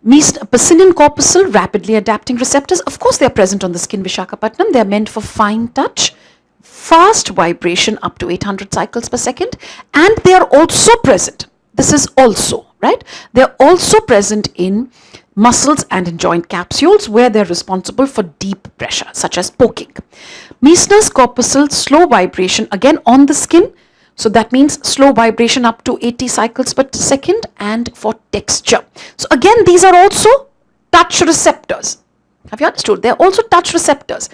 Pacinian corpuscle, rapidly adapting receptors. Of course, they are present on the skin, Vishakhapatnam. They are meant for fine touch, fast vibration up to 800 cycles per second, and they are also present. This is also, right? They are also present in muscles and in joint capsules where they are responsible for deep pressure, such as poking. Meissner's corpuscle, slow vibration, again on the skin. So that means slow vibration up to 80 cycles per second and for texture. So again, these are also touch receptors. Have you understood? They are also touch receptors.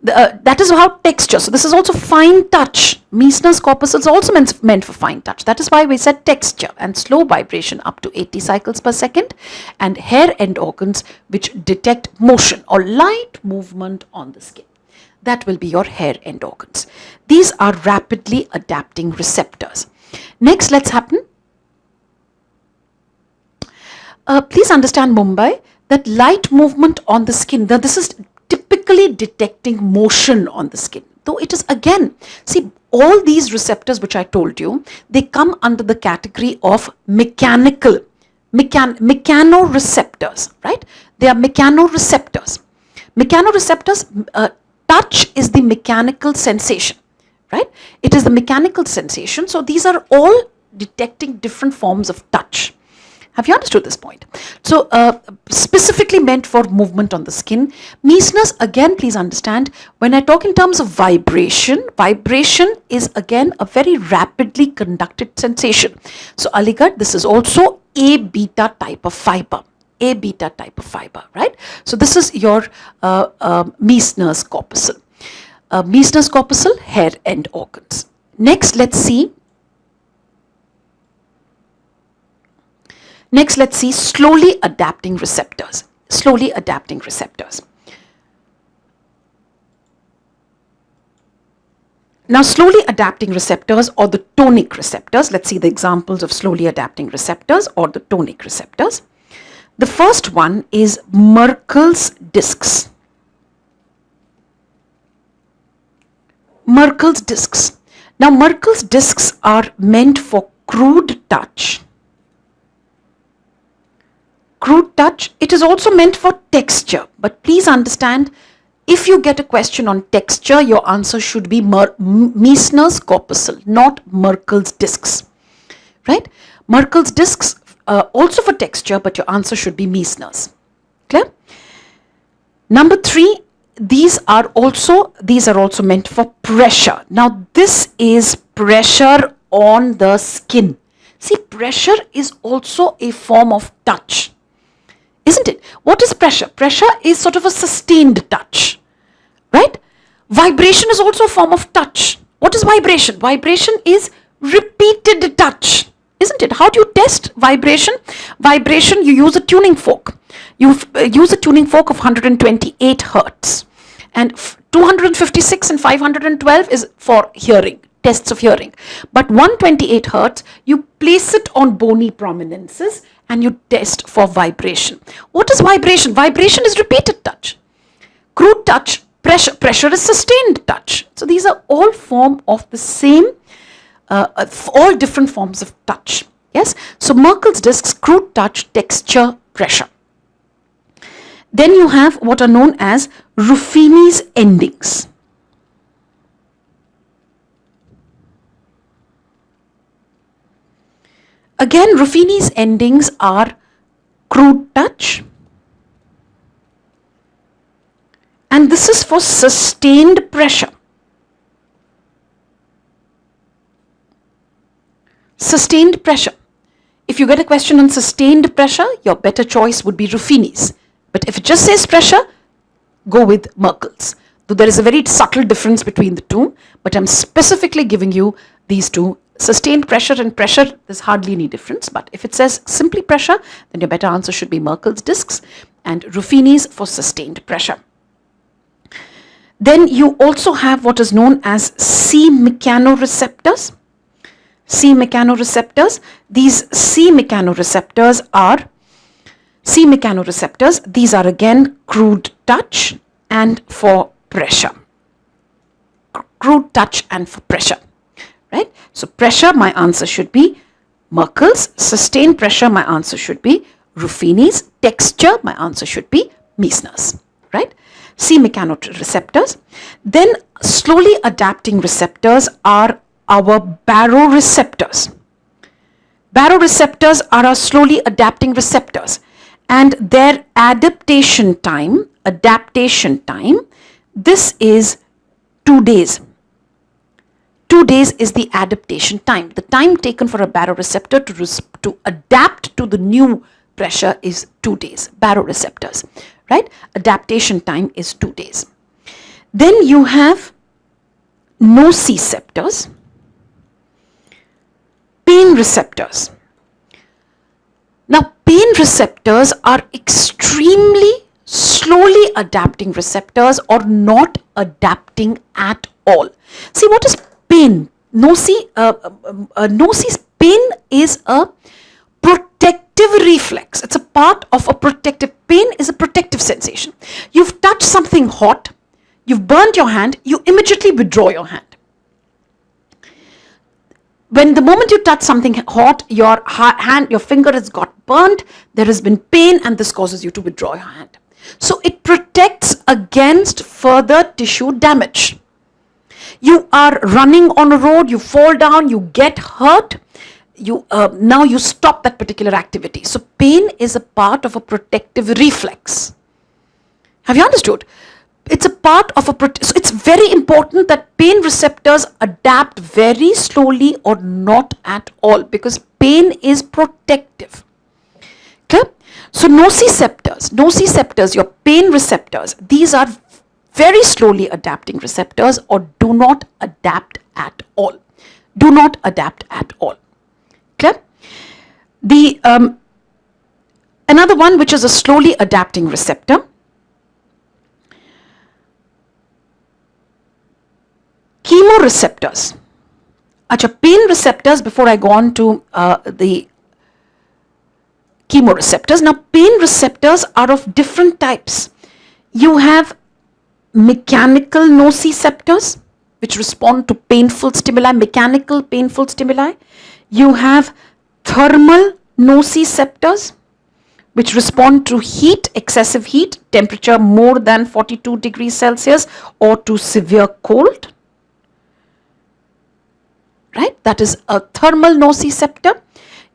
That is how texture. So this is also fine touch. Meissner's corpuscle is also meant for fine touch. That is why we said texture and slow vibration up to 80 cycles per second, and hair end organs which detect motion or light movement on the skin. That will be your hair end organs. These are rapidly adapting receptors. Next, let's happen. Please understand, Mumbai, that light movement on the skin, this is typically detecting motion on the skin. Though it is again, see, all these receptors which I told you, they come under the category of mechanoreceptors, right? They are mechanoreceptors. Mechanoreceptors, touch is the mechanical sensation, right? It is the mechanical sensation. So these are all detecting different forms of touch. Have you understood this point? So specifically meant for movement on the skin. Meissner's, again, please understand, when I talk in terms of vibration, vibration is again a very rapidly conducted sensation. So Aligarh, this is also A beta type of fiber. A beta type of fiber, right? So this is your Meissner's corpuscle. Meissner's corpuscle, hair end organs. Next, let's see. Slowly adapting receptors. Slowly adapting receptors. Now, slowly adapting receptors or the tonic receptors. Let's see the examples of slowly adapting receptors or the tonic receptors. The first one is Merkel's discs. Merkel's discs. Now, Merkel's discs are meant for crude touch. Crude touch. It is also meant for texture. But please understand, if you get a question on texture, your answer should be Meissner's corpuscle, not Merkel's discs. Right? Merkel's discs also for texture, but your answer should be Meissner's. Clear? Number 3, these are also meant for pressure. Now this is pressure on the skin. See, pressure is also a form of touch, isn't it? What is pressure? Pressure is sort of a sustained touch, right? Vibration is also a form of touch. What is vibration? Vibration is repeated touch, isn't it? How do you test vibration? Vibration, you use a tuning fork. You use a tuning fork of 128 hertz. And 256 and 512 is for hearing, tests of hearing. But 128 hertz, you place it on bony prominences and you test for vibration. What is vibration? Vibration is repeated touch. Crude touch, pressure is sustained touch. So these are all form of the same, all different forms of touch. Yes. So Merkel's discs, crude touch, texture, pressure. Then you have what are known as Ruffini's endings. Again, Ruffini's endings are crude touch, and this is for sustained pressure. Sustained pressure. If you get a question on sustained pressure, your better choice would be Ruffini's. But if it just says pressure, go with Merkel's. Though there is a very subtle difference between the two, but I'm specifically giving you these two. Sustained pressure and pressure, there's hardly any difference. But if it says simply pressure, then your better answer should be Merkel's discs and Ruffini's for sustained pressure. Then you also have what is known as C mechanoreceptors. C mechanoreceptors. These C mechanoreceptors, these are again crude touch and for pressure. Crude touch and for pressure. Right? So pressure, my answer should be Merkel's. Sustained pressure, my answer should be Ruffini's. Texture, my answer should be Meissner's. Right? C mechanoreceptors. Then slowly adapting receptors are our baroreceptors. Baroreceptors are our slowly adapting receptors, and their adaptation time, this is 2 days. 2 days is the adaptation time. The time taken for a baroreceptor to adapt to the new pressure is 2 days. Baroreceptors, right? Adaptation time is 2 days. Then you have nociceptors, pain receptors. Now, pain receptors are extremely slowly adapting receptors or not adapting at all. See, what is pain? Noci's pain is a protective reflex. It's a part of a protective. Pain is a protective sensation. You've touched something hot, you've burnt your hand, you immediately withdraw your hand. When the moment you touch something hot, your finger has got burnt, there has been pain, and this causes you to withdraw your hand. So it protects against further tissue damage. You are running on a road, you fall down, you get hurt, now you stop that particular activity. So pain is a part of a protective reflex. Have you understood? It's a part of so it's very important that pain receptors adapt very slowly or not at all, because pain is protective. Okay? So nociceptors, your pain receptors, these are very slowly adapting receptors or do not adapt at all. Do not adapt at all. Okay? The another one which is a slowly adapting receptor, chemoreceptors. Pain receptors, before I go on to the chemoreceptors. Now, pain receptors are of different types. You have mechanical nociceptors, which respond to painful stimuli, mechanical painful stimuli. You have thermal nociceptors, which respond to heat, excessive heat, temperature more than 42 degrees Celsius, or to severe cold. Right? That is a thermal nociceptor.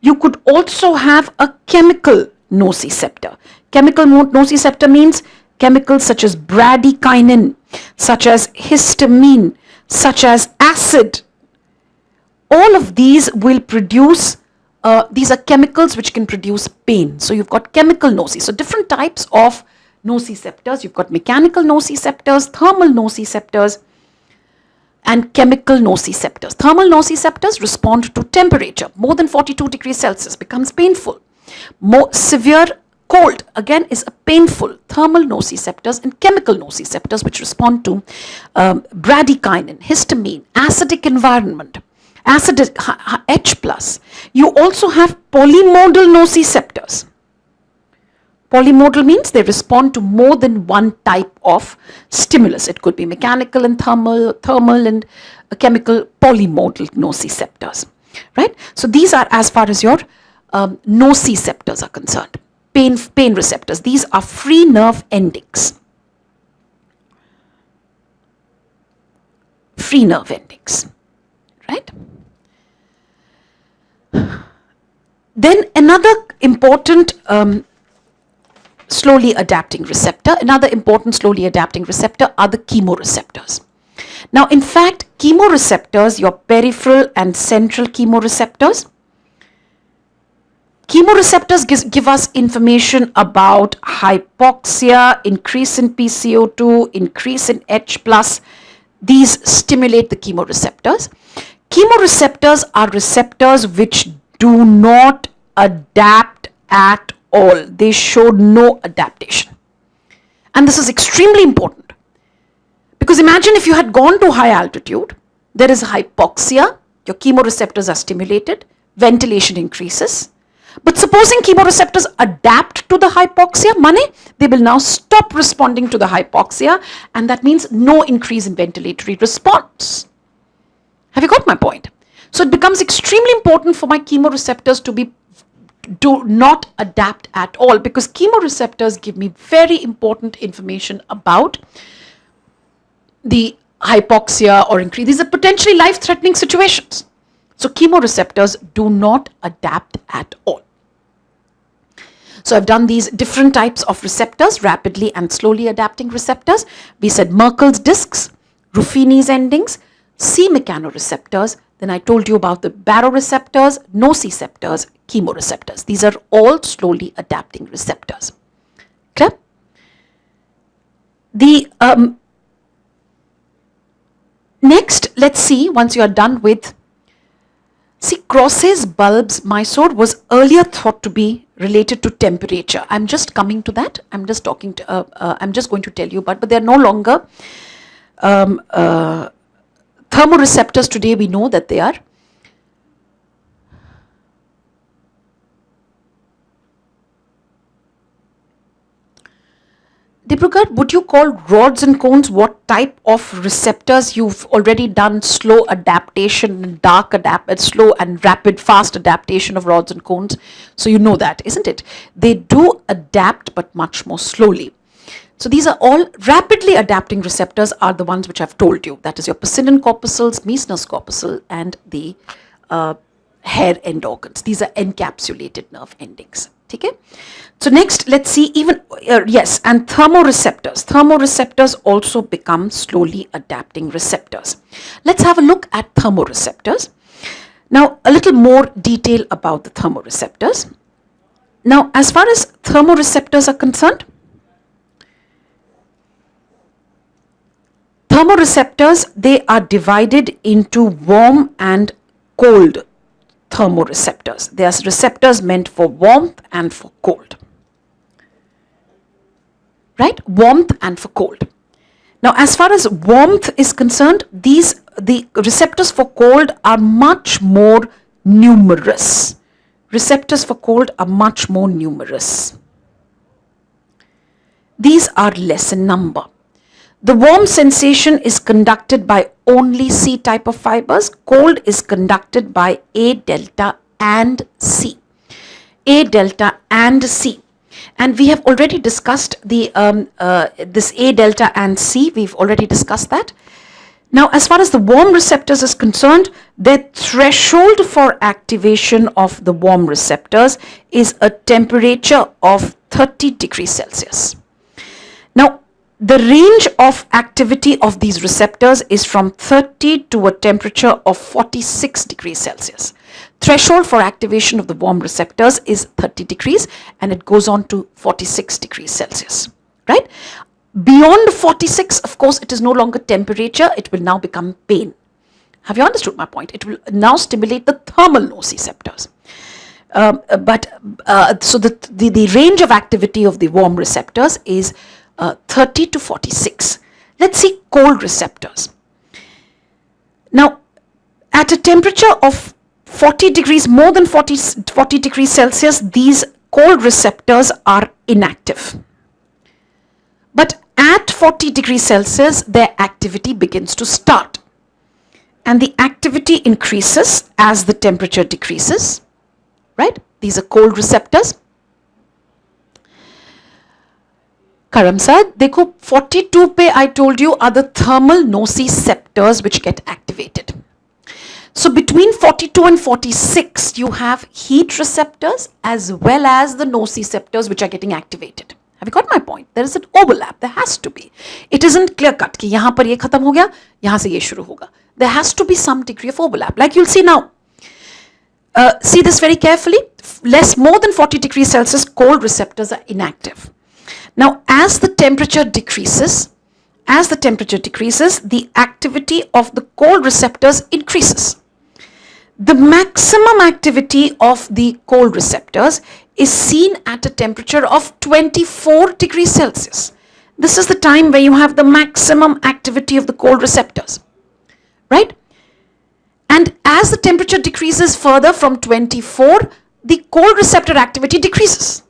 You could also have a chemical nociceptor. Chemical nociceptor means chemicals such as bradykinin, such as histamine, such as acid. All of these will produce, these are chemicals which can produce pain. So you've got chemical nociceptors. So different types of nociceptors. You've got mechanical nociceptors, thermal nociceptors, and chemical nociceptors. Thermal nociceptors respond to temperature. More than 42 degrees Celsius becomes painful. More severe cold, again, is a painful. Thermal nociceptors and chemical nociceptors, which respond to bradykinin, histamine, acidic environment, acidic H+. You also have polymodal nociceptors. Polymodal means they respond to more than one type of stimulus. It could be mechanical and thermal and chemical. Polymodal nociceptors, right? So these are as far as your nociceptors are concerned. Pain receptors. These are free nerve endings. Free nerve endings, right? Then another important slowly adapting receptor. Another important slowly adapting receptor are the chemoreceptors. Now, in fact, chemoreceptors, your peripheral and central chemoreceptors, give us information about hypoxia, increase in PCO2, increase in H+. These stimulate the chemoreceptors. Chemoreceptors are receptors which do not adapt at all. They show no adaptation. And this is extremely important. Because imagine if you had gone to high altitude, there is hypoxia, your chemoreceptors are stimulated, ventilation increases. But supposing chemoreceptors adapt to the hypoxia, they will now stop responding to the hypoxia, and that means no increase in ventilatory response. Have you got my point? So it becomes extremely important for my chemoreceptors to do not adapt at all, because chemoreceptors give me very important information about the hypoxia or increase. These are potentially life-threatening situations. So chemoreceptors do not adapt at all. So I've done these different types of receptors, rapidly and slowly adapting receptors. We said Merkel's discs, Ruffini's endings, C mechanoreceptors. Then I told you about the baroreceptors, nociceptors, chemoreceptors. These are all slowly adapting receptors. Clear? Next, let's see, once you are done with, Croce's bulbs, Mysore, was earlier thought to be related to temperature. I'm just coming to that. I'm just going to tell you about, but they are no longer thermoreceptors. Today we know that they are Dibrugarh, would you call rods and cones what type of receptors? You've already done slow adaptation, slow and rapid, fast adaptation of rods and cones. So you know that, isn't it? They do adapt, but much more slowly. So these are all rapidly adapting receptors are the ones which I've told you. That is your Pacinian corpuscles, Meissner's corpuscle, and the hair end organs. These are encapsulated nerve endings. Okay? So next, let's see and thermoreceptors. Thermoreceptors also become slowly adapting receptors. Let's have a look at thermoreceptors. Now, a little more detail about the thermoreceptors. Now, as far as thermoreceptors are concerned, thermoreceptors, they are divided into warm and cold thermoreceptors. They are receptors meant for warmth and for cold. Right? Warmth and for cold. Now, as far as warmth is concerned, the receptors for cold are much more numerous. Receptors for cold are much more numerous. These are less in number. The warm sensation is conducted by only C type of fibers. Cold is conducted by A delta and C. A delta and C. And we have already discussed this A delta and C. We've already discussed that. Now, as far as the warm receptors is concerned, the threshold for activation of the warm receptors is a temperature of 30 degrees Celsius. Now, the range of activity of these receptors is from 30 to a temperature of 46 degrees Celsius. Threshold for activation of the warm receptors is 30 degrees and it goes on to 46 degrees Celsius, right? Beyond 46, of course, it is no longer temperature, it will now become pain. Have you understood my point? It will now stimulate the thermal nociceptors. So the range of activity of the warm receptors is 30 to 46. Let's see cold receptors. Now, at a temperature of 40 degrees, more than 40 degrees Celsius, these cold receptors are inactive. But at 40 degrees Celsius, their activity begins to start. And the activity increases as the temperature decreases. Right? These are cold receptors. Karam sir, dekho 42 pe I told you are the thermal nociceptors which get activated. So between 42 and 46, you have heat receptors as well as the nociceptors which are getting activated. Have you got my point? There is an overlap. There has to be. It isn't clear cut कि यहाँ पर ये खत्म हो गया, यहाँ से ये शुरू होगा. There has to be some degree of overlap. Like you'll see now. See this very carefully. More than 40 degrees Celsius, cold receptors are inactive. Now, as the temperature decreases, the activity of the cold receptors increases. The maximum activity of the cold receptors is seen at a temperature of 24 degrees Celsius. This is the time where you have the maximum activity of the cold receptors, right? And as the temperature decreases further from 24, the cold receptor activity decreases,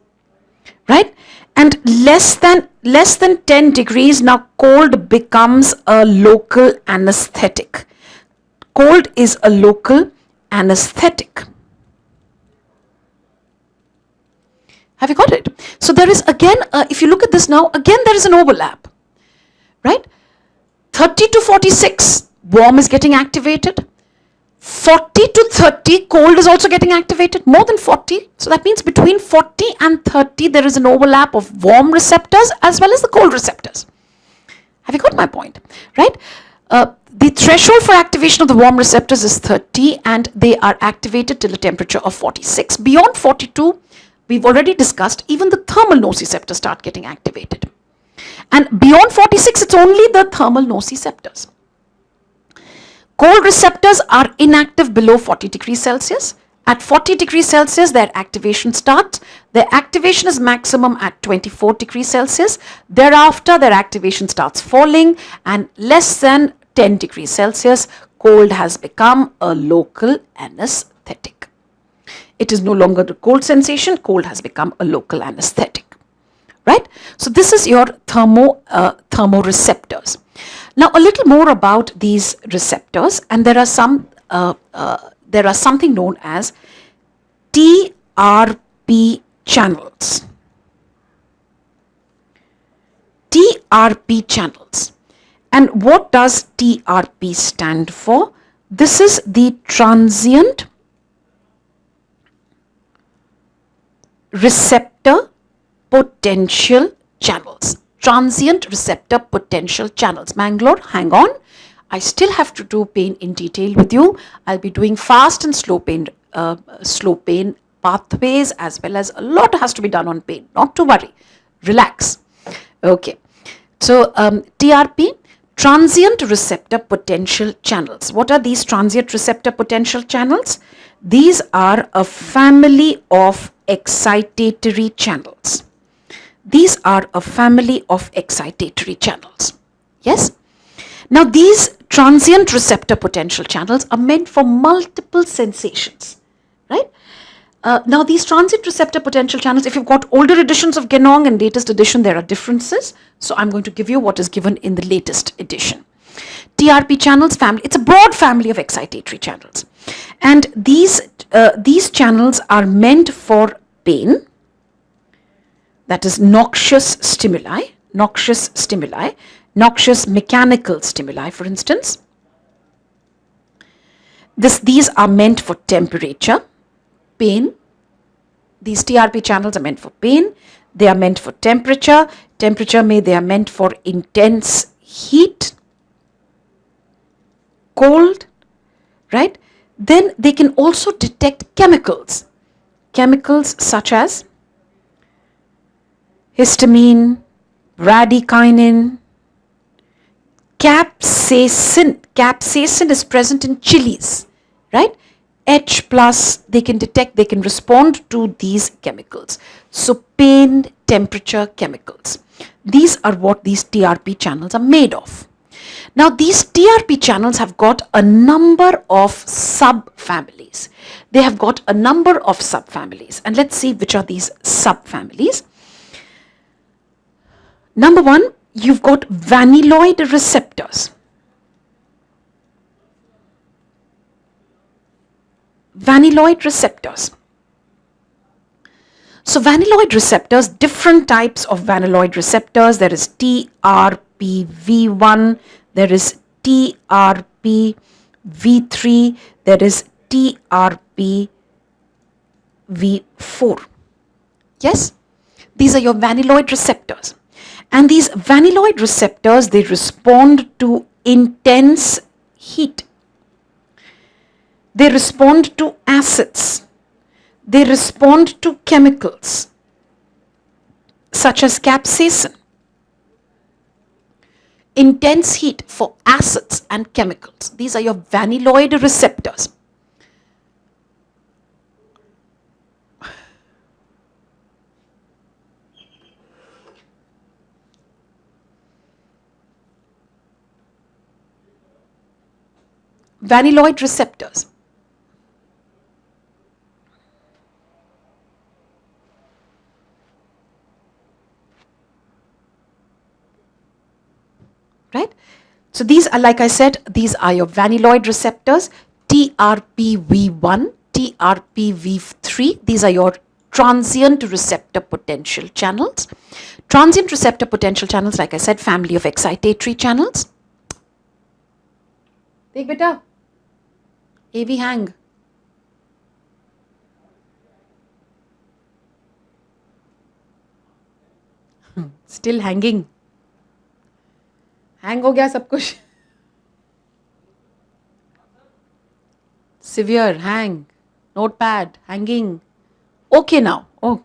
right? And less than 10 degrees, now cold becomes a local anesthetic. Cold is a local anesthetic. Have you got it? So there is again, if you look at this now, again there is an overlap, right? 30 to 46, warm is getting activated. 40 to 30, cold is also getting activated, more than 40. So that means between 40 and 30, there is an overlap of warm receptors as well as the cold receptors. Have you got my point, right? The threshold for activation of the warm receptors is 30 and they are activated till a temperature of 46. Beyond 42, we've already discussed, even the thermal nociceptors start getting activated. And beyond 46, it's only the thermal nociceptors. Cold receptors are inactive below 40 degrees Celsius. At 40 degrees Celsius, their activation starts. Their activation is maximum at 24 degrees Celsius. Thereafter, their activation starts falling, and less than 10 degrees Celsius, cold has become a local anesthetic. It is no longer the cold sensation, cold has become a local anesthetic, right? So this is your thermoreceptors. Now a little more about these receptors, and there are something known as TRP channels. TRP channels. And what does TRP stand for? This is the transient receptor potential channels. Transient receptor potential channels. Mangalore, hang on. I still have to do pain in detail with you. I'll be doing fast and slow pain pathways, as well as a lot has to be done on pain. Not to worry. Relax. Okay. So TRP, transient receptor potential channels. What are these transient receptor potential channels? These are a family of excitatory channels. These are a family of excitatory channels. Yes? Now these transient receptor potential channels are meant for multiple sensations, right? Now these transient receptor potential channels, if you've got older editions of Genong and latest edition, there are differences. So I'm going to give you what is given in the latest edition. TRP channels family, it's a broad family of excitatory channels. And these channels are meant for pain, that is noxious stimuli, noxious mechanical stimuli, for instance. These are meant for temperature, pain. These TRP channels are meant for pain. They are meant for temperature. They are meant for intense heat, cold, right? Then they can also detect chemicals. Chemicals such as histamine, bradykinin, capsaicin. Capsaicin is present in chilies, right? H plus, they can detect, they can respond to these chemicals. So pain, temperature, chemicals. These are what these TRP channels are made of. Now these TRP channels have got a number of subfamilies. They have got a number of subfamilies, and let's see which are these subfamilies. Number one, you've got vanilloid receptors. Vanilloid receptors. So vanilloid receptors, different types of vanilloid receptors. There is TRPV1, there is TRPV3, there is TRPV4. Yes, these are your vanilloid receptors. And these vanilloid receptors, they respond to intense heat. They respond to acids. They respond to chemicals such as capsaicin. Intense heat for acids and chemicals. These are your vanilloid receptors. Vanilloid receptors. Right? So these are, like I said, these are your vanilloid receptors, TRPV1, TRPV3. These are your transient receptor potential channels. Transient receptor potential channels, like I said, family of excitatory channels. Take beta. AV hang. Still hanging. Hang हो गया सब कुछ. Severe hang. Notepad hanging. Okay now. Oh.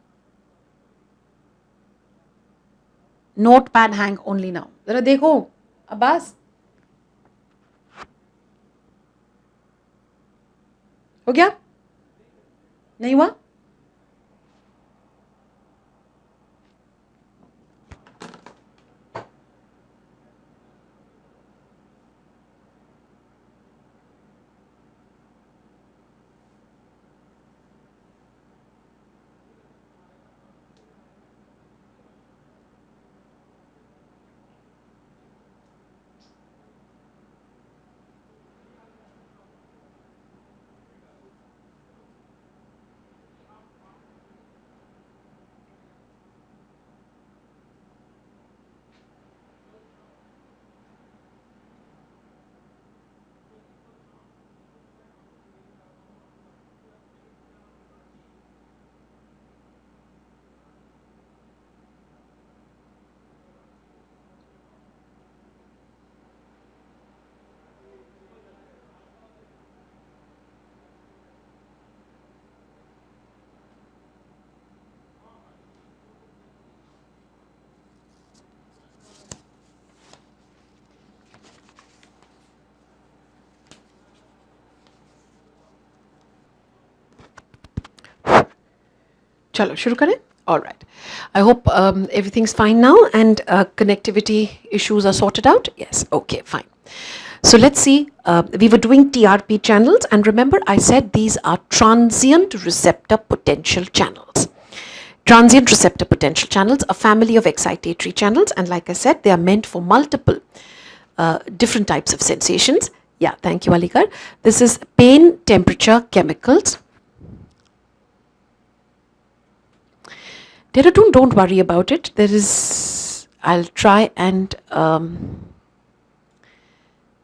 Notepad hang only now. जरा देखो अब्बास. हो गया? नहीं हुआ? चलो शुरू करें. All right. I hope everything's fine now and connectivity issues are sorted out. Yes. Okay, fine. So let's see. We were doing TRP channels, and remember I said these are transient receptor potential channels. Transient receptor potential channels, a family of excitatory channels, and like I said, they are meant for multiple different types of sensations. Yeah, thank you, Alikar. This is pain, temperature, chemicals. Dehradun, don't worry about it. There is, I'll try and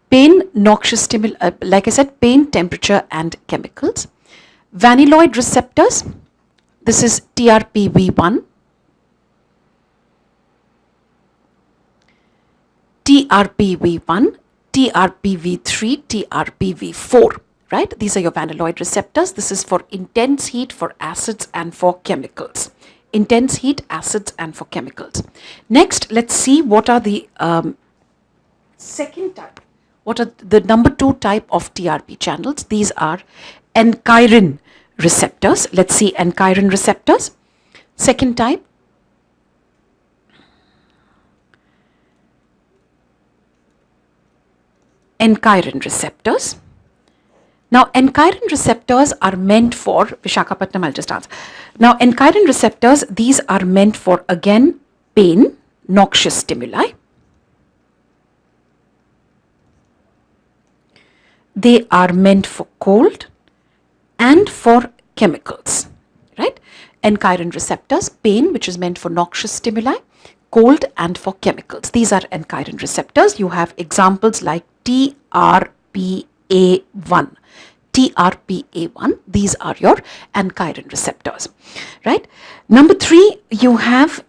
pain, noxious like I said, pain, temperature, and chemicals. Vanilloid receptors. This is TRPV1, TRPV1, TRPV3, TRPV4. Right? These are your vanilloid receptors. This is for intense heat, for acids, and for chemicals. intense heat, acids, and for chemicals. Next, let's see what are the second type. What are the number 2 type of TRP channels? These are encheirin receptors. Let's see encheirin receptors. Second type, encheirin receptors. Now, encheirin receptors are meant for, Vishakhapatnam, I'll just answer. Now, encheirin receptors, these are meant for, again, pain, noxious stimuli. They are meant for cold and for chemicals, right? Encheirin receptors, pain, which is meant for noxious stimuli, cold and for chemicals. These are encheirin receptors. You have examples like TRPA1. TRPA1, these are your encheirin receptors, right? Number 3, you have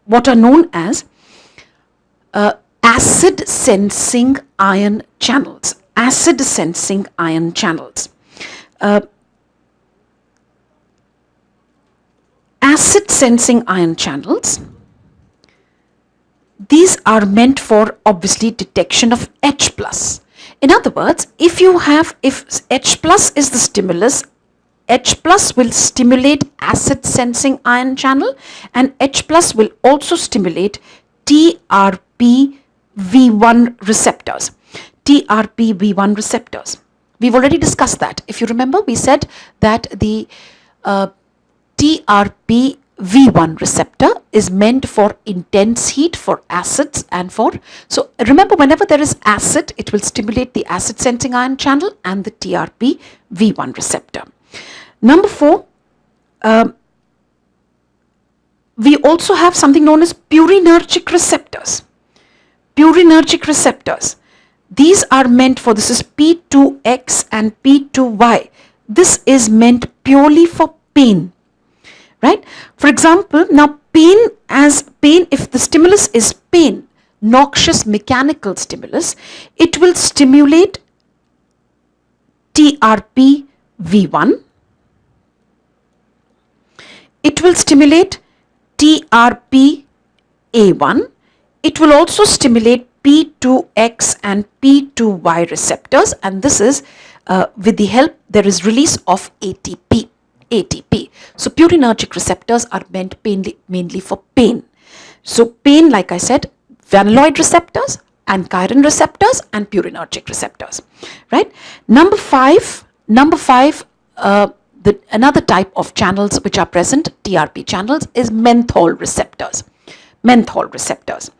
what are known as acid sensing ion channels. Acid sensing ion channels. Acid sensing ion channels, these are meant for obviously detection of H+. In other words, if H+ is the stimulus, H+ will stimulate acid sensing ion channel, and H+ will also stimulate TRPV1 receptors. TRPV1 receptors. We've already discussed that. If you remember, we said that the TRPV1 receptor is meant for intense heat, for acids, and for, so remember, whenever there is acid, it will stimulate the acid sensing ion channel and the TRPV1 receptor. Number 4, we also have something known as purinergic receptors. Purinergic receptors. These are meant for, this is P2X and P2Y. This is meant purely for pain. Right? For example, now pain, if the stimulus is pain, noxious mechanical stimulus, it will stimulate TRPV1. It will stimulate TRPA1. It will also stimulate P2X and P2Y receptors, and this is with the help, there is release of ATP. So purinergic receptors are meant mainly for pain. So pain, like I said, vanilloid receptors, encheirin receptors, and purinergic receptors, right? Number 5, another type of channels which are present, TRP channels, is menthol receptors. Menthol receptors.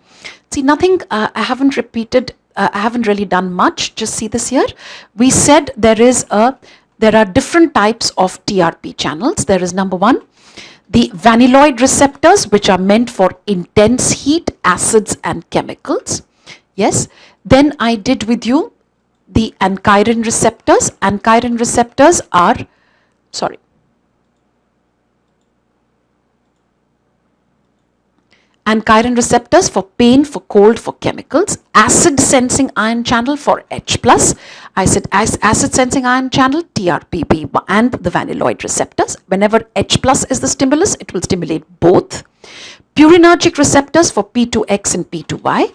See, nothing, I haven't repeated, I haven't really done much, just see this here. We said there are different types of TRP channels. There is number 1, the vanilloid receptors, which are meant for intense heat, acids, and chemicals. Yes. Then I did with you the encheirin receptors. Encheirin receptors are, encheirin receptors for pain, for cold, for chemicals. Acid sensing ion channel for H+. I said acid sensing ion channel, TRPV, and the vanilloid receptors. Whenever H+ is the stimulus, it will stimulate both. Purinergic receptors for P2X and P2Y.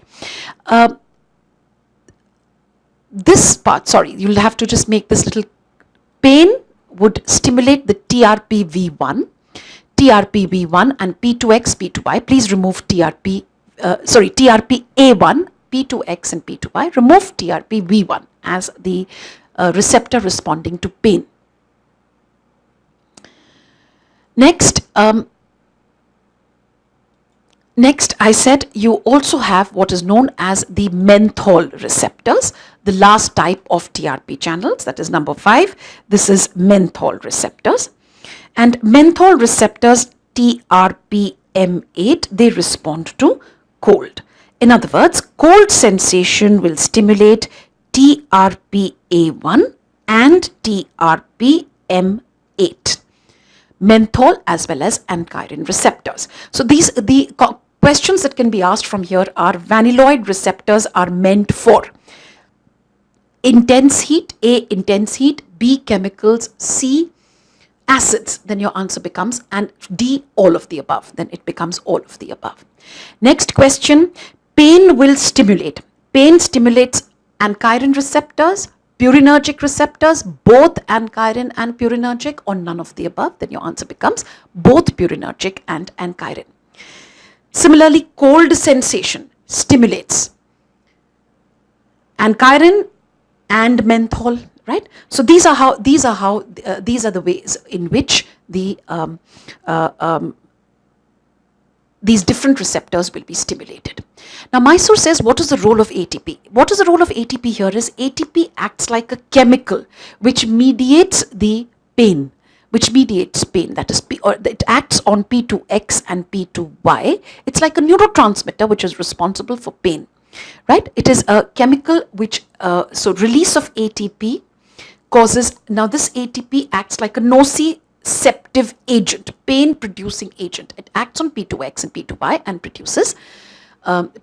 This part, you'll have to just make this little, pain would stimulate the TRPV1 and P2X, P2Y. Please remove TRPA1, P2X and P2Y. Remove TRPV1 as the receptor responding to pain. Next, I said you also have what is known as the menthol receptors, the last type of TRP channels, that is number 5. This is menthol receptors. And menthol receptors, TRPM8, they respond to cold. In other words, cold sensation will stimulate TRPA1 and TRPM8. Menthol as well as encheirin receptors. So the questions that can be asked from here are, vanilloid receptors are meant for intense heat, A, intense heat, B, chemicals, C, acids, then your answer becomes, and D, all of the above, then it becomes all of the above. Next question, pain will stimulate. Pain stimulates ankyrin receptors, purinergic receptors, both ankyrin and purinergic, or none of the above, then your answer becomes both purinergic and ankyrin. Similarly, cold sensation stimulates ankyrin and menthol, right? So these are the ways in which these different receptors will be stimulated. Now, Mysore says, what is the role of ATP? What is the role of ATP here is ATP acts like a chemical which mediates the pain, that is, or it acts on P2X and P2Y. It's like a neurotransmitter which is responsible for pain, right? It is a chemical which, so release of ATP causes, now this ATP acts like a nociceptive agent, pain producing agent. It acts on P2X and P2Y and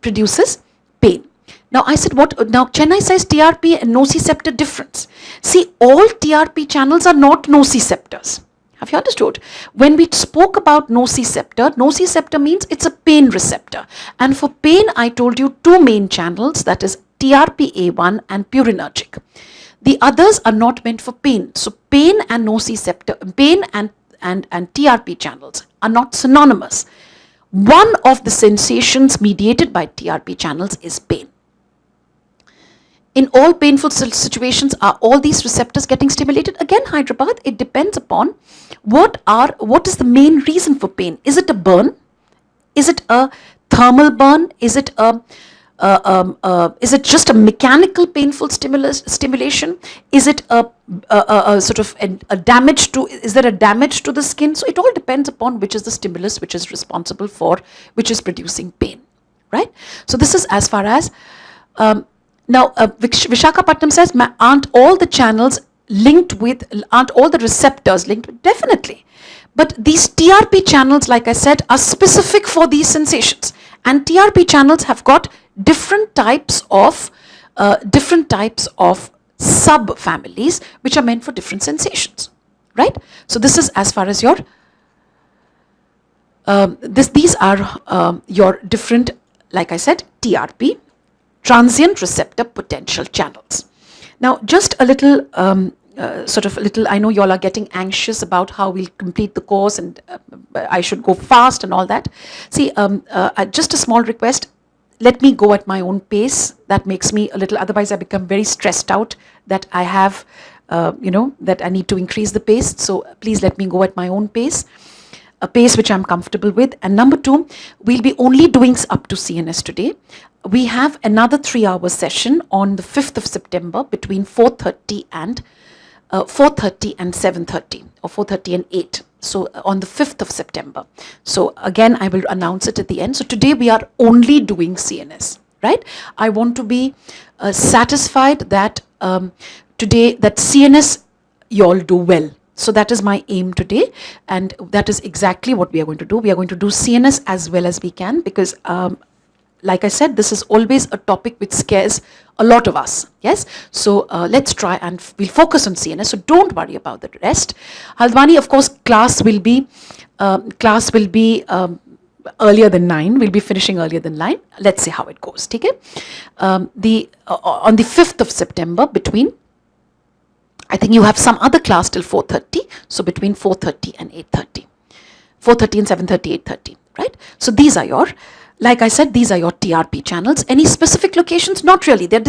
produces pain. Now I said, what? Now Chennai says TRP and nociceptor difference. See, all TRP channels are not nociceptors. Have you understood? When we spoke about nociceptor means it's a pain receptor. And for pain, I told you two main channels, that is TRPA1 and purinergic. The others are not meant for pain. So pain and nociceptor, pain and TRP channels are not synonymous. One of the sensations mediated by TRP channels is pain. In all painful situations, are all these receptors getting stimulated? Again, Hyderabad, it depends upon what is the main reason for pain. Is it a burn? Is it a thermal burn? Is it just a mechanical painful stimulation? Is it a sort of a damage to, is there a damage to the skin? So it all depends upon which is the stimulus which is responsible for, which is producing pain, right? So this is as far as, now Vishakhapatnam says, aren't all the channels linked with, aren't all the receptors linked with? Definitely. But these TRP channels, like I said, are specific for these sensations. And TRP channels have got different types of sub-families which are meant for different sensations, right? So this is as far as your, these are your different, like I said, TRP, transient receptor potential channels. Now, just a little, I know you all are getting anxious about how we'll complete the course and I should go fast and all that. See, just a small request, let me go at my own pace. That makes me a little, otherwise I become very stressed out that I have, that I need to increase the pace. So please let me go at my own pace, a pace which I'm comfortable with. And number two, we'll be only doing up to CNS today. We have another 3-hour session on the 5th of September between 4:30 and 7:30, or 4:30 and 8. So on the 5th of September. So again, I will announce it at the end. So today we are only doing CNS, right? I want to be satisfied that today that CNS you all do well. So that is my aim today, and that is exactly what we are going to do. We are going to do CNS as well as we can, because like I said, this is always a topic which scares a lot of us, yes? So let's try and we'll focus on CNS, so don't worry about the rest. Haldwani, of course, class will be earlier than 9. We'll be finishing earlier than 9. Let's see how it goes, okay? On the 5th of September, between, I think you have some other class till 4:30, so between 4:30 and 8:30. 4:30 and 7:30, 8:30, right? So these are your, like I said, these are your TRP channels. Any specific locations? Not really. They're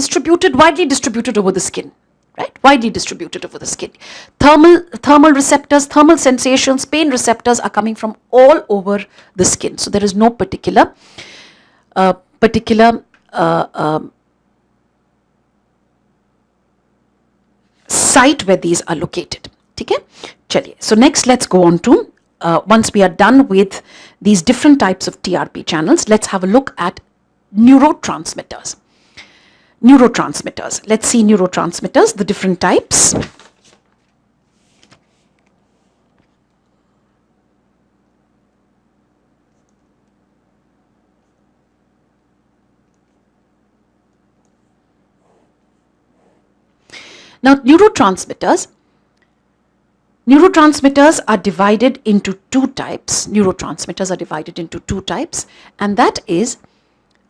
widely distributed over the skin, right? Widely distributed over the skin. Thermal receptors, thermal sensations, pain receptors are coming from all over the skin. So there is no particular site where these are located. Okay? Chaliye. So next, let's go on to, once we are done with these different types of TRP channels, let's have a look at neurotransmitters. Let's see neurotransmitters, the different types. Now, neurotransmitters, Neurotransmitters are divided into two types. Neurotransmitters are divided into two types, and that is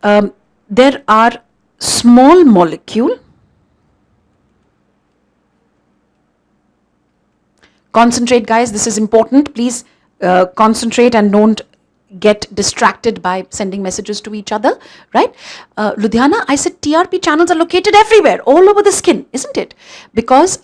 there are small molecule. Concentrate, guys. This is important. Please concentrate and don't get distracted by sending messages to each other, right? Ludhiana, I said TRP channels are located everywhere, all over the skin, isn't it? Because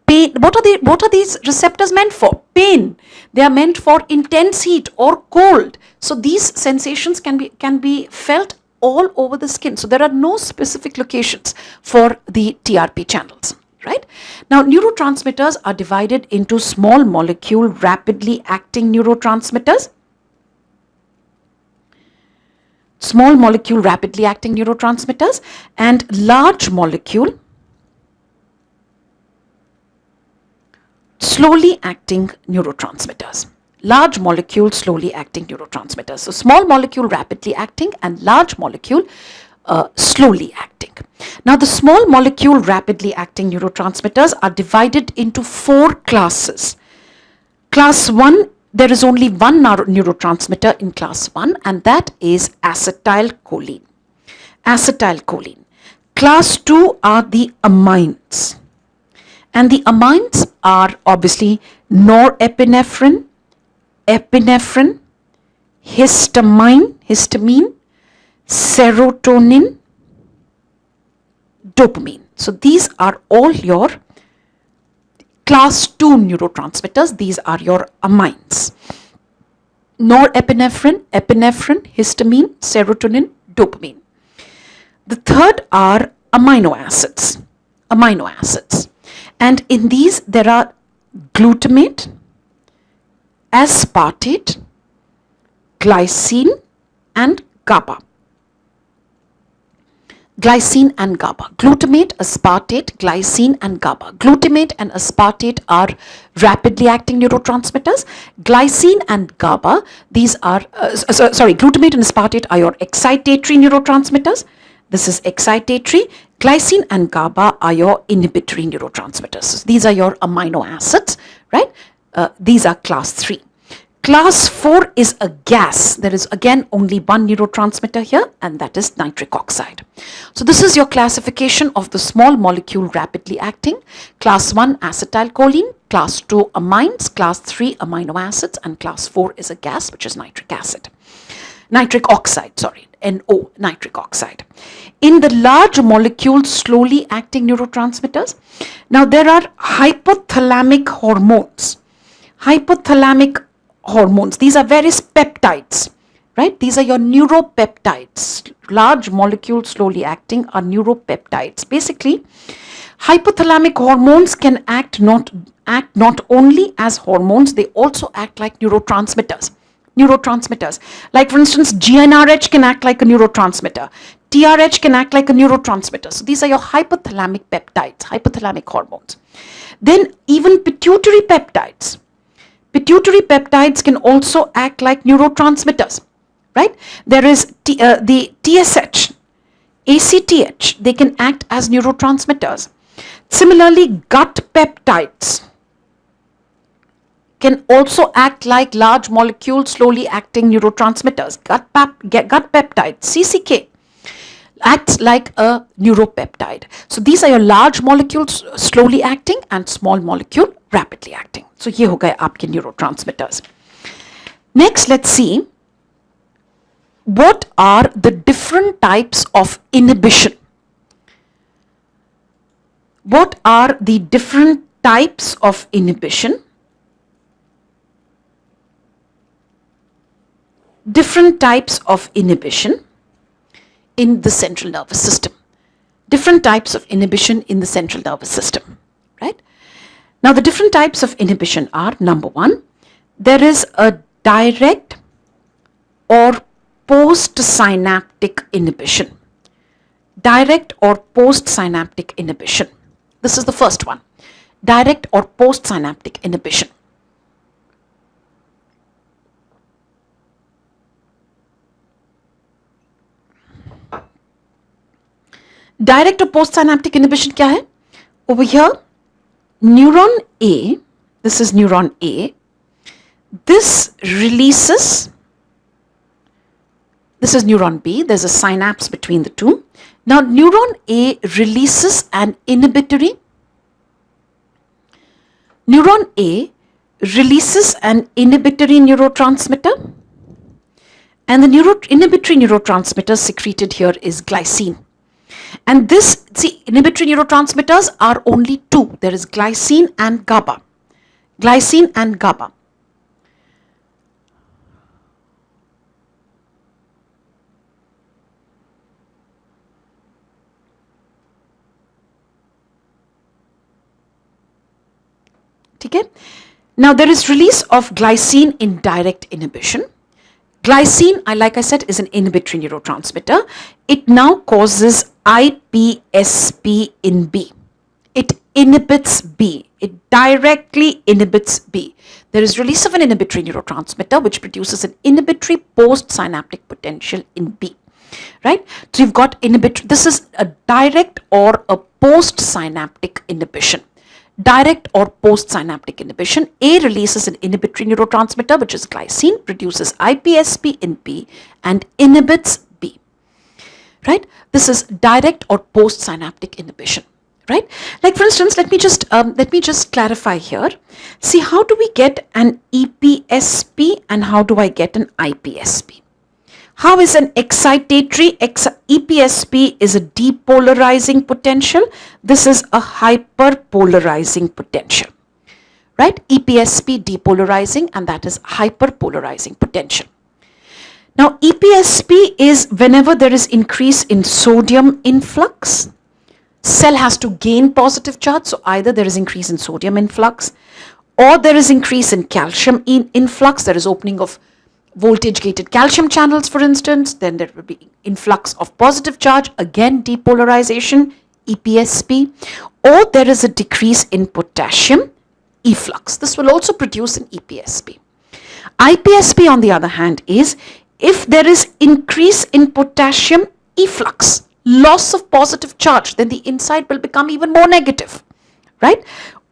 pain. What are these receptors meant for? Pain. They are meant for intense heat or cold. So these sensations can be felt all over the skin. So there are no specific locations for the TRP channels. Right? Now, neurotransmitters are divided into small molecule rapidly acting neurotransmitters, small molecule rapidly acting neurotransmitters, and large molecule slowly acting neurotransmitters. Large molecule slowly acting neurotransmitters. So small molecule rapidly acting and large molecule slowly acting. Now the small molecule rapidly acting neurotransmitters are divided into four classes. Class 1, there is only one neurotransmitter in class 1, and that is acetylcholine. Acetylcholine. Class 2 are the amines. And the amines are obviously norepinephrine, epinephrine, histamine, serotonin, dopamine. So these are all your class 2 neurotransmitters. These are your amines. Norepinephrine, epinephrine, histamine, serotonin, dopamine. The third are amino acids. Amino acids. And in these there are glutamate, aspartate, glycine, and GABA. Glycine and GABA. Glutamate, aspartate, glycine, and GABA. Glutamate and aspartate are rapidly acting neurotransmitters. Glycine and GABA, these are, glutamate and aspartate are your excitatory neurotransmitters. This is excitatory. Glycine and GABA are your inhibitory neurotransmitters. So these are your amino acids, right? These are class 3. Class 4 is a gas. There is again only one neurotransmitter here, and that is nitric oxide. So this is your classification of the small molecule rapidly acting. Class 1 acetylcholine, class 2 amines, class 3 amino acids, and class 4 is a gas, which is nitric acid. Nitric oxide, sorry, NO, nitric oxide. In the large molecule slowly acting neurotransmitters, now there are hypothalamic hormones. Hypothalamic hormones. These are various peptides, right? These are your neuropeptides. Large molecules slowly acting are neuropeptides. Basically, hypothalamic hormones can act not only as hormones, they also act like neurotransmitters. Like for instance, GnRH can act like a neurotransmitter. TRH can act like a neurotransmitter. So these are your hypothalamic peptides, hypothalamic hormones. Then even pituitary peptides. Pituitary peptides can also act like neurotransmitters, right? There is the TSH, ACTH, they can act as neurotransmitters. Similarly, gut peptides can also act like large molecule slowly acting neurotransmitters. Gut peptide, CCK, acts like a neuropeptide. So these are your large molecules slowly acting and small molecule rapidly acting. So ये हो गए आपके neurotransmitters. Next, let's see what are the different types of inhibition. What are the different types of inhibition? Different types of inhibition in the central nervous system. Different types of inhibition in the central nervous system, right? Now the different types of inhibition are, number 1, there is a direct or postsynaptic inhibition. Direct or postsynaptic inhibition. This is the first one. Direct or postsynaptic inhibition. Direct or postsynaptic inhibition क्या है? Over here, neuron A This is neuron A. This releases, this is neuron B. There's a synapse between the two. Now neuron A releases an inhibitory. Neuron A releases an inhibitory neurotransmitter, and the inhibitory neurotransmitter secreted here is glycine. And this, see, inhibitory neurotransmitters are only two. There is glycine and GABA. Glycine and GABA. Okay? Now there is release of glycine in direct inhibition. Glycine, like I said, is an inhibitory neurotransmitter. It now causes IPSP in B. It inhibits B. It directly inhibits B. There is release of an inhibitory neurotransmitter which produces an inhibitory postsynaptic potential in B. Right? So you've got inhibitory. This is a direct or a postsynaptic inhibition. Direct or postsynaptic inhibition. A releases an inhibitory neurotransmitter which is glycine, produces IPSP in B and inhibits B. Right? This is direct or postsynaptic inhibition. Right? Like for instance, let me just clarify here. See, how do we get an EPSP and how do I get an IPSP? How is an excitatory, EPSP is a depolarizing potential. This is a hyperpolarizing potential. Right? EPSP depolarizing and that is hyperpolarizing potential. Now EPSP is whenever there is increase in sodium influx. Cell has to gain positive charge, so either there is increase in sodium influx or there is increase in calcium influx. There is opening of voltage gated calcium channels, for instance. Then there will be influx of positive charge, again depolarization, EPSP, or there is a decrease in potassium efflux. This will also produce an EPSP. IPSP on the other hand is if there is increase in potassium efflux, loss of positive charge, then the inside will become even more negative, right?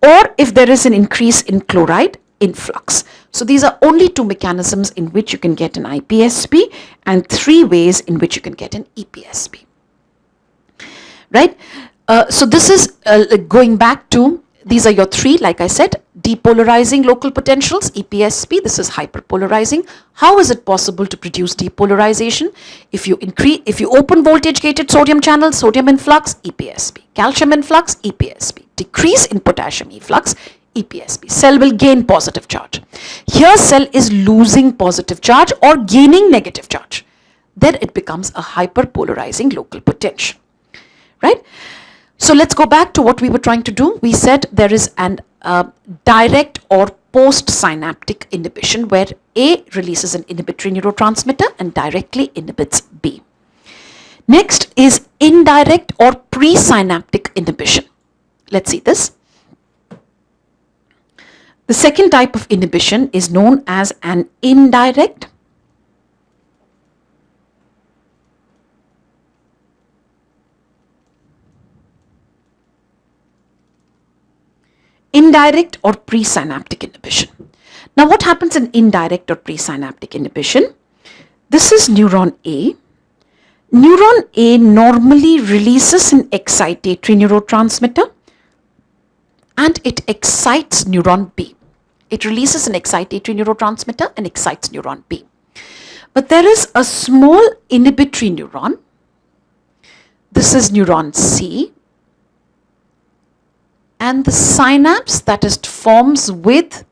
Or if there is an increase in chloride influx. So these are only two mechanisms in which you can get an IPSP and three ways in which you can get an EPSP, right? So this is going back to, these are your three, like I said, depolarizing local potentials, EPSP. This is hyperpolarizing. How is it possible to produce depolarization? If you open voltage gated sodium channels, sodium influx, EPSP. Calcium influx, EPSP. Decrease in potassium efflux, EPSP. Cell will gain positive charge. Here cell is losing positive charge or gaining negative charge. Then it becomes a hyperpolarizing local potential, right? So let's go back to what we were trying to do. We said there is an direct or postsynaptic inhibition where A releases an inhibitory neurotransmitter and directly inhibits B. Next is indirect or presynaptic inhibition. Let's see this. The second type of inhibition is known as an indirect or presynaptic inhibition. Now what happens in indirect or presynaptic inhibition? This is neuron A. Neuron A normally releases an excitatory neurotransmitter and it excites neuron B. It releases an excitatory neurotransmitter and excites neuron B. But there is a small inhibitory neuron. This is neuron C. And the synapse that is forms with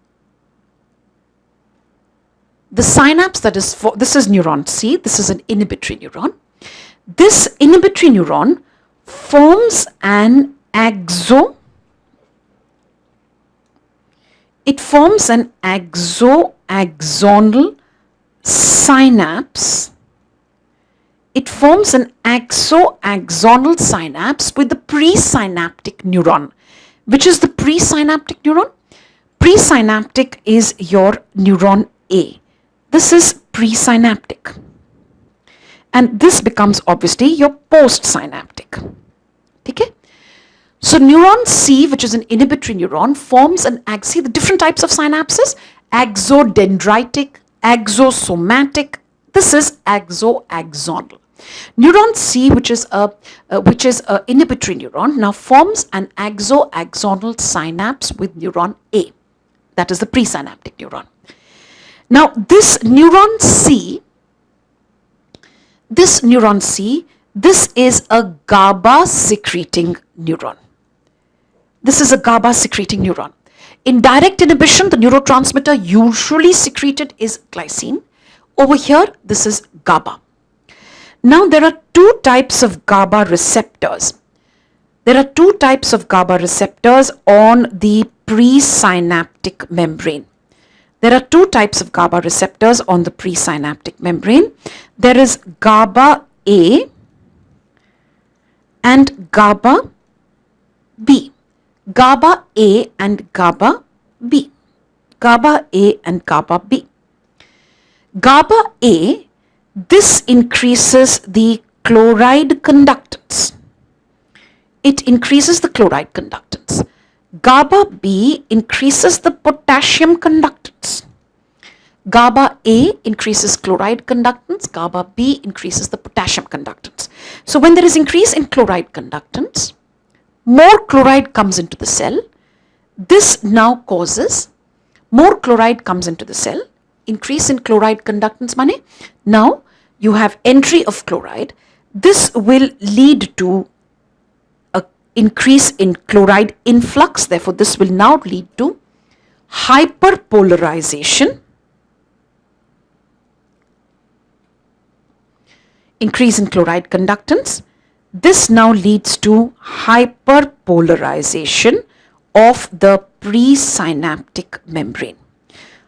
this is neuron C. This is an inhibitory neuron. This inhibitory neuron forms an axonal synapse. It forms an axonal synapse with the presynaptic neuron. Which is the presynaptic neuron? Presynaptic is your neuron A. This is presynaptic. And this becomes obviously your postsynaptic. Okay? So neuron C, which is an inhibitory neuron, forms an see the different types of synapses: axodendritic, axosomatic. This is axoaxonal. Neuron C, which is a inhibitory neuron, now forms an axoaxonal synapse with neuron A. That is the presynaptic neuron. Now this neuron C, this is a GABA secreting neuron. This is a GABA secreting neuron. In direct inhibition, the neurotransmitter usually secreted is glycine. Over here, this is GABA. Now there are two types of GABA receptors. There are two types of GABA receptors on the presynaptic membrane. There are two types of GABA receptors on the presynaptic membrane. There is GABA A and GABA B. GABA A and GABA B. GABA A and GABA B. GABA A, this increases the chloride conductance. It increases the chloride conductance. GABA B increases the potassium conductance. GABA A increases chloride conductance. GABA B increases the potassium conductance. So when there is increase in chloride conductance, more chloride comes into the cell. This now causes more chloride comes into the cell. Increase in chloride conductance money. Now you have entry of chloride. This will lead to an increase in chloride influx. Therefore, this will now lead to hyperpolarization. Increase in chloride conductance. This now leads to hyperpolarization of the presynaptic membrane.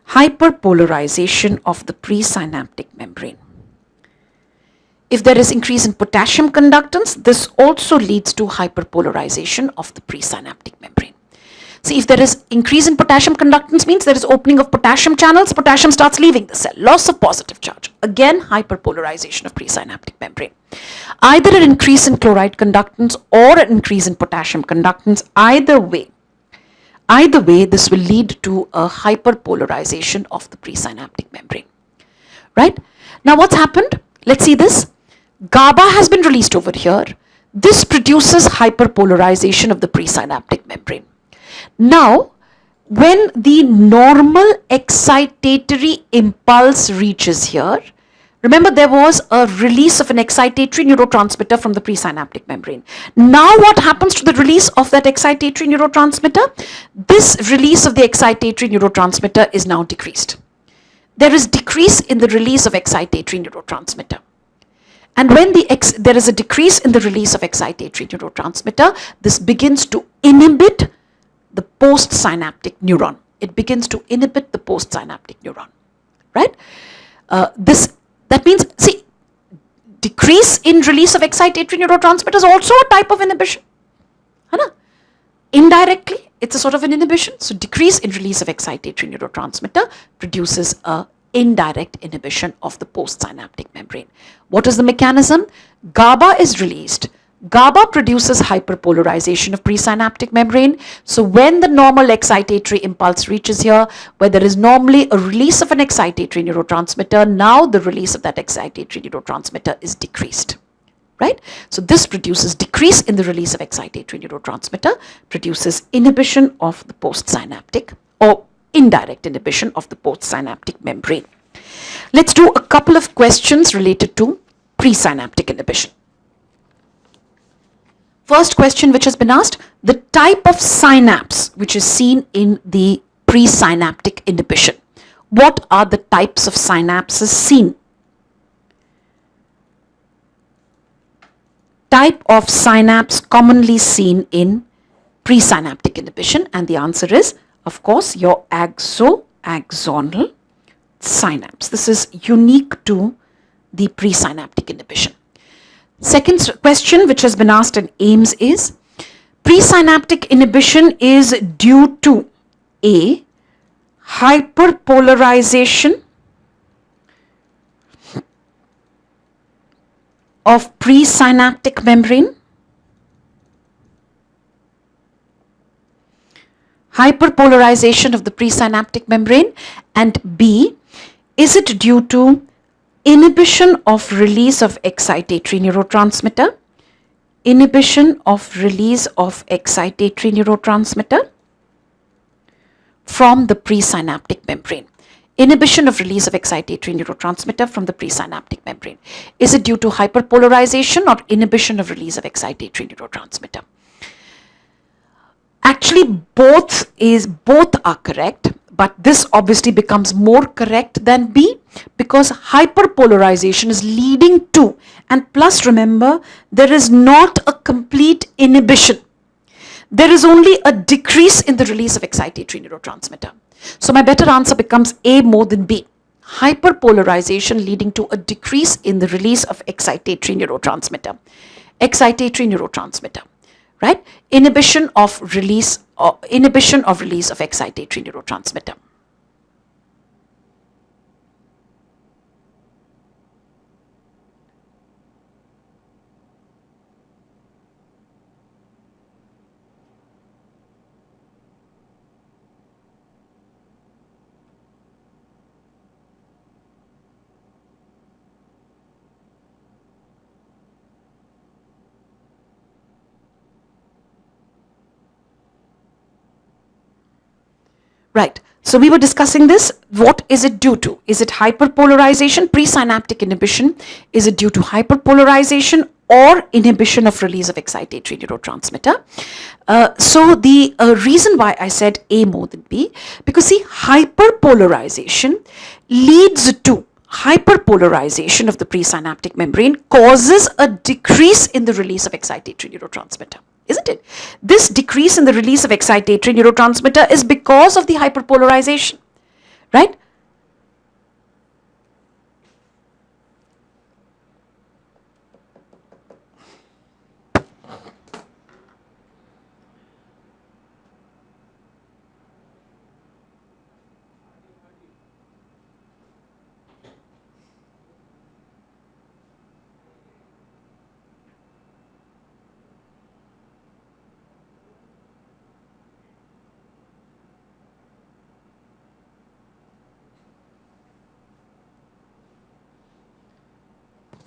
Hyperpolarization of the presynaptic membrane. If there is increase in potassium conductance, this also leads to hyperpolarization of the presynaptic membrane. See, if there is increase in potassium conductance, means there is opening of potassium channels, potassium starts leaving the cell, loss of positive charge. Again, hyperpolarization of presynaptic membrane. Either an increase in chloride conductance or an increase in potassium conductance, either way, this will lead to a hyperpolarization of the presynaptic membrane. Right? Now what's happened? Let's see this. GABA has been released over here. This produces hyperpolarization of the presynaptic membrane. Now, when the normal excitatory impulse reaches here, remember there was a release of an excitatory neurotransmitter from the presynaptic membrane. Now what happens to the release of that excitatory neurotransmitter? This release of the excitatory neurotransmitter is now decreased. There is decrease in the release of excitatory neurotransmitter. And when there is a decrease in the release of excitatory neurotransmitter, this begins to inhibit the postsynaptic neuron. It begins to inhibit the postsynaptic neuron. Right? That means, see, decrease in release of excitatory neurotransmitter is also a type of inhibition. Indirectly, it's a sort of an inhibition. So decrease in release of excitatory neurotransmitter produces a indirect inhibition of the postsynaptic membrane. What is the mechanism? GABA is released. GABA produces hyperpolarization of presynaptic membrane. So when the normal excitatory impulse reaches here, where there is normally a release of an excitatory neurotransmitter, now the release of that excitatory neurotransmitter is decreased. Right? So this produces decrease in the release of excitatory neurotransmitter, produces inhibition of the postsynaptic or indirect inhibition of the postsynaptic membrane. Let's do a couple of questions related to presynaptic inhibition. First question which has been asked, the type of synapse which is seen in the presynaptic inhibition. What are the types of synapses seen? Type of synapse commonly seen in presynaptic inhibition, and the answer is, of course, your axonal synapse. This is unique to the presynaptic inhibition. Second question which has been asked in AIIMS is, presynaptic inhibition is due to A, hyperpolarization of presynaptic membrane, hyperpolarization of the presynaptic membrane, and B, is it due to inhibition of release of excitatory neurotransmitter, inhibition of release of excitatory neurotransmitter from the presynaptic membrane. Inhibition of release of excitatory neurotransmitter from the presynaptic membrane. Is it due to hyperpolarization or inhibition of release of excitatory neurotransmitter? Actually, both are correct, but this obviously becomes more correct than B because hyperpolarization is leading to, and plus remember, there is not a complete inhibition. There is only a decrease in the release of excitatory neurotransmitter. So my better answer becomes A more than B. Hyperpolarization leading to a decrease in the release of excitatory neurotransmitter. Excitatory neurotransmitter, right? Inhibition of release of excitatory neurotransmitter. Right. So we were discussing this. What is it due to? Is it hyperpolarization, presynaptic inhibition? Is it due to hyperpolarization or inhibition of release of excitatory neurotransmitter? So the reason why I said A more than B, because see, hyperpolarization leads to hyperpolarization of the presynaptic membrane causes a decrease in the release of excitatory neurotransmitter. Isn't it? This decrease in the release of excitatory neurotransmitter is because of the hyperpolarization, right?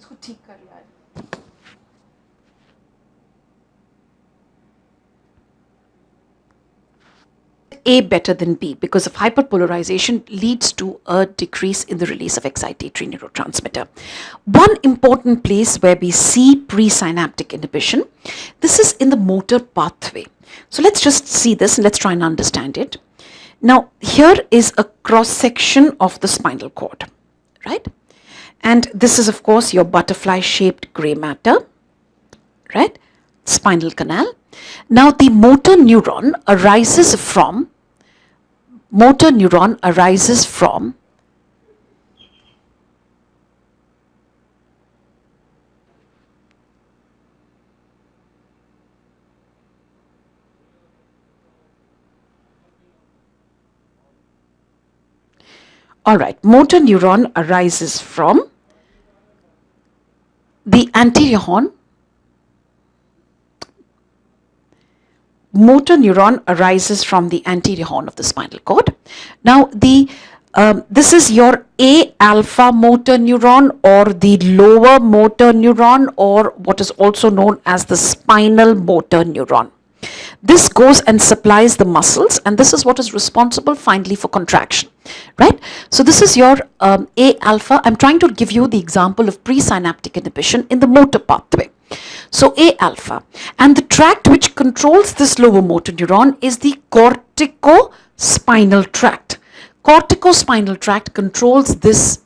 इसको ठीक कर यार. A better than B because of hyperpolarization leads to a decrease in the release of excitatory neurotransmitter. One important place where we see presynaptic inhibition, this is in the motor pathway. So let's just see this and let's try and understand it. Now here is a cross section of the spinal cord, right? And this is of course your butterfly shaped gray matter, right? Spinal canal. Now the motor neuron arises from motor neuron arises from the anterior horn. Motor neuron arises from the anterior horn of the spinal cord. Now, this is your A alpha motor neuron or the lower motor neuron or what is also known as the spinal motor neuron. This goes and supplies the muscles and this is what is responsible finally for contraction, right? So this is your A alpha. I'm trying to give you the example of presynaptic inhibition in the motor pathway. So A alpha, and the tract which controls this lower motor neuron is the corticospinal tract. Corticospinal tract controls this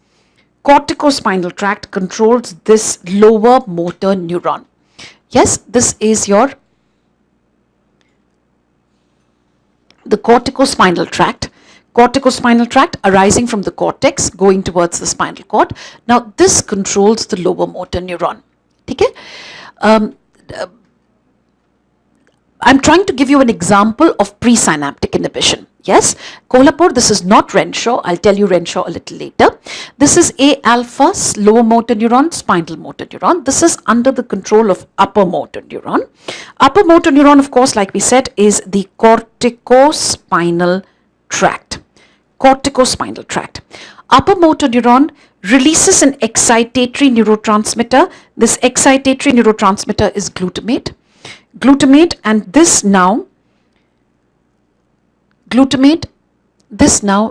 lower motor neuron. Yes, this is the corticospinal tract arising from the cortex going towards the spinal cord. Now this controls the lower motor neuron. Okay? I'm trying to give you an example of presynaptic inhibition. Yes, Kolhapur, this is not Renshaw. I'll tell you Renshaw a little later. This is A alpha, lower motor neuron, spinal motor neuron. This is under the control of upper motor neuron. Upper motor neuron, of course, like we said, is the corticospinal tract. Corticospinal tract. Upper motor neuron releases an excitatory neurotransmitter. This excitatory neurotransmitter is glutamate. And this now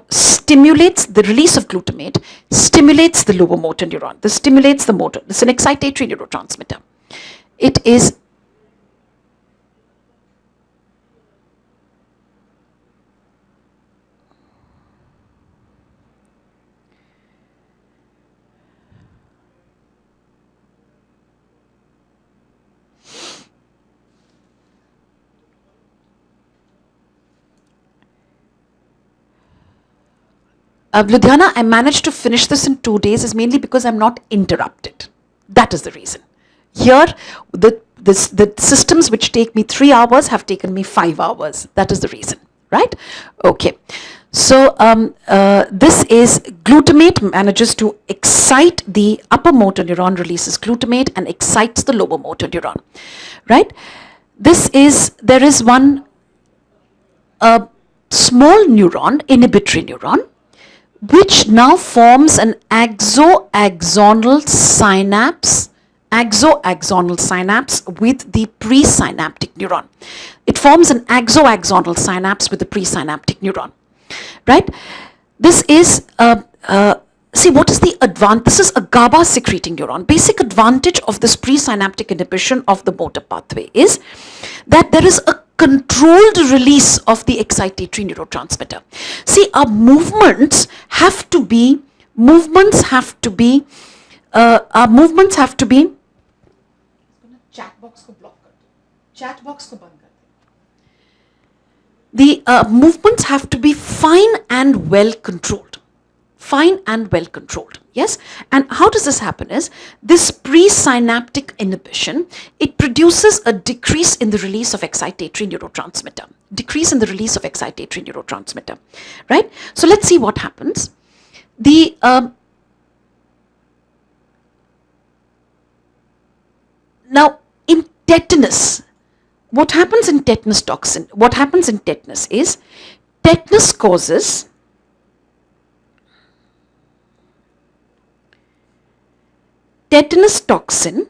stimulates the release of glutamate, stimulates the lower motor neuron. This stimulates the motor. This is an excitatory neurotransmitter. It is Ludhiana, I managed to finish this in 2 days is mainly because I'm not interrupted. That is the reason. Here, the systems which take me 3 hours have taken me 5 hours. That is the reason, right? Okay. So, this is glutamate manages to excite the upper motor neuron, releases glutamate and excites the lower motor neuron, right? There is one small neuron, inhibitory neuron, which now forms an axo-axonal synapse with the presynaptic neuron. It forms an axo-axonal synapse with the presynaptic neuron, right? This is see, what is the advantage? This is a GABA secreting neuron. Basic advantage of this presynaptic inhibition of the motor pathway is that there is a controlled release of the excitatory neurotransmitter. See, our movements have to be the movements have to be fine and well controlled. Yes. And how does this happen is this presynaptic inhibition, it produces a decrease in the release of excitatory neurotransmitter. Right? So let's see what happens. Now in tetanus, what happens in tetanus toxin? What happens in tetanus is tetanus causes tetanus toxin,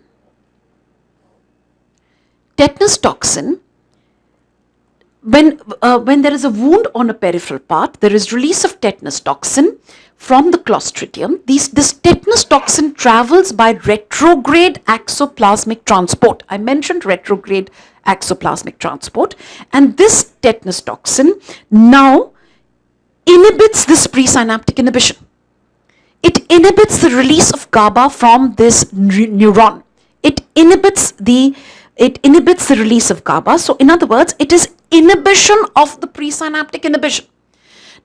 when there is a wound on a peripheral part, there is release of tetanus toxin from the clostridium. This tetanus toxin travels by retrograde axoplasmic transport. I mentioned retrograde axoplasmic transport, and this tetanus toxin now inhibits this presynaptic inhibition. It inhibits the release of GABA from this neuron. It inhibits the release of GABA. So in other words, it is inhibition of the presynaptic inhibition.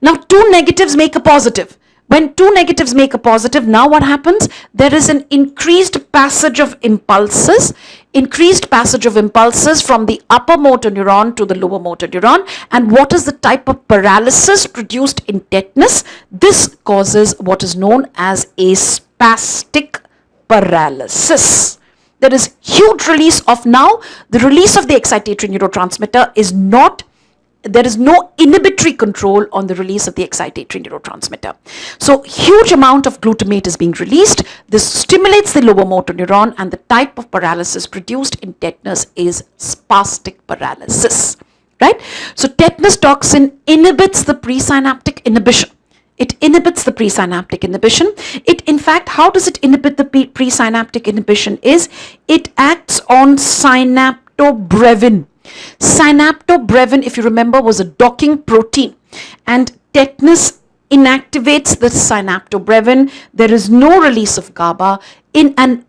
Now 2 negatives make a positive. When 2 negatives make a positive, now what happens? There is an increased passage of impulses from the upper motor neuron to the lower motor neuron. And what is the type of paralysis produced in tetanus? This causes what is known as a spastic paralysis. There is huge release of now, the release of the excitatory neurotransmitter is not, there is no inhibitory control on the release of the excitatory neurotransmitter. So huge amount of glutamate is being released. This stimulates the lower motor neuron, and the type of paralysis produced in tetanus is spastic paralysis, right? So tetanus toxin inhibits the presynaptic inhibition. It inhibits the presynaptic inhibition. It, in fact, how does it inhibit the presynaptic inhibition is it acts on synaptobrevin. Synaptobrevin, if you remember, was a docking protein, and tetanus inactivates the synaptobrevin. There is no release of GABA. An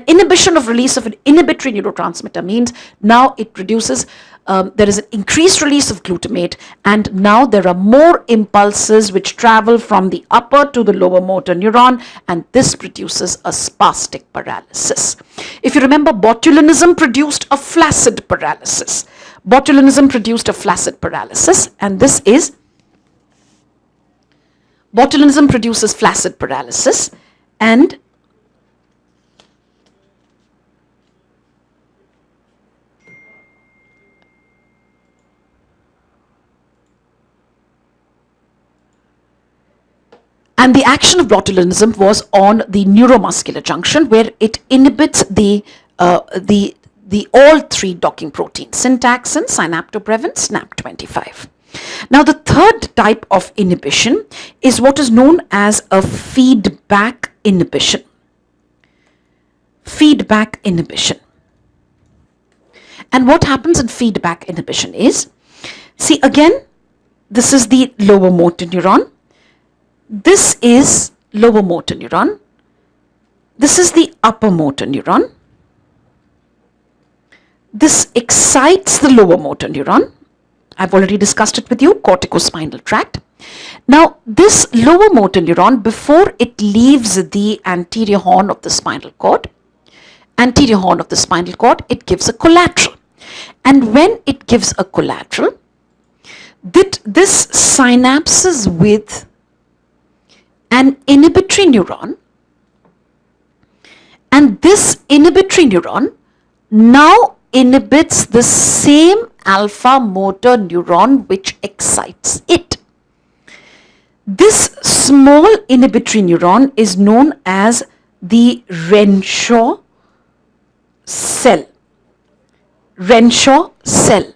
inhibition of release of an inhibitory neurotransmitter means now it produces, there is an increased release of glutamate, and now there are more impulses which travel from the upper to the lower motor neuron, and this produces a spastic paralysis. If you remember, botulinism produced a flaccid paralysis. Botulinism produced a flaccid paralysis, and botulinism produces flaccid paralysis, and the action of botulinism was on the neuromuscular junction, where it inhibits the all three docking proteins, syntaxin, synaptoprevin, SNAP25. Now, the third type of inhibition is what is known as a feedback inhibition. Feedback inhibition. And what happens in feedback inhibition is, see again, this is the lower motor neuron. This is lower motor neuron. This is the upper motor neuron. This excites the lower motor neuron. I've already discussed it with you, corticospinal tract. Now, this lower motor neuron, before it leaves the anterior horn of the spinal cord, it gives a collateral. And when it gives a collateral, this synapses with an inhibitory neuron, and this inhibitory neuron now inhibits the same alpha motor neuron which excites it. This small inhibitory neuron is known as the Renshaw cell. Renshaw cell.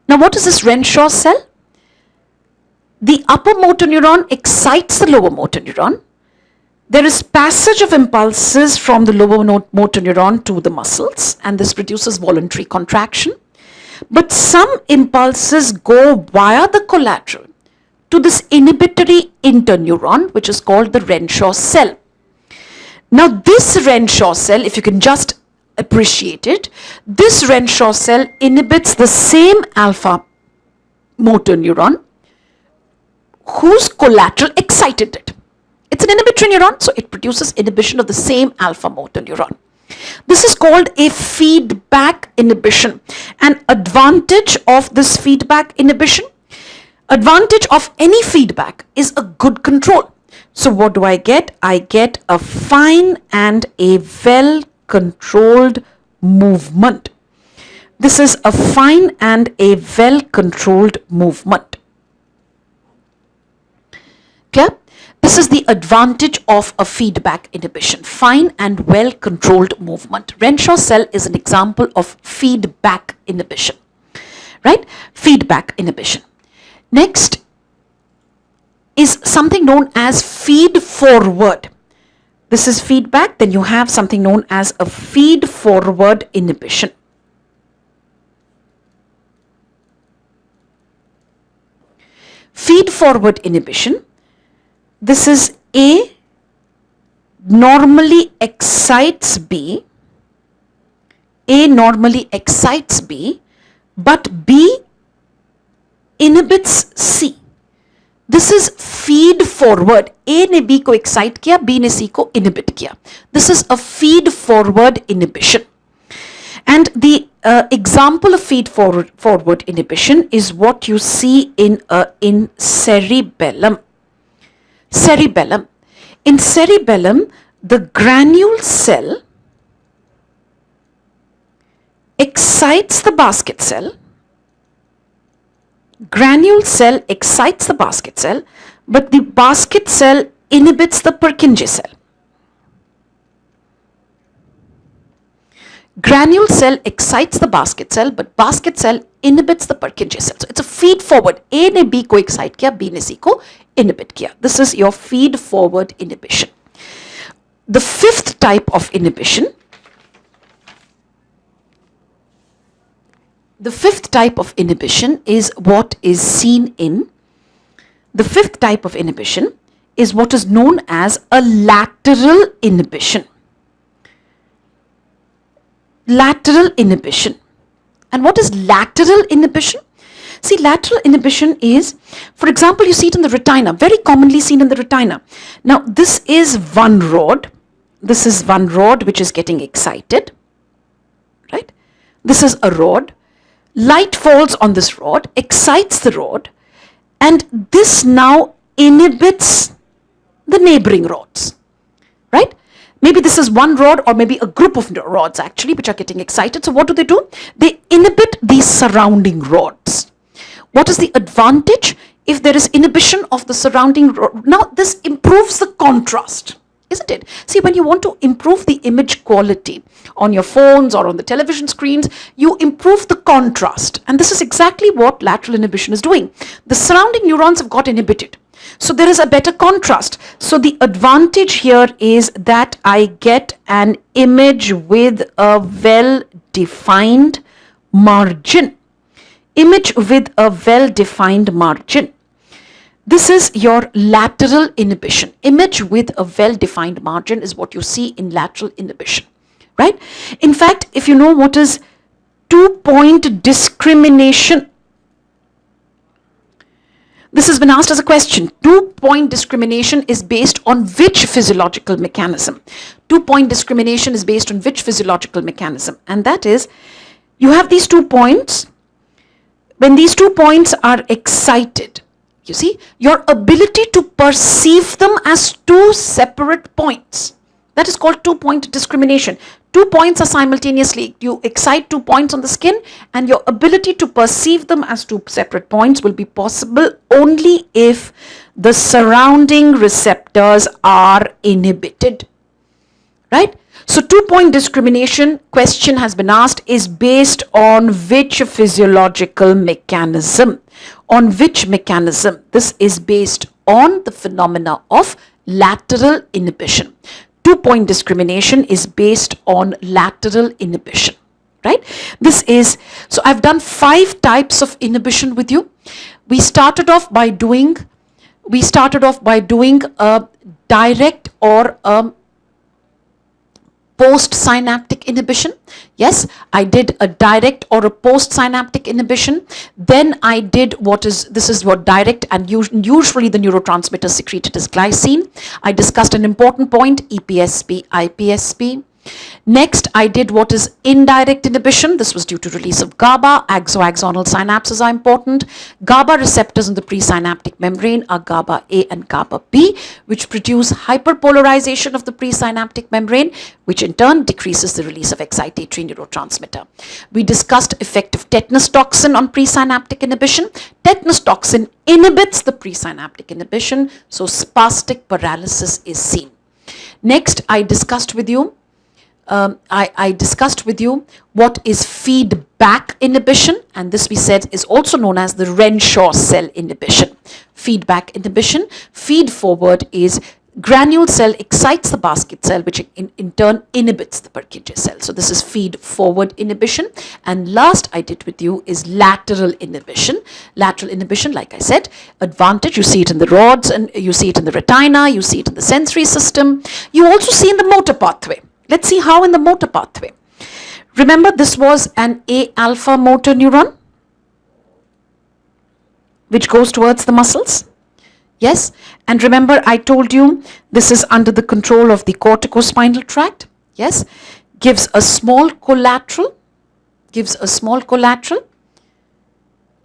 Now, what is this Renshaw cell? The upper motor neuron excites the lower motor neuron. There is passage of impulses from the lower motor neuron to the muscles, and this produces voluntary contraction. But some impulses go via the collateral to this inhibitory interneuron, which is called the Renshaw cell. Now, this Renshaw cell, if you can just appreciate it, this Renshaw cell inhibits the same alpha motor neuron whose collateral excited it. It's an inhibitory neuron, so it produces inhibition of the same alpha motor neuron. This is called a feedback inhibition. An advantage of this feedback inhibition, advantage of any feedback is a good control. So what do I get? I get a fine and a well-controlled movement. This is a fine and a well-controlled movement. Clear? This is the advantage of a feedback inhibition, fine and well-controlled movement. Renshaw cell is an example of feedback inhibition, right? Feedback inhibition. Next is something known as feed forward. This is feedback, then you have something known as a feed forward inhibition. Feed forward inhibition. This is A normally excites B. A normally excites B, but B inhibits C. This is feed forward. A ने B को excite किया, B ने C को inhibit किया. This is a feed forward inhibition. And the example of feed forward inhibition is what you see in cerebellum. Cerebellum. In cerebellum, the granule cell excites the basket cell. Granule cell excites the basket cell, but the basket cell inhibits the Purkinje cell. Granule cell excites the basket cell, but basket cell inhibits the Purkinje cell. So it's a feed forward. A ने B को excite किया, B ने C को inhibit किया. This is your feed forward inhibition. The fifth type of inhibition, is what is seen in, the fifth type of inhibition is what is known as a lateral inhibition. Lateral inhibition. And what is lateral inhibition? See, lateral inhibition is, for example, you see it in the retina, very commonly seen in the retina. Now, this is one rod. This is one rod which is getting excited, right? This is a rod. Light falls on this rod, excites the rod, and this now inhibits the neighboring rods, right? Maybe this is one rod or maybe a group of rods actually which are getting excited. So what do? They inhibit these surrounding rods. What is the advantage? If there is inhibition of the surrounding rod, now this improves the contrast, isn't it? See, when you want to improve the image quality on your phones or on the television screens, you improve the contrast. And this is exactly what lateral inhibition is doing. The surrounding neurons have got inhibited. So there is a better contrast. So the advantage here is that I get an image with a well-defined margin. Image with a well-defined margin. This is your lateral inhibition. Image with a well-defined margin is what you see in lateral inhibition, right? In fact, if you know what is 2-point discrimination, this has been asked as a question. 2-point discrimination is based on which physiological mechanism? 2-point discrimination is based on which physiological mechanism? And that is, you have these 2 points. When these 2 points are excited, you see, your ability to perceive them as 2 separate points. That is called 2-point discrimination. 2 points are simultaneously, you excite 2 points on the skin and your ability to perceive them as 2 separate points will be possible only if the surrounding receptors are inhibited, right? So 2-point discrimination question has been asked is based on which physiological mechanism? On which mechanism? This is based on the phenomena of lateral inhibition. 2-point discrimination is based on lateral inhibition, right? This is, so I've done 5 types of inhibition with you. We started off by doing a direct or a post-synaptic inhibition. Yes, I did a direct or a post-synaptic inhibition. Then I did this is what direct, and usually the neurotransmitter secreted is glycine. I discussed an important point, EPSP, IPSP. Next, I did what is indirect inhibition. This was due to release of GABA. Axonal synapses are important. GABA receptors in the presynaptic membrane are GABA A and GABA B, which produce hyperpolarization of the presynaptic membrane, which in turn decreases the release of excitatory neurotransmitter. We discussed effect of tetanus toxin on presynaptic inhibition. Tetanus toxin inhibits the presynaptic inhibition, so spastic paralysis is seen. Next, I discussed with you what is feedback inhibition, and this we said is also known as the Renshaw cell inhibition. Feedback inhibition, feed forward is granule cell excites the basket cell, which in turn inhibits the Purkinje cell. So this is feed forward inhibition. And last I did with you is lateral inhibition. Lateral inhibition, like I said, advantage, you see it in the rods and you see it in the retina, you see it in the sensory system. You also see in the motor pathway. Let's see how in the motor pathway. Remember, this was an A alpha motor neuron which goes towards the muscles. Yes, and remember I told you this is under the control of the corticospinal tract. Yes, gives a small collateral.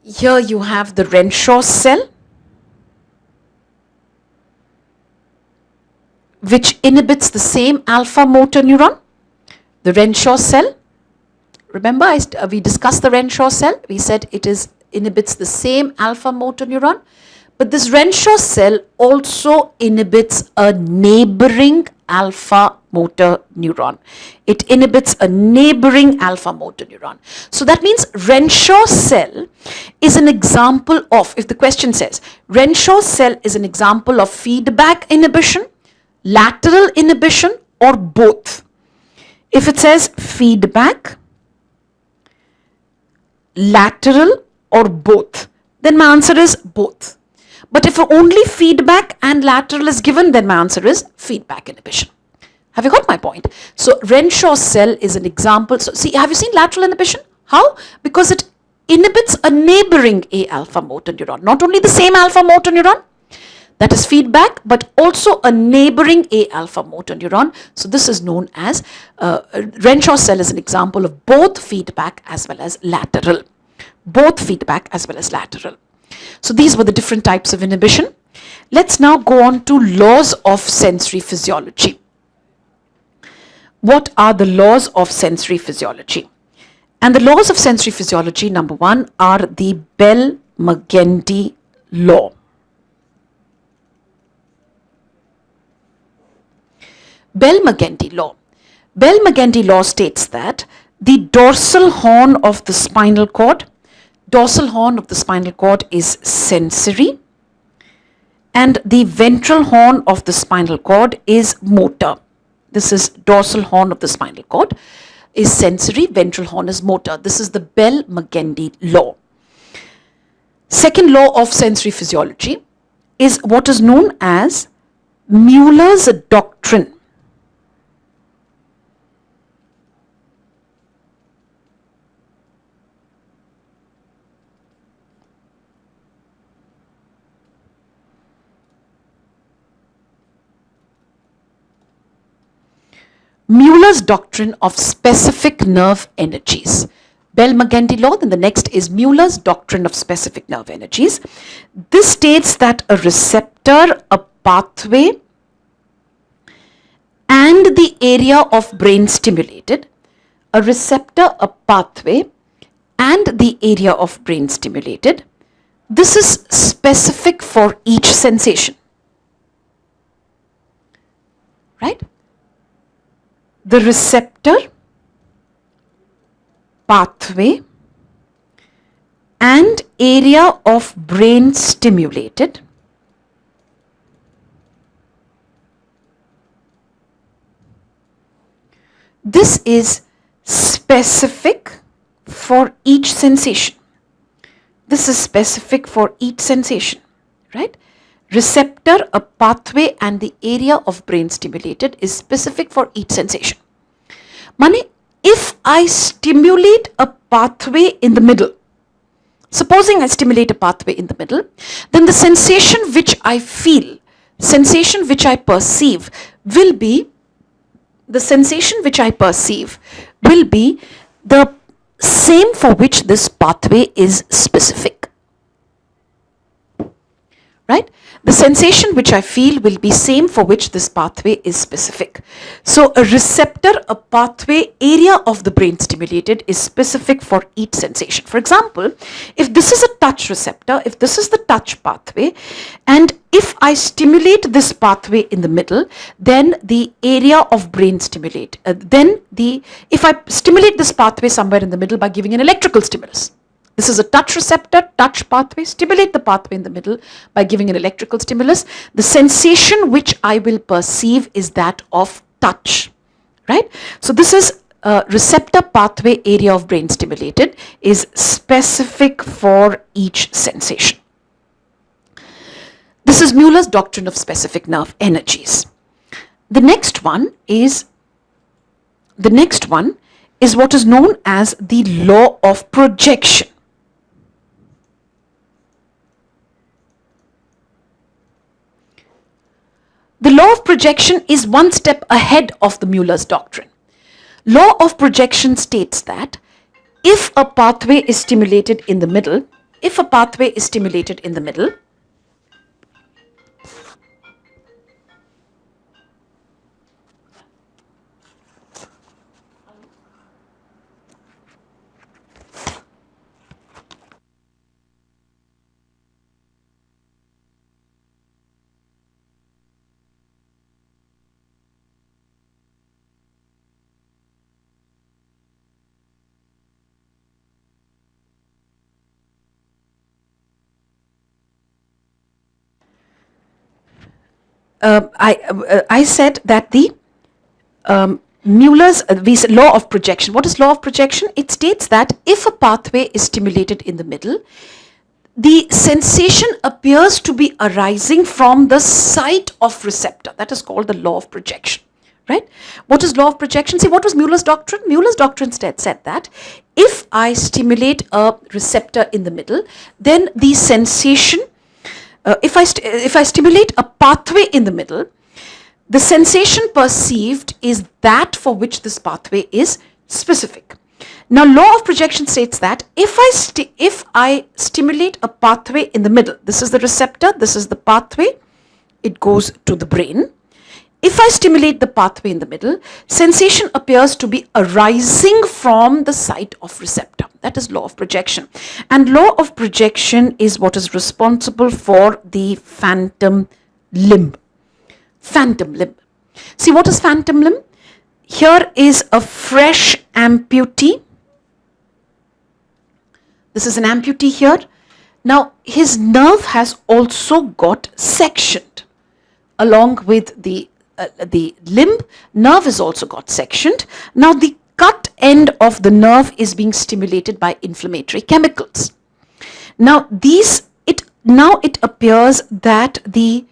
Here you have the Renshaw cell, which inhibits the same alpha motor neuron, the Renshaw cell. Remember, we discussed the Renshaw cell. We said it inhibits the same alpha motor neuron. But this Renshaw cell also inhibits a neighboring alpha motor neuron. It inhibits a neighboring alpha motor neuron. So that means Renshaw cell is an example of, if the question says, Renshaw cell is an example of feedback inhibition, lateral inhibition, or both. If it says feedback, lateral, or both, then my answer is both. But if only feedback and lateral is given, then my answer is feedback inhibition. Have you got my point? So Renshaw cell is an example. So see, have you seen lateral inhibition? How? Because it inhibits a neighboring A alpha motor neuron. Not only the same alpha motor neuron, that is feedback, but also a neighboring A alpha motor neuron. So this is known as Renshaw cell is an example of both feedback as well as lateral. both feedback as well as lateral. So these were the different types of inhibition. Let's now go on to laws of sensory physiology. What are the laws of sensory physiology? And the laws of sensory physiology, number one, are the Bell-Magendie law. Bell-Magendie law. Bell-Magendie law states that the dorsal horn of the spinal cord is sensory, and the ventral horn of the spinal cord is motor. This is dorsal horn of the spinal cord is sensory, ventral horn is motor. This is the Bell-Magendie law. Second law of sensory physiology is what is known as Mueller's doctrine. Mueller's doctrine of specific nerve energies. Bell-Magendie law, then the next is Mueller's doctrine of specific nerve energies. This states that a receptor, a pathway, and the area of brain stimulated, a receptor, a pathway, and the area of brain stimulated, this is specific for each sensation. Right? The receptor, pathway, and area of brain stimulated this is specific for each sensation. This is specific for each sensation, right? Receptor, a pathway, and the area of brain stimulated is specific for each sensation. Mane, if I stimulate a pathway in the middle, supposing I stimulate a pathway in the middle, then the sensation which I feel, sensation which I perceive will be, the sensation which I perceive will be the same for which this pathway is specific. Right? The sensation which I feel will be same for which this pathway is specific. So a receptor, a pathway, area of the brain stimulated is specific for each sensation. For example, if this is a touch receptor, if this is the touch pathway, and if I stimulate this pathway in the middle, then the area of brain stimulate, if I stimulate this pathway somewhere in the middle by giving an electrical stimulus, this is a touch receptor, touch pathway, stimulate the pathway in the middle by giving an electrical stimulus. The sensation which I will perceive is that of touch, right? So this is receptor, pathway, area of brain stimulated is specific for each sensation. This is Mueller's doctrine of specific nerve energies. The next one is what is known as the law of projection. The law of projection is one step ahead of the Mueller's doctrine. Law of projection states that if a pathway is stimulated in the middle, I said that the Mueller's law of projection. What is law of projection? It states that if a pathway is stimulated in the middle, the sensation appears to be arising from the site of receptor. That is called the law of projection. Right? What is law of projection? See, what was Mueller's doctrine? Mueller's doctrine said that if I stimulate a receptor in the middle, then the sensation, if I stimulate a pathway in the middle, the sensation perceived is that for which this pathway is specific. Now, law of projection states that if I stimulate a pathway in the middle, this is the receptor, this is the pathway, it goes to the brain. If I stimulate the pathway in the middle, sensation appears to be arising from the site of receptor. That is law of projection. And law of projection is what is responsible for the phantom limb. Phantom limb. See, what is phantom limb? Here is a fresh amputee. This is an amputee here. Now, his nerve has also got sectioned along with the limb. Nerve is also got sectioned. Now, the cut end of the nerve is being stimulated by inflammatory chemicals. Now, it appears that the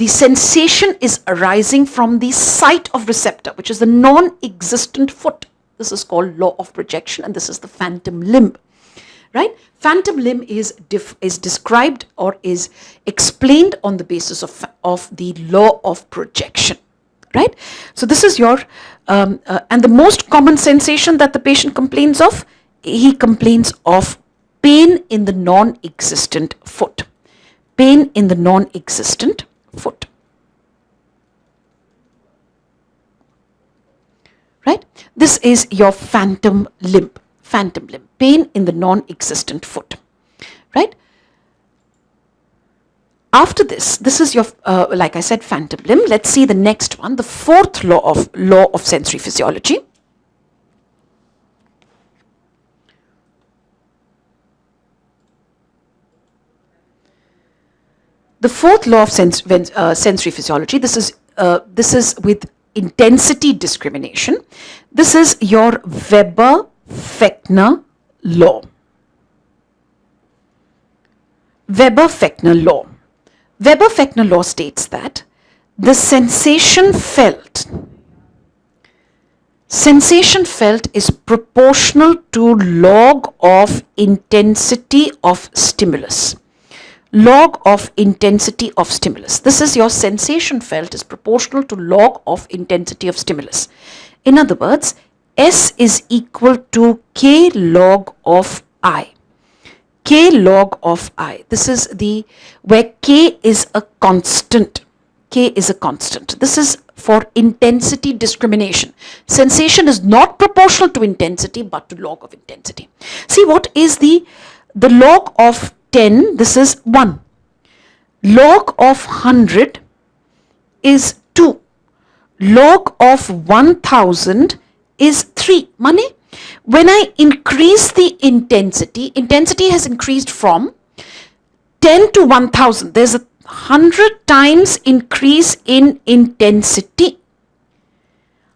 sensation is arising from the site of receptor, which is the non-existent foot. This is called law of projection, and this is the phantom limb. Right? Phantom limb is described or is explained on the basis of the law of projection. Right? So this is your, and the most common sensation that the patient complains of, he complains of pain in the non-existent foot. Pain in the non-existent foot. Right? This is your phantom limb. Phantom limb, pain in the non-existent foot, right? After this is your, like I said, phantom limb. Let's see the next one, the fourth law of sensory physiology. The fourth law of sensory physiology. This is with intensity discrimination. This is your Weber-Fechner law. Weber-Fechner law. Weber-Fechner law states that the sensation felt is proportional to log of intensity of stimulus. Log of intensity of stimulus. This is your sensation felt is proportional to log of intensity of stimulus. In other words, S is equal to K log of I. K log of I. This is where K is a constant. K is a constant. This is for intensity discrimination. Sensation is not proportional to intensity but to log of intensity. See, what is the log of 10? This is 1. Log of 100 is 2. Log of 1000 is 3. Money? When I increase the intensity has increased from 10 to 1000. There's a 100 times increase in intensity.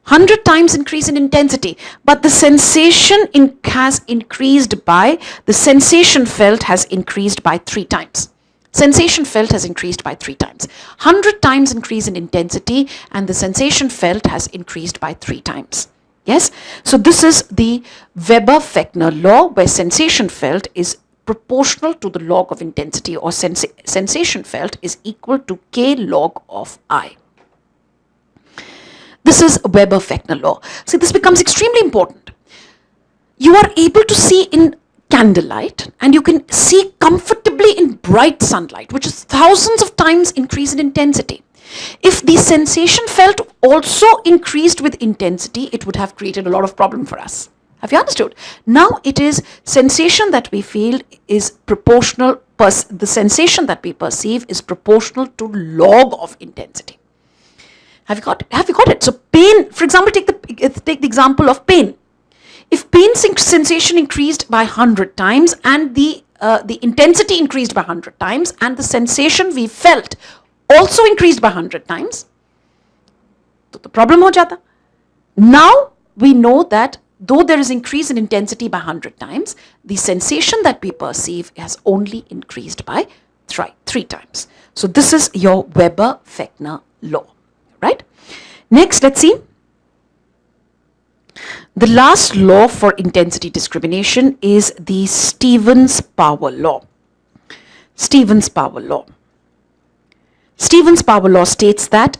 100 times increase in intensity. But the sensation has increased by, the sensation felt has increased by 3 times. Sensation felt has increased by 3 times. 100 times increase in intensity and the sensation felt has increased by 3 times. Yes, so this is the Weber-Fechner law, where sensation felt is proportional to the log of intensity, or sensation felt is equal to K log of I. This is Weber-Fechner law. See, this becomes extremely important. You are able to see in candlelight and you can see comfortably in bright sunlight, which is thousands of times increase in intensity. If the sensation felt also increased with intensity, it would have created a lot of problem for us. Have you understood? Now it is sensation that we feel is proportional, the sensation that we perceive is proportional to log of intensity. Have you got it? So pain, for example, take the example of pain. If pain sensation increased by 100 times and the intensity increased by 100 times and the sensation we felt also increased by 100 times, तो problem हो जाता. Now we know that though there is increase in intensity by 100 times, the sensation that we perceive has only increased by 3 times. So this is your Weber-Fechner law, right? Next, let's see. The last law for intensity discrimination is the Stevens power law. Stevens power law. Stevens power law states that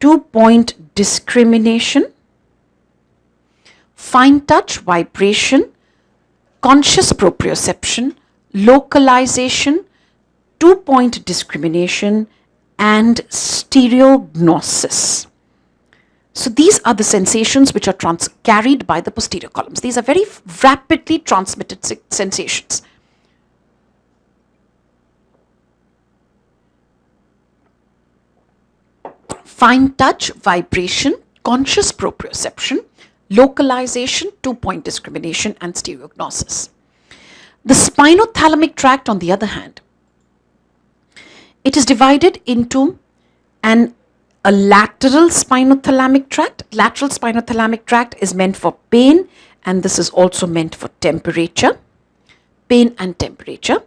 2-point discrimination, fine touch, vibration, conscious proprioception, localization, 2-point discrimination, and stereognosis. So these are the sensations which are carried by the posterior columns. These are very rapidly transmitted sensations. Fine touch, vibration, conscious proprioception, localization, 2-point discrimination, and stereognosis. The spinothalamic tract, on the other hand, it is divided into a lateral spinothalamic tract. Lateral spinothalamic tract is meant for pain, and this is also meant for temperature, pain and temperature.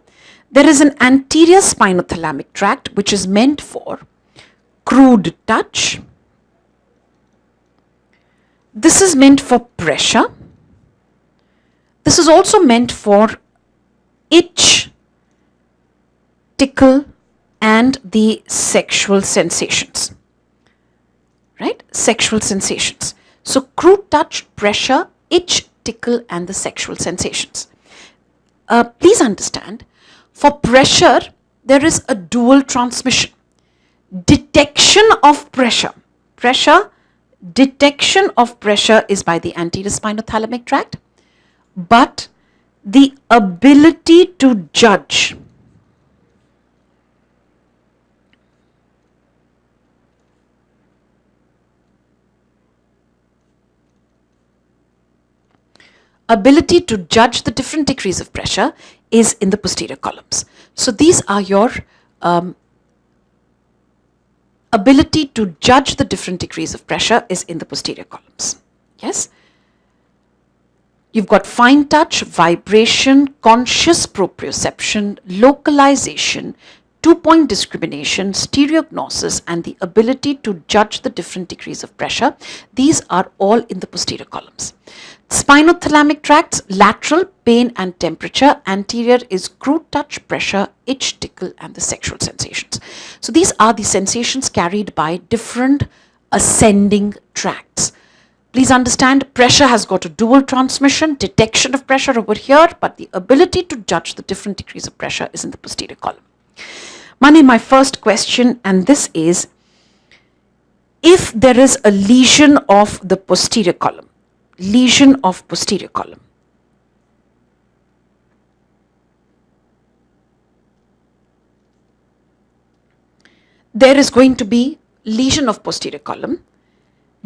There is an anterior spinothalamic tract which is meant for crude touch. This is meant for pressure. This is also meant for itch, tickle, and the sexual sensations. Right? Sexual sensations. So crude touch, pressure, itch, tickle, and the sexual sensations. Please understand, for pressure, there is a dual transmission. Detection of pressure. Detection of pressure is by the anterior spinothalamic tract, but the ability to judge the different degrees of pressure is in the posterior columns. So these are your ability to judge the different degrees of pressure is in the posterior columns. Yes? You've got fine touch, vibration, conscious proprioception, localization, 2-point discrimination, stereognosis, and the ability to judge the different degrees of pressure. These are all in the posterior columns. Spinothalamic tracts, lateral, pain and temperature. Anterior is crude touch, pressure, itch, tickle, and the sexual sensations. So these are the sensations carried by different ascending tracts. Please understand, pressure has got a dual transmission, detection of pressure over here, but the ability to judge the different degrees of pressure is in the posterior column. Mani, my first question, and this is, if there is a lesion of the posterior column, there is going to be lesion of posterior column.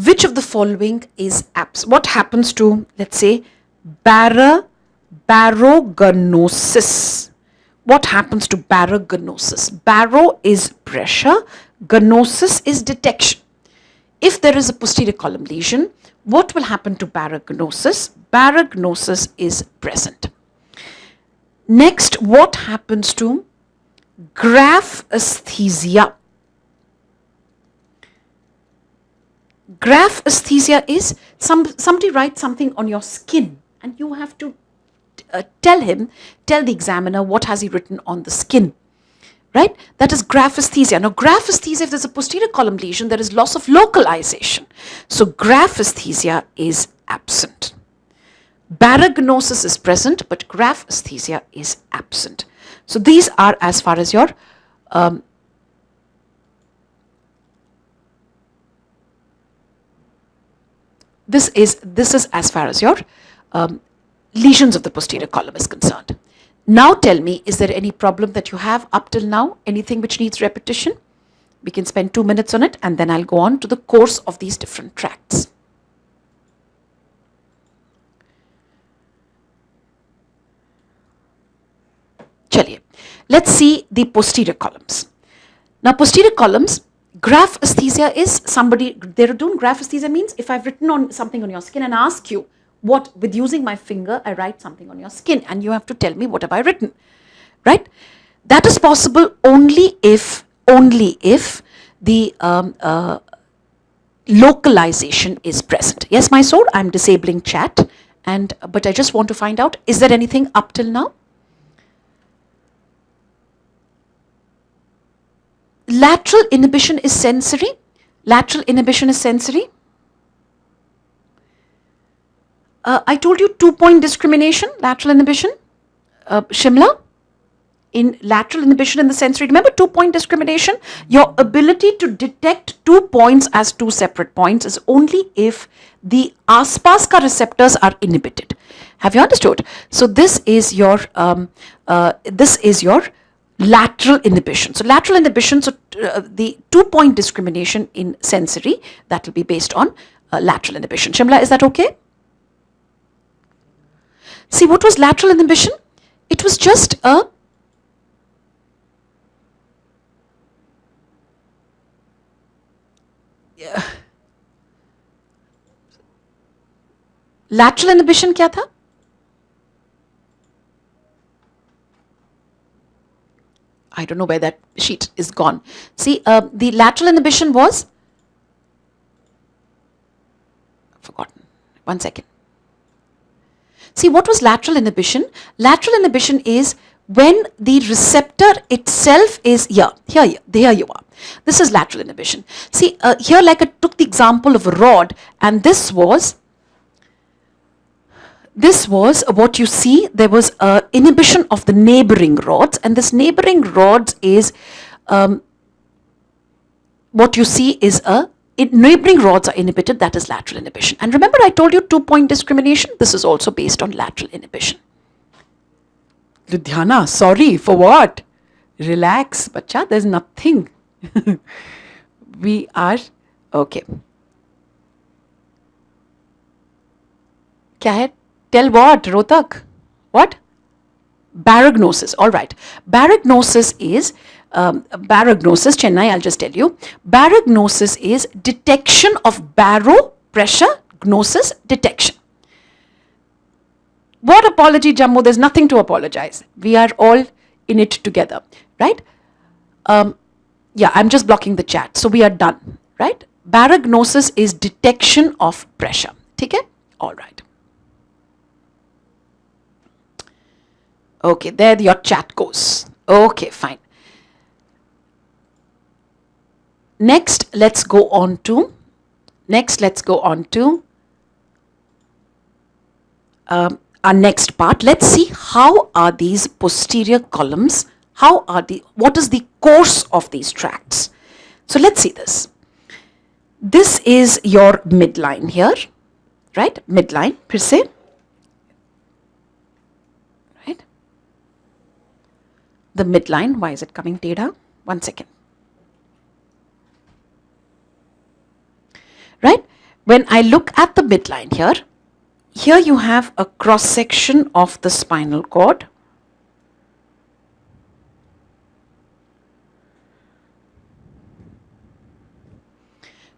Which of the following is absent? What happens to, let's say, baroganosis? What happens to baroganosis? Baro is pressure, ganosis is detection. If there is a posterior column lesion, what will happen to baroganosis? Baroganosis is present. Next, what happens to graphesthesia? Graphesthesia is somebody writes something on your skin and you have to tell the examiner what has he written on the skin, right? That is graphesthesia. Now graphesthesia, if there's a posterior column lesion, there is loss of localization. So graphesthesia is absent. Baroganosis is present, but graphesthesia is absent. So these are as far as your this is as far as your lesions of the posterior column is concerned. Now tell me, is there any problem that you have up till now? Anything which needs repetition? We can spend 2 minutes on it and then I'll go on to the course of these different tracts. Chaliye. Let's see the posterior columns. Now posterior columns, graphesthesia is somebody, they're doing graphesthesia means if I've written on something on your skin and ask you what, with using my finger, I write something on your skin and you have to tell me what have I written, right? That is possible only if the localization is present. Yes, my soul, I'm disabling chat, but I just want to find out, is there anything up till now? Lateral inhibition is sensory. Lateral inhibition is sensory. I told you 2-point discrimination, lateral inhibition. Shimla, in lateral inhibition in the sensory, remember 2-point discrimination? Your ability to detect 2 points as 2 separate points is only if the aspas ka receptors are inhibited. Have you understood? So this is your lateral inhibition. So lateral inhibition, so the 2-point discrimination in sensory, that will be based on lateral inhibition. Shimla, is that okay? See, what was lateral inhibition? It was just a lateral inhibition क्या था? I don't know where that sheet is gone. See, the lateral inhibition was forgotten. 1 second. See, what was lateral inhibition? Lateral inhibition is when the receptor itself is here you are. This is lateral inhibition. See, here like I took the example of a rod, and this was what you see. There was inhibition of the neighboring rods, and this neighboring rods is what you see is neighboring rods are inhibited. That is lateral inhibition. And remember, I told you 2-point discrimination. This is also based on lateral inhibition. Ludhiana, sorry for what? Relax, bacha. There's nothing. We are okay. क्या है? Tell what, Rotak? What? Barognosis. All right. Barognosis is barognosis. Chennai, I'll just tell you. Barognosis is detection of baro, pressure, gnosis, detection. What apology, Jammu? There's nothing to apologize. We are all in it together, right? Yeah, I'm just blocking the chat. So we are done, right? Barognosis is detection of pressure. Okay? All right. Okay, there your chat goes. Okay, fine. Next, let's go on to our next part. Let's see how are these posterior columns, what is the course of these tracts. So let's see this. This is your midline here, right? Midline, per se. Right? The midline, why is it coming data? 1 second. Right? When I look at the midline here you have a cross section of the spinal cord.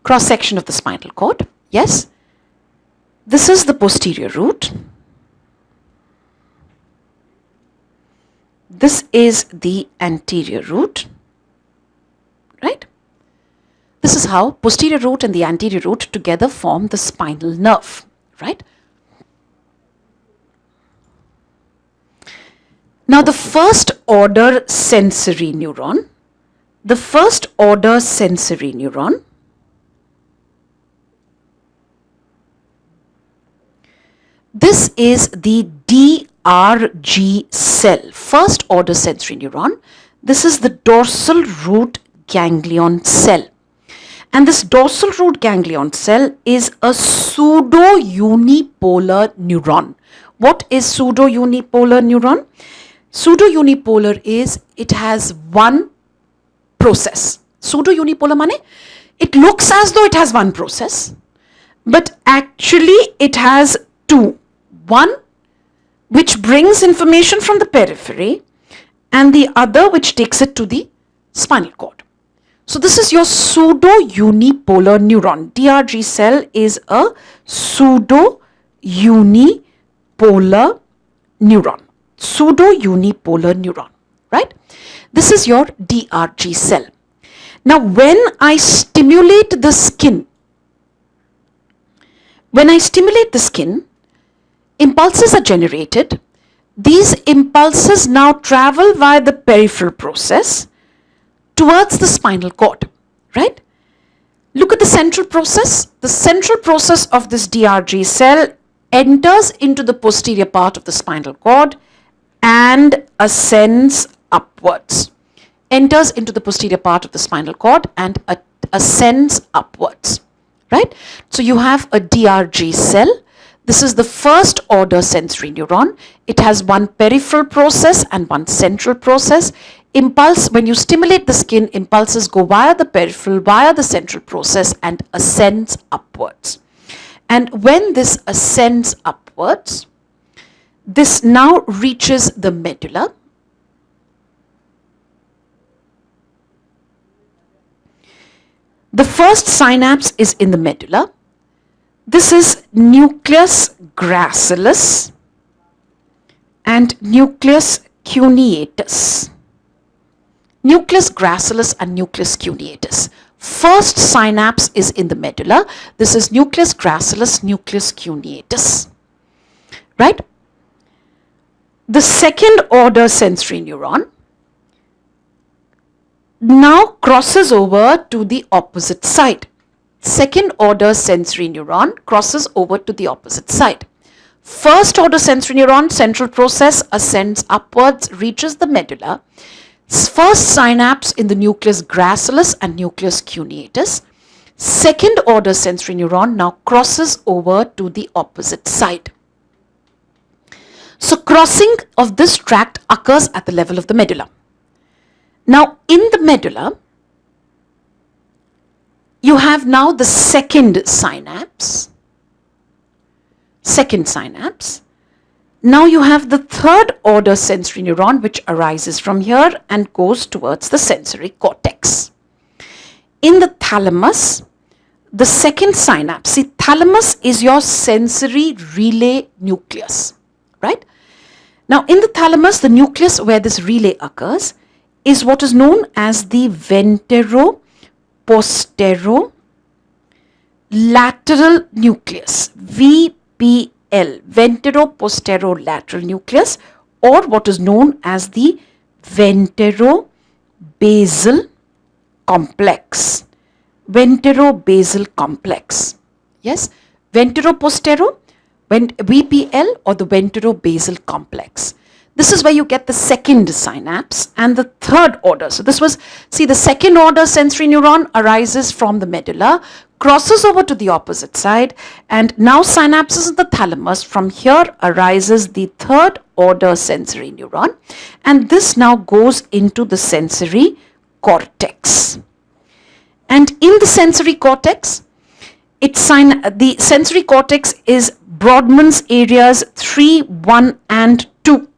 Cross section of the spinal cord. Yes. This is the posterior root. This is the anterior root. Right? This is how posterior root and the anterior root together form the spinal nerve, right? Now the first order sensory neuron, this is the DRG cell, first order sensory neuron. This is the dorsal root ganglion cell. And this dorsal root ganglion cell is a pseudo-unipolar neuron. What is pseudo-unipolar neuron? Pseudo-unipolar is it has one process. Pseudo-unipolar means it looks as though it has one process, but actually it has two. One which brings information from the periphery, and the other which takes it to the spinal cord. So this is your pseudo-unipolar neuron. DRG cell is a pseudo-unipolar neuron. Pseudo-unipolar neuron, right? This is your DRG cell. Now when I stimulate the skin, impulses are generated. These impulses now travel via the peripheral process towards the spinal cord, right? Look at the central process? The central process of this DRG cell enters into the posterior part of the spinal cord and ascends upwards. Enters into the posterior part of the spinal cord and ascends upwards. Right? So you have a DRG cell. This is the first order sensory neuron. It has one peripheral process and one central process. Impulse, when you stimulate the skin, impulses go via the peripheral, via the central process and ascends upwards. And when this ascends upwards, this now reaches the medulla. The first synapse is in the medulla. This is nucleus gracilis and nucleus cuneatus. Nucleus gracilis and nucleus cuneatus. First synapse is in the medulla. This is nucleus gracilis, nucleus cuneatus. Right? The second order sensory neuron now crosses over to the opposite side. Second order sensory neuron crosses over to the opposite side. First order sensory neuron, central process, ascends upwards, reaches the medulla. First synapse in the nucleus gracilis and nucleus cuneatus. Second order sensory neuron now crosses over to the opposite side. So crossing of this tract occurs at the level of the medulla. Now in the medulla, you have now the second synapse. Now you have the third order sensory neuron which arises from here and goes towards the sensory cortex. In the thalamus, the second synapse, see, thalamus is your sensory relay nucleus, right? Now in the thalamus, the nucleus where this relay occurs is what is known as the ventero-posterolateral nucleus, VPL, ventero-posterolateral nucleus, or what is known as the ventero-basal complex. Ventero-basal complex. Yes, ventero-postero, VPL, or the ventero-basal complex. This is where you get the second synapse and the third order. So this was, see, the second order sensory neuron arises from the medulla, crosses over to the opposite side, and now synapses in the thalamus. From here arises the third order sensory neuron, and this now goes into the sensory cortex. And in the sensory cortex, the sensory cortex is Brodmann's areas 3, 1 and 2.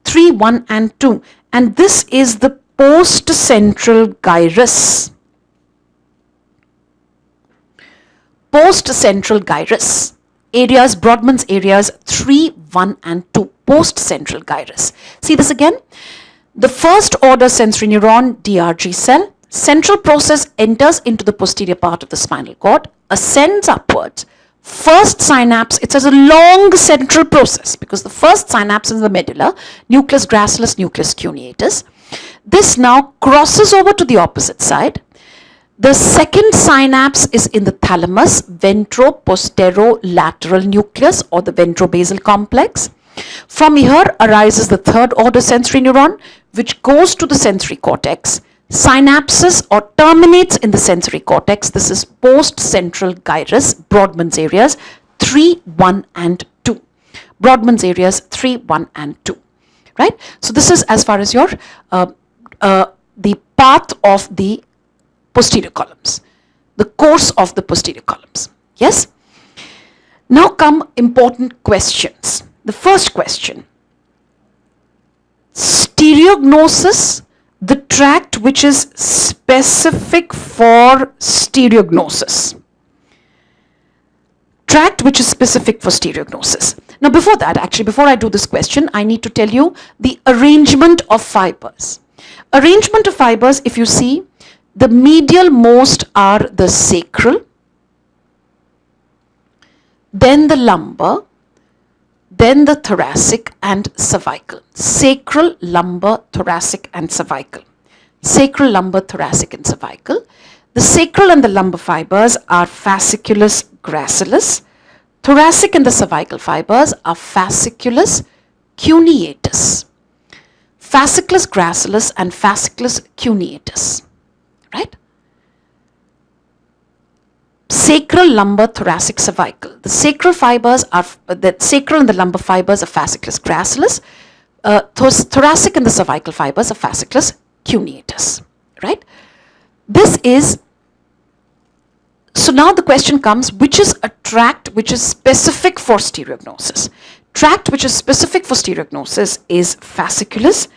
3, 1 and 2, and this is the post-central gyrus. Post-central gyrus. Areas, Brodmann's areas 3, 1 and 2. Post-central gyrus. See this again? The first order sensory neuron, DRG cell, central process enters into the posterior part of the spinal cord, ascends upwards. First synapse, it has a long central process because the first synapse is in the medulla, nucleus gracilis, nucleus cuneatus. This now crosses over to the opposite side. The second synapse is in the thalamus, ventero-posterolateral nucleus, or the ventrobasal complex. From here arises the third order sensory neuron, which goes to the sensory cortex, synapses or terminates in the sensory cortex. This is post-central gyrus, Brodmann's areas 3, 1 and 2. Brodmann's areas 3, 1 and 2. Right? So this is as far as your the path of the posterior columns, the course of the posterior columns. Yes? Now come important questions. The first question, stereognosis, the tract which is specific for stereognosis. Tract which is specific for stereognosis. Now before that, actually before I do this question, I need to tell you the arrangement of fibers. Arrangement of fibers, if you see, the medial most are the sacral, then the lumbar, then the thoracic and cervical. Sacral, lumbar, thoracic and cervical. Sacral, lumbar, thoracic and cervical. The sacral and the lumbar fibers are fasciculus gracilis. Thoracic and the cervical fibers are fasciculus cuneatus. Fasciculus gracilis and fasciculus cuneatus, right? Sacral, lumbar, thoracic, cervical. The sacral fibers are, the sacral and the lumbar fibers are fasciculus gracilis. Thoracic and the cervical fibers are fasciculus cuneatus, right? This is, so now the question comes, which is a tract which is specific for stereognosis? Tract which is specific for stereognosis is fasciculus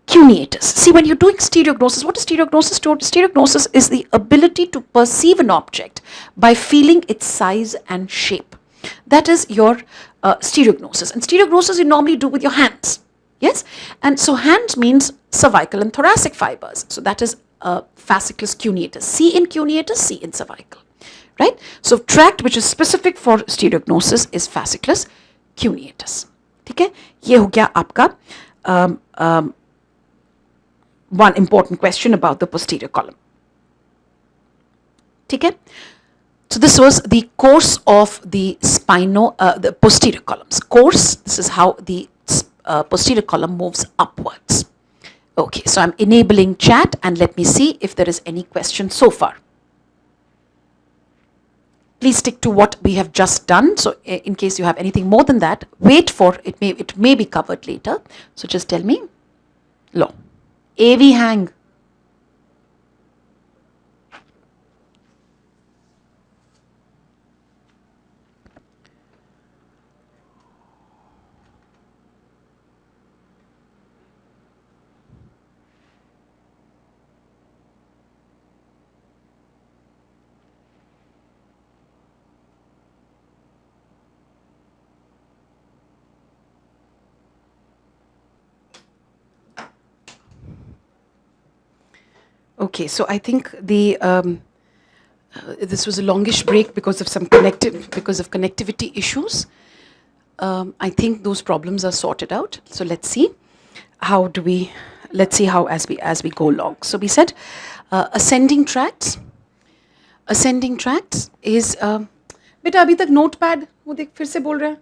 cuneatus. See, when you're doing stereognosis, what is stereognosis? Stereognosis is the ability to perceive an object by feeling its size and shape. That is your stereognosis. And stereognosis you normally do with your hands. Yes? And so hands means cervical and thoracic fibers. So that is fasciculus cuneatus. C in cuneatus, C in cervical. Right? So tract which is specific for stereognosis is fasciculus cuneatus. ठीक है? ये हो गया आपका one important question about the posterior column. ठीक है? So this was the course of the the posterior columns. Course, this is how the posterior column moves upwards. Okay, so I'm enabling chat and let me see if there is any question so far. Please stick to what we have just done. So in case you have anything more than that, wait for it. It may be covered later. So just tell me. Lo. AV hang. Okay, so I think the this was a longish break because of connectivity issues. I think those problems are sorted out. So let's see how as we go along. So we said ascending tracts. Ascending tracts is बेटा अभी तक notepad वो देख फिर से बोल रहा है.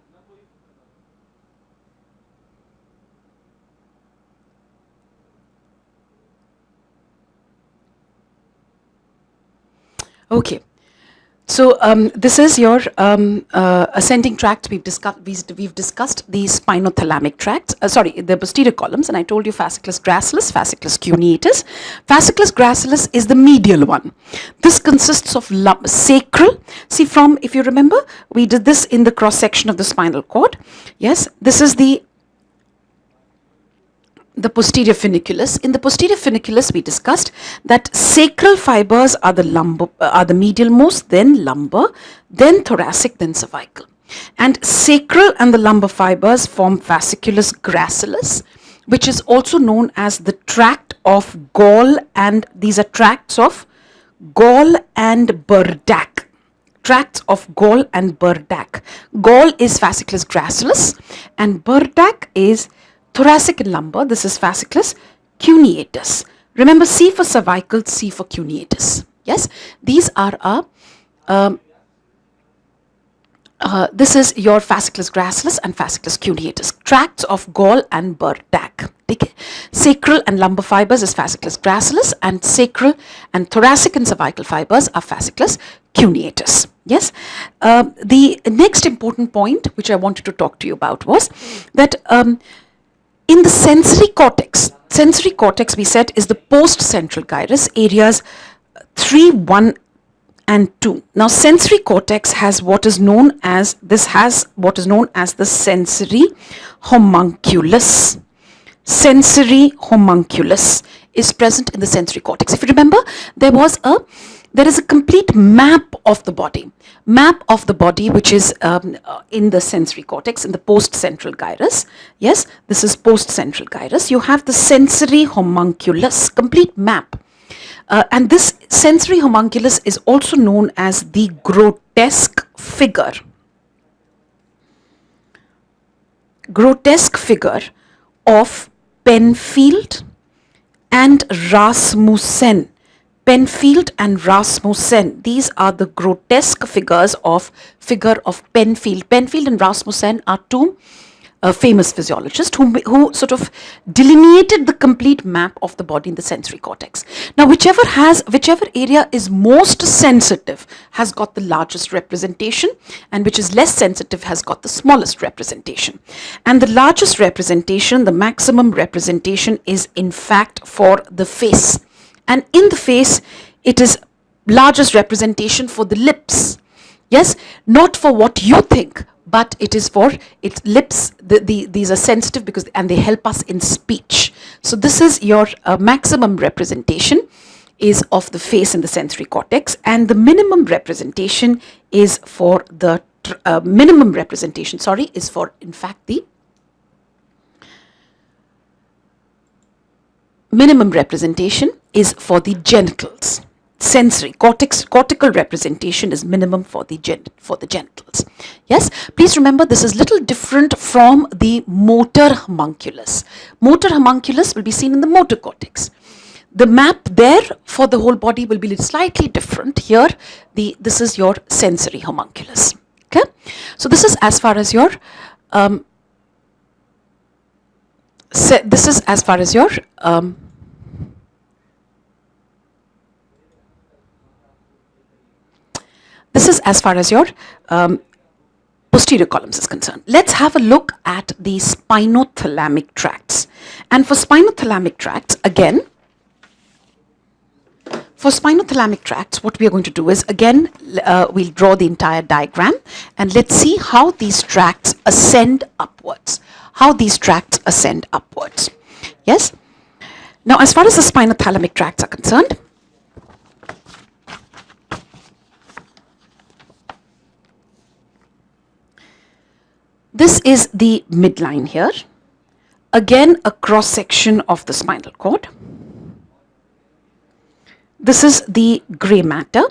Okay, so this is your ascending tract. We've discussed the spinothalamic tracts. The posterior columns, and I told you fasciculus gracilis, fasciculus cuneatus. Fasciculus gracilis is the medial one. This consists of sacral. See, if you remember, we did this in the cross section of the spinal cord. Yes, this is the posterior funiculus. In the posterior funiculus, we discussed that sacral fibers are the medial most, then lumbar, then thoracic, then cervical. And sacral and the lumbar fibers form fasciculus gracilis, which is also known as the tract of Gall, and these are tracts of Gall and Burdach. Tracts of Gall and Burdach. Gall is fasciculus gracilis, and Burdach is thoracic and lumbar. This is fasciculus cuneatus. Remember, C for cervical, C for cuneatus. Yes, these are this is your fasciculus gracilis and fasciculus cuneatus. Tracts of Gall and Burdach. Okay. Sacral and lumbar fibers is fasciculus gracilis, and sacral and thoracic and cervical fibers are fasciculus cuneatus. Yes. The next important point which I wanted to talk to you about was that in the sensory cortex we said is the post-central gyrus, areas 3, 1 and 2. Now sensory cortex has what is known as the sensory homunculus. Sensory homunculus is present in the sensory cortex. If you remember, there is a complete map of the body which is in the sensory cortex, in the post-central gyrus. Yes, this is post-central gyrus. You have the sensory homunculus, complete map. And this sensory homunculus is also known as the grotesque figure. Grotesque figure of Penfield and Rasmussen. Penfield and Rasmussen. These are the grotesque figure of Penfield. Penfield and Rasmussen are two famous physiologists who sort of delineated the complete map of the body in the sensory cortex. Now, whichever area is most sensitive has got the largest representation, and which is less sensitive has got the smallest representation. And the largest representation, the maximum representation, is in fact for the face. And in the face, it is largest representation for the lips. Yes, not for what you think, but it is for its lips. These are sensitive and they help us in speech. So this is your maximum representation is of the face in the sensory cortex, and the minimum representation is for the in fact the minimum representation is for the genitals. Sensory cortical representation is minimum for the genitals. Yes, please remember this is little different from the motor homunculus. Motor homunculus will be seen in the motor cortex. The map there for the whole body will be slightly different. Here, this is your sensory homunculus. Okay, so this is as far as your posterior columns is concerned. Let's have a look at the spinothalamic tracts. And for spinothalamic tracts, again, what we are going to do is, again, we'll draw the entire diagram and let's see how these tracts ascend upwards. Yes? Now, as far as the spinothalamic tracts are concerned, this is the midline here. Again, a cross section of the spinal cord. This is the gray matter,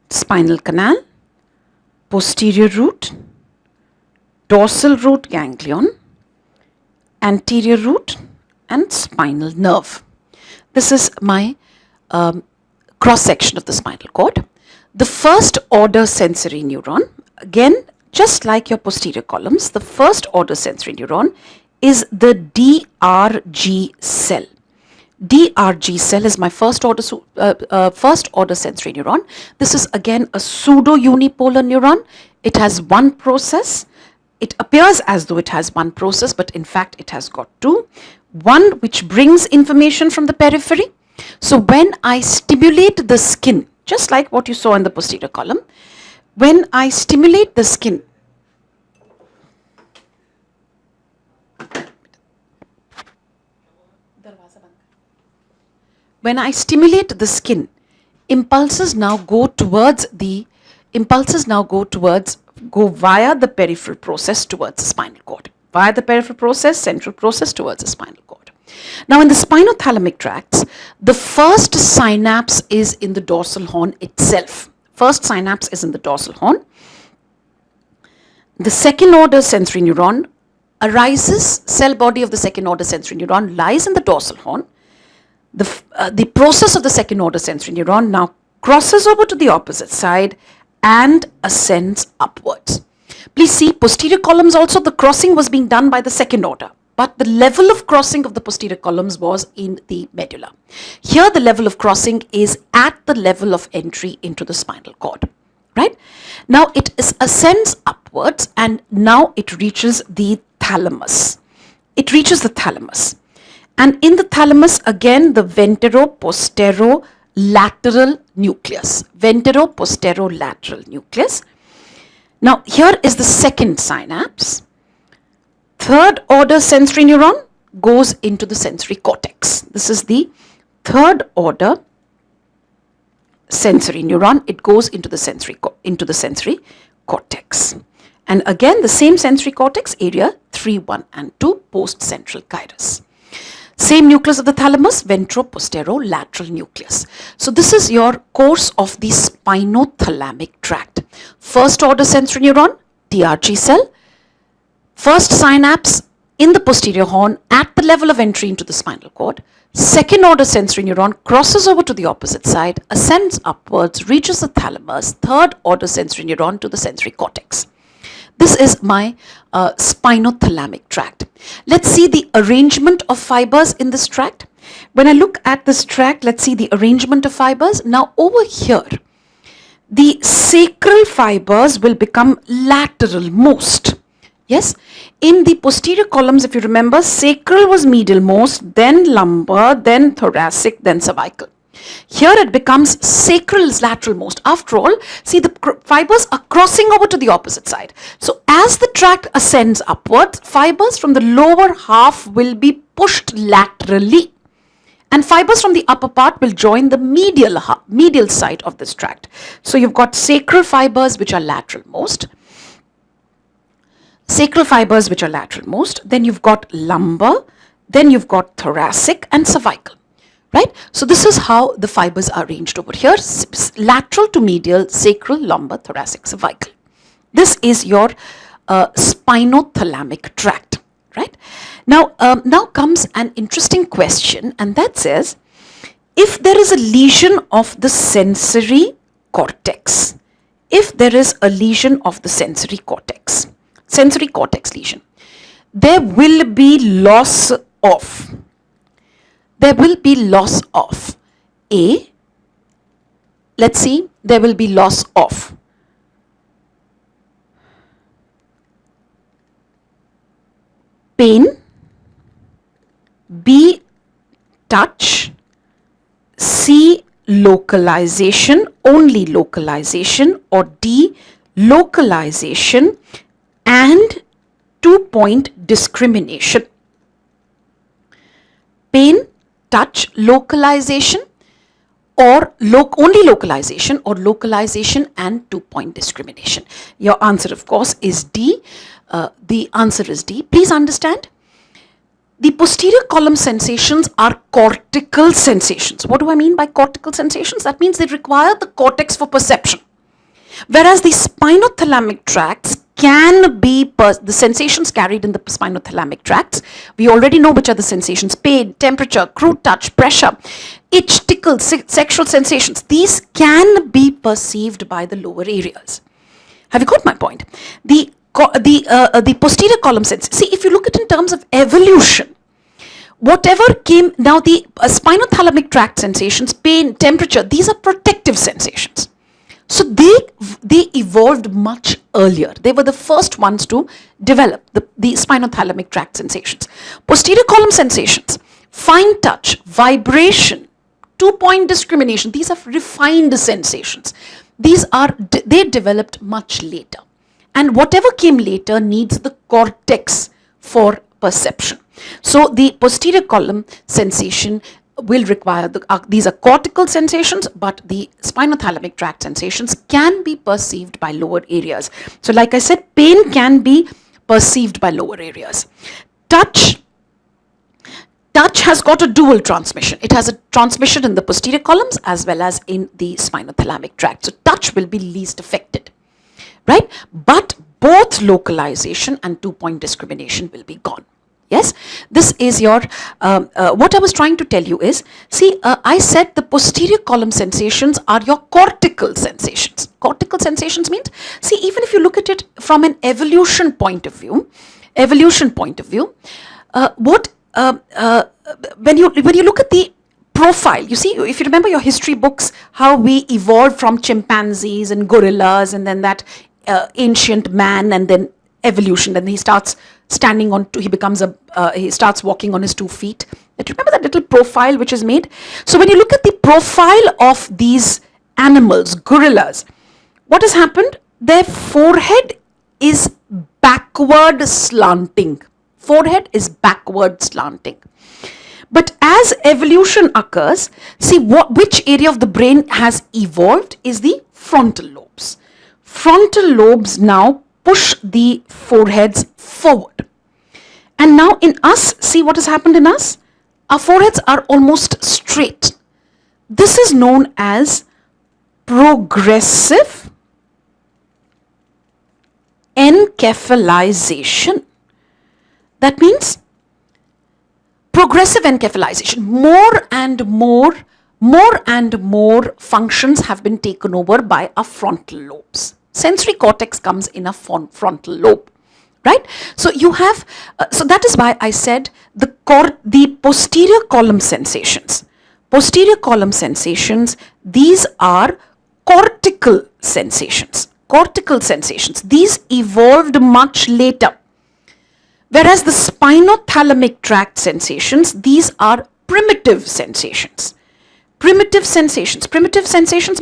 spinal canal, posterior root, dorsal root ganglion, anterior root, and spinal nerve. This is my cross section of the spinal cord. The first order sensory neuron, again, just like your posterior columns, the first order sensory neuron is the DRG cell. DRG cell is my first order sensory neuron. This is again a pseudo unipolar neuron. It has one process. It appears as though it has one process, but in fact it has got two. One which brings information from the periphery. So when I stimulate the skin, just like what you saw in the posterior column, when I stimulate the skin, impulses now go via the peripheral process towards the spinal cord. Via the peripheral process, central process towards the spinal cord. Now in the spinothalamic tracts, the first synapse is in the dorsal horn itself. First synapse is in the dorsal horn. The second order sensory neuron arises, cell body of the second order sensory neuron lies in the dorsal horn. The process of the second order sensory neuron now crosses over to the opposite side and ascends upwards. Please see, posterior columns also, the crossing was being done by the second order, but the level of crossing of the posterior columns was in the medulla. Here the level of crossing is at the level of entry into the spinal cord, right? Now it ascends upwards and now it reaches the thalamus. And in the thalamus, again, the ventero-postero-lateral nucleus. Now, here is the second synapse. Third order sensory neuron goes into the sensory cortex. This is the third order sensory neuron. It goes into the sensory cortex. And again, the same sensory cortex, area 3, 1, and 2, post-central gyrus. Same nucleus of the thalamus, ventro-postero-lateral nucleus. So this is your course of the spinothalamic tract. First order sensory neuron, DRG cell. First synapse in the posterior horn at the level of entry into the spinal cord. Second order sensory neuron crosses over to the opposite side, ascends upwards, reaches the thalamus, third order sensory neuron to the sensory cortex. This is my spinothalamic tract. Let's see the arrangement of fibers in this tract. When I look at this tract, let's see the arrangement of fibers. Now over here, the sacral fibers will become lateral most. Yes, in the posterior columns, if you remember, sacral was medial most, then lumbar, then thoracic, then cervical. Here it becomes sacral is lateral most. After all, see, the fibers are crossing over to the opposite side. So as the tract ascends upwards, fibers from the lower half will be pushed laterally, and fibers from the upper part will join the medial side of this tract. So you've got sacral fibers which are lateral most. Sacral fibers which are lateral most, then you've got lumbar, then you've got thoracic and cervical, right? So this is how the fibers are arranged over here, lateral to medial, sacral, lumbar, thoracic, cervical. This is your spinothalamic tract, right? Now, now comes an interesting question, and that says, if there is a lesion of the sensory cortex, if there is a lesion of the sensory cortex lesion, there will be loss of A, let's see, there will be loss of pain, B, touch, C, localization, only localization, or D, localization and 2-point discrimination. Pain, touch, localization, or only localization, or localization and 2-point discrimination. Your answer, of course, is D. The answer is D. Please understand, the posterior column sensations are cortical sensations. What do I mean by cortical sensations? That means they require the cortex for perception. Whereas the spinothalamic tracts can be, the sensations carried in the spinothalamic tracts, we already know which are the sensations: pain, temperature, crude touch, pressure, itch, tickle, sexual sensations. These can be perceived by the lower areas. Have you got my point? The posterior column sense, see, if you look at it in terms of evolution, whatever came, now the spinothalamic tract sensations, pain, temperature, these are protective sensations. So they evolved much earlier. They were the first ones to develop the spinothalamic tract sensations. Posterior column sensations, fine touch, vibration, 2-point discrimination, these are refined sensations. They developed much later. And whatever came later needs the cortex for perception. So the posterior column sensation will require, these are cortical sensations, but the spinothalamic tract sensations can be perceived by lower areas. So like I said, pain can be perceived by lower areas. Touch has got a dual transmission. It has a transmission in the posterior columns as well as in the spinothalamic tract. So touch will be least affected, right? But both localization and 2-point discrimination will be gone. Yes, this is your, what I was trying to tell you is, see, I said the posterior column sensations are your cortical sensations. Cortical sensations means, see, even if you look at it from an evolution point of view, when you look at the profile, you see, if you remember your history books, how we evolved from chimpanzees and gorillas, and then that ancient man, and then evolution, then he starts standing on he starts walking on his 2 feet. Do you remember that little profile which is made? So when you look at the profile of these animals, gorillas, what has happened? Their forehead is backward slanting. Forehead is backward slanting. But as evolution occurs, see, which area of the brain has evolved is the frontal lobes. Frontal lobes now push the foreheads forward. And now in us, see what has happened in us? Our foreheads are almost straight. This is known as progressive encephalization. That means Progressive encephalization, more and more functions have been taken over by our frontal lobes. Sensory cortex comes in a frontal lobe, right? So you have, so that is why I said the posterior column sensations. Posterior column sensations, these are cortical sensations. Cortical sensations, these evolved much later. Whereas the spinothalamic tract sensations, these are primitive sensations. Primitive sensations,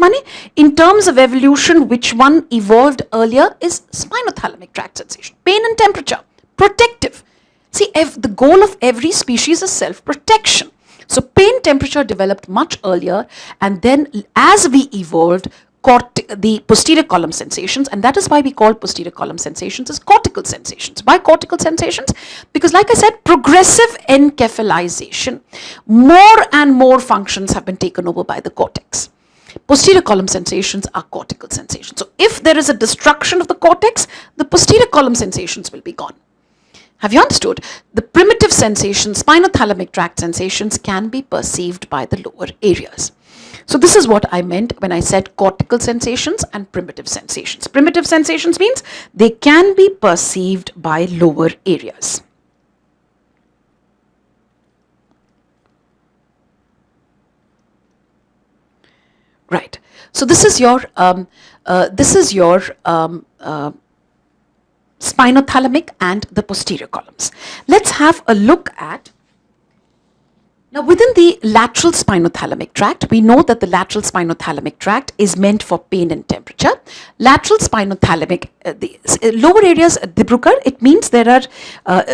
money, in terms of evolution, which one evolved earlier is spinothalamic tract sensation. Pain and temperature, protective. See, the goal of every species is self-protection. So pain, temperature developed much earlier, and then as we evolved, the posterior column sensations, and that is why we call posterior column sensations as cortical sensations. Why cortical sensations? Because like I said, progressive encephalization, more and more functions have been taken over by the cortex. Posterior column sensations are cortical sensations. So if there is a destruction of the cortex, the posterior column sensations will be gone. Have you understood? The primitive sensations, spinothalamic tract sensations, can be perceived by the lower areas. So this is what I meant when I said cortical sensations and primitive sensations. Primitive sensations means they can be perceived by lower areas. Right. So this is your spinothalamic and the posterior columns. Let's have a look at. Now, within the lateral spinothalamic tract, we know that the lateral spinothalamic tract is meant for pain and temperature. Lateral spinothalamic, the lower areas, Dibrukkar, it means there are,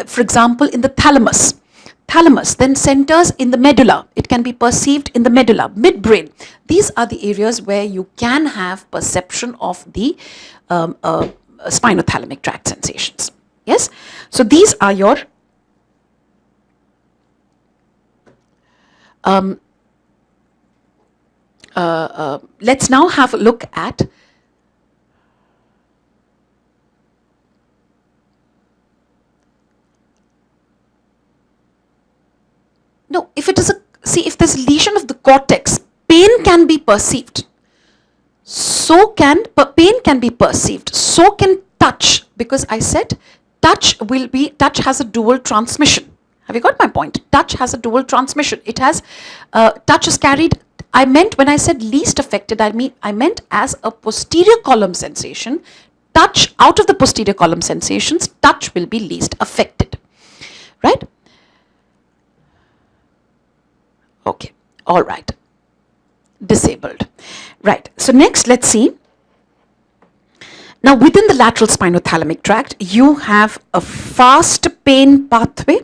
for example, in the thalamus, then centers in the medulla. It can be perceived in the medulla, midbrain. These are the areas where you can have perception of the spinothalamic tract sensations. Yes? So these are your let's now have a look at if it is if there's lesion of the cortex, pain can be perceived. Pain can be perceived. So can touch, because I said touch has a dual transmission. Have you got my point? Touch has a dual transmission. It has, touch is carried, I meant when I said least affected, I meant as a posterior column sensation. Touch, out of the posterior column sensations, touch will be least affected. Right? Okay. All right. Disabled. Right. So next, let's see. Now, within the lateral spinothalamic tract, you have a fast pain pathway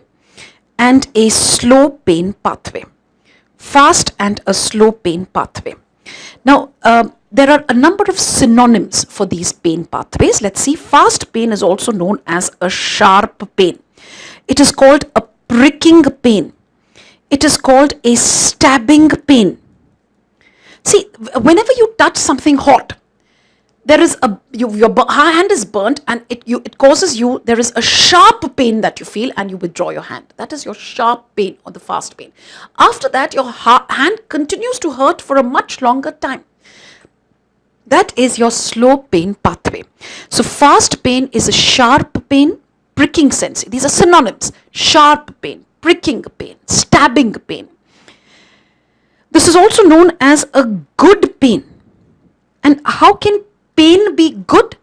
and a slow pain pathway. Fast and a slow pain pathway. Now, there are a number of synonyms for these pain pathways. Let's see. Fast pain is also known as a sharp pain. It is called a pricking pain. It is called a stabbing pain. See, whenever you touch something hot, there is your hand is burnt, and it causes you, there is a sharp pain that you feel, and you withdraw your hand. That is your sharp pain or the fast pain. After that, your hand continues to hurt for a much longer time. That is your slow pain pathway. So fast pain is a sharp pain, pricking sense. These are synonyms. Sharp pain, pricking pain, stabbing pain. This is also known as a good pain. And how can pain be good?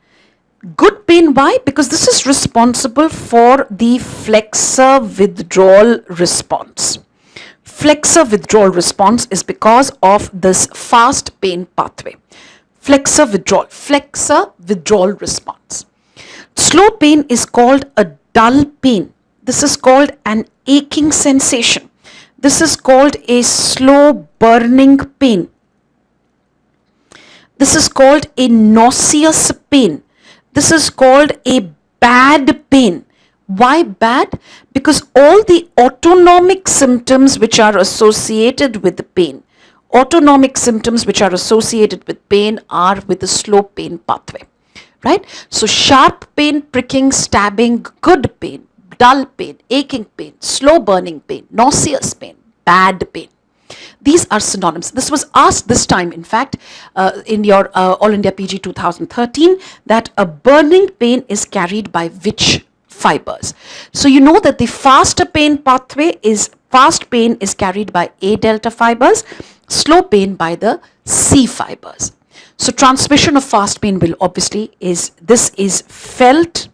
Good pain, why? Because this is responsible for the flexor withdrawal response. Flexor withdrawal response is because of this fast pain pathway. Flexor withdrawal response. Slow pain is called a dull pain. This is called an aching sensation. This is called a slow burning pain. This is called a nauseous pain. This is called a bad pain. Why bad? Because all the autonomic symptoms which are associated with the pain, are with the slow pain pathway. Right? So sharp pain, pricking, stabbing, good pain. dull pain, aching pain, slow burning pain, nauseous pain, bad pain. These are synonyms. This was asked this time, in fact, in your All India PG 2013, that a burning pain is carried by which fibers? So you know that the fast pain is carried by A delta fibers, slow pain by the C fibers. So transmission of fast pain will obviously this is felt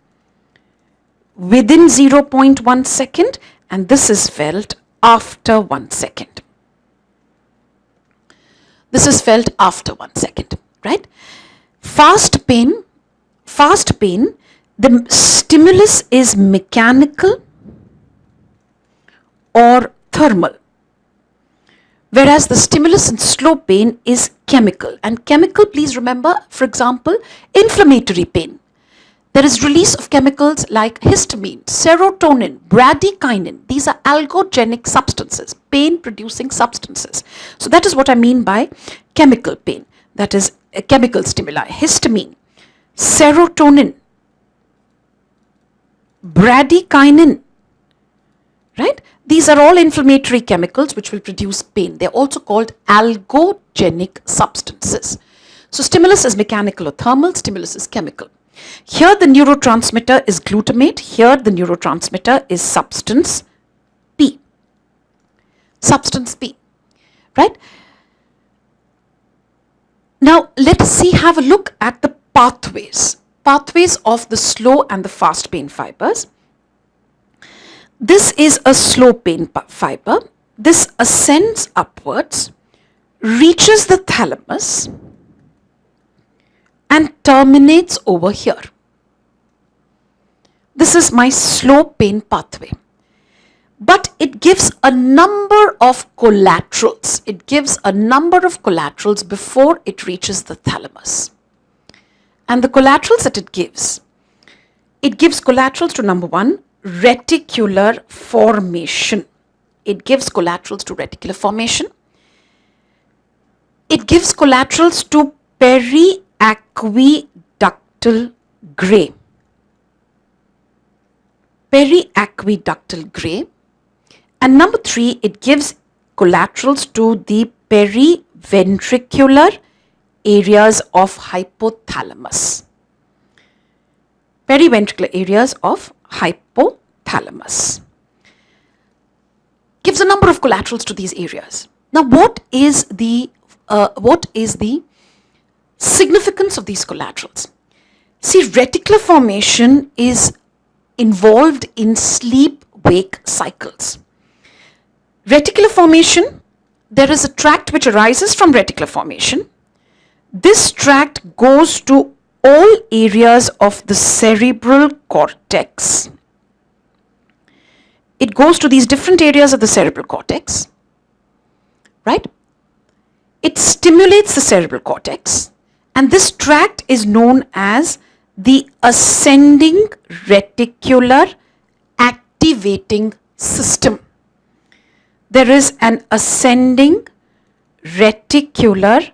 within 0.1 second, and this is felt after 1 second. This is felt after 1 second, right? Fast pain, the stimulus is mechanical or thermal, whereas the stimulus in slow pain is chemical. And chemical, please remember, for example, inflammatory pain. There is release of chemicals like histamine, serotonin, bradykinin. These are algogenic substances, pain-producing substances. So that is what I mean by chemical pain. That is a chemical stimuli. Histamine, serotonin, bradykinin, right? These are all inflammatory chemicals which will produce pain. They're also called algogenic substances. So stimulus is mechanical or thermal, stimulus is chemical. Here the neurotransmitter is glutamate. Here the neurotransmitter is substance P. Substance P, right? Now let us have a look at the pathways of the slow and the fast pain fibers. This is a slow pain fiber. This ascends upwards, reaches the thalamus, and terminates over here. This is my slow pain pathway. But it gives a number of collaterals. It gives a number of collaterals before it reaches the thalamus. And the collaterals that it gives collaterals to number one, reticular formation. It gives collaterals to reticular formation. It gives collaterals to periaqueductal gray. Periaqueductal gray. And number three, it gives collaterals to the periventricular areas of hypothalamus. Periventricular areas of hypothalamus. Gives a number of collaterals to these areas. Now, what is the significance of these collaterals? See, reticular formation is involved in sleep-wake cycles. Reticular formation, there is a tract which arises from reticular formation. This tract goes to all areas of the cerebral cortex. It goes to these different areas of the cerebral cortex, right? It stimulates the cerebral cortex, and this tract is known as the ascending reticular activating system. There is an ascending reticular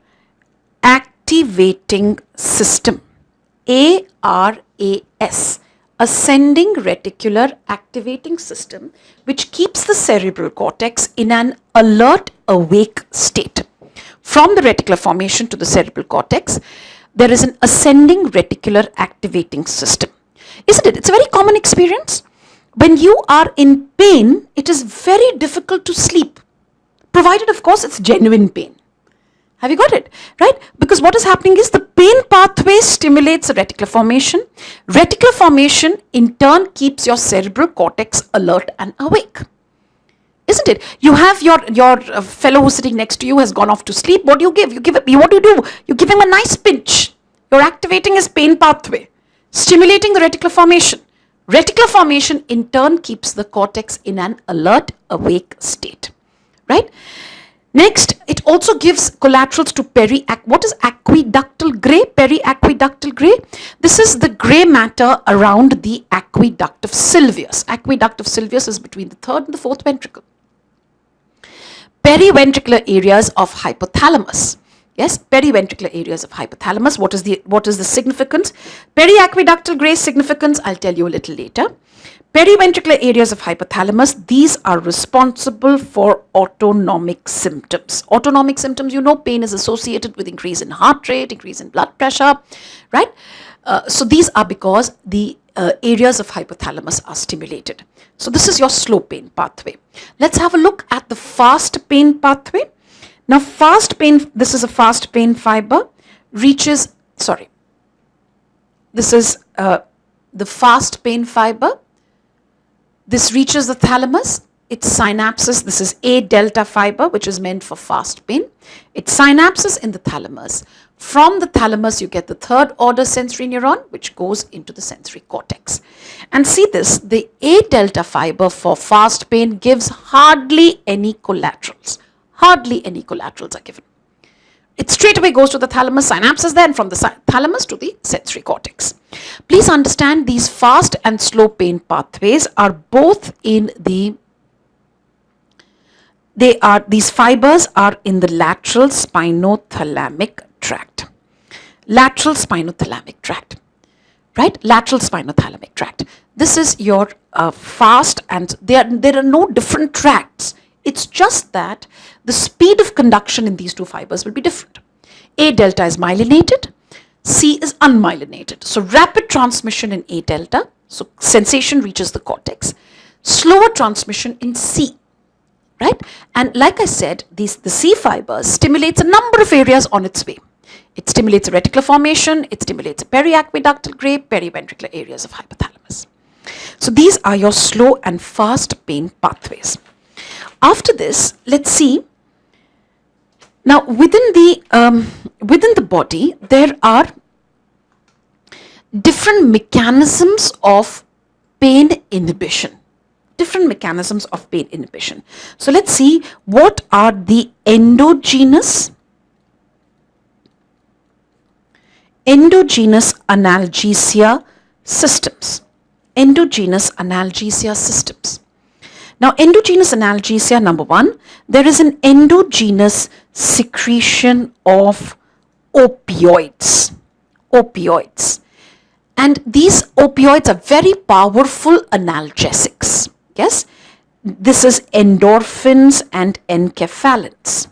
activating system, ARAS, ascending reticular activating system, which keeps the cerebral cortex in an alert awake state. From the reticular formation to the cerebral cortex, there is an ascending reticular activating system. Isn't it? It's a very common experience. When you are in pain, it is very difficult to sleep, provided, of course, it's genuine pain. Have you got it? Right? Because what is happening is the pain pathway stimulates the reticular formation. Reticular formation, in turn, keeps your cerebral cortex alert and awake. Isn't it? You have your fellow who's sitting next to you has gone off to sleep. What do you give? What do you do? You give him a nice pinch. You're activating his pain pathway, stimulating the reticular formation. Reticular formation in turn keeps the cortex in an alert, awake state, right? Next, it also gives collaterals to what is aqueductal gray? Periaqueductal gray. This is the gray matter around the aqueduct of Sylvius. Aqueduct of Sylvius is between the third and the fourth ventricle. Periventricular areas of hypothalamus. Yes, periventricular areas of hypothalamus. What is the significance? Periaqueductal gray significance, I'll tell you a little later. Periventricular areas of hypothalamus, these are responsible for autonomic symptoms. Autonomic symptoms, pain is associated with increase in heart rate, increase in blood pressure, right? So these are because the areas of hypothalamus are stimulated. So this is your slow pain pathway. Let's have a look at the fast pain pathway. Now fast pain, this is a fast pain fiber, this is the fast pain fiber. This reaches the thalamus. It synapses. This is A delta fiber, which is meant for fast pain. It synapses in the thalamus. From the thalamus, you get the third order sensory neuron, which goes into the sensory cortex. And see this, the A delta fiber for fast pain gives hardly any collaterals. Hardly any collaterals are given. It straight away goes to the thalamus, synapses there, and from the thalamus to the sensory cortex. Please understand these fast and slow pain pathways are both in these fibers are in the lateral spinothalamic tract. Lateral spinothalamic tract. Right? Lateral spinothalamic tract. This is your fast, and there are no different tracts. It's just that the speed of conduction in these two fibers will be different. A delta is myelinated, C is unmyelinated. So rapid transmission in A delta, so sensation reaches the cortex. Slower transmission in C, right? And like I said, the C fibers stimulates a number of areas on its way. It stimulates a reticular formation, it stimulates a periaqueductal grape, periventricular areas of hypothalamus. So these are your slow and fast pain pathways. After this, let's see. Now, within the body, there are different mechanisms of pain inhibition. Different mechanisms of pain inhibition. So let's see what are the endogenous analgesia systems. Endogenous analgesia systems. Now, endogenous analgesia, number one, there is an endogenous secretion of opioids. Opioids. And these opioids are very powerful analgesics. Yes? This is endorphins and enkephalins.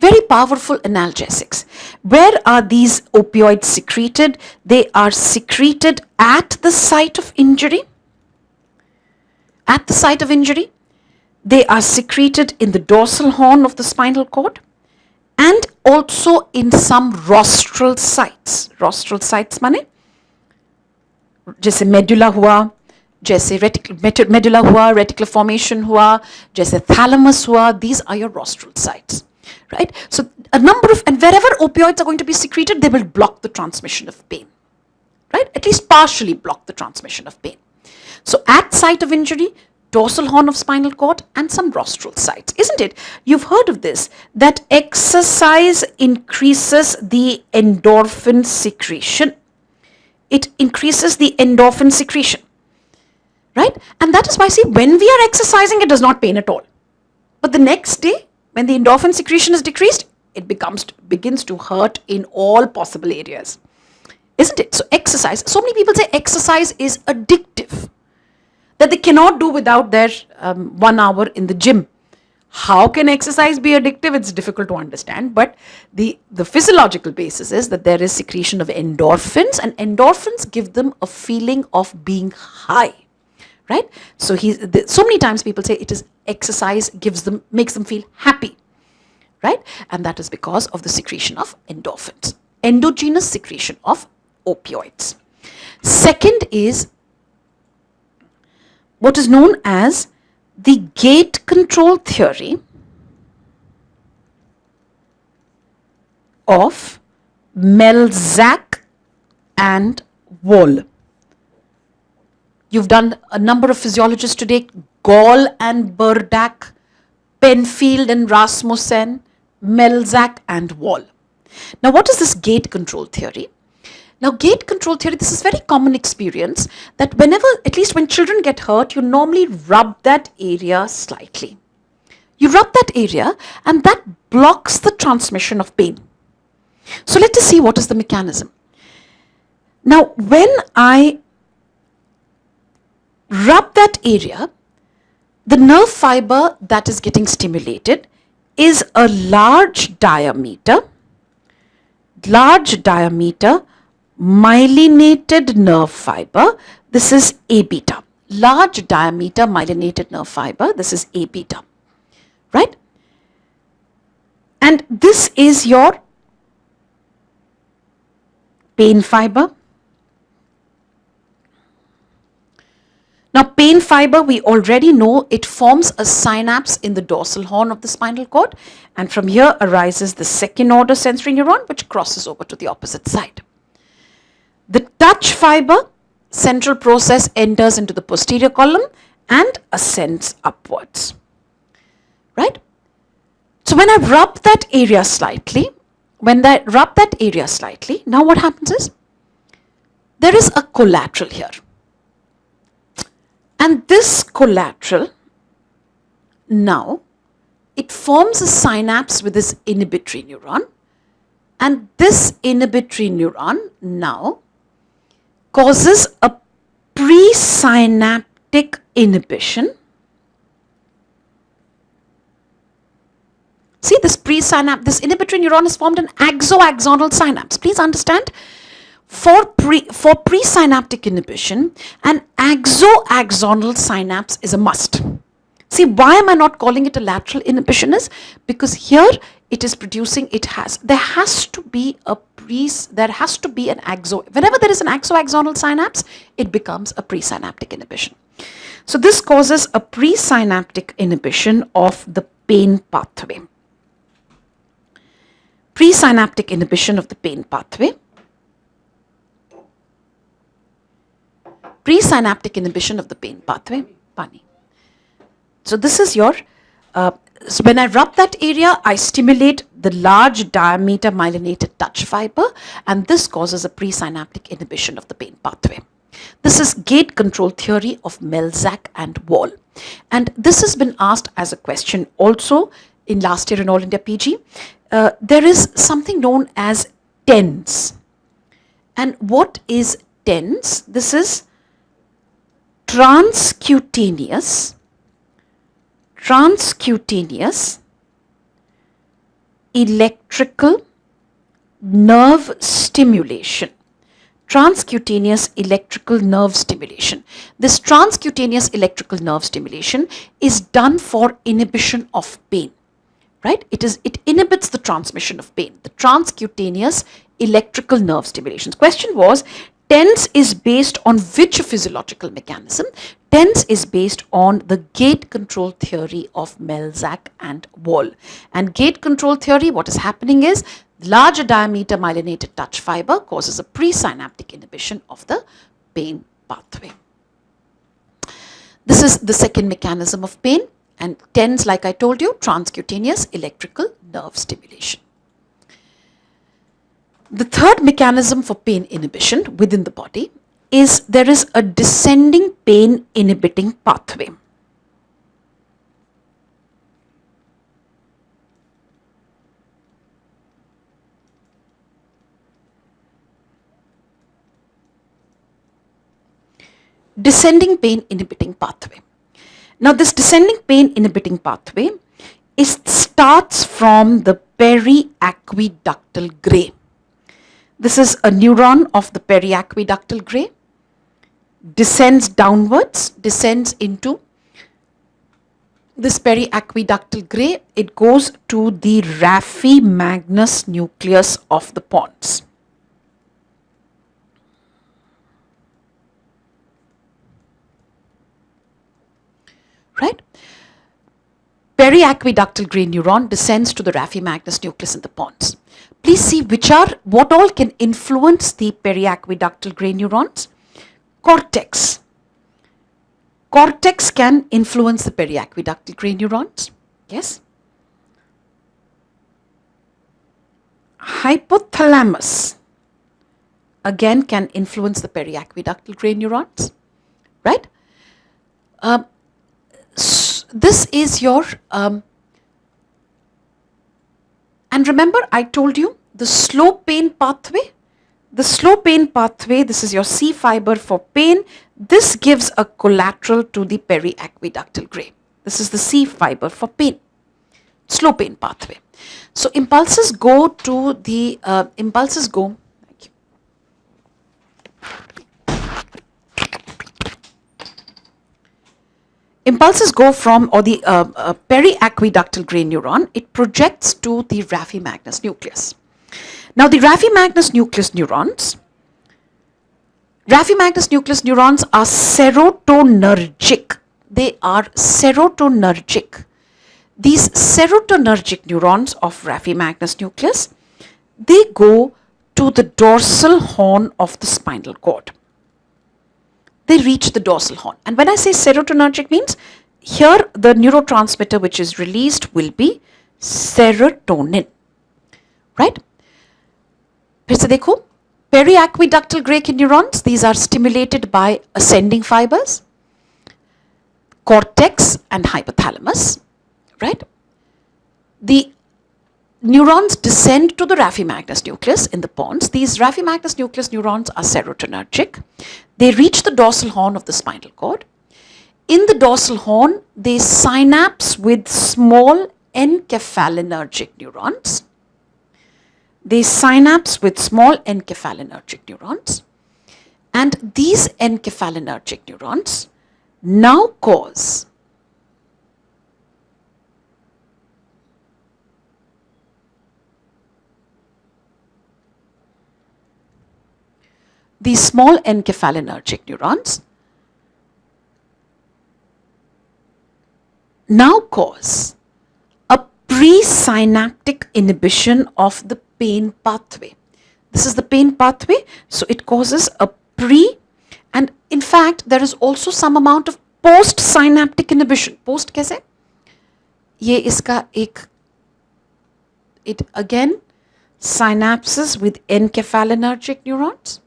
Very powerful analgesics. Where are these opioids secreted? They are secreted at the site of injury. At the site of injury. They are secreted in the dorsal horn of the spinal cord and also in some rostral sites. Rostral sites माने जैसे medulla हुआ, जैसे medulla हुआ, reticular formation हुआ, जैसे thalamus हुआ. These are your rostral sites. Right? So a number of, and wherever opioids are going to be secreted, they will block the transmission of pain. Right? At least partially block the transmission of pain. So at site of injury, dorsal horn of spinal cord and some rostral sites. Isn't it? You've heard of this, that exercise increases the endorphin secretion. It increases the endorphin secretion. Right? And that is why, see, when we are exercising, it does not pain at all. But the next day, when the endorphin secretion is decreased, it begins to hurt in all possible areas. Isn't it? So exercise, so many people say exercise is addictive, that they cannot do without their 1 hour in the gym. How can exercise be addictive? It's difficult to understand, but the physiological basis is that there is secretion of endorphins, and endorphins give them a feeling of being high. Right? So so many times people say it is exercise makes them feel happy. Right? And that is because of the secretion of endorphins. Endogenous secretion of opioids. Second is what is known as the gate control theory of Melzack and Wall. You've done a number of physiologists today, Gall and Burdach, Penfield and Rasmussen, Melzack and Wall. Now, what is this gate control theory? Now, gate control theory, this is very common experience that whenever, at least when children get hurt, you normally rub that area slightly. You rub that area and that blocks the transmission of pain. So let us see what is the mechanism. Now, when I rub that area, the nerve fiber that is getting stimulated is a large diameter myelinated nerve fiber. This is A beta. Large diameter myelinated nerve fiber. This is A beta. Right? And this is your pain fiber. Now, pain fiber, we already know it forms a synapse in the dorsal horn of the spinal cord, and from here arises the second order sensory neuron, which crosses over to the opposite side. The touch fiber central process enters into the posterior column and ascends upwards. Right? So when I rub that area slightly, now what happens is there is a collateral here. And this collateral, now, it forms a synapse with this inhibitory neuron. And this inhibitory neuron now causes a presynaptic inhibition. See, this inhibitory neuron is formed an axo-axonal synapse. Please understand. For presynaptic inhibition, an axo-axonal synapse is a must. See, why am I not calling it a lateral inhibition is because here it is producing, there has to be an axo, whenever there is an axo-axonal synapse, it becomes a presynaptic inhibition. So this causes a presynaptic inhibition of the pain pathway. Presynaptic inhibition of the pain pathway. Presynaptic inhibition of the pain pathway. Pani. So this is your, so when I rub that area, I stimulate the large diameter myelinated touch fiber, and this causes a presynaptic inhibition of the pain pathway. This is gate control theory of Melzack and Wall. And this has been asked as a question also in last year in All India PG. There is something known as TENS. And what is TENS? This is transcutaneous electrical nerve stimulation. Transcutaneous electrical nerve stimulation. This transcutaneous electrical nerve stimulation is done for inhibition of pain. Right? It inhibits the transmission of pain. The transcutaneous electrical nerve stimulation. Question was, TENS is based on which physiological mechanism? TENS is based on the gate control theory of Melzack and Wall. And gate control theory, what is happening is larger diameter myelinated touch fiber causes a presynaptic inhibition of the pain pathway. This is the second mechanism of pain, and TENS, like I told you, transcutaneous electrical nerve stimulation. The third mechanism for pain inhibition within the body is there is a descending pain inhibiting pathway. Descending pain inhibiting pathway. Now this descending pain inhibiting pathway starts from the periaqueductal gray. This is a neuron of the periaqueductal gray, descends downwards, descends into this periaqueductal gray. It goes to the raphe-magnus nucleus of the pons. Right? Periaqueductal gray neuron descends to the raphe-magnus nucleus in the pons. Please see what all can influence the periaqueductal gray neurons. Cortex. Cortex can influence the periaqueductal gray neurons. Yes. Hypothalamus again can influence the periaqueductal gray neurons. Right? This is your and remember I told you the slow pain pathway. The slow pain pathway, this is your C fiber for pain. This gives a collateral to the periaqueductal gray. This is the C fiber for pain. Slow pain pathway. So impulses go to the, thank you. Impulses go from, or the periaqueductal gray neuron, it projects to the Raffi-Magnus nucleus. Now the Raffi-Magnus nucleus neurons are serotonergic. They are serotonergic. These serotonergic neurons of Raffi-Magnus nucleus, they go to the dorsal horn of the spinal cord. They reach the dorsal horn. And when I say serotonergic means, here the neurotransmitter which is released will be serotonin. Right? फिर से देखो, periaqueductal gray neurons, these are stimulated by ascending fibers, cortex and hypothalamus, right? The neurons descend to the Raffi-Magnus nucleus in the pons. These Raffi-Magnus nucleus neurons are serotonergic. They reach the dorsal horn of the spinal cord. In the dorsal horn, they synapse with small encephalinergic neurons. They synapse with small encephalinergic neurons, and these encephalinergic neurons now cause these small encephalinergic neurons now cause a presynaptic inhibition of the pain pathway. This is the pain pathway, so it causes a pre, and in fact there is also some amount of post synaptic inhibition. Post कैसे? ये इसका एक, it again synapses with encephalinergic neurons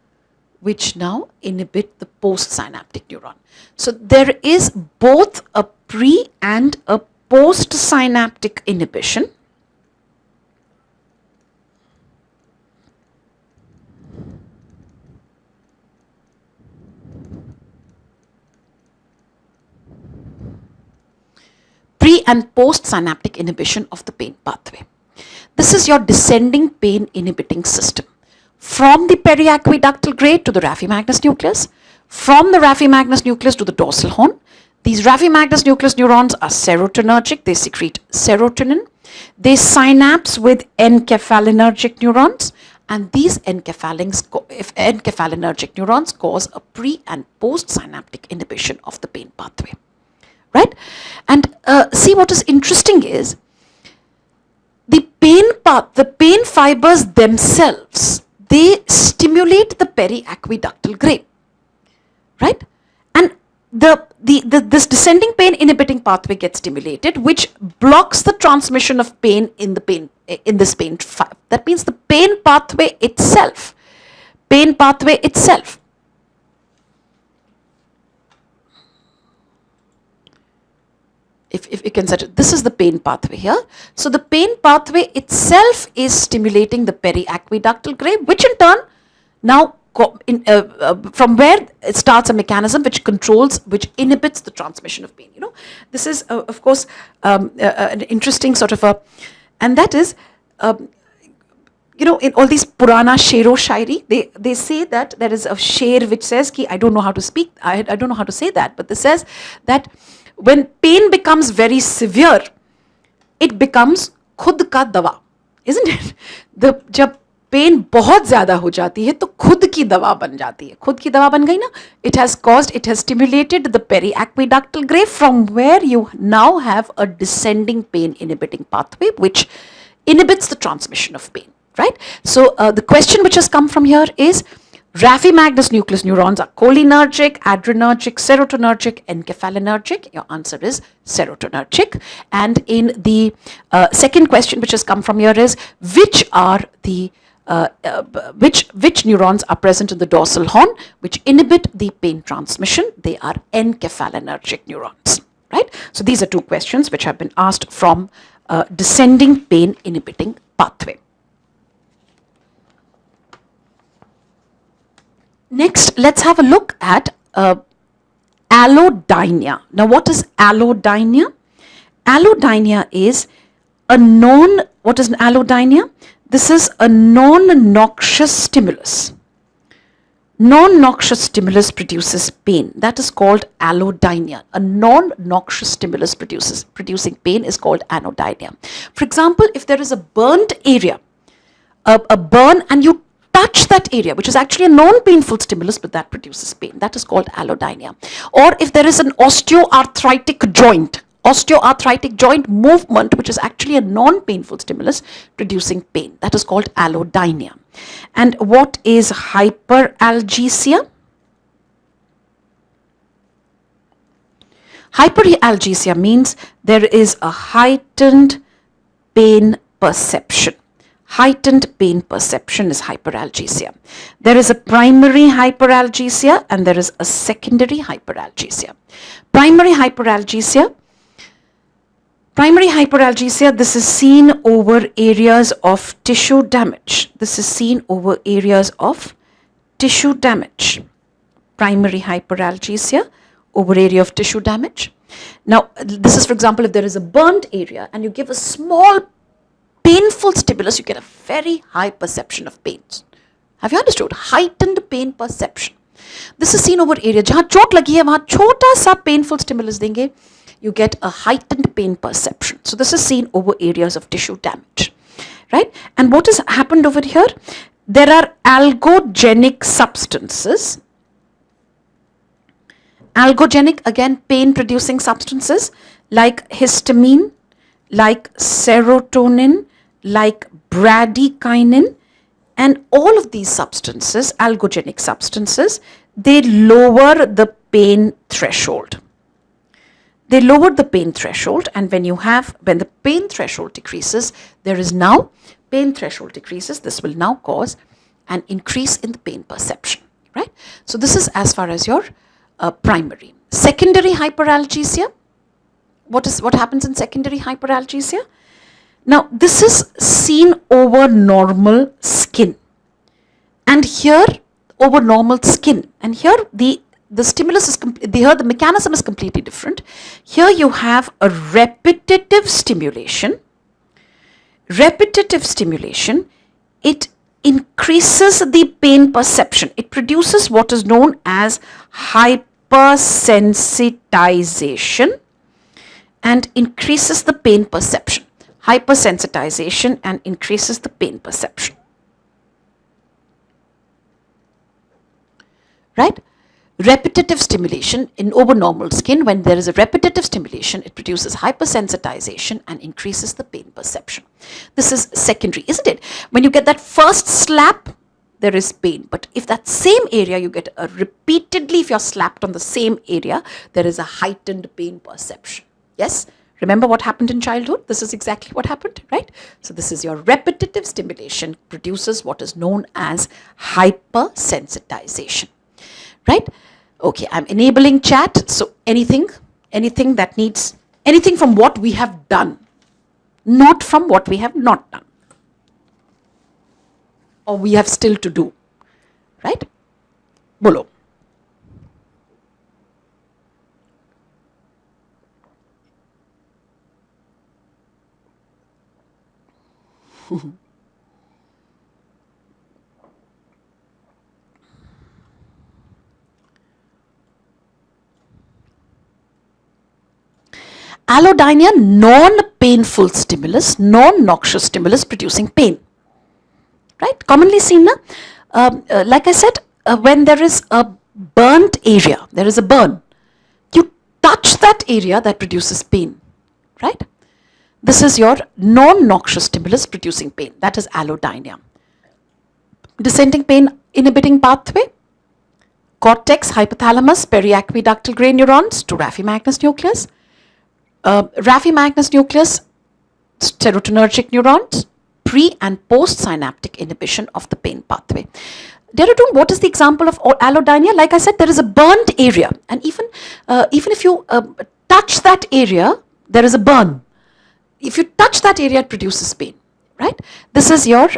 which now inhibit the post synaptic neuron. So there is both a pre and a post synaptic inhibition. Pre and post synaptic inhibition of the pain pathway. This is your descending pain inhibiting system. From the periaqueductal gray to the Raffi-Magnus nucleus, from the Raffi-Magnus nucleus to the dorsal horn. These Raffi-Magnus nucleus neurons are serotonergic, they secrete serotonin. They synapse with encephalinergic neurons, and these encephalinergic neurons cause a pre and post synaptic inhibition of the pain pathway. Right? And see, what is interesting is the pain fibers themselves, they stimulate the periaqueductal gray. Right? And this descending pain inhibiting pathway gets stimulated, which blocks the transmission of pain in this pain. That means the pain pathway itself. If you can set it, this is the pain pathway here. So the pain pathway itself is stimulating the periaqueductal gray, which in turn now from where it starts a mechanism which inhibits the transmission of pain. You know, this is of course an interesting sort of and that is you know, in all these Purana Shero Shairi, they say that there is a Sher which says ki, I don't know how to speak, I don't know how to say that, but this says that when pain becomes very severe, it becomes khud ka dawa, isn't it? जब pen बहुत ज़्यादा हो जाती है तो खुद की दवा बन जाती है. खुद की दवा बन गई ना. It has stimulated the periaqueductal gray, from where you now have a descending pain inhibiting pathway which inhibits the transmission of pain. Right? So the question which has come from here is, Raffi-Magnus nucleus neurons are cholinergic, adrenergic, serotonergic, encephalinergic. Your answer is serotonergic. And in the second question which has come from here is, which neurons are present in the dorsal horn which inhibit the pain transmission? They are encephalinergic neurons. Right? So these are two questions which have been asked from descending pain inhibiting pathway. Next, let's have a look at allodynia. Now, what is allodynia? Allodynia is what is an allodynia? This is a non-noxious stimulus. Non-noxious stimulus produces pain. That is called allodynia. A non-noxious stimulus producing pain is called allodynia. For example, if there is a burnt area, a burn, and you touch that area, which is actually a non-painful stimulus, but that produces pain. That is called allodynia. Or if there is an osteoarthritic joint movement, which is actually a non-painful stimulus producing pain. That is called allodynia. And what is hyperalgesia? Hyperalgesia means there is a heightened pain perception. Heightened pain perception is hyperalgesia. There is a primary hyperalgesia and there is a secondary hyperalgesia. Primary hyperalgesia, this is seen over areas of tissue damage. Primary hyperalgesia over area of tissue damage. Now, this is, for example, if there is a burnt area and you give a small painful stimulus, you get a very high perception of pain. Have you understood? Heightened pain perception. This is seen over area. जहाँ चोट लगी है वहाँ छोटा सा painful stimulus देंगे, you get a heightened pain perception. So this is seen over areas of tissue damage, right? And what has happened over here? There are algogenic substances. Algogenic, again, pain-producing substances like histamine, like serotonin, like bradykinin, and all of these substances, algogenic substances, they lower the pain threshold. They lower the pain threshold, and when the pain threshold decreases, this will now cause an increase in the pain perception, right? So this is as far as your primary. Secondary hyperalgesia. What happens in secondary hyperalgesia? Now, this is seen over normal skin. And here, over normal skin. And here, the stimulus is the mechanism is completely different. Here you have a repetitive stimulation. It increases the pain perception. It produces what is known as hypersensitization and increases the pain perception. Hypersensitization and increases the pain perception. Right? Repetitive stimulation in over normal skin. When there is a repetitive stimulation, it produces hypersensitization and increases the pain perception. This is secondary, isn't it? When you get that first slap, there is pain. But if that same area you get repeatedly, if you're slapped on the same area, there is a heightened pain perception. Yes? Remember what happened in childhood? This is exactly what happened, right? So this is your repetitive stimulation produces what is known as hypersensitization. Right? Okay, I'm enabling chat. So anything from what we have done, not from what we have not done, or we have still to do. Right? Bolo. Allodynia, non-painful stimulus, non-noxious stimulus producing pain. Right? Commonly seen, like I said, when there is a burnt area, there is a burn, you touch that area, that produces pain. Right? This is your non-noxious stimulus producing pain. That is allodynia. Dissenting pain inhibiting pathway, cortex, hypothalamus, periaqueductal gray neurons to raphe-magnus nucleus. Raphe-magnus nucleus, serotonergic neurons, pre and post synaptic inhibition of the pain pathway. Dehradun, what is the example of allodynia? Like I said, there is a burnt area, and even if you touch that area, there is a burn. If you touch that area, it produces pain. Right? This is your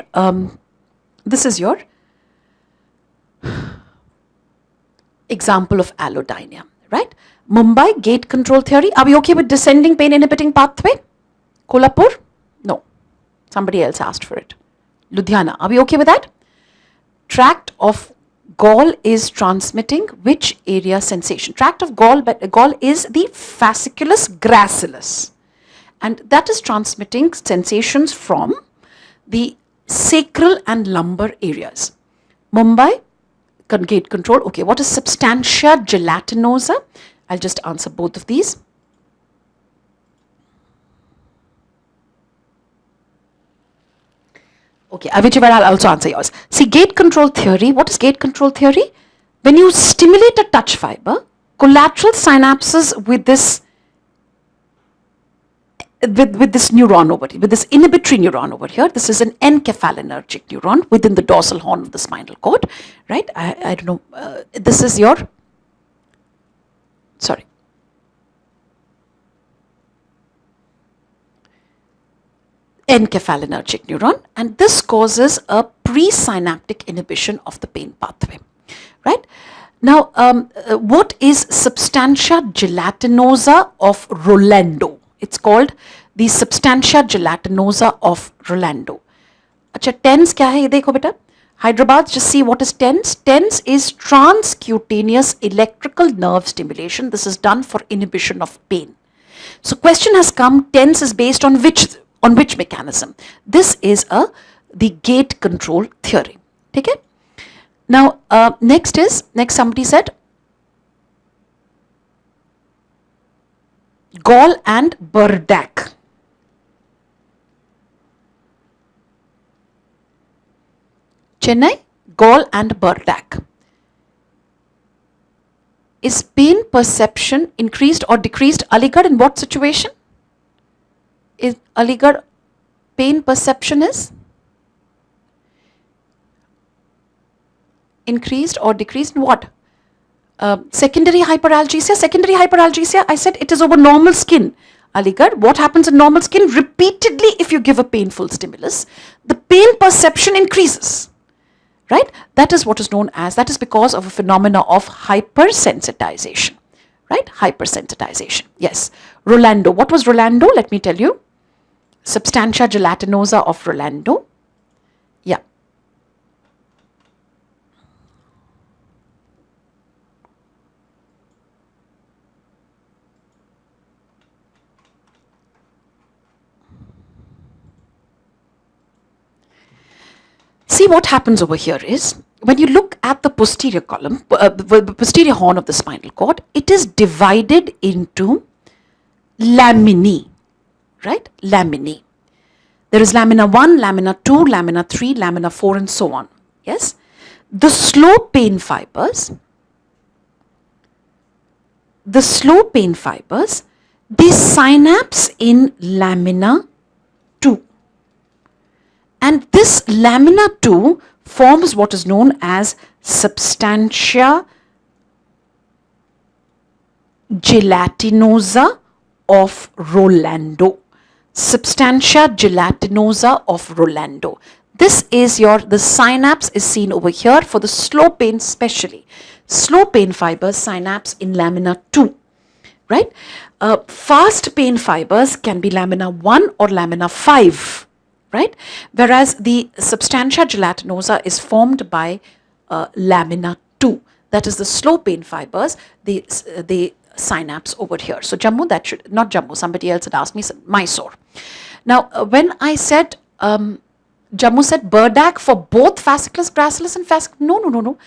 example of allodynia, right? Mumbai, gate control theory. Are we okay with descending pain inhibiting pathway? Kolhapur? No. Somebody else asked for it. Ludhiana. Are we okay with that? Tract of gall is transmitting which area sensation? Tract of gall is the fasciculus gracilis. And that is transmitting sensations from the sacral and lumbar areas. Mumbai, gate control. Okay, what is substantia gelatinosa? I'll just answer both of these. Okay, whichever I'll also answer yours. See, gate control theory. What is gate control theory? When you stimulate a touch fiber, collateral synapses with this neuron over here, with this inhibitory neuron over here. This is an encephalinergic neuron within the dorsal horn of the spinal cord, right? I don't know. This is your, sorry. Encephalinergic neuron, and this causes a presynaptic inhibition of the pain pathway, right? Now, what is substantia gelatinosa of Rolando? It's called the substantia gelatinosa of Rolando. Acha, TENS kya hai? Ye dekho beta. Hyderabad, just see what is TENS. TENS is transcutaneous electrical nerve stimulation. This is done for inhibition of pain. So question has come, TENS is based on which mechanism? This is the gate control theory. Okay? Now, next somebody said Gall and Burdach. Chennai, Gall and Burdach. Is pain perception increased or decreased? Aligarh, in what situation? Is Aligarh pain perception is increased or decreased in what? Secondary hyperalgesia. Secondary hyperalgesia, I said it is over normal skin. Aligarh, what happens in normal skin? Repeatedly, if you give a painful stimulus, the pain perception increases. Right? That is what is known as, that is because of a phenomena of hypersensitization. Right? Hypersensitization. Yes. Rolando. What was Rolando? Let me tell you. Substantia gelatinosa of Rolando. Yeah. See, what happens over here is, when you look at the posterior column, the posterior horn of the spinal cord, it is divided into laminae, right? Laminae. There is lamina 1, lamina 2, lamina 3, lamina 4, and so on. Yes? The slow pain fibers, they synapse in lamina 2. And this lamina 2 forms what is known as substantia gelatinosa of Rolando. Substantia gelatinosa of Rolando. This is the synapse is seen over here for the slow pain specially. Slow pain fibers synapse in lamina 2. Right? Fast pain fibers can be lamina 1 or lamina 5. Right? Whereas the substantia gelatinosa is formed by lamina 2. That is the slow pain fibers, the synapse over here. So Jammu, that should, not Jammu, somebody else had asked me, Mysore. Now, when I said, Jammu said Burdach for both fasciculus gracilis and no.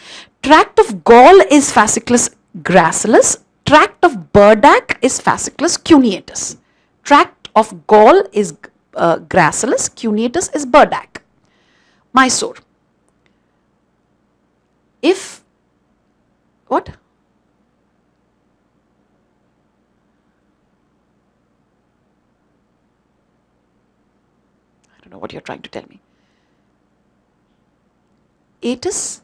Tract of gall is fasciculus gracilis. Tract of Burdach is fasciculus cuneatus. Tract of gall is gracilis, cuneatus is Burdach. Mysore. If, what? I don't know what you're trying to tell me. Atus,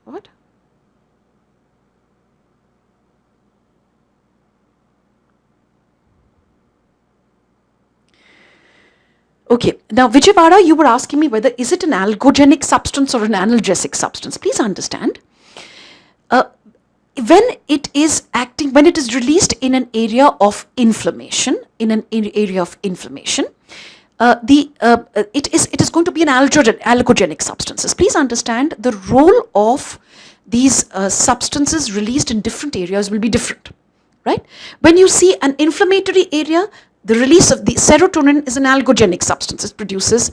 what? Okay, now Vijayvada, you were asking me whether is it an algogenic substance or an analgesic substance. Please understand, when it is acting, when it is released in an area of inflammation, it is going to be an allergogenic substances. Please understand the role of these substances released in different areas will be different, right? When you see an inflammatory area, the release of the serotonin is an allergogenic substance. It produces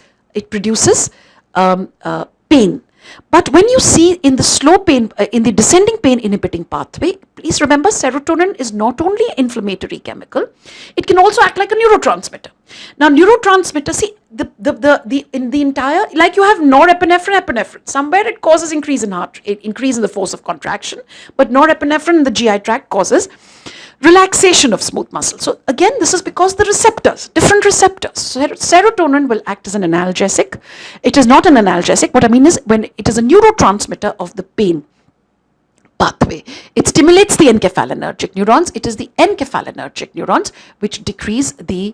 pain. But when you see in the slow pain, in the descending pain inhibiting pathway, please remember serotonin is not only an inflammatory chemical, it can also act like a neurotransmitter. Now, neurotransmitter, see, in the entire, like you have norepinephrine, epinephrine. Somewhere it causes increase in the force of contraction, but norepinephrine in the GI tract causes relaxation of smooth muscle. So again, this is because the receptors, different receptors. So serotonin will act as an analgesic. It is not an analgesic. What I mean is when it is a neurotransmitter of the pain pathway. It stimulates the encephalinergic neurons. It is the encephalinergic neurons which decrease the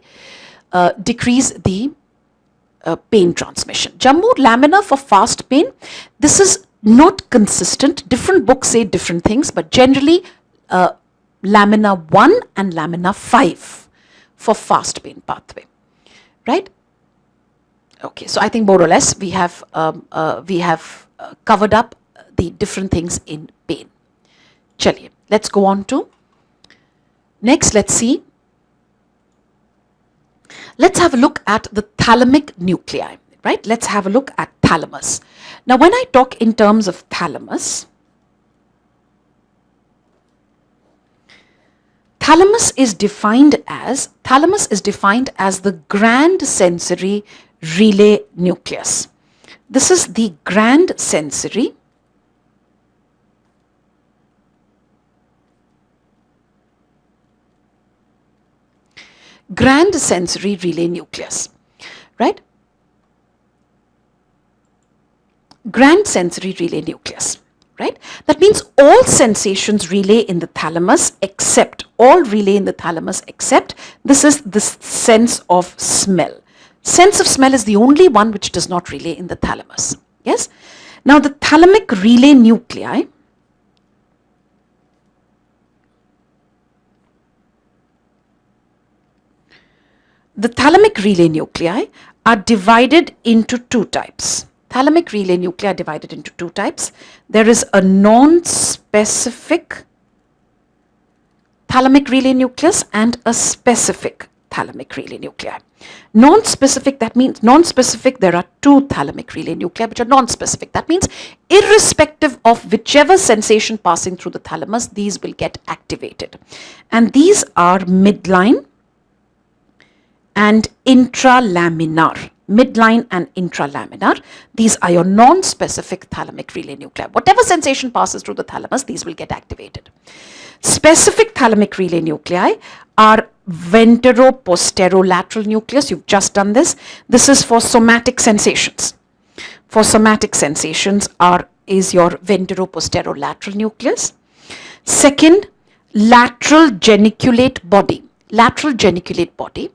pain transmission. Jammu lamina for fast pain. This is not consistent. Different books say different things, but generally lamina 1 and lamina 5 for fast pain pathway, right? Okay, so I think more or less we have covered up the different things in pain. Chaliye, let's go on to next. Let's have a look at the thalamic nuclei, right? Let's have a look at thalamus. Now, when I talk in terms of thalamus, thalamus is defined as the grand sensory relay nucleus. This is the grand sensory relay nucleus, right? Grand sensory relay nucleus, right? That means all sensations relay in the thalamus except this is the sense of smell. Sense of smell is the only one which does not relay in the thalamus. Yes? Now the thalamic relay nuclei are divided into two types. Thalamic relay nuclei are divided into two types. There is a non-specific thalamic relay nucleus and a specific thalamic relay nuclei. Non-specific, that means non-specific, there are two thalamic relay nuclei which are non-specific. That means irrespective of whichever sensation passing through the thalamus, these will get activated. And these are midline and intralaminar. Midline and intralaminar. These are your non-specific thalamic relay nuclei. Whatever sensation passes through the thalamus, these will get activated. Specific thalamic relay nuclei are ventero-posterolateral nucleus. You've just done this. This is for somatic sensations. For somatic sensations is your ventero-posterolateral nucleus. Second, lateral geniculate body. Lateral geniculate body,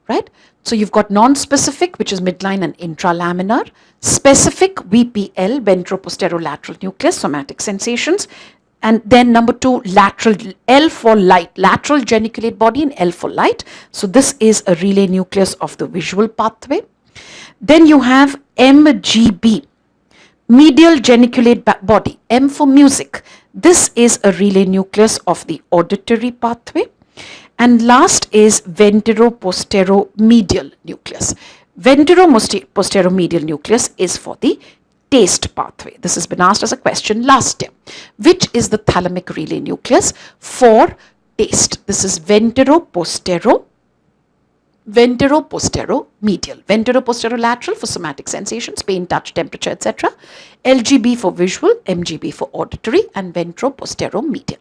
right? So you've got non-specific, which is midline and intralaminar. Specific, VPL, ventero-posterolateral nucleus, somatic sensations. And then number 2, lateral, L for light, lateral geniculate body and L for light. So this is a relay nucleus of the visual pathway. Then you have MGB, medial geniculate body, M for music. This is a relay nucleus of the auditory pathway. And last is ventero-posteromedial nucleus. Ventero-posteromedial nucleus is for the taste pathway. This has been asked as a question last year. Which is the thalamic relay nucleus for taste? This is ventero-posteromedial. Ventero-posterolateral for somatic sensations, pain, touch, temperature, etc. LGB for visual, MGB for auditory, and ventero-posteromedial.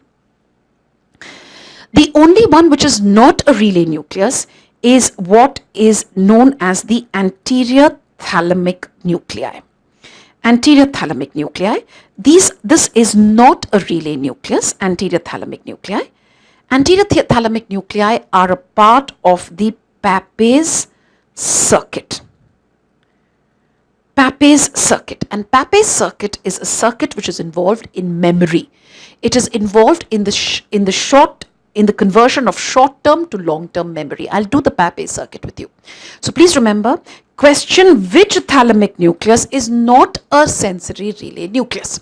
The only one which is not a relay nucleus is what is known as the anterior thalamic nuclei. Anterior thalamic nuclei. This is not a relay nucleus, anterior thalamic nuclei. Anterior thalamic nuclei are a part of the Papez circuit. Papez circuit. And Papez circuit is a circuit which is involved in memory. It is involved in the conversion of short-term to long-term memory. I'll do the Papez circuit with you. So please remember, question which thalamic nucleus is not a sensory relay nucleus?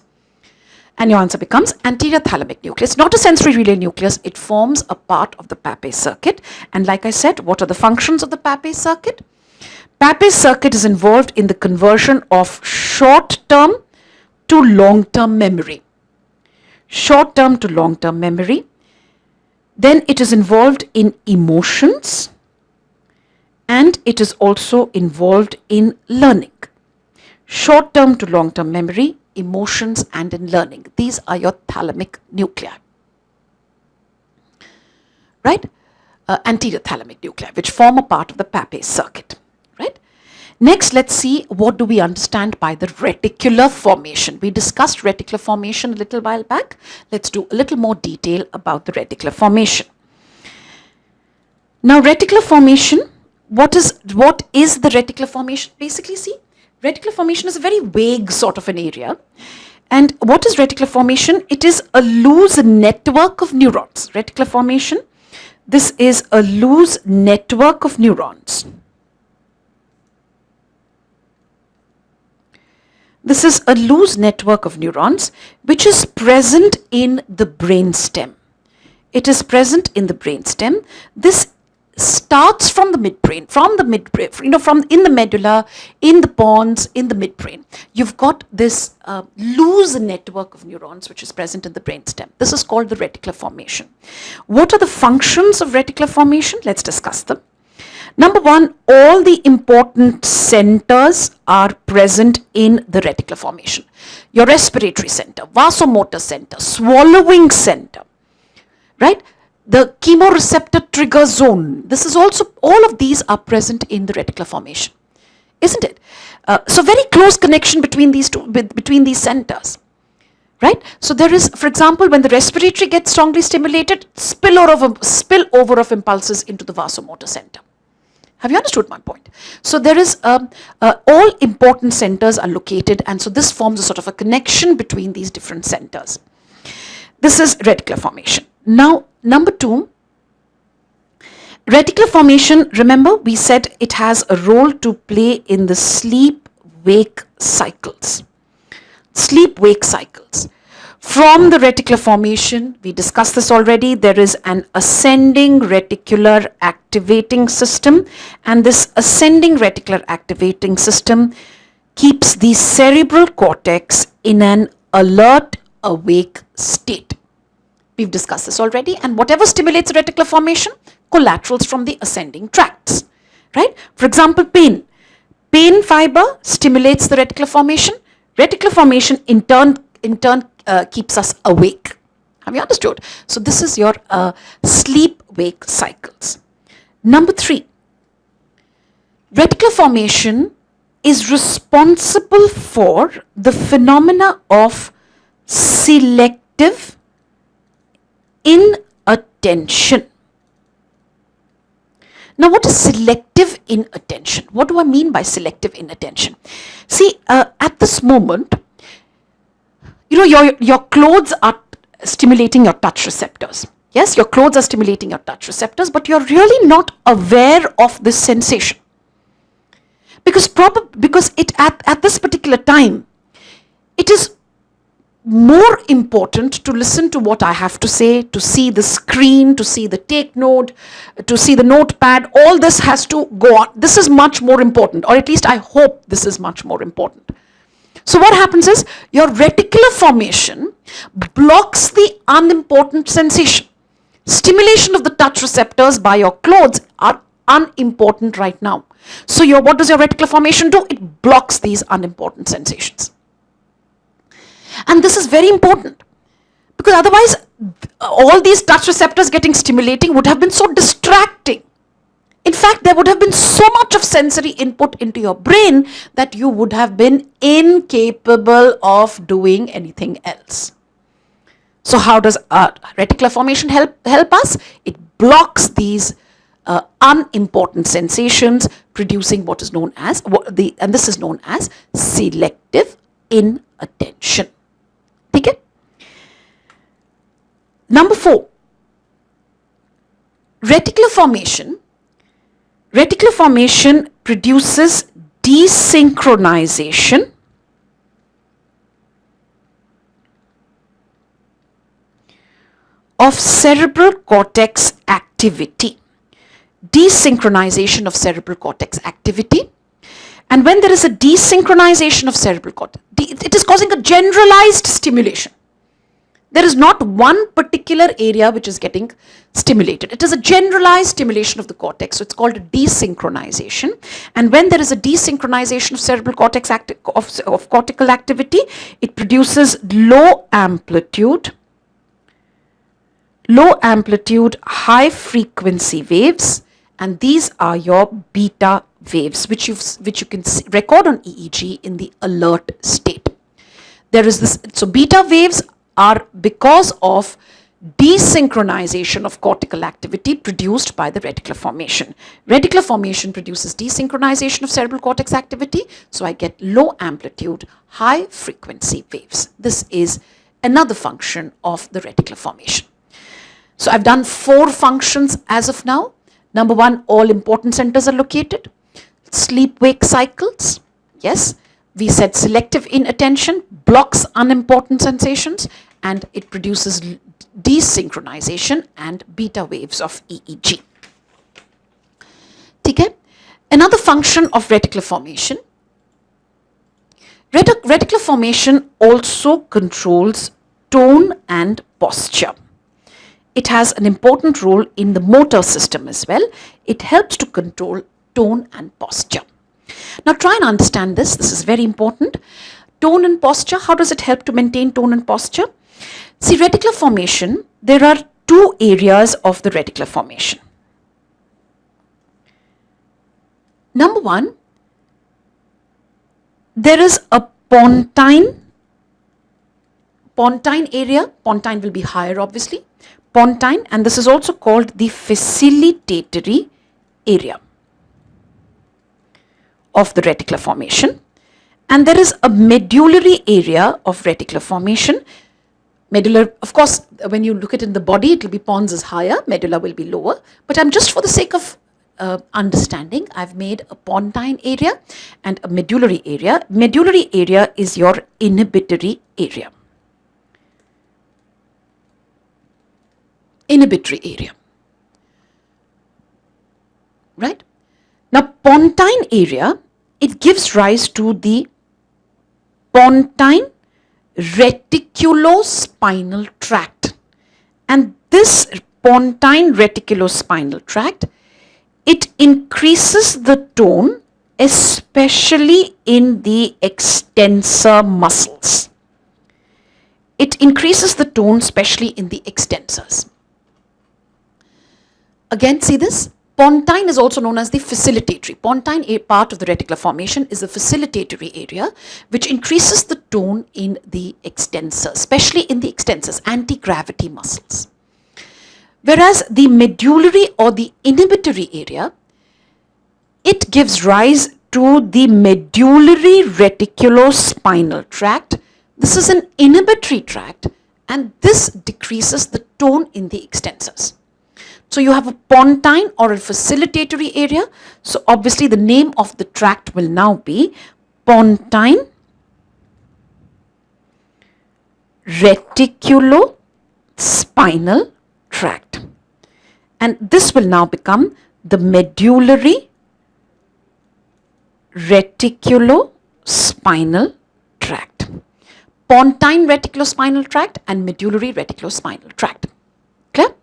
And your answer becomes anterior thalamic nucleus, not a sensory relay nucleus. It forms a part of the Papez circuit. And like I said, what are the functions of the Papez circuit? Papez circuit is involved in the conversion of short-term to long-term memory. Short-term to long-term memory. Then it is involved in emotions, and it is also involved in learning. Short-term to long-term memory, emotions, and in learning. These are your thalamic nuclei. Right? Anterior thalamic nuclei, which form a part of the Papez circuit. Right? Next, let's see what do we understand by the reticular formation. We discussed reticular formation a little while back. Let's do a little more detail about the reticular formation. Now, reticular formation, what is the reticular formation? Basically, see, reticular formation is a very vague sort of an area. And what is reticular formation? It is a loose network of neurons. Reticular formation, this is a loose network of neurons. This is a loose network of neurons which is present in the brainstem. It is present in the brainstem. This starts from the midbrain, from in the medulla, in the pons, in the midbrain. You've got this loose network of neurons which is present in the brainstem. This is called the reticular formation. What are the functions of reticular formation? Let's discuss them. Number one, all the important centers are present in the reticular formation. Your respiratory center, vasomotor center, swallowing center, right? The chemoreceptor trigger zone. This is also, all of these are present in the reticular formation, isn't it? So very close connection between these centers, right? So there is, for example, when the respiratory gets strongly stimulated, spillover of impulses into the vasomotor center. Have you understood my point? So there is, all important centers are located, and so this forms a sort of a connection between these different centers. This is reticular formation. Now, number two, reticular formation, remember we said it has a role to play in the sleep-wake cycles. Sleep-wake cycles. From the reticular formation, we discussed this already, there is an ascending reticular activating system, and this ascending reticular activating system keeps the cerebral cortex in an alert, awake state. We've discussed this already, and whatever stimulates reticular formation, collaterals from the ascending tracts, right? For example, pain. Pain fiber stimulates the reticular formation. Reticular formation in turn keeps us awake. Have you understood? So this is your sleep-wake cycles. Number three, reticular formation is responsible for the phenomena of selective inattention. Now, what is selective inattention? What do I mean by selective inattention? See, at this moment, you know, your clothes are stimulating your touch receptors. Yes, your clothes are stimulating your touch receptors, but you're really not aware of this sensation. Because it at this particular time, it is more important to listen to what I have to say, to see the screen, to see the take note, to see the notepad. All this has to go on. This is much more important, or at least I hope this is much more important. So what happens is your reticular formation blocks the unimportant sensation. Stimulation of the touch receptors by your clothes are unimportant right now. So what does your reticular formation do? It blocks these unimportant sensations. And this is very important, because otherwise all these touch receptors getting stimulating would have been so distracting. In fact, there would have been so much of sensory input into your brain that you would have been incapable of doing anything else. So how does reticular formation help us? It blocks these unimportant sensations, producing what is known as, and this is known as selective inattention. Okay? Number 4, reticular formation. Reticular formation produces desynchronization of cerebral cortex activity. Desynchronization of cerebral cortex activity. And when there is a desynchronization of cerebral cortex, it is causing a generalized stimulation. There is not one particular area which is getting stimulated. It is a generalized stimulation of the cortex. So it's called a desynchronization. And when there is a desynchronization of cerebral cortex of cortical activity, it produces low amplitude, high frequency waves, and these are your beta waves, which you can record on EEG in the alert state. There is this. So beta waves are because of desynchronization of cortical activity produced by the reticular formation. Reticular formation produces desynchronization of cerebral cortex activity, so I get low amplitude, high frequency waves. This is another function of the reticular formation. So I've done 4 functions as of now. Number 1, all important centers are located. Sleep-wake cycles, yes. We said selective inattention blocks unimportant sensations, and it produces desynchronization and beta waves of EEG. Okay? Another function of reticular formation. Reticular formation also controls tone and posture. It has an important role in the motor system as well. It helps to control tone and posture. Now try and understand this. This is very important. Tone and posture, how does it help to maintain tone and posture? See, reticular formation, there are 2 areas of the reticular formation. Number 1, there is a pontine area. Pontine will be higher, obviously. Pontine, and this is also called the facilitatory area of the reticular formation. And there is a medullary area of reticular formation. Medulla, of course, when you look at it in the body, it will be pons is higher, medulla will be lower. But I'm just for the sake of understanding, I've made a pontine area and a medullary area. Medullary area is your inhibitory area. Inhibitory area. Right? Now, pontine area, it gives rise to the pontine reticulospinal tract. And this pontine reticulospinal tract, it increases the tone, especially in the extensor muscles. It increases the tone, especially in the extensors. Again, see this? Pontine is also known as the facilitatory. Pontine part of the reticular formation is the facilitatory area, which increases the tone in the extensors, especially in the extensors, anti-gravity muscles. Whereas the medullary or the inhibitory area, it gives rise to the medullary reticulospinal tract. This is an inhibitory tract, and this decreases the tone in the extensors. So you have a pontine or a facilitatory area. So obviously the name of the tract will now be pontine reticulospinal tract. And this will now become the medullary reticulospinal tract. Pontine reticulospinal tract and medullary reticulospinal tract. Clear?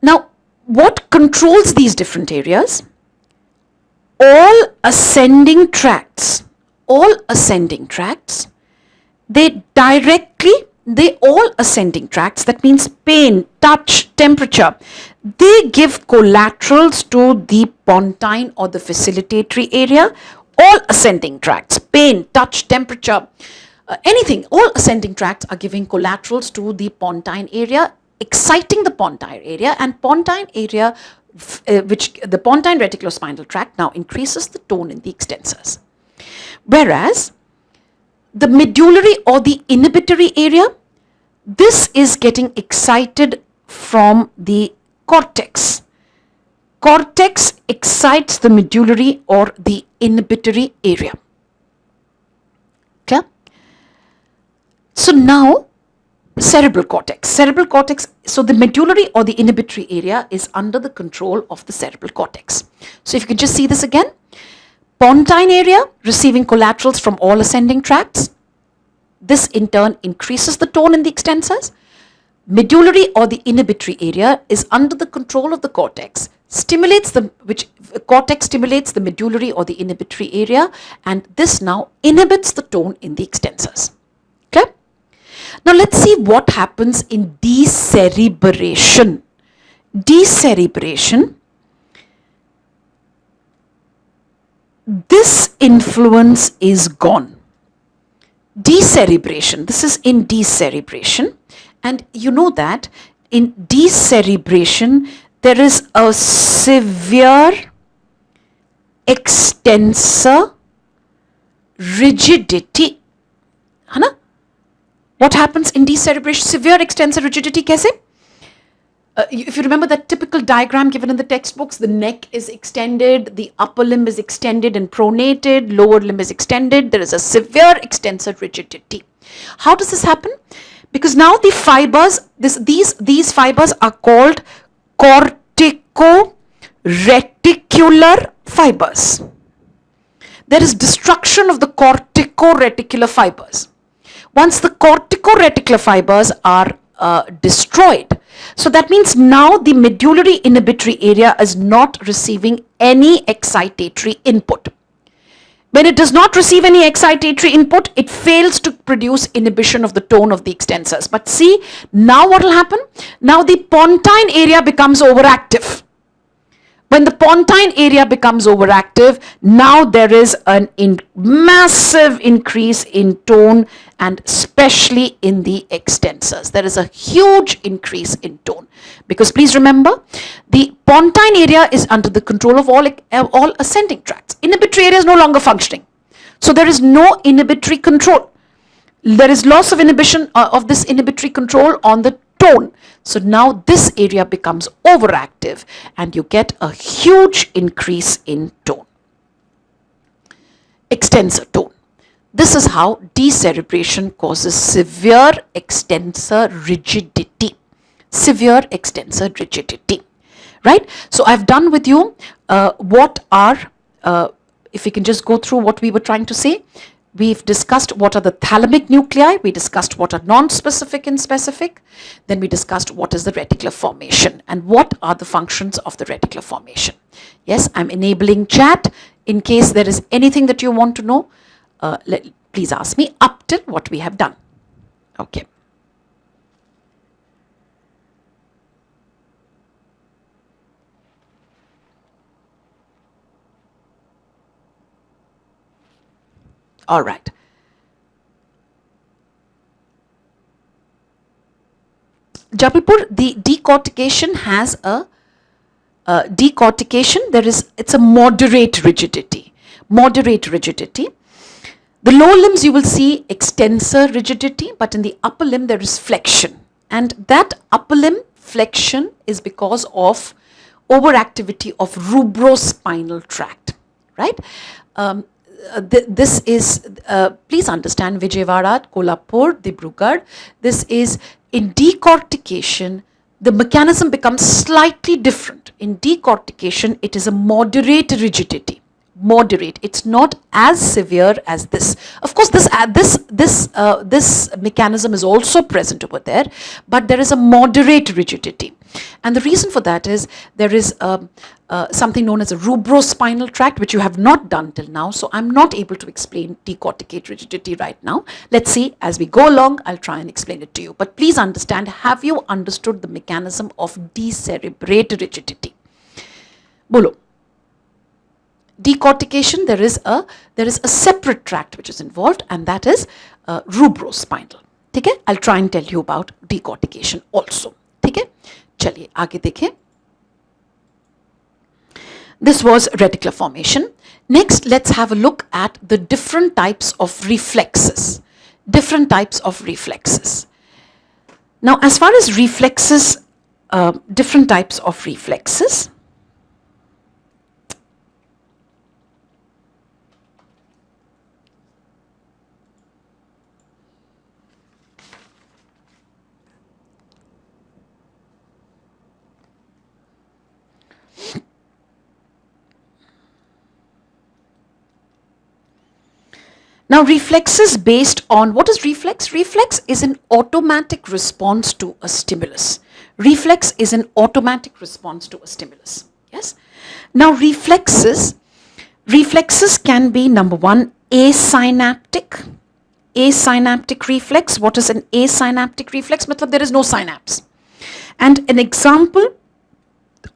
Now, what controls these different areas? All ascending tracts, all ascending tracts, that means pain, touch, temperature, they give collaterals to the pontine or the facilitatory area. All ascending tracts, pain, touch, temperature, anything, all ascending tracts are giving collaterals to the pontine area, exciting the pontine area, and pontine area, which the pontine reticulospinal tract now increases the tone in the extensors. Whereas the medullary or the inhibitory area, this is getting excited from the cortex. Cortex excites the medullary or the inhibitory area. Okay? So now cerebral cortex. Cerebral cortex, so the medullary or the inhibitory area is under the control of the cerebral cortex. So if you could just see this again. Pontine area receiving collaterals from all ascending tracts. This in turn increases the tone in the extensors. Medullary or the inhibitory area is under the control of the cortex. Cortex stimulates the medullary or the inhibitory area, and this now inhibits the tone in the extensors. Okay? Now let's see what happens in decerebration. Decerebration, this influence is gone. Decerebration, this is in decerebration, and you know that in decerebration there is a severe extensor rigidity. है ना? What happens in decerebration? Severe extensor rigidity कैसे? If you remember that typical diagram given in the textbooks, the neck is extended, the upper limb is extended and pronated, lower limb is extended. There is a severe extensor rigidity. How does this happen? Because now the fibers, these fibers are called cortico-reticular fibers. There is destruction of the cortico-reticular fibers. Once the cortico-reticular fibers are destroyed, so that means now the medullary inhibitory area is not receiving any excitatory input. When it does not receive any excitatory input, it fails to produce inhibition of the tone of the extensors. But see, now what will happen? Now the pontine area becomes overactive. When the pontine area becomes overactive, now there is a massive increase in tone, and especially in the extensors. There is a huge increase in tone. Because please remember, the pontine area is under the control of all ascending tracts. Inhibitory area is no longer functioning. So there is no inhibitory control. There is loss of inhibition of this inhibitory control on the tone. So now this area becomes overactive and you get a huge increase in tone. Extensor tone. This is how decerebration causes severe extensor rigidity. Severe extensor rigidity. Right? So I've done with you what are, if we can just go through what we were trying to say. We've discussed what are the thalamic nuclei. We discussed what are non-specific and specific. Then we discussed what is the reticular formation and what are the functions of the reticular formation. Yes, I'm enabling chat in case there is anything that you want to know. Please ask me up till what we have done. Okay. All right. Jabalpur, the decortication has a decortication. It's a moderate rigidity. Moderate rigidity. The lower limbs you will see extensor rigidity, but in the upper limb there is flexion. And that upper limb flexion is because of overactivity of rubrospinal tract, right? This is, please understand, Vijayawada, Kolhapur, Dibrugarh, this is in decortication, the mechanism becomes slightly different. In decortication, it is a moderate rigidity. Moderate. It's not as severe as this. Of course, this mechanism is also present over there, but there is a moderate rigidity. And the reason for that is there is something known as a rubrospinal tract, which you have not done till now. So I'm not able to explain decorticate rigidity right now. Let's see, as we go along, I'll try and explain it to you. But please understand, have you understood the mechanism of decerebrate rigidity? Bolo. Decortication, there is a separate tract which is involved, and that is rubrospinal. Okay? I'll try and tell you about decortication also. Okay? चलिए आगे देखें. This was reticular formation. Next, let's have a look at the different types of reflexes. Different types of reflexes. Now, as far as reflexes, different types of reflexes. Now, reflexes based on, what is reflex? Reflex is an automatic response to a stimulus. Reflex is an automatic response to a stimulus. Yes. Now, reflexes can be, number one, asynaptic. Asynaptic reflex. What is an asynaptic reflex? Matlab, there is no synapse. And an example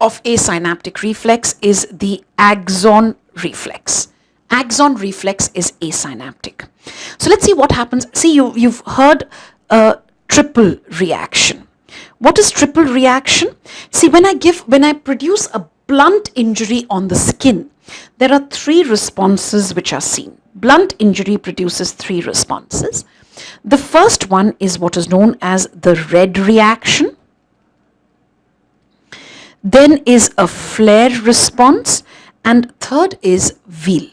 of asynaptic reflex is the axon reflex. Axon reflex is asynaptic. So let's see what happens. See, you've heard a triple reaction. What is triple reaction? See, when I produce a blunt injury on the skin, there are three responses which are seen. Blunt injury produces three responses. The first one is what is known as the red reaction. Then is a flare response, and third is wheal.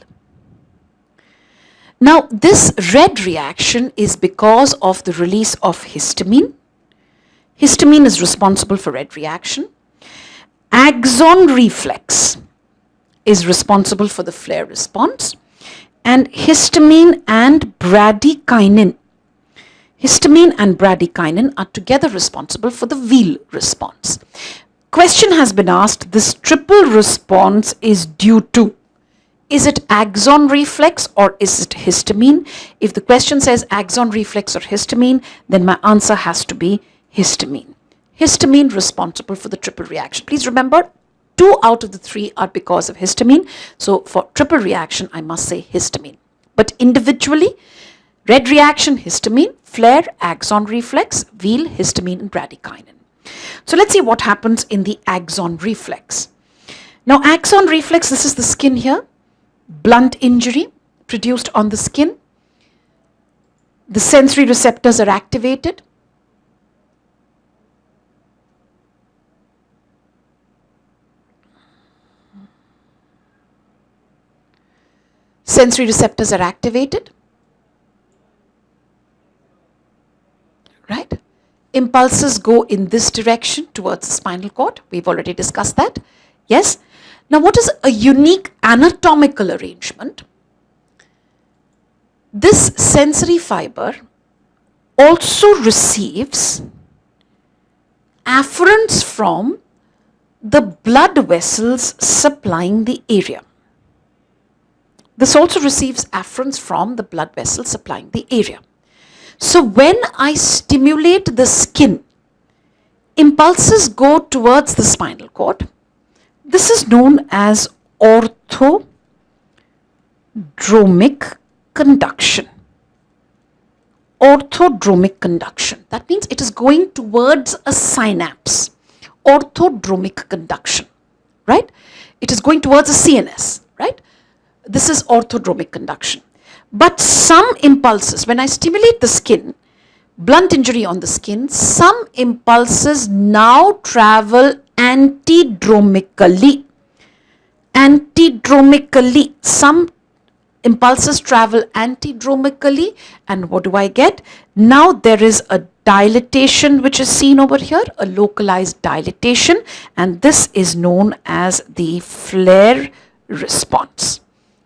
Now, this red reaction is because of the release of histamine. Histamine is responsible for red reaction. Axon reflex is responsible for the flare response. And histamine and bradykinin are together responsible for the wheal response. Question has been asked, this triple response is due to, is it axon reflex or is it histamine? If the question says axon reflex or histamine, then my answer has to be histamine. Histamine responsible for the triple reaction. Please remember, 2 out of the 3 are because of histamine. So for triple reaction, I must say histamine. But individually, red reaction, histamine, flare, axon reflex, wheal, histamine, and bradykinin. So let's see what happens in the axon reflex. Now, axon reflex, this is the skin here. Blunt injury produced on the skin. The sensory receptors are activated. Sensory receptors are activated. Right? Impulses go in this direction towards the spinal cord. We've already discussed that. Yes? Now, what is a unique anatomical arrangement? This sensory fiber also receives afferents from the blood vessels supplying the area. This also receives afferents from the blood vessels supplying the area. So when I stimulate the skin, impulses go towards the spinal cord. This is known as orthodromic conduction. Orthodromic conduction. That means it is going towards a synapse. Orthodromic conduction, right? It is going towards a CNS, right? This is orthodromic conduction. But some impulses, when I stimulate the skin, blunt injury on the skin, some impulses now travel antidromically. Antidromically. Some impulses travel antidromically, and what do I get? Now there is a dilatation which is seen over here, a localized dilatation, and this is known as the flare response.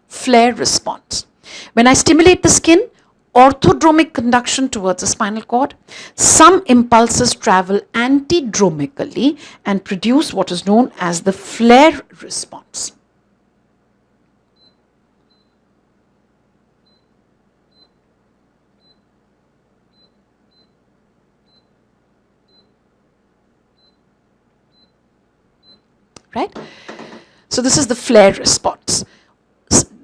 Flare response. When I stimulate the skin, orthodromic conduction towards the spinal cord, some impulses travel antidromically and produce what is known as the flare response. Right? So this is the flare response.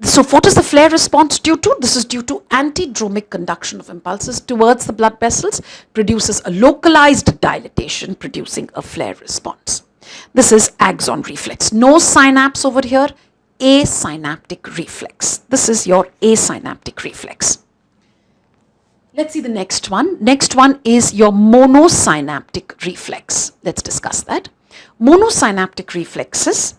So what is the flare response due to? This is due to antidromic conduction of impulses towards the blood vessels, produces a localized dilatation, producing a flare response. This is axon reflex. No synapse over here, asynaptic reflex. This is your asynaptic reflex. Let's see the next one. Next one is your monosynaptic reflex. Let's discuss that. Monosynaptic reflexes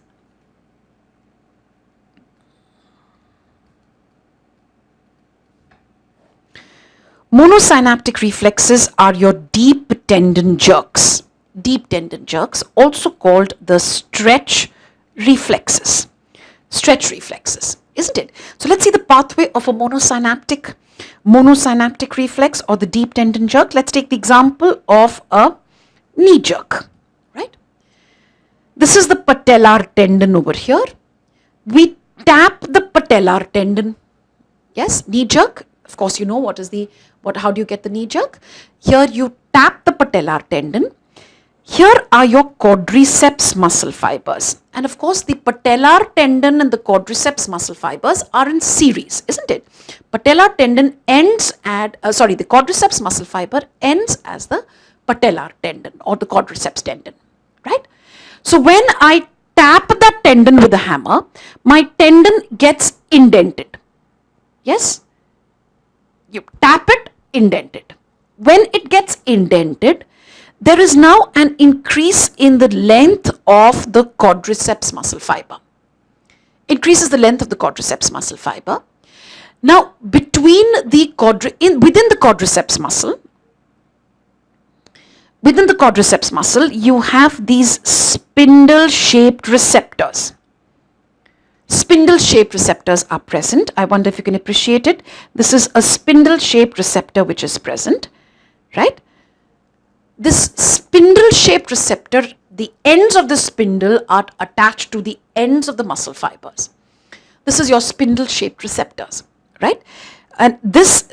are your deep tendon jerks. Deep tendon jerks, also called the stretch reflexes. Stretch reflexes, isn't it? So let's see the pathway of a monosynaptic reflex or the deep tendon jerk. Let's take the example of a knee jerk, right? This is the patellar tendon over here. We tap the patellar tendon. Yes, knee jerk. Of course, you know how do you get the knee jerk? Here you tap the patellar tendon. Here are your quadriceps muscle fibers. And of course, the patellar tendon and the quadriceps muscle fibers are in series, isn't it? Patellar tendon ends at, the quadriceps muscle fiber ends as the patellar tendon or the quadriceps tendon, right? So when I tap that tendon with a hammer, my tendon gets indented. Yes? You tap it, indent it. When it gets indented, there is now an increase in the length of the quadriceps muscle fiber. Increases the length of the quadriceps muscle fiber. Now, within the quadriceps muscle, you have these spindle-shaped receptors. Spindle-shaped receptors are present. I wonder if you can appreciate it. This is a spindle-shaped receptor which is present, right? This spindle-shaped receptor, the ends of the spindle are attached to the ends of the muscle fibers. This is your spindle-shaped receptors, right? And these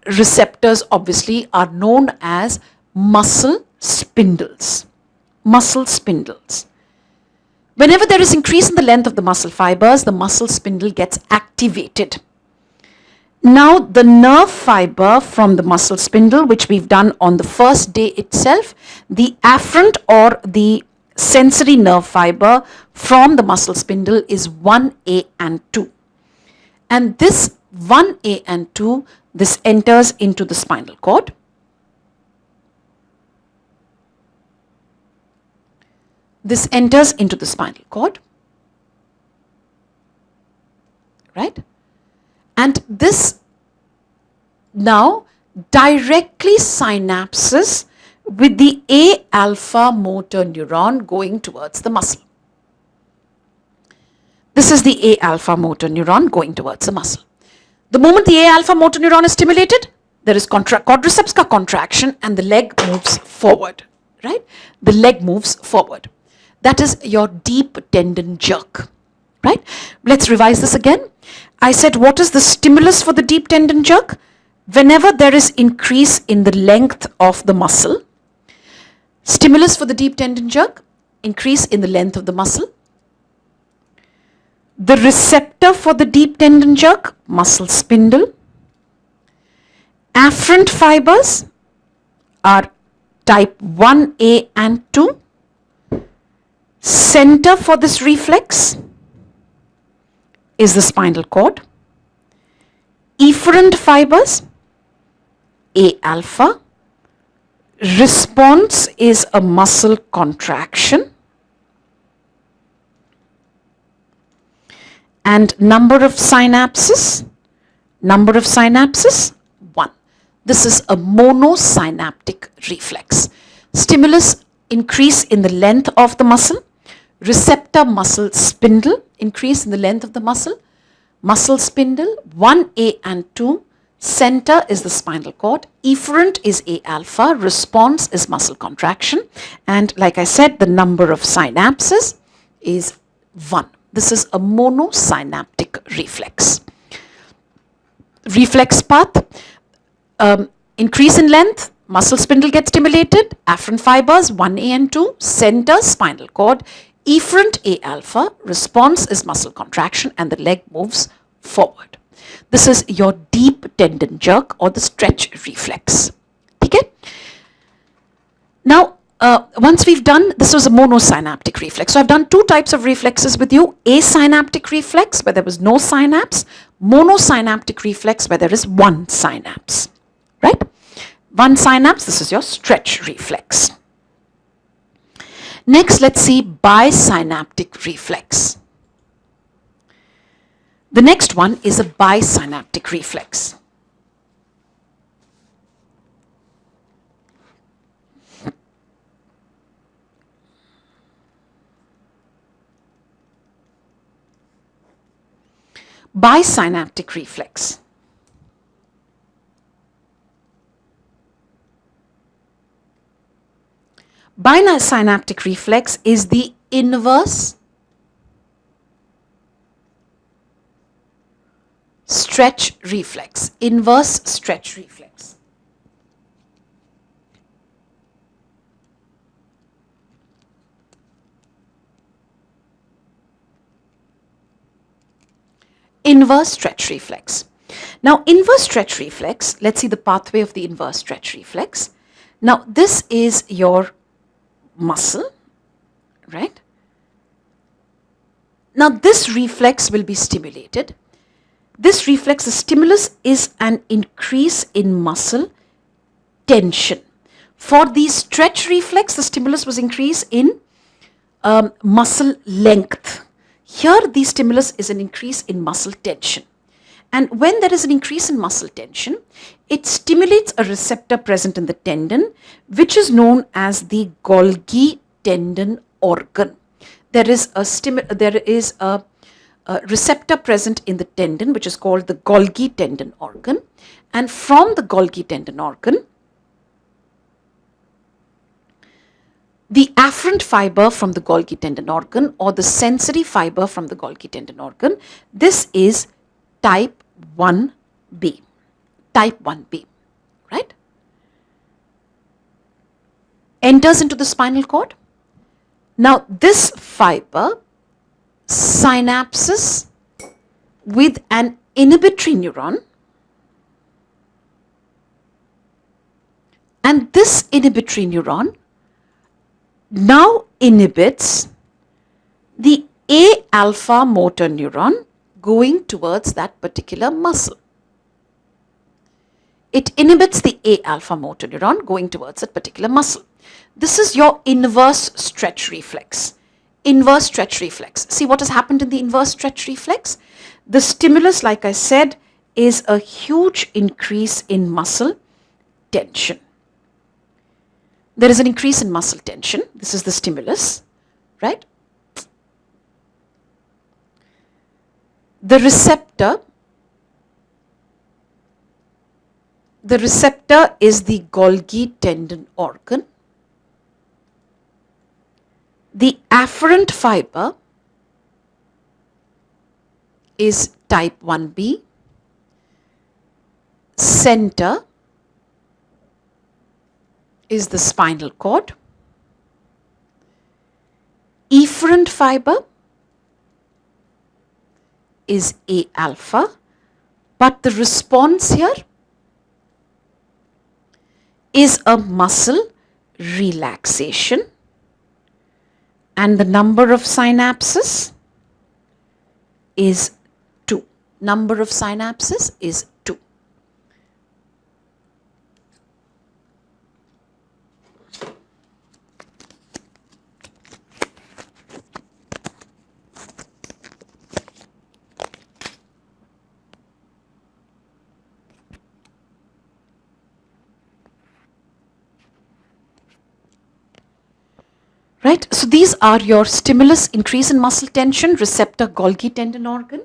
receptors obviously are known as muscle spindles. Muscle spindles. Whenever there is increase in the length of the muscle fibers, the muscle spindle gets activated. Now the nerve fiber from the muscle spindle, which we've done on the first day itself, the afferent or the sensory nerve fiber from the muscle spindle is 1A and 2. And this 1A and 2, this enters into the spinal cord. This enters into the spinal cord, right? And this now directly synapses with the A alpha motor neuron going towards the muscle. This is the A alpha motor neuron going towards the muscle. The moment the A alpha motor neuron is stimulated, there is quadriceps ka contraction and the leg moves forward, right? The leg moves forward. That is your deep tendon jerk, right? Let's revise this again. I said, what is the stimulus for the deep tendon jerk? Whenever there is increase in the length of the muscle, stimulus for the deep tendon jerk, increase in the length of the muscle. The receptor for the deep tendon jerk, muscle spindle. Afferent fibers are type 1A and 2. Center for this reflex is the spinal cord. Efferent fibers, A alpha. Response is a muscle contraction. And number of synapses, 1. This is a monosynaptic reflex. Stimulus, increase in the length of the muscle. Receptor, muscle spindle, increase in the length of the muscle. Muscle spindle, 1A and 2. Center is the spinal cord. Efferent is A alpha. Response is muscle contraction. And like I said, the number of synapses is 1. This is a monosynaptic reflex. Reflex path, increase in length, muscle spindle gets stimulated, afferent fibers 1A and 2, center spinal cord, efferent A alpha, response is muscle contraction and the leg moves forward. This is your deep tendon jerk or the stretch reflex. Okay? Now, once we've done, this was a monosynaptic reflex. So I've done 2 types of reflexes with you. Asynaptic reflex, where there was no synapse. Monosynaptic reflex, where there is 1 synapse. right? One synapse, this is your stretch reflex. Next, let's see bisynaptic reflex. The next one is a bisynaptic reflex. Bisynaptic reflex. Bisynaptic reflex is the inverse stretch reflex. Inverse stretch reflex. Inverse stretch reflex. Now, inverse stretch reflex, let's see the pathway of the inverse stretch reflex. Now, this is your muscle, right? Now, this reflex will be stimulated. This reflex, the stimulus is an increase in muscle tension. For the stretch reflex, the stimulus was increase in muscle length. Here, the stimulus is an increase in muscle tension. And when there is an increase in muscle tension, it stimulates a receptor present in the tendon, which is known as the Golgi tendon organ. There is a receptor present in the tendon, which is called the Golgi tendon organ. And from the Golgi tendon organ, the afferent fiber from the Golgi tendon organ or the sensory fiber from the Golgi tendon organ, this is type 1B. Type 1B, right? Enters into the spinal cord. Now, this fiber synapses with an inhibitory neuron, and this inhibitory neuron now inhibits the A alpha motor neuron going towards that particular muscle. It inhibits the A alpha motor neuron going towards that particular muscle. This is your inverse stretch reflex. Inverse stretch reflex. See what has happened in the inverse stretch reflex? The stimulus, like I said, is a huge increase in muscle tension. There is an increase in muscle tension. This is the stimulus, right? The receptor is the Golgi tendon organ. The afferent fiber is type 1B. Center is the spinal cord. Efferent fiber is A alpha, but the response here is a muscle relaxation, and the number of synapses is 2. Number of synapses is 2. Right, so these are your stimulus, increase in muscle tension, receptor Golgi tendon organ,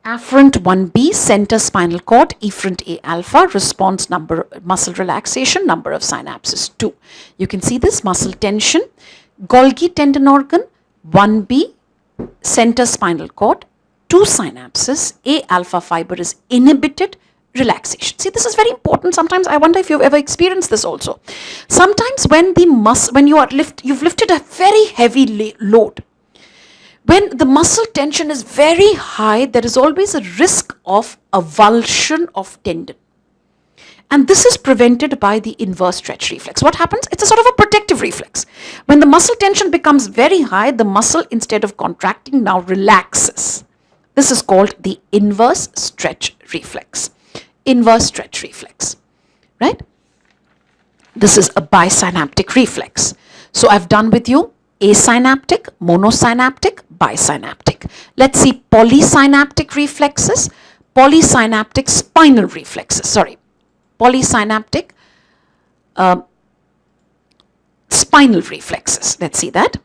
afferent 1B, center spinal cord, efferent A alpha, response number, muscle relaxation, number of synapses 2. You can see this muscle tension, Golgi tendon organ, 1B, center spinal cord, 2 synapses, A alpha fiber is inhibited, relaxation. See, this is very important. Sometimes I wonder if you've ever experienced this also. Sometimes when you've lifted a very heavy load, when the muscle tension is very high, there is always a risk of avulsion of tendon. And this is prevented by the inverse stretch reflex. What happens? It's a sort of a protective reflex. When the muscle tension becomes very high, the muscle, instead of contracting, now relaxes. This is called the inverse stretch reflex. Inverse stretch reflex. right? This is a bisynaptic reflex. So I've done with you asynaptic, monosynaptic, bisynaptic. Let's see polysynaptic reflexes, polysynaptic spinal reflexes, polysynaptic spinal reflexes. Let's see that.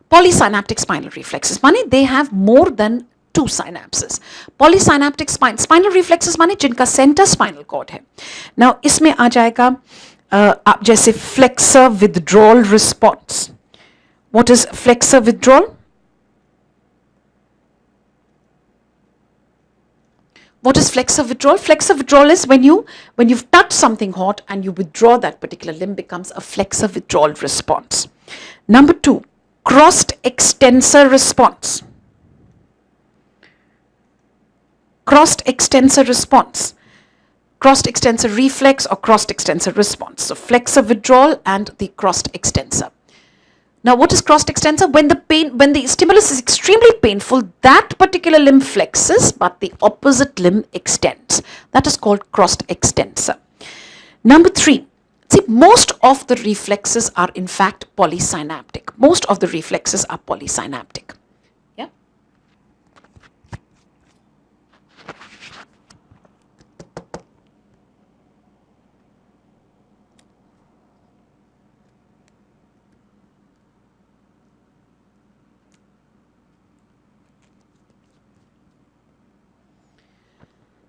Polysynaptic spinal reflexes माने they have more than 2 synapses. Polysynaptic spinal reflexes माने जिनका center spinal cord है. Now इसमें आ जाएगा आप जैसे flexor withdrawal response. What is flexor withdrawal? What is flexor withdrawal? Flexor withdrawal is when you've touched something hot and you withdraw that particular limb, becomes a flexor withdrawal response. Number 2, crossed extensor response. Crossed extensor response. Crossed extensor reflex or crossed extensor response. So flexor withdrawal and the crossed extensor. Now what is crossed extensor? When the stimulus is extremely painful, that particular limb flexes but the opposite limb extends. That is called crossed extensor. Number 3. See, most of the reflexes are in fact polysynaptic. Most of the reflexes are polysynaptic. Yeah.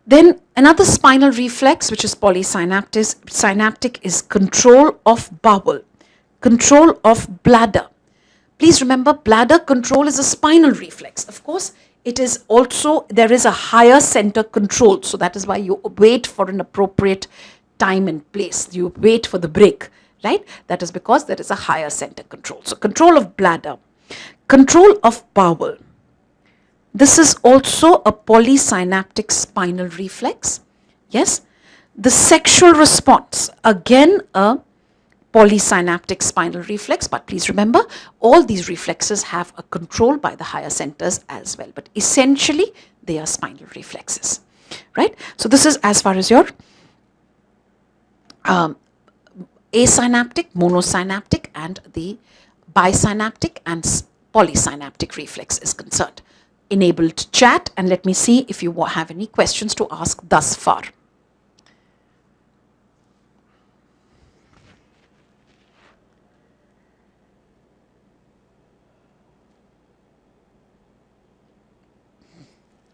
Then another spinal reflex which is polysynaptic is control of bowel, control of bladder. Please remember, bladder control is a spinal reflex. Of course, it is also, there is a higher center control. So that is why you wait for an appropriate time and place. You wait for the break, right? That is because there is a higher center control. So control of bladder, control of bowel. This is also a polysynaptic spinal reflex. Yes. The sexual response, again a polysynaptic spinal reflex, but please remember all these reflexes have a control by the higher centers as well, but essentially they are spinal reflexes, right? So this is as far as your asynaptic, monosynaptic and the bisynaptic and polysynaptic reflex is concerned. Enabled chat, and let me see if you have any questions to ask thus far.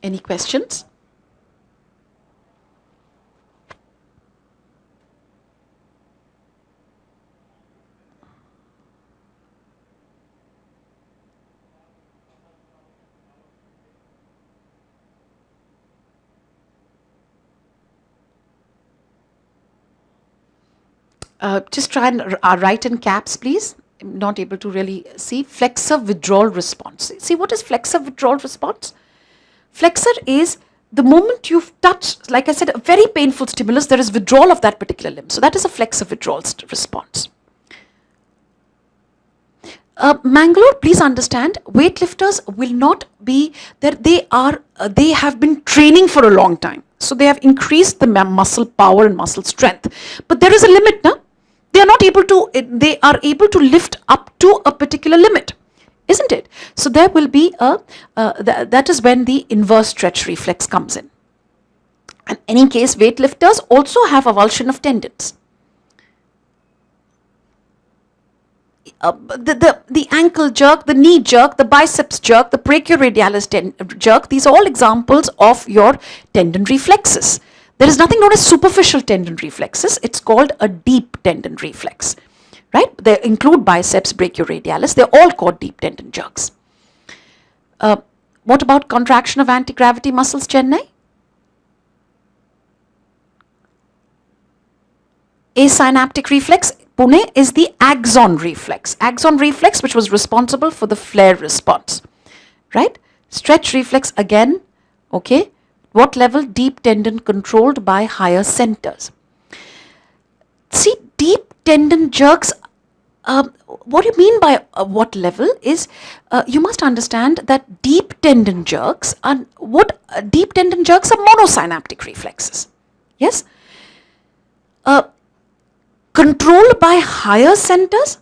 Any questions? Just try and write in caps, please. I'm not able to really see. Flexor withdrawal response. See, what is flexor withdrawal response? Flexor is the moment you've touched, like I said, a very painful stimulus, there is withdrawal of that particular limb. So that is a flexor withdrawal response. Mangalore, please understand, weightlifters will not be there. They have been training for a long time. So they have increased the muscle power and muscle strength. But there is a limit now. They are able to lift up to a particular limit, isn't it? So there will be that is when the inverse stretch reflex comes in. In any case, weightlifters also have avulsion of tendons. The ankle jerk, the knee jerk, the biceps jerk, the brachioradialis jerk, these are all examples of your tendon reflexes. There is nothing known as superficial tendon reflexes. It's called a deep tendon reflex, right? They include biceps, brachioradialis. They're all called deep tendon jerks. What about contraction of anti-gravity muscles, Chennai? Asynaptic reflex, Pune, is the axon reflex. Axon reflex, which was responsible for the flare response, right? Stretch reflex again, okay. What level? Deep tendon controlled by higher centers. See, deep tendon jerks what you mean by what level is you must understand that deep tendon jerks are deep tendon jerks are monosynaptic reflexes. Yes, controlled by higher centers.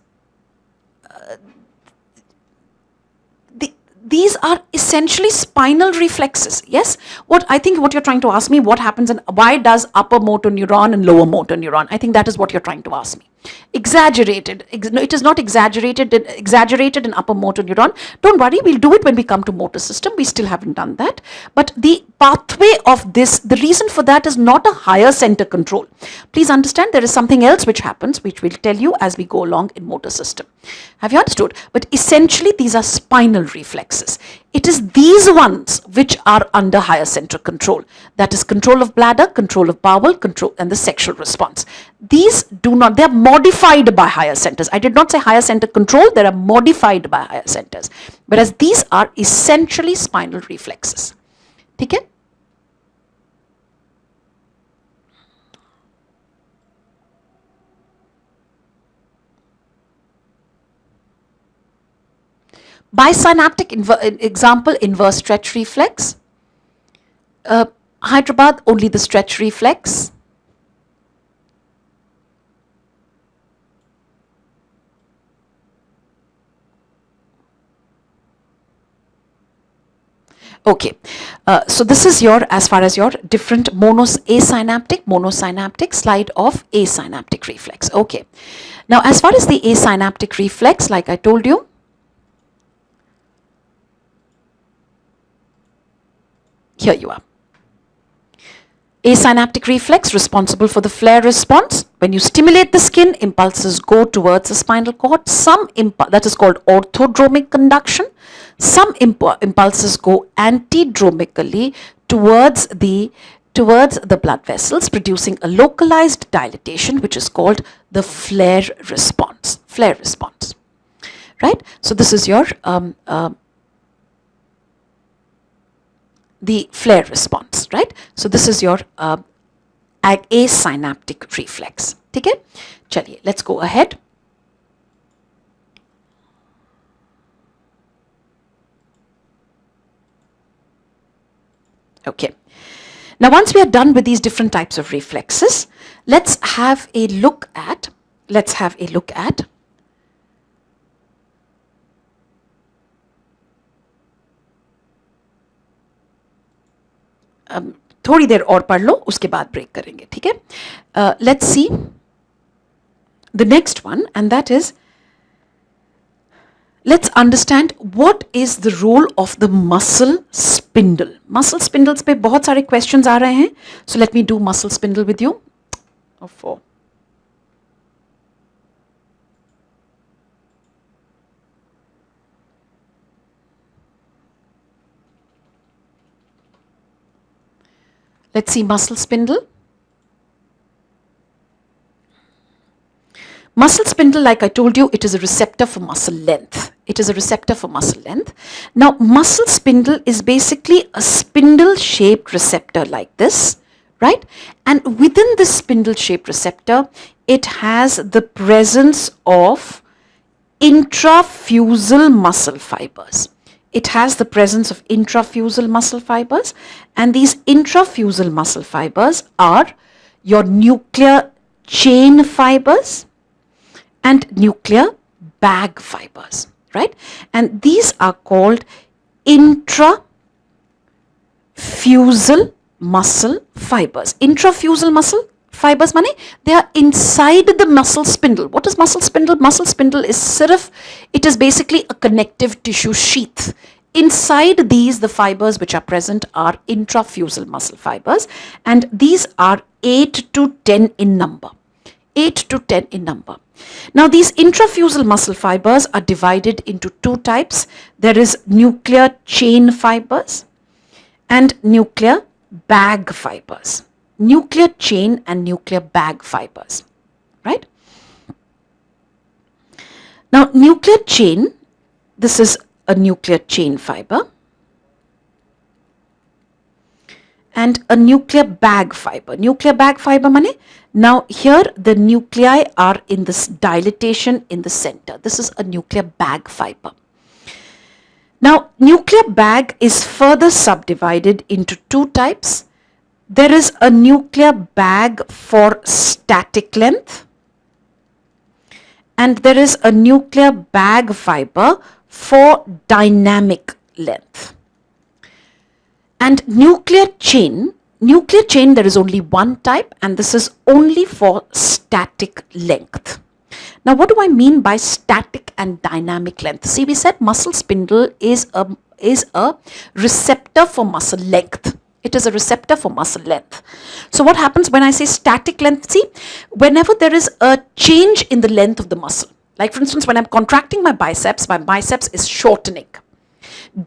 These are essentially spinal reflexes. Yes, what I think what you're trying to ask me, what happens and why does upper motor neuron and lower motor neuron, I think that is what you're trying to ask me. Exaggerated, no, it is not exaggerated in upper motor neuron. Don't worry, we'll do it when we come to motor system. We still haven't done that, but the pathway of this, the reason for that is not a higher center control. Please understand there is something else which happens, which we'll tell you as we go along in motor system. Have you understood? But essentially these are spinal reflexes. It is these ones which are under higher center control. That is control of bladder, control of bowel, control and the sexual response. These do not, they are modified by higher centers. I did not say higher center control, they are modified by higher centers. Whereas these are essentially spinal reflexes. ठीक है? Bisynaptic example, inverse stretch reflex. Hyderabad, only the stretch reflex. Okay, so this is your, as far as your different monosynaptic slide of asynaptic reflex. Okay, now as far as the asynaptic reflex, like I told you, here you are. Asynaptic reflex responsible for the flare response. When you stimulate the skin, impulses go towards the spinal cord. That is called orthodromic conduction. Some impulses go antidromically towards the blood vessels, producing a localized dilatation, which is called the flare response. Flare response, right? So this is your the flare response, right? So this is your asynaptic reflex. Okay? Chaliye, let's go ahead. Okay. Now once we are done with these different types of reflexes, let's have a look at थोड़ी देर और पढ़ लो, उसके बाद break करेंगे, ठीक है? Let's see the next one, and that is, let's understand what is the role of the muscle spindle. Muscle spindles पे बहुत सारे questions आ रहे हैं, so let me do muscle spindle with you. Let's see muscle spindle. Muscle spindle, like I told you, it is a receptor for muscle length. It is a receptor for muscle length. Now, muscle spindle is basically a spindle-shaped receptor like this, right? And within this spindle-shaped receptor, it has the presence of intrafusal muscle fibers. It has the presence of intrafusal muscle fibers, and these intrafusal muscle fibers are your nuclear chain fibers and nuclear bag fibers, right? And these are called intrafusal muscle fibers. Intrafusal muscle fibers mane they are inside the muscle spindle. What is muscle spindle? Muscle spindle is it is basically a connective tissue sheath. Inside these, the fibers which are present are intrafusal muscle fibers, and these are 8 to 10 in number. 8 to 10 in number. Now these intrafusal muscle fibers are divided into two types. There is nuclear chain fibers and nuclear bag fibers. Nuclear chain and nuclear bag fibers, right? Now nuclear chain, this is a nuclear chain fiber, and a nuclear bag fiber. Nuclear bag fiber mane? Now here the nuclei are in this dilatation in the center. This is a nuclear bag fiber. Now nuclear bag is further subdivided into two types. There is a nuclear bag for static length and there is a nuclear bag fiber for dynamic length. And nuclear chain, there is only one type and this is only for static length. Now what do I mean by static and dynamic length? See, we said muscle spindle is a receptor for muscle length. It is a receptor for muscle length. So what happens when I say static length? See, whenever there is a change in the length of the muscle, like for instance, when I'm contracting my biceps is shortening.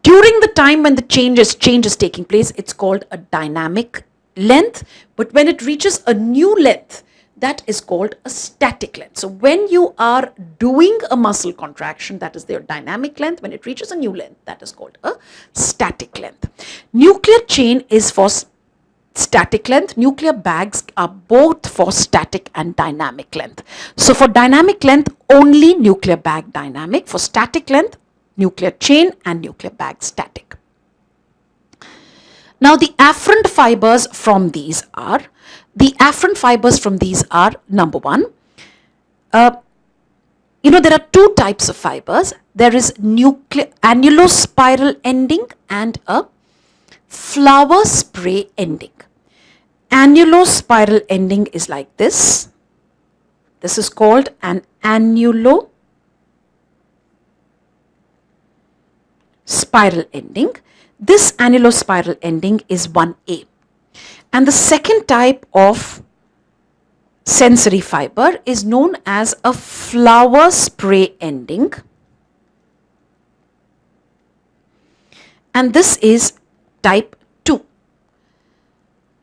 During the time when the change is taking place, it's called a dynamic length. But when it reaches a new length, that is called a static length. So when you are doing a muscle contraction, that is their dynamic length. When it reaches a new length, that is called a static length. Nuclear chain is for static length. Nuclear bags are both for static and dynamic length. So for dynamic length, only nuclear bag dynamic. For static length, nuclear chain and nuclear bag static. Now the afferent fibers from these are, number one, there are two types of fibers. There is annulospiral ending and a flower spray ending. Annulospiral ending is like this. This is called an annulospiral ending. This annulospiral ending is 1A. And the second type of sensory fiber is known as a flower spray ending. And this is type 2.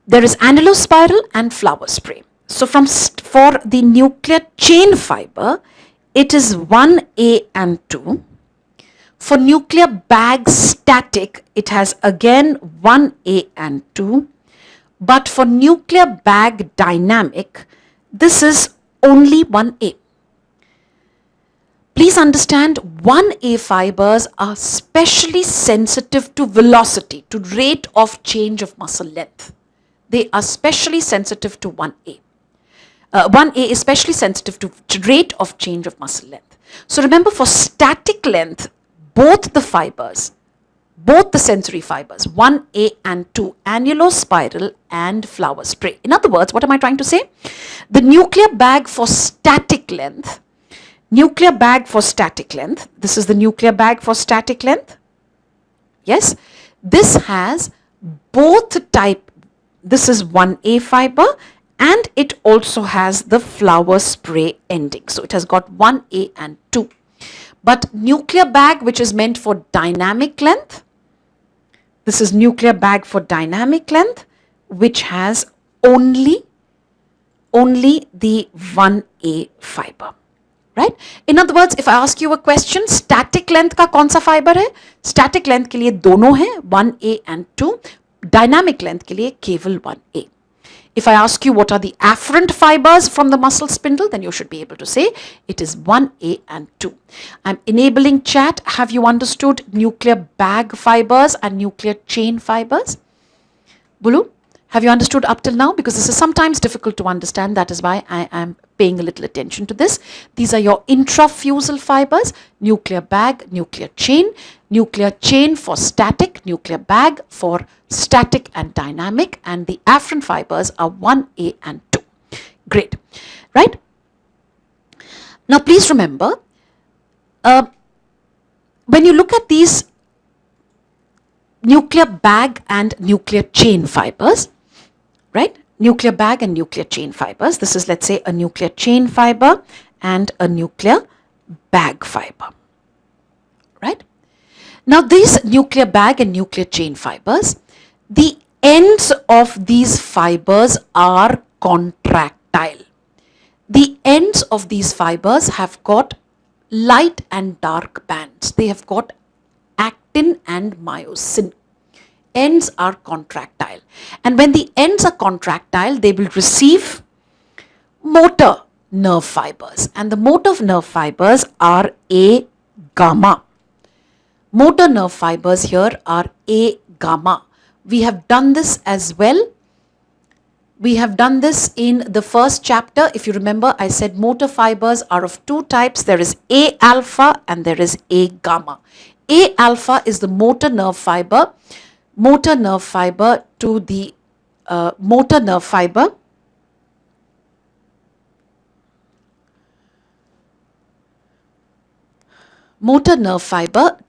There is annulospiral and flower spray. So for the nuclear chain fiber, it is 1A and 2. For nuclear bag static, it has again 1A and 2. But for nuclear bag dynamic, this is only 1A. Please understand, 1A fibers are specially sensitive to velocity, to rate of change of muscle length. They are specially sensitive to 1A. 1A is specially sensitive to rate of change of muscle length. So remember, for static length, both the sensory fibers, 1A and 2, annulospiral and flower spray. In other words, what am I trying to say? The nuclear bag for static length, this is the nuclear bag for static length. Yes, this has both type, this is 1A fiber and it also has the flower spray ending. So it has got 1A and 2. But nuclear bag, which is meant for dynamic length, this is nuclear bag for dynamic length, which has only the 1A fiber, right? In other words, if I ask you a question, static length का कौन सा fiber है? Static length के लिए दोनों हैं, 1A and 2. Dynamic length के लिए केवल 1A. If I ask you what are the afferent fibers from the muscle spindle, then you should be able to say it is 1A and 2. I'm enabling chat. Have you understood nuclear bag fibers and nuclear chain fibers? Bulu, have you understood up till now? Because this is sometimes difficult to understand. That is why I am paying a little attention to this. These are your intrafusal fibers, nuclear bag, nuclear chain for static, nuclear bag for static and dynamic, and the afferent fibers are 1A and 2. Great, right? Now please remember, when you look at these nuclear bag and nuclear chain fibers, right? Nuclear bag and nuclear chain fibers. This is, let's say, a nuclear chain fiber and a nuclear bag fiber, right? Now these nuclear bag and nuclear chain fibers, the ends of these fibers are contractile. The ends of these fibers have got light and dark bands. They have got actin and myosin ends are contractile. And when the ends are contractile, they will receive motor nerve fibers. And the motor nerve fibers are A gamma. Motor nerve fibers here are A gamma. We have done this as well. We have done this in the first chapter. If you remember, I said motor fibers are of two types. There is A alpha and there is A gamma. A alpha is the motor nerve fiber to the motor nerve fiber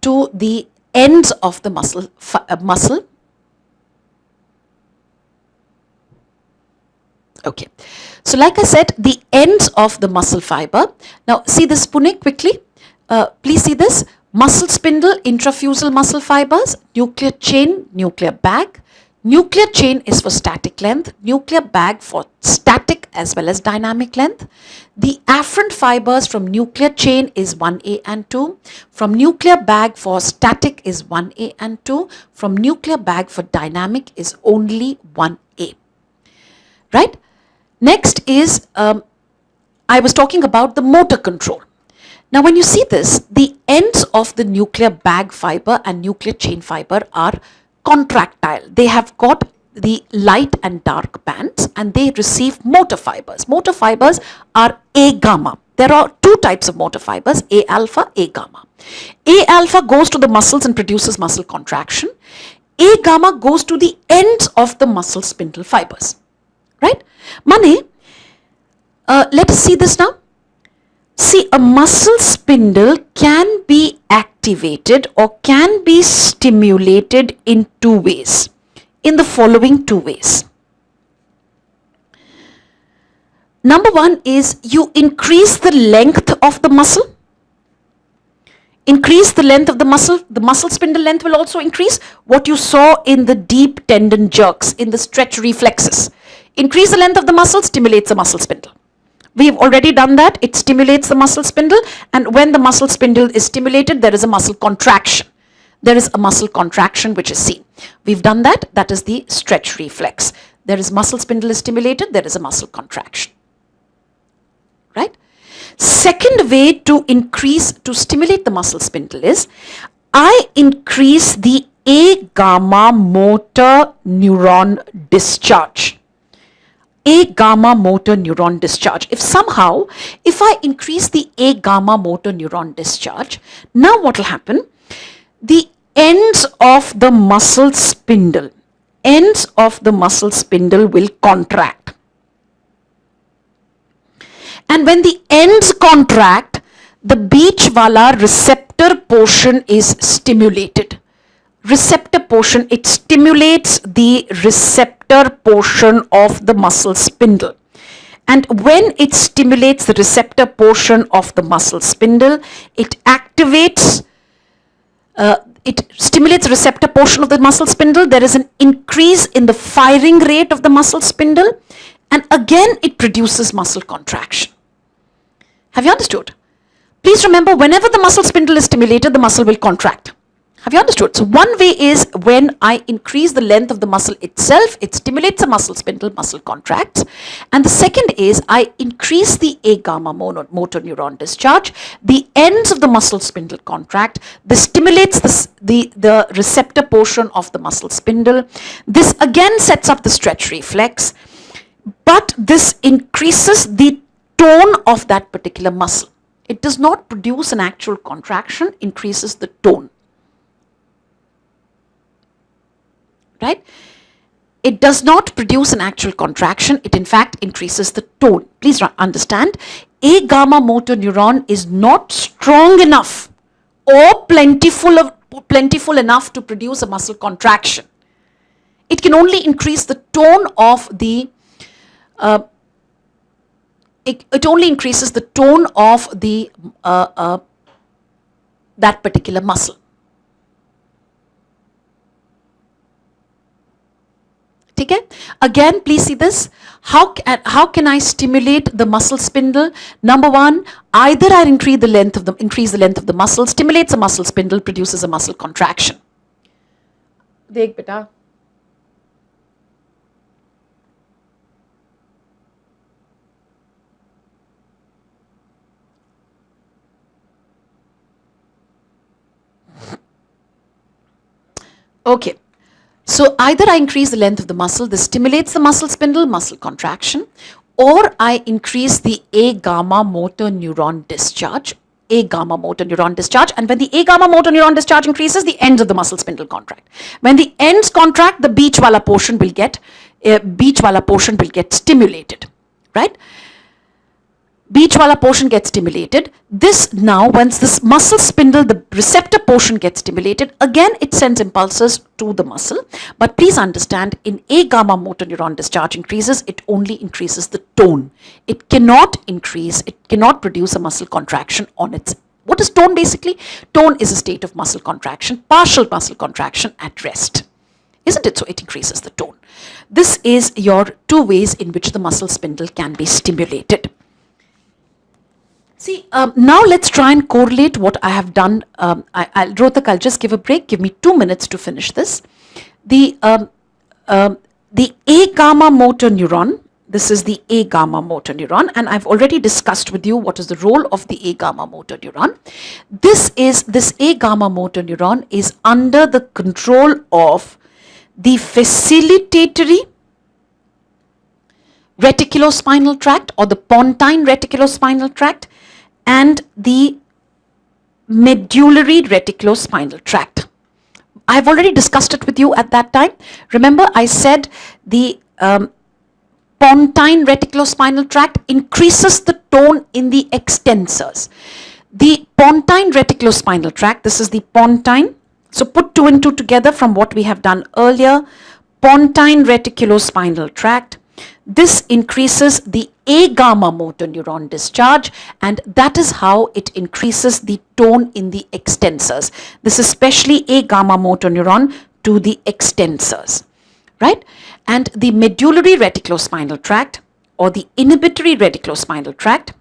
to the ends of the muscle. Okay, so like I said, the ends of the muscle fiber. Now see this, Pune, quickly. Please see this. Muscle spindle, intrafusal muscle fibers, nuclear chain, nuclear bag. Nuclear chain is for static length, nuclear bag for static as well as dynamic length. The afferent fibers from nuclear chain is 1A and 2. From nuclear bag for static is 1A and 2. From nuclear bag for dynamic is only 1A. Right? Next is, I was talking about the motor control. Now when you see this, the ends of the nuclear bag fiber and nuclear chain fiber are contractile. They have got the light and dark bands and they receive motor fibers. Motor fibers are A gamma. There are two types of motor fibers, A alpha, A gamma. A alpha goes to the muscles and produces muscle contraction. A gamma goes to the ends of the muscle spindle fibers. Right? Mane, let us see this now. See, a muscle spindle can be activated or can be stimulated in two ways, in the following two ways. Number one is you increase the length of the muscle. Increase the length of the muscle spindle length will also increase. What you saw in the deep tendon jerks, in the stretch reflexes. Increase the length of the muscle, stimulates the muscle spindle. We've already done that. It stimulates the muscle spindle, and when the muscle spindle is stimulated, there is a muscle contraction. There is a muscle contraction which is seen. We've done that. That is the stretch reflex. There is muscle spindle is stimulated, there is a muscle contraction. Right? Second way to stimulate the muscle spindle is, I increase the A gamma motor neuron discharge. A gamma motor neuron discharge. If I increase the A gamma motor neuron discharge, now what will happen? The ends of the muscle spindle will contract. And when the ends contract, the Beachwala receptor portion is stimulated. Receptor portion, it stimulates the receptor portion of the muscle spindle. And when it stimulates the receptor portion of the muscle spindle, it stimulates the receptor portion of the muscle spindle. There is an increase in the firing rate of the muscle spindle, and again it produces muscle contraction. Have you understood? Please remember, whenever the muscle spindle is stimulated, the muscle will contract. Have you understood? So one way is when I increase the length of the muscle itself, it stimulates the muscle spindle, muscle contracts. And the second is I increase the A gamma motor neuron discharge. The ends of the muscle spindle contract. This stimulates the receptor portion of the muscle spindle. This again sets up the stretch reflex. But this increases the tone of that particular muscle. It does not produce an actual contraction, increases the tone. Right? It does not produce an actual contraction. It in fact increases the tone. Please understand, A gamma motor neuron is not strong enough or plentiful enough to produce a muscle contraction. It can only increase the tone of the it only increases the tone of the that particular muscle. Okay? Again, please see this. How can I stimulate the muscle spindle? Number one, either I increase the length of the muscle, stimulates the muscle spindle, produces a muscle contraction. देख बेटा. Okay. So either I increase the length of the muscle, this stimulates the muscle spindle, muscle contraction, or I increase the A gamma motor neuron discharge. A gamma motor neuron discharge, and when the A gamma motor neuron discharge increases, the ends of the muscle spindle contract. When the ends contract, the beach wala portion will get stimulated, right? Beach wala portion gets stimulated. This now, once this muscle spindle, the receptor portion gets stimulated, again it sends impulses to the muscle. But please understand, in A gamma motor neuron discharge increases, it only increases the tone. It cannot produce a muscle contraction on its. What is tone basically? Tone is a state of muscle contraction, partial muscle contraction at rest. Isn't it? So it increases the tone. This is your two ways in which the muscle spindle can be stimulated. See, now let's try and correlate what I have done. Rohtak, I'll just give a break. Give me 2 minutes to finish this. The A gamma motor neuron, this is the A gamma motor neuron, and I've already discussed with you what is the role of the A gamma motor neuron. This A gamma motor neuron is under the control of the facilitatory reticulospinal tract or the pontine reticulospinal tract and the medullary reticulospinal tract. I've already discussed it with you at that time. Remember, I said the pontine reticulospinal tract increases the tone in the extensors. The pontine reticulospinal tract, this is the pontine. So put 2 and 2 together from what we have done earlier. Pontine reticulospinal tract. This increases the A gamma motor neuron discharge, and that is how it increases the tone in the extensors. This is especially A gamma motor neuron to the extensors, right? And the medullary reticulospinal tract or the inhibitory reticulospinal tract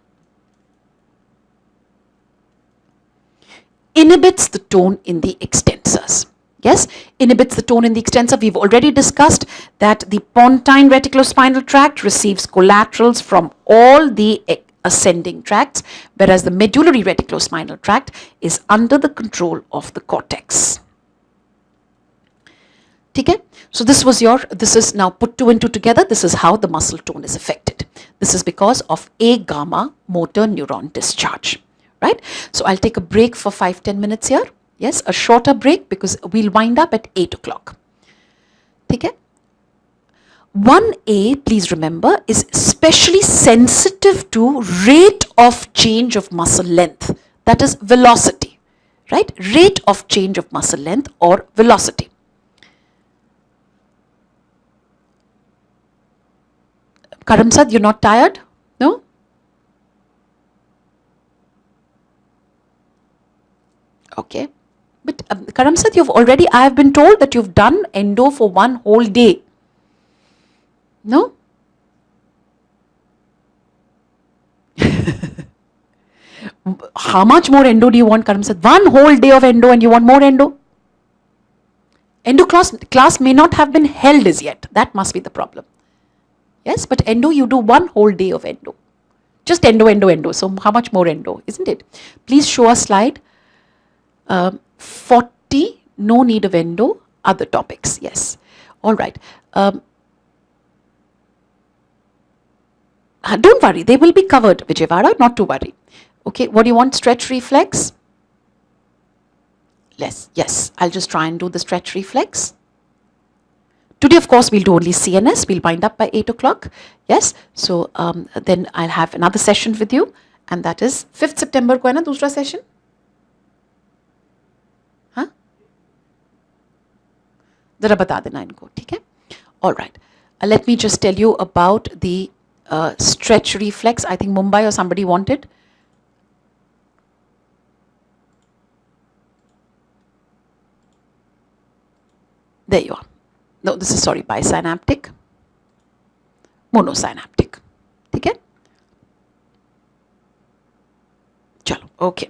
inhibits the tone in the extensors. Yes, inhibits the tone in the extensor. We've already discussed that the pontine reticulospinal tract receives collaterals from all the ascending tracts, whereas the medullary reticulospinal tract is under the control of the cortex. Okay? So this is now put 2 and 2 together. This is how the muscle tone is affected. This is because of A gamma motor neuron discharge, right? So I'll take a break for 5-10 minutes here. Yes, a shorter break because we'll wind up at 8 o'clock. Okay? 1A, please remember, is especially sensitive to rate of change of muscle length. That is velocity, right? Rate of change of muscle length or velocity. Karamsad, you're not tired? No? Okay. But Karamsad, I have been told that you've done endo for 1 whole day. No? How much more endo do you want, Karamsad? 1 whole day of endo and you want more endo? Endo class may not have been held as yet. That must be the problem. Yes, but endo, you do 1 whole day of endo. Just endo, endo, endo. So how much more endo, isn't it? Please show a slide. 40, no need of endo, other topics, yes. All right. Don't worry, they will be covered, Vijayawada, not to worry. Okay, what do you want, stretch reflex? Yes, I'll just try and do the stretch reflex. Today, of course, we'll do only CNS. We'll wind up by 8 o'clock. Yes, so then I'll have another session with you, and that is 5th September को है ना दूसरा session? जरा बता देना इनको, ठीक है? All right. Let me just tell you about the stretch reflex. I think Mumbai or somebody wanted. There you are. No, this is sorry, bisynaptic, monosynaptic. ठीक है? चलो, okay.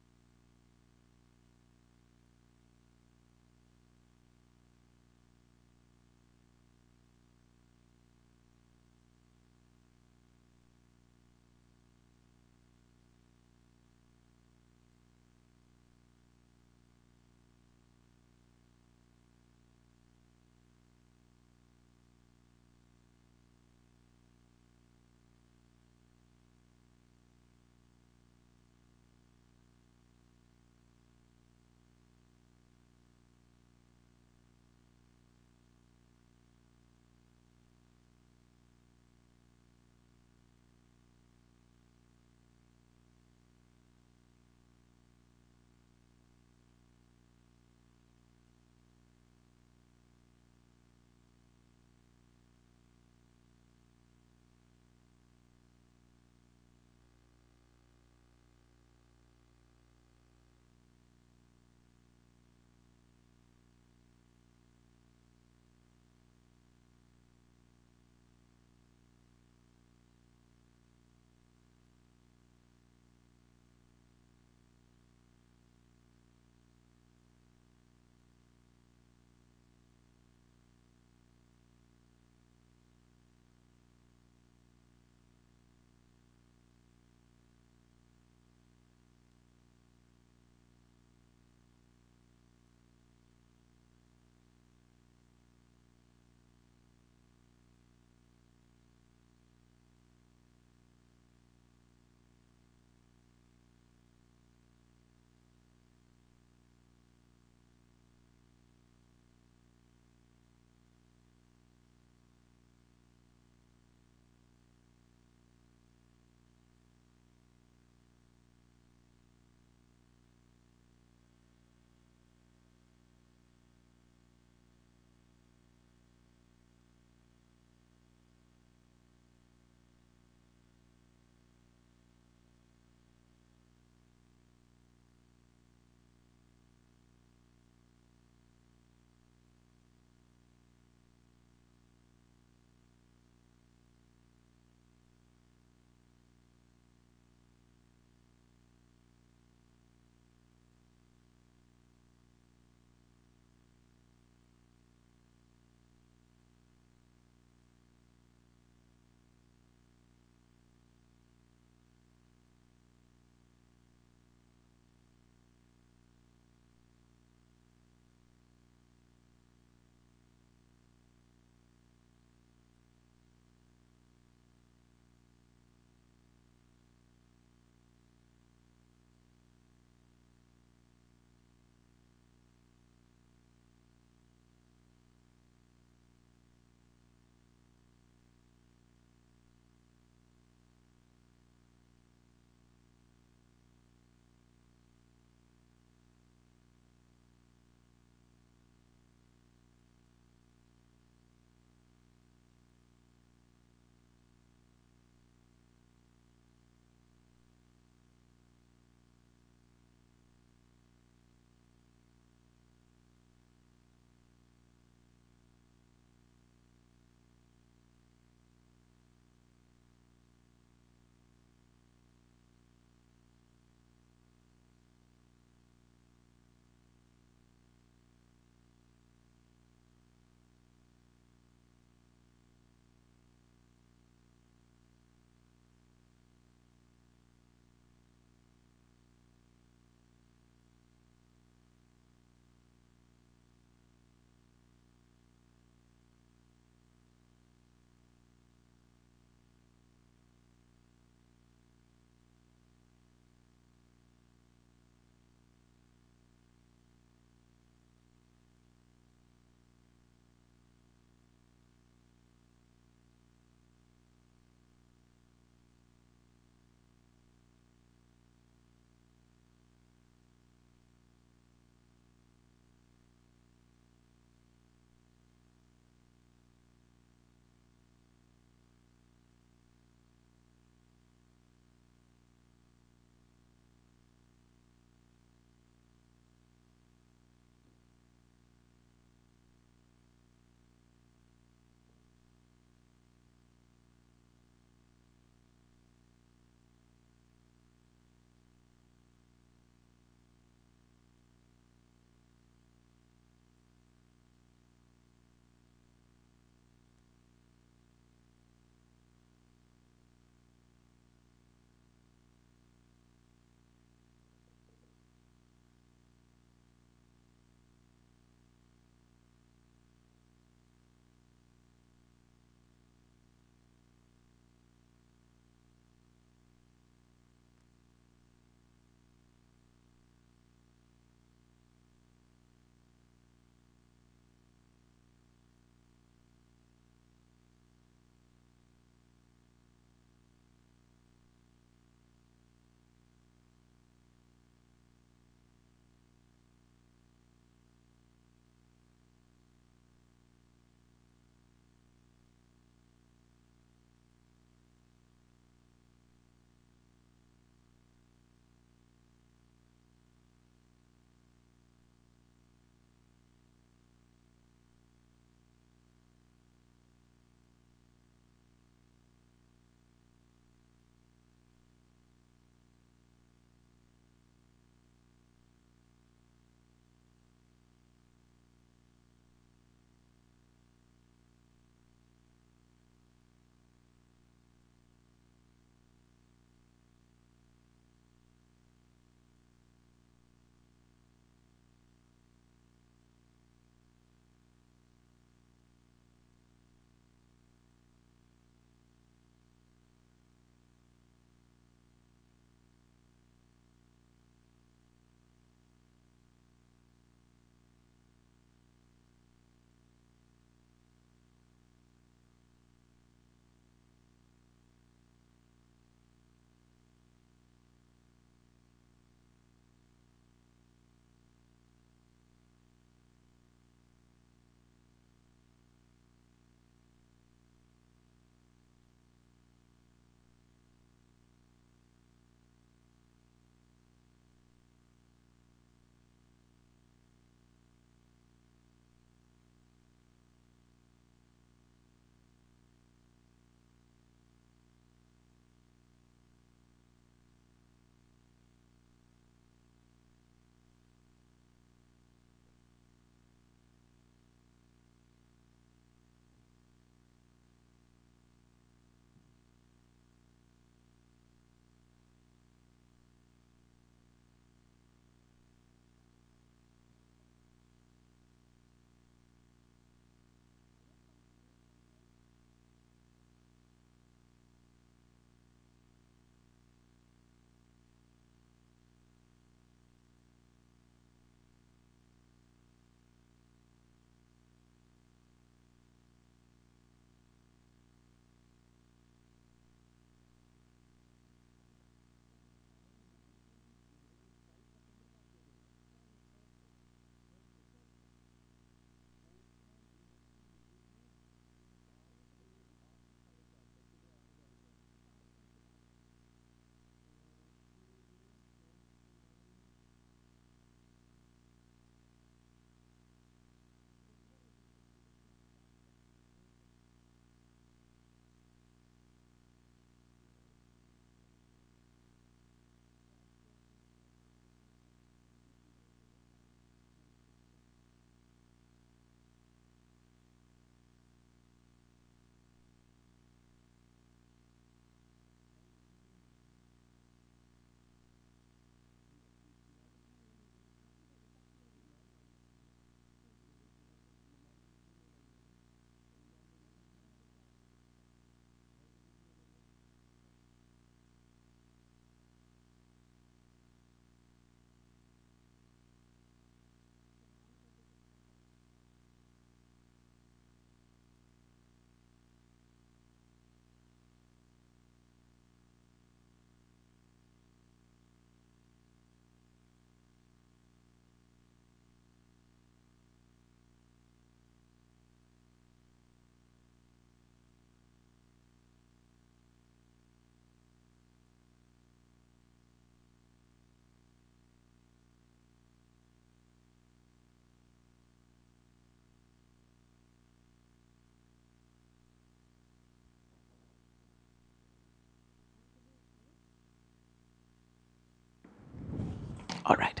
All right.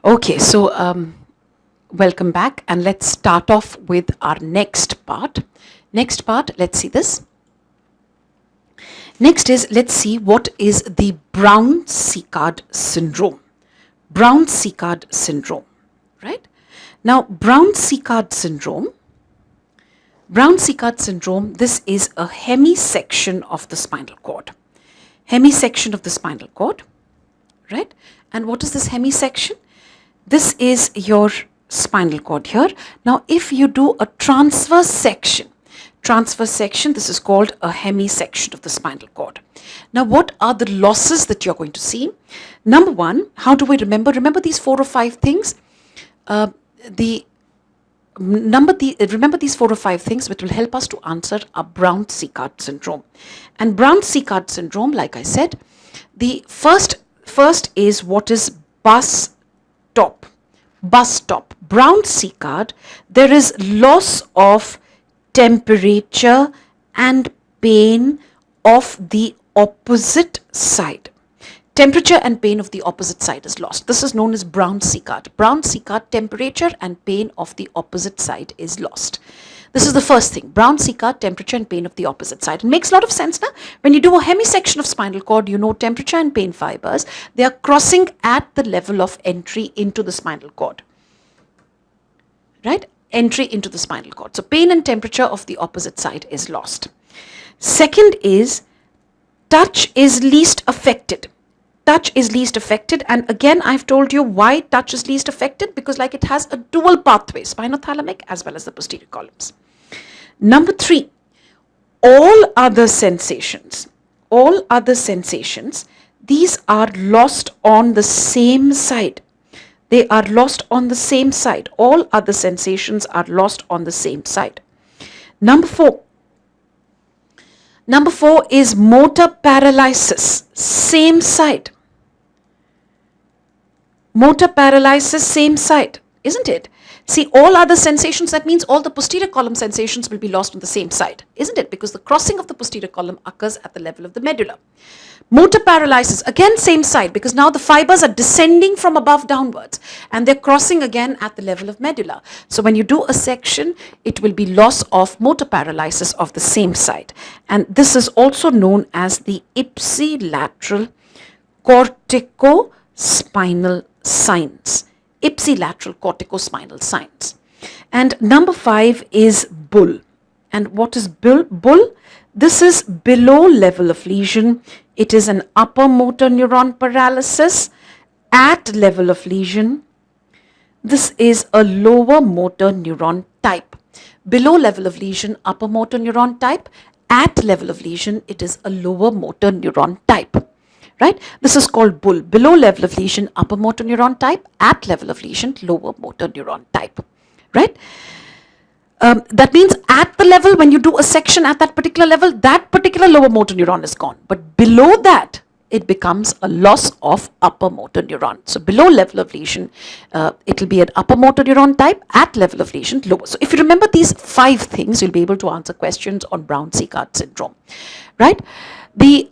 Okay, so welcome back, and let's start off with our next part. Next part, let's see this. Next is, let's see what is the Brown-Séquard syndrome. Brown-Séquard syndrome, right? Now, Brown-Séquard syndrome, this is a hemisection of the spinal cord. Hemisection of the spinal cord, right? And what is this hemisection? This is your spinal cord here. Now, if you do a transverse section, this is called a hemisection of the spinal cord. Now, what are the losses that you're going to see? Number one, how do we remember? Remember these 4 or 5 things? Remember these 4 or 5 things which will help us to answer a Brown-Séquard syndrome. And Brown-Séquard syndrome, like I said, the first is what is bus stop. Brown-Séquard, there is loss of temperature and pain of the opposite side. Temperature and pain of the opposite side is lost. This is known as Brown-Séquard. Brown-Séquard, temperature and pain of the opposite side is lost. This is the first thing. Brown-Séquard, temperature and pain of the opposite side. It makes a lot of sense now. When you do a hemisection of spinal cord, you know temperature and pain fibers, they are crossing at the level of entry into the spinal cord. Right? Entry into the spinal cord. So pain and temperature of the opposite side is lost. Second is touch is least affected. Touch is least affected, and again I've told you why touch is least affected, because like it has a dual pathway, spinothalamic as well as the posterior columns. Number 3, all other sensations, these are lost on the same side. They are lost on the same side. All other sensations are lost on the same side. Number 4 is motor paralysis, same side. Motor paralysis, same side, isn't it? See, all other sensations, that means all the posterior column sensations will be lost on the same side, isn't it? Because the crossing of the posterior column occurs at the level of the medulla. Motor paralysis, again same side, because now the fibers are descending from above downwards and they're crossing again at the level of medulla. So when you do a section, it will be loss of motor paralysis of the same side. And this is also known as the ipsilateral corticospinal signs. Ipsilateral corticospinal signs. And number 5 is bull. And what is bull? Bull, this is below level of lesion. It is an upper motor neuron paralysis at level of lesion. This is a lower motor neuron type. Below level of lesion, upper motor neuron type. At level of lesion, it is a lower motor neuron type. Right? This is called bull. Below level of lesion, upper motor neuron type. At level of lesion, lower motor neuron type. Right? That means at the level, when you do a section at that particular level, that particular lower motor neuron is gone. But below that, it becomes a loss of upper motor neuron. So below level of lesion, it will be an upper motor neuron type. At level of lesion, lower. So if you remember these 5 things, you'll be able to answer questions on Brown-Séquard syndrome. Right? The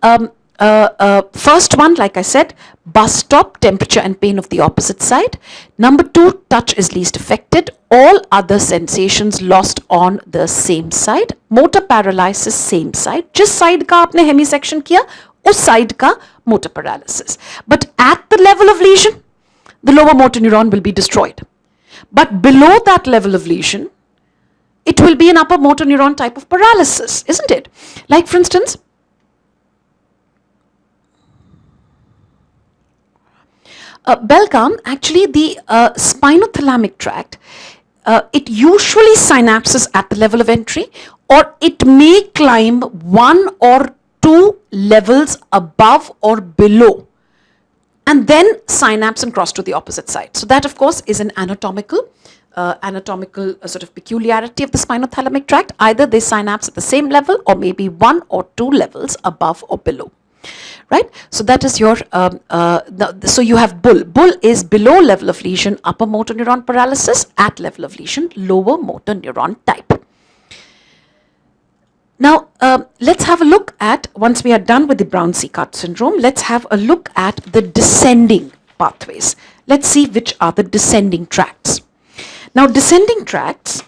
first one, like I said, bus stop, temperature and pain of the opposite side. Number 2, touch is least affected. All other sensations lost on the same side. Motor paralysis, same side. जिस side का आपने hemisection किया, उस side का motor paralysis. But at the level of lesion, the lower motor neuron will be destroyed. But below that level of lesion, it will be an upper motor neuron type of paralysis, isn't it? Like for instance, Belcom, actually the spinothalamic tract, it usually synapses at the level of entry, or it may climb 1 or 2 levels above or below and then synapse and cross to the opposite side. So that of course is an anatomical sort of peculiarity of the spinothalamic tract. Either they synapse at the same level or maybe 1 or 2 levels above or below. Right? So that is your, so you have bull. Bull is below level of lesion, upper motor neuron paralysis. At level of lesion, lower motor neuron type. Now, let's have a look at, once we are done with the Brown-Séquard syndrome, let's have a look at the descending pathways. Let's see which are the descending tracts. Now, descending tracts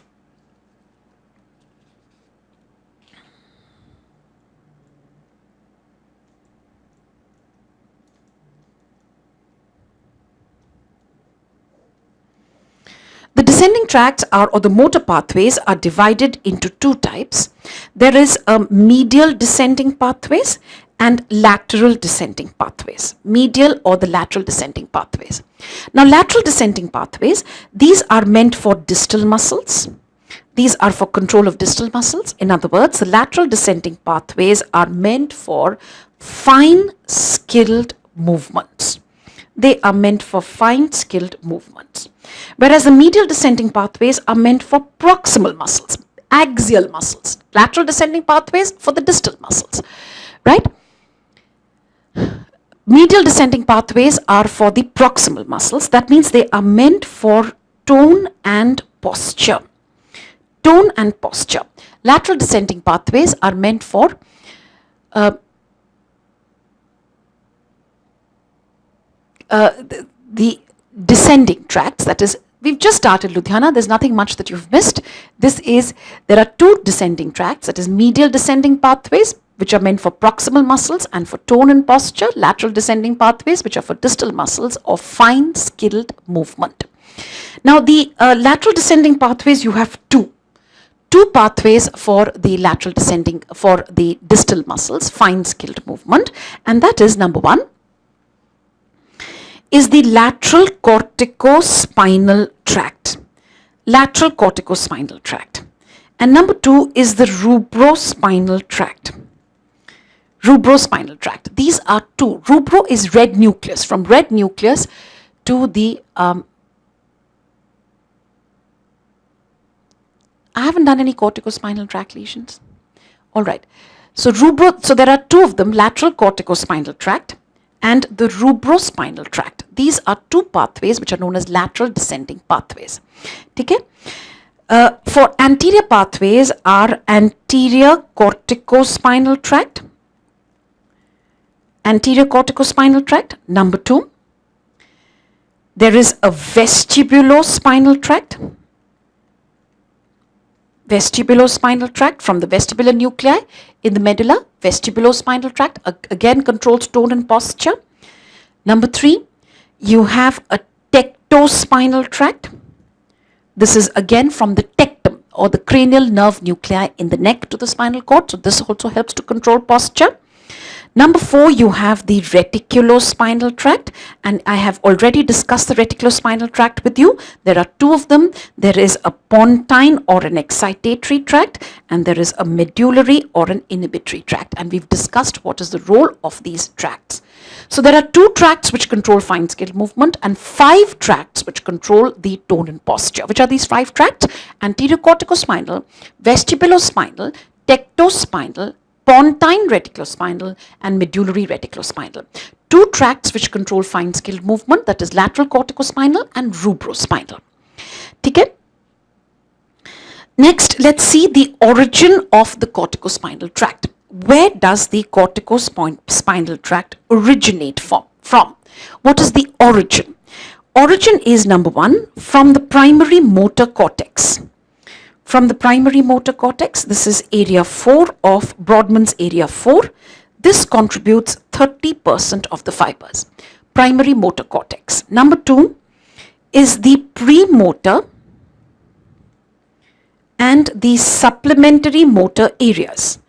The descending tracts or the motor pathways are divided into two types. There is medial descending pathways and lateral descending pathways. Medial or the lateral descending pathways. Now, lateral descending pathways, these are meant for distal muscles. These are for control of distal muscles. In other words, the lateral descending pathways are meant for fine skilled movements. They are meant for fine skilled movements. Whereas the medial descending pathways are meant for proximal muscles, axial muscles. Lateral descending pathways for the distal muscles, right? Medial descending pathways are for the proximal muscles. That means they are meant for tone and posture. Tone and posture. Lateral descending pathways are meant for the descending tracts. That is, we've just started Ludhiana. There's nothing much that you've missed. There are two descending tracts. That is medial descending pathways, which are meant for proximal muscles and for tone and posture. Lateral descending pathways, which are for distal muscles or fine skilled movement. Now, the lateral descending pathways, you have two pathways for the lateral descending, for the distal muscles, fine skilled movement. And that is, number one, is the lateral corticospinal tract. Lateral corticospinal tract. And number two is the rubrospinal tract. Rubrospinal tract. These are two. Rubro is red nucleus. From red nucleus to the I haven't done any corticospinal tract lesions. All right. So there are two of them, lateral corticospinal tract and the rubrospinal tract. These are two pathways which are known as lateral descending pathways. Okay? For anterior pathways are anterior corticospinal tract. Anterior corticospinal tract. Number two, there is a vestibulospinal tract. Vestibulospinal tract from the vestibular nuclei in the medulla. Vestibulospinal tract again controls tone and posture. Number three, you have a tectospinal tract. This is again from the tectum or the cranial nerve nuclei in the neck to the spinal cord. So this also helps to control posture. Number four, you have the reticulospinal tract, and I have already discussed the reticulospinal tract with you. There are two of them. There is a pontine or an excitatory tract, and there is a medullary or an inhibitory tract, and we've discussed what is the role of these tracts. So there are two tracts which control fine skilled movement and five tracts which control the tone and posture. Which are these five tracts? Anterior corticospinal, vestibulospinal, tectospinal, pontine reticulospinal and medullary reticulospinal. Two tracts which control fine skilled movement, that is lateral corticospinal and rubrospinal. Okay? Next, let's see the origin of the corticospinal tract. Where does the corticospinal tract originate from? What is the origin? Origin is, number one, from the primary motor cortex. From the primary motor cortex, this is area 4 of Brodmann's area 4. This contributes 30% of the fibers. Primary motor cortex. Number 2 is the premotor and the supplementary motor areas.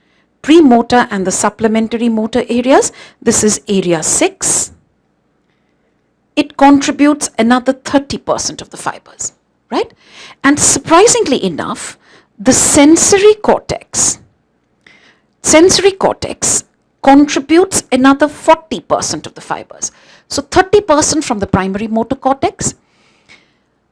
Premotor and the supplementary motor areas. This is area 6. It contributes another 30% of the fibers. Right? And surprisingly enough, the sensory cortex contributes another 40% of the fibers. So 30% from the primary motor cortex,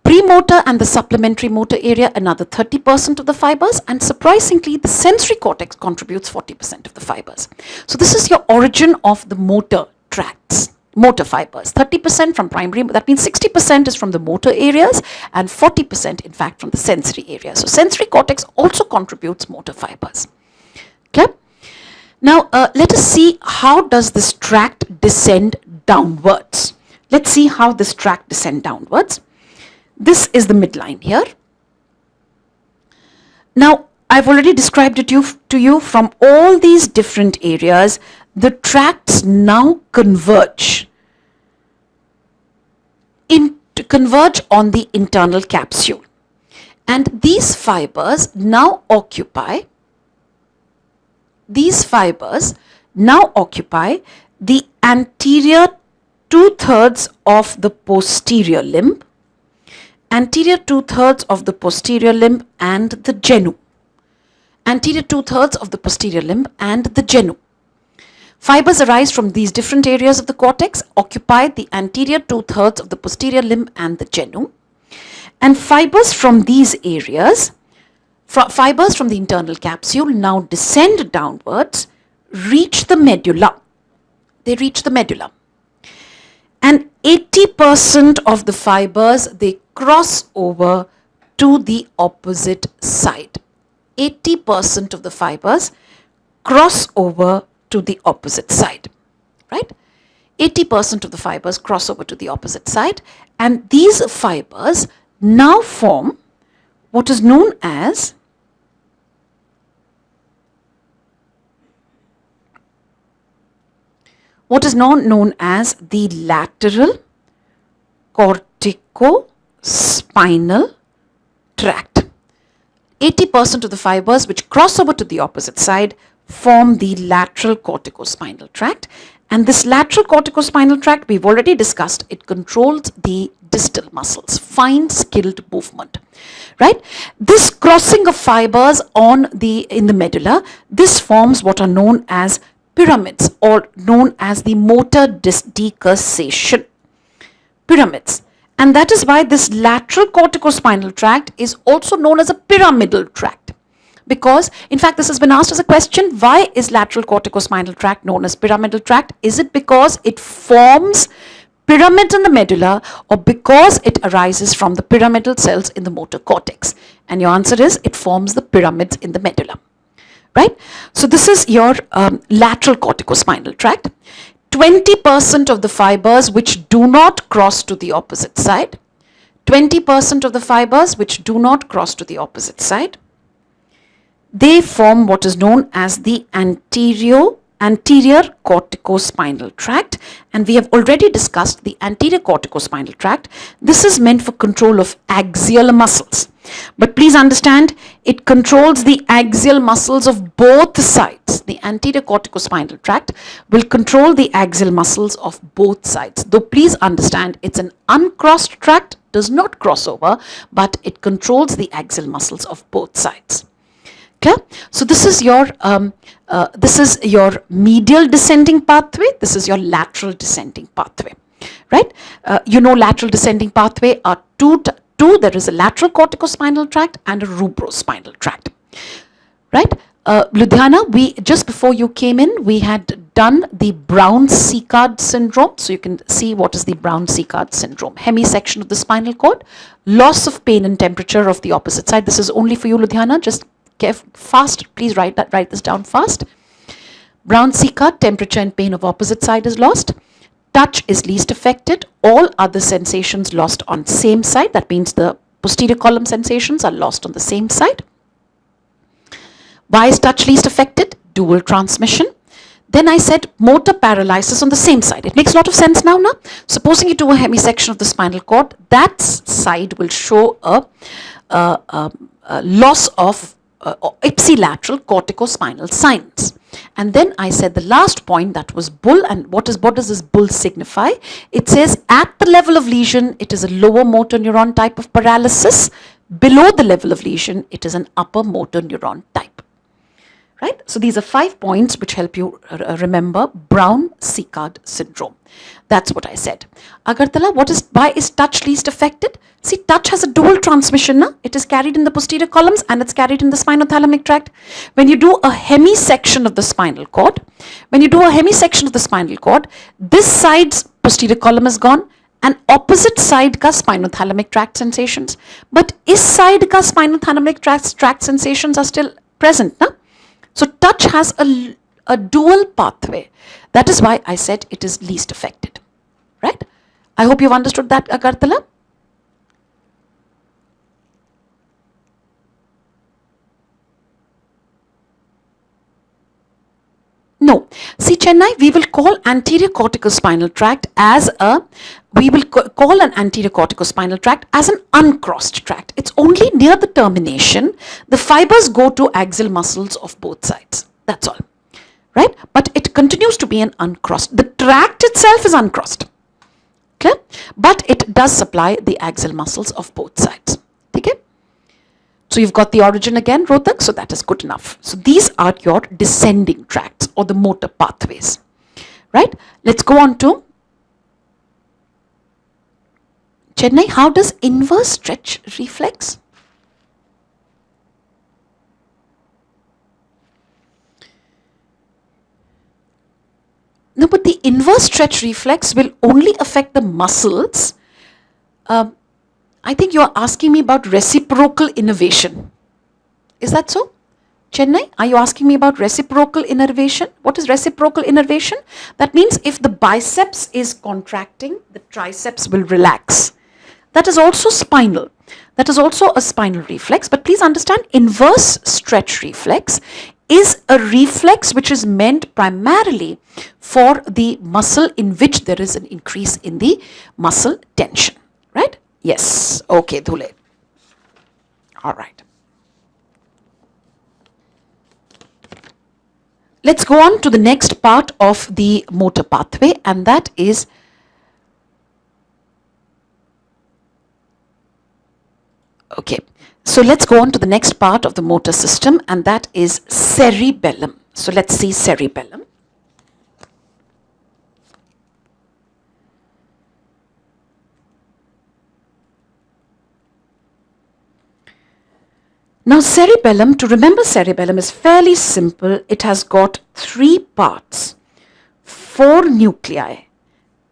premotor and the supplementary motor area another 30% of the fibers, and surprisingly the sensory cortex contributes 40% of the fibers. So this is your origin of the motor tracts. Motor fibers, 30% from primary, that means 60% is from the motor areas and 40% in fact from the sensory areas. So sensory cortex also contributes motor fibers. Okay. Now let us see how does this tract descend downwards. Let's see how this tract descends downwards. This is the midline here. Now, I've already described it to you from all these different areas. The tracts now converge on the internal capsule. And these fibers now occupy the anterior 2/3 of the posterior limb, and the genu. Anterior 2/3 of the posterior limb and the genu. Fibers arise from these different areas of the cortex, occupy the anterior 2/3 of the posterior limb and the genu. And fibers from these areas, fibers from the internal capsule now descend downwards, reach the medulla. They reach the medulla. And 80% of the fibers, they cross over to the opposite side. 80% of the fibers cross over to the opposite side, right? 80% of the fibers cross over to the opposite side, and these fibers now form what is known as the lateral corticospinal tract. 80% of the fibers which cross over to the opposite side form the lateral corticospinal tract. And this lateral corticospinal tract, we've already discussed, it controls the distal muscles, fine skilled movement, right? This crossing of fibers in the medulla, this forms what are known as pyramids, or known as the motor decussation. Pyramids. And that is why this lateral corticospinal tract is also known as a pyramidal tract. Because, in fact, this has been asked as a question, why is lateral corticospinal tract known as pyramidal tract? Is it because it forms pyramids in the medulla, or because it arises from the pyramidal cells in the motor cortex? And your answer is, it forms the pyramids in the medulla, right? So this is your lateral corticospinal tract. 20% of the fibers which do not cross to the opposite side, 20% of the fibers which do not cross to the opposite side, they form what is known as the anterior corticospinal tract, and we have already discussed the anterior corticospinal tract. This is meant for control of axial muscles, but please understand, it controls the axial muscles of both sides. The anterior corticospinal tract will control the axial muscles of both sides, though please understand, it's an uncrossed tract, does not cross over, but it controls the axial muscles of both sides. Okay, so this is your medial descending pathway. This is your lateral descending pathway, right? Lateral descending pathway are two. There is a lateral corticospinal tract and a rubrospinal tract, right? Ludhiana, just before you came in, we had done the Brown-Séquard syndrome. So you can see what is the Brown-Séquard syndrome. Hemisection of the spinal cord, loss of pain and temperature of the opposite side. This is only for you, Ludhiana. Just fast, please write this down fast. Brown-Séquard, temperature and pain of opposite side is lost. Touch is least affected. All other sensations lost on same side. That means the posterior column sensations are lost on the same side. Why is touch least affected? Dual transmission. Then I said motor paralysis on the same side. It makes a lot of sense now. Supposing you do a hemisection of the spinal cord, that side will show a loss of ipsilateral corticospinal signs. And then I said the last point, that was bull. And what does this bull signify? It says at the level of lesion, it is a lower motor neuron type of paralysis. Below the level of lesion, it is an upper motor neuron type. Right? So these are 5 points which help you remember Brown-Séquard syndrome. That's what I said. Agartala, why is touch least affected? See, touch has a dual transmission. Na? It is carried in the posterior columns and it's carried in the spinothalamic tract. When you do a hemisection of the spinal cord, this side's posterior column is gone and opposite side ka spinothalamic tract sensations. But is side ka spinothalamic tract sensations are still present. Na? So touch has a dual pathway. That is why I said it is least affected, right? I hope you've understood that, Agartala. No. See, Chennai, we will call anterior corticospinal tract as call an anterior corticospinal tract as an uncrossed tract. It's only near the termination. The fibers go to axial muscles of both sides. That's all. Right? But it continues to be an uncrossed. The tract itself is uncrossed. Clear? But it does supply the axial muscles of both sides. Okay? So you've got the origin again, Rohtak, so that is good enough. So these are your descending tracts or the motor pathways. Right? Let's go on to Chennai. How does inverse stretch reflex? No, but the inverse stretch reflex will only affect the muscles. I think you are asking me about reciprocal innervation. Is that so? Chennai, are you asking me about reciprocal innervation? What is reciprocal innervation? That means if the biceps is contracting, the triceps will relax. That is also spinal. That is also a spinal reflex. But please understand, inverse stretch reflex is a reflex which is meant primarily for the muscle in which there is an increase in the muscle tension. Right? Yes. Okay, Dhule. All right. Let's go on to the next part of the motor pathway, and that is okay. So let's go on to the next part of the motor system, and that is cerebellum. So let's see cerebellum. Now cerebellum, to remember cerebellum is fairly simple. It has got 3 parts, 4 nuclei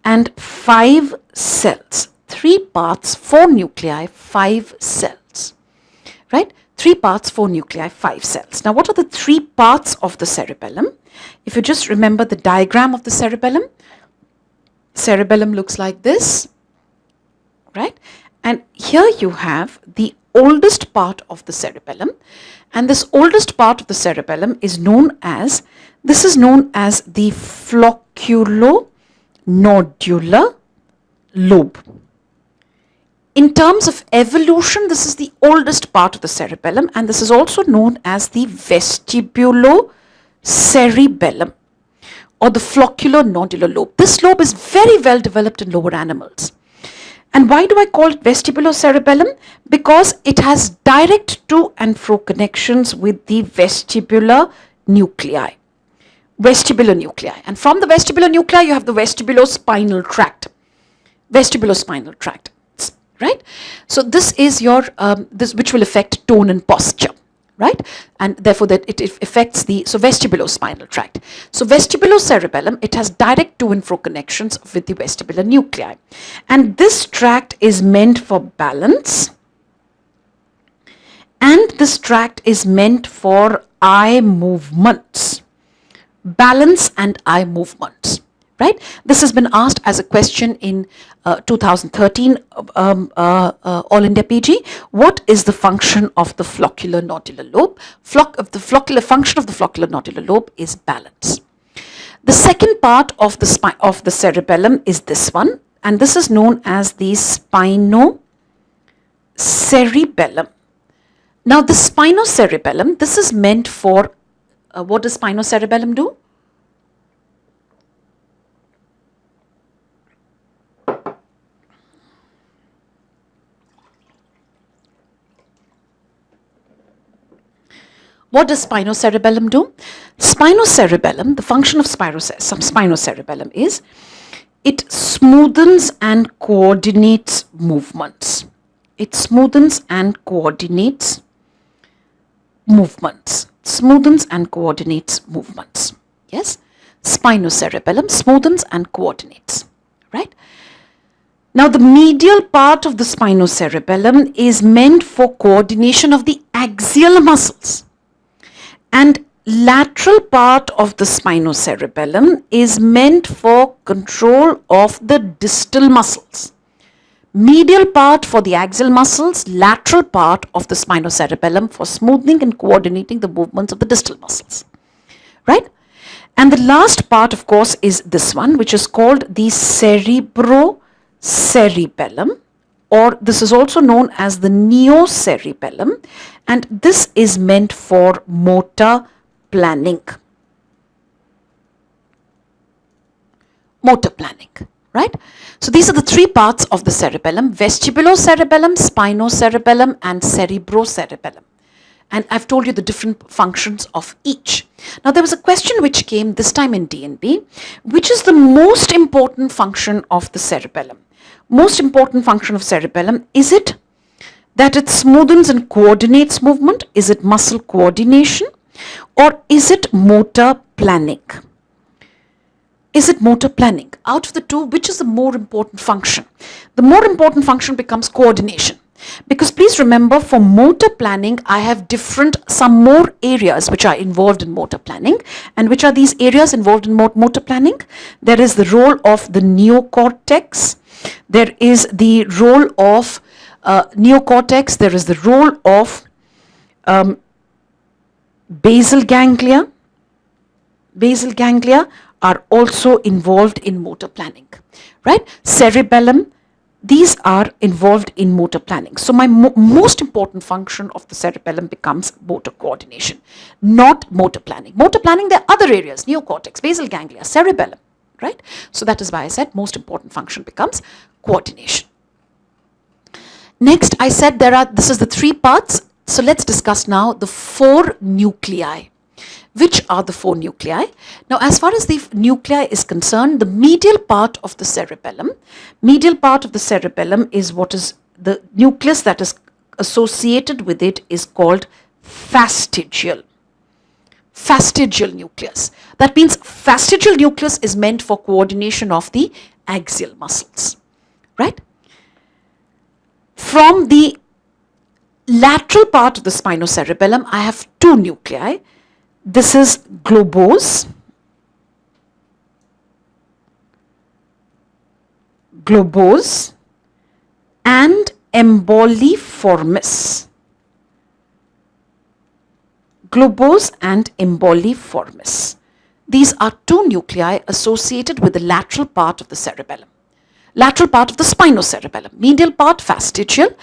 and 5 cells. 3 parts, 4 nuclei, 5 cells. Right? 3 parts, 4 nuclei, 5 cells. Now what are the 3 parts of the cerebellum? If you just remember the diagram of the cerebellum looks like this. Right? And here you have the oldest part of the cerebellum, and this oldest part of the cerebellum is known as the flocculonodular lobe. In terms of evolution, this is the oldest part of the cerebellum, and this is also known as the vestibulocerebellum or the flocculonodular lobe. This lobe is very well developed in lower animals. And why do I call it vestibulocerebellum? Because it has direct to and fro connections with the vestibular nuclei. Vestibular nuclei. And from the vestibular nuclei, you have the vestibulospinal tract. Vestibulospinal tract. Right? So this is your, this which will affect tone and posture. Right? And therefore that it affects the, so vestibulospinal tract. So vestibulocerebellum, it has direct to and fro connections with the vestibular nuclei. And this tract is meant for balance. And this tract is meant for eye movements. Balance and eye movements. Right? This has been asked as a question in 2013 All India PG. What is the function of the flocculonodular lobe? The function of the flocculonodular lobe is balance. The second part of the cerebellum is this one, and this is known as the spinocerebellum. Now, the spinocerebellum, this is meant for what does spinocerebellum do? What does spinocerebellum do? Spinocerebellum, the function of spinocerebellum is it smoothens and coordinates movements. It smoothens and coordinates movements. Smoothens and coordinates movements. Yes? Spinocerebellum smoothens and coordinates. Right? Now, the medial part of the spinocerebellum is meant for coordination of the axial muscles. And lateral part of the spinocerebellum is meant for control of the distal muscles. Medial part for the axial muscles, lateral part of the spinocerebellum for smoothing and coordinating the movements of the distal muscles. Right? And the last part, of course, is this one, which is called the cerebrocerebellum, or this is also known as the neocerebellum, and this is meant for motor planning. Motor planning, right? So these are the three parts of the cerebellum: vestibulocerebellum, spinocerebellum, and cerebrocerebellum. And I've told you the different functions of each. Now there was a question which came this time in DNB, which is the most important function of the cerebellum? Most important function of cerebellum, is it that it smoothens and coordinates movement? Is it muscle coordination? Or is it motor planning? Is it motor planning? Out of the two, which is the more important function? The more important function becomes coordination. Because please remember, for motor planning, I have some more areas which are involved in motor planning. And which are these areas involved in motor planning? There is the role of the neocortex. There is the role of neocortex. There is the role of basal ganglia. Basal ganglia are also involved in motor planning, right? Cerebellum, these are involved in motor planning. So my most important function of the cerebellum becomes motor coordination, not motor planning. Motor planning, there are other areas: neocortex, basal ganglia, cerebellum, right? So that is why I said most important function becomes coordination. Next, I said this is the three parts. So let's discuss now the four nuclei. Which are the four nuclei? Now, as far as the nuclei is concerned, the medial part of the cerebellum is what is the nucleus that is associated with it is called fastigial. Fastigial nucleus. That means fastigial nucleus is meant for coordination of the axial muscles, right? From the lateral part of the spinocerebellum, I have two nuclei. This is globose, and emboliformis. Globose and emboliformis. These are two nuclei associated with the lateral part of the cerebellum. Lateral part of the spinocerebellum. Medial part, fastigial.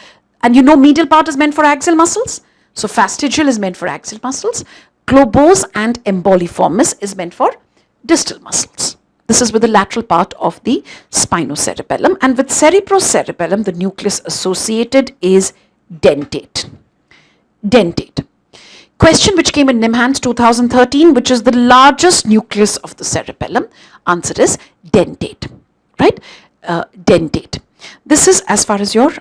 And you know medial part is meant for axial muscles. So fastigial is meant for axial muscles. Globose and emboliformis is meant for distal muscles. This is with the lateral part of the spinocerebellum. And with cerebrocerebellum, the nucleus associated is dentate. Dentate. Question which came in NIMHANS 2013, which is the largest nucleus of the cerebellum? Answer is dentate, right? Dentate. This is as far as your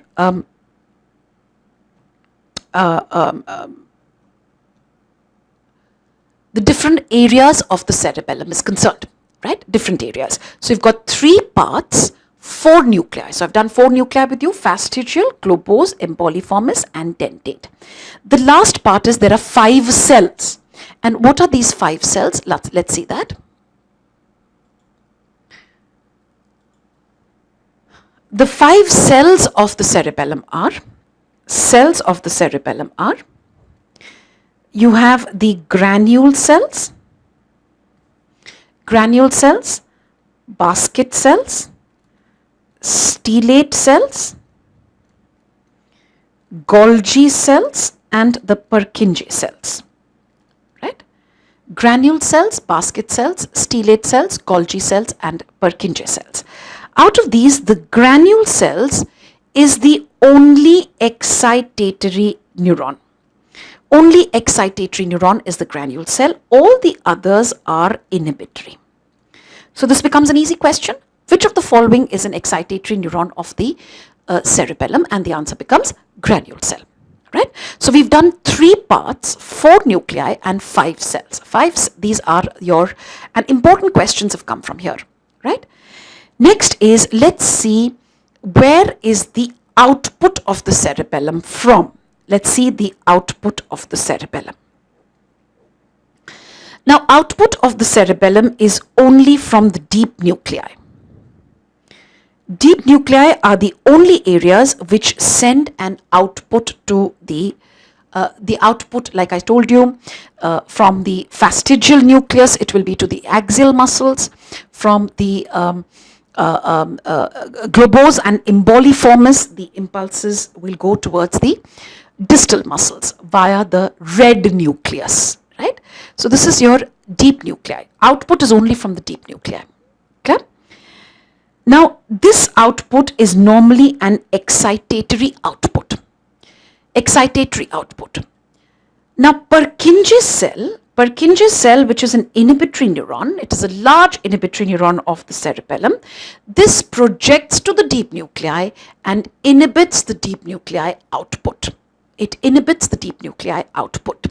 the different areas of the cerebellum is concerned, right? Different areas. So you've got three parts, four nuclei. So I've done four nuclei with you: fastigial, globose, emboliformis, and dentate. The last part is there are 5 cells. And what are these 5 cells? Let's see that. The 5 cells of the cerebellum are, you have the granule cells, basket cells, stellate cells, Golgi cells, and the Purkinje cells, right? Granule cells, basket cells, stellate cells, Golgi cells, and Purkinje cells. Out of these, the granule cells is the only excitatory neuron. Only excitatory neuron is the granule cell. All the others are inhibitory. So this becomes an easy question. Which of the following is an excitatory neuron of the cerebellum? And the answer becomes granule cell, right? So we've done 3 parts, 4 nuclei and 5 cells. These are and important questions have come from here, right? Next is, let's see, where is the output of the cerebellum from? Let's see the output of the cerebellum. Now, output of the cerebellum is only from the deep nuclei. Deep nuclei are the only areas which send an output to the output, like I told you, from the fastigial nucleus, it will be to the axial muscles. From the globose and emboliformis, the impulses will go towards the distal muscles via the red nucleus, right? So this is your deep nuclei. Output is only from the deep nuclei. Okay? Now, this output is normally an excitatory output. Excitatory output. Now, Purkinje's cell, which is an inhibitory neuron, it is a large inhibitory neuron of the cerebellum. This projects to the deep nuclei and inhibits the deep nuclei output. It inhibits the deep nuclei output.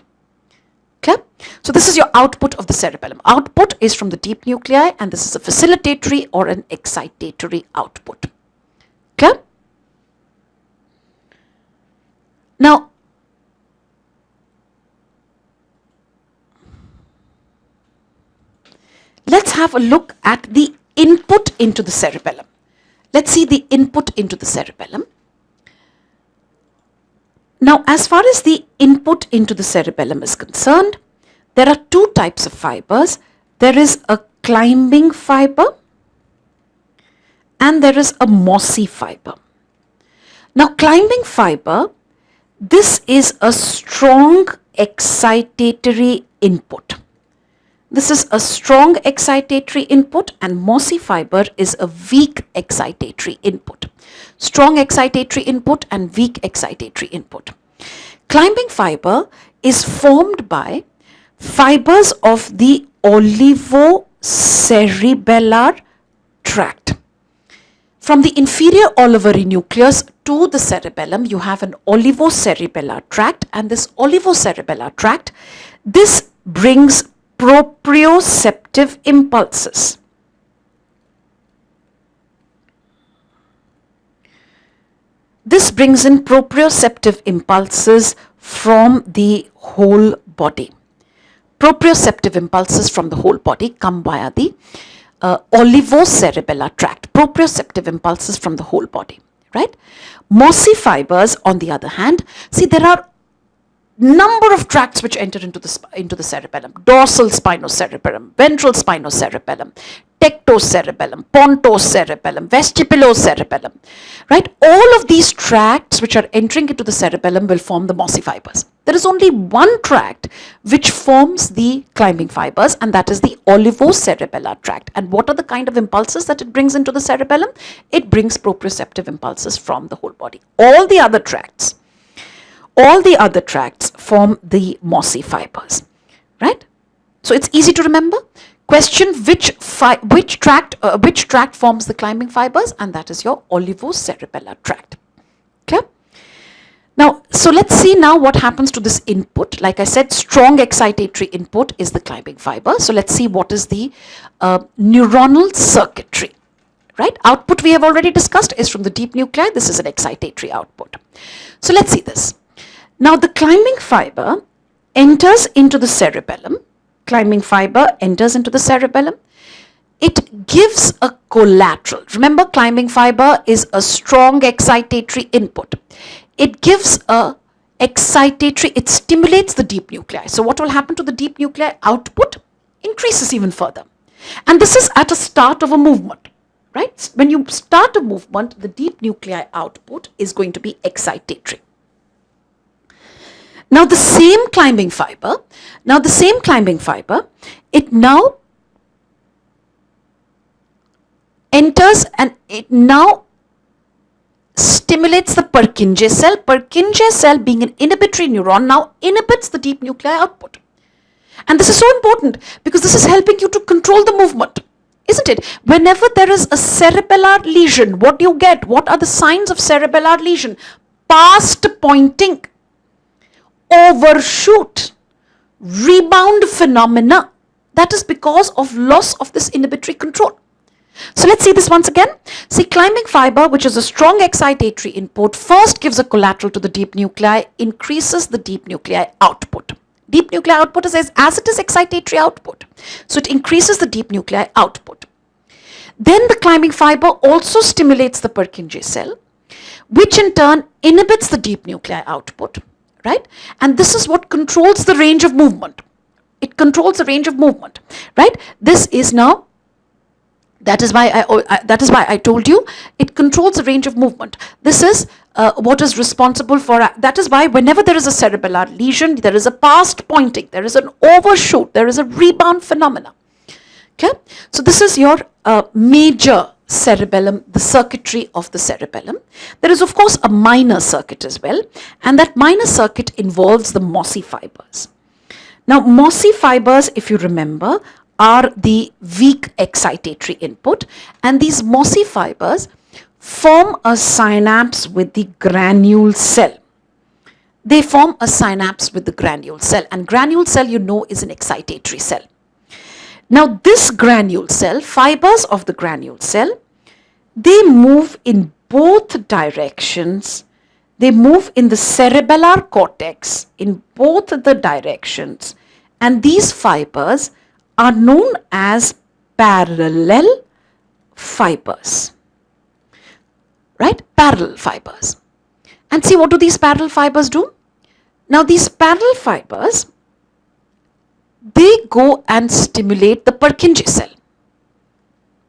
Okay? So this is your output of the cerebellum. Output is from the deep nuclei, and this is a facilitatory or an excitatory output. Okay? Now, let's have a look at the input into the cerebellum. Let's see the input into the cerebellum. Now, as far as the input into the cerebellum is concerned, there are two types of fibers. There is a climbing fiber and there is a mossy fiber. Now, climbing fiber, this is a strong excitatory input. This is a strong excitatory input, and mossy fiber is a weak excitatory input. Strong excitatory input and weak excitatory input. Climbing fiber is formed by fibers of the olivocerebellar tract. From the inferior olivary nucleus to the cerebellum, you have an olivocerebellar tract, and this olivocerebellar tract, this brings proprioceptive impulses. This brings in proprioceptive impulses from the whole body. Proprioceptive impulses from the whole body come via the olivocerebellar tract. Proprioceptive impulses from the whole body, right? Mossy fibers, on the other hand, see, there are number of tracts which enter into the cerebellum: dorsal spinocerebellum, ventral spinocerebellum, tectocerebellum, pontocerebellum, vestibulocerebellum, right? All of these tracts which are entering into the cerebellum will form the mossy fibers. There is only one tract which forms the climbing fibers, and that is the olivocerebellar tract. And what are the kind of impulses that it brings into the cerebellum? It brings proprioceptive impulses from the whole body. All the other tracts form the mossy fibers, right? So it's easy to remember. Question: which tract forms the climbing fibers? And that is your olivocerebellar tract. Okay. Now, so let's see now what happens to this input. Like I said, strong excitatory input is the climbing fiber. So let's see what is the neuronal circuitry. Right? Output we have already discussed is from the deep nuclei. This is an excitatory output. So let's see this. Now, the climbing fiber enters into the cerebellum. Climbing fiber enters into the cerebellum. It gives a collateral. Remember, climbing fiber is a strong excitatory input. It gives a excitatory, it stimulates the deep nuclei. So what will happen to the deep nuclei? Output increases even further. And this is at a start of a movement, right? When you start a movement, the deep nuclei output is going to be excitatory. Now the same climbing fiber, it now enters and it now stimulates the Purkinje cell. Purkinje cell, being an inhibitory neuron, now inhibits the deep nuclei output. And this is so important because this is helping you to control the movement, isn't it? Whenever there is a cerebellar lesion, what do you get? What are the signs of cerebellar lesion? Past pointing, overshoot, rebound phenomena. That is because of loss of this inhibitory control. So let's see this once again. See, climbing fiber, which is a strong excitatory input, first gives a collateral to the deep nuclei, increases the deep nuclei output. Deep nuclei output is as it is excitatory output. So it increases the deep nuclei output. Then the climbing fiber also stimulates the Purkinje cell, which in turn inhibits the deep nuclei output, right? And this is what controls the range of movement. It controls the range of movement, right? This is now, that is why I told you it controls the range of movement. This is what is responsible for, that is why whenever there is a cerebellar lesion, there is a past pointing, there is an overshoot, there is a rebound phenomena. Okay, so this is your major cerebellum, the circuitry of the cerebellum. There is of course a minor circuit as well, and that minor circuit involves the mossy fibers. Now mossy fibers, if you remember, are the weak excitatory input, and these mossy fibers form a synapse with the granule cell. They form a synapse with the granule cell, and granule cell, you know, is an excitatory cell. Now this granule cell, fibers of the granule cell, they move in both directions. They move in the cerebellar cortex in both the directions, and these fibers are known as parallel fibers, right? Parallel fibers. And see, what do these parallel fibers do? Now these parallel fibers, they go and stimulate the Purkinje cell.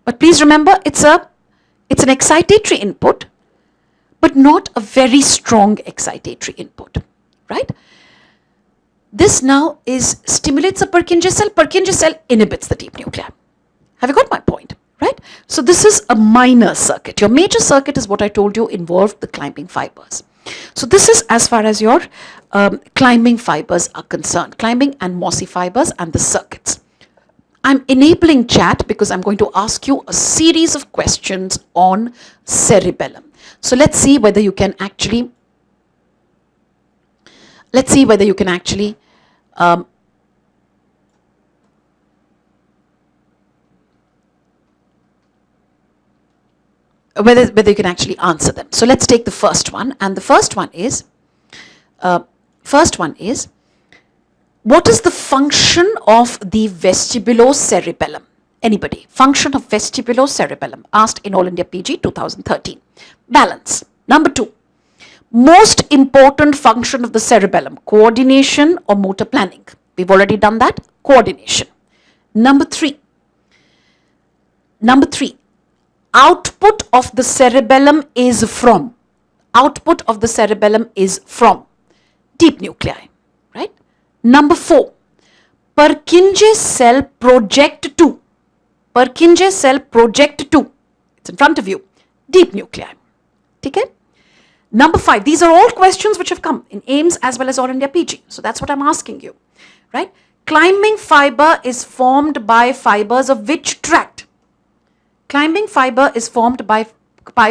But please remember, it's an excitatory input, but not a very strong excitatory input, right? This now stimulates the Purkinje cell. Purkinje cell inhibits the deep nuclei. Have you got my point, right? So this is a minor circuit. Your major circuit is what I told you involved the climbing fibers. So this is as far as your climbing fibers are concerned, climbing and mossy fibers and the circuits. I'm enabling chat because I'm going to ask you a series of questions on cerebellum. So let's see whether you can actually, whether you can actually answer them. So let's take the first one, and the first one is, what is the function of the vestibulocerebellum? Anybody? Function of vestibulocerebellum, asked in All India PG 2013. Balance. Number 2, most important function of the cerebellum, coordination or motor planning? We've already done that, coordination. Number 3, output of the cerebellum is from, deep nuclei, right? Number 4, Purkinje cell project to, it's in front of you, deep nuclei. Okay? Number 5, these are all questions which have come in AIIMS as well as All India PG. So that's what I'm asking you, right? Climbing fiber is formed by fibers of which tract? Climbing fiber is formed by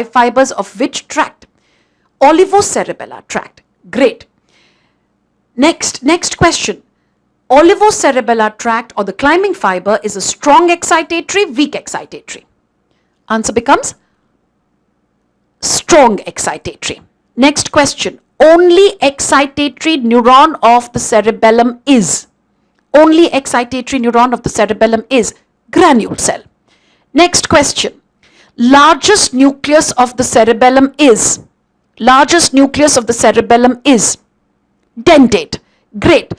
fibers of which tract? Olivocerebellar tract. Great. Next question. Olivocerebellar tract or the climbing fiber is a strong excitatory, weak excitatory? Answer becomes strong excitatory. Next question. Only excitatory neuron of the cerebellum is? Granule cell. Next question. Largest nucleus of the cerebellum is? Dentate. Great.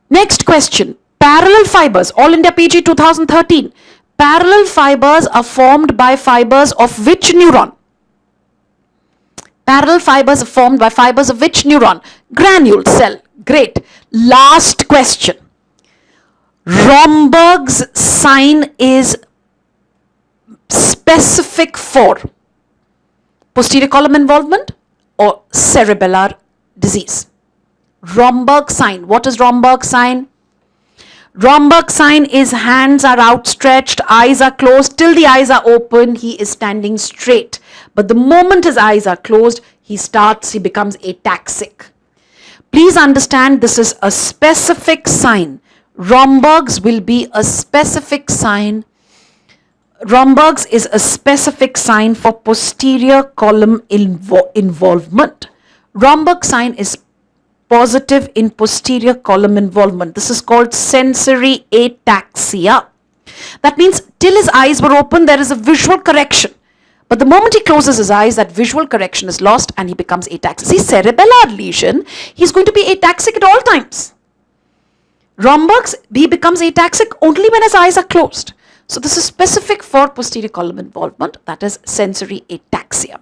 Next question. Parallel fibers, All India PG 2013. Parallel fibers are formed by fibers of which neuron? Granule cell. Great. Last question. Romberg's sign is specific for posterior column involvement or cerebellar disease? Romberg sign. What is Romberg sign? Romberg sign is hands are outstretched, eyes are closed. Till the eyes are open, he is standing straight. But the moment his eyes are closed, he becomes ataxic. Please understand, this is a specific sign. Romberg's will be a specific sign. Romberg's is a specific sign for posterior column involvement. Romberg sign is positive in posterior column involvement. This is called sensory ataxia. That means till his eyes were open, there is a visual correction. But the moment he closes his eyes, that visual correction is lost and he becomes ataxic. See, cerebellar lesion, he's going to be ataxic at all times. Romberg's, he becomes ataxic only when his eyes are closed. So this is specific for posterior column involvement, that is sensory ataxia.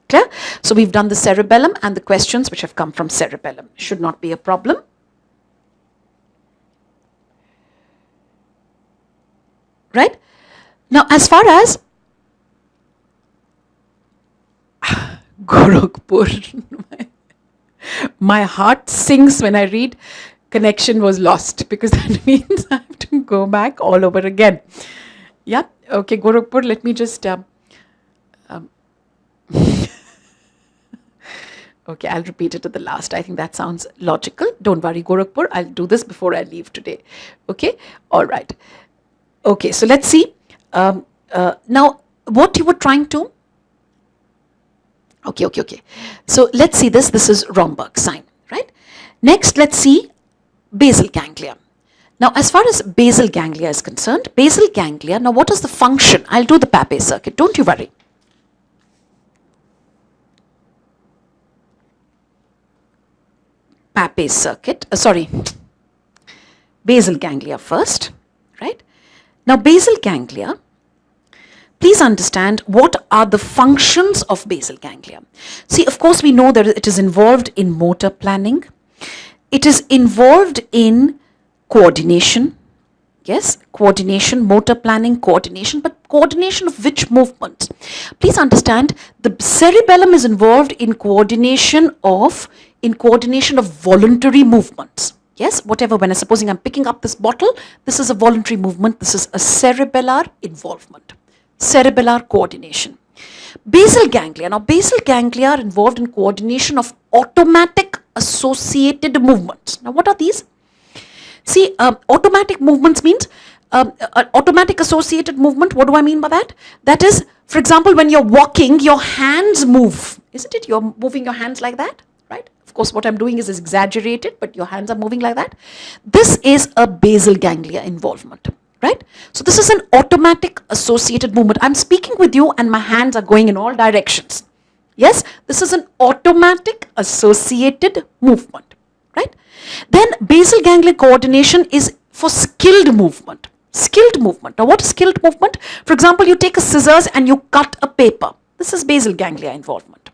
Clear? So we've done the cerebellum and the questions which have come from cerebellum. Should not be a problem. Right? Now, as far as Gorakhpur, my heart sinks when I read connection was lost, because that means I have to go back all over again. Yeah, okay, Gorakhpur, let me just... okay, I'll repeat it at the last. I think that sounds logical. Don't worry, Gorakhpur, I'll do this before I leave today. Okay, all right. Okay, so let's see. Now, what you were trying to... Okay. So let's see this. This is Romberg sign, right? Next, let's see basal ganglia. Now, as far as basal ganglia is concerned, basal ganglia, now what is the function? I'll do the Papez circuit, don't you worry. Papez circuit, basal ganglia first, right? Now, basal ganglia, please understand what are the functions of basal ganglia. See, of course, we know that it is involved in motor planning. It is involved in coordination. Yes, coordination, motor planning, coordination, but coordination of which movements? Please understand, the cerebellum is involved in coordination of voluntary movements. Yes, whatever, when supposing I'm picking up this bottle, this is a voluntary movement, this is a cerebellar involvement, cerebellar coordination. Basal ganglia, now basal ganglia are involved in coordination of automatic associated movements. Now what are these? See, automatic movements means, automatic associated movement, what do I mean by that? That is, for example, when you're walking, your hands move, isn't it? You're moving your hands like that, right? Of course, what I'm doing is exaggerated, but your hands are moving like that. This is a basal ganglia involvement, right? So this is an automatic associated movement. I'm speaking with you and my hands are going in all directions. Yes, this is an automatic associated movement, right? Then basal ganglia coordination is for skilled movement. Skilled movement. Now what is skilled movement? For example, you take a scissors and you cut a paper. This is basal ganglia involvement.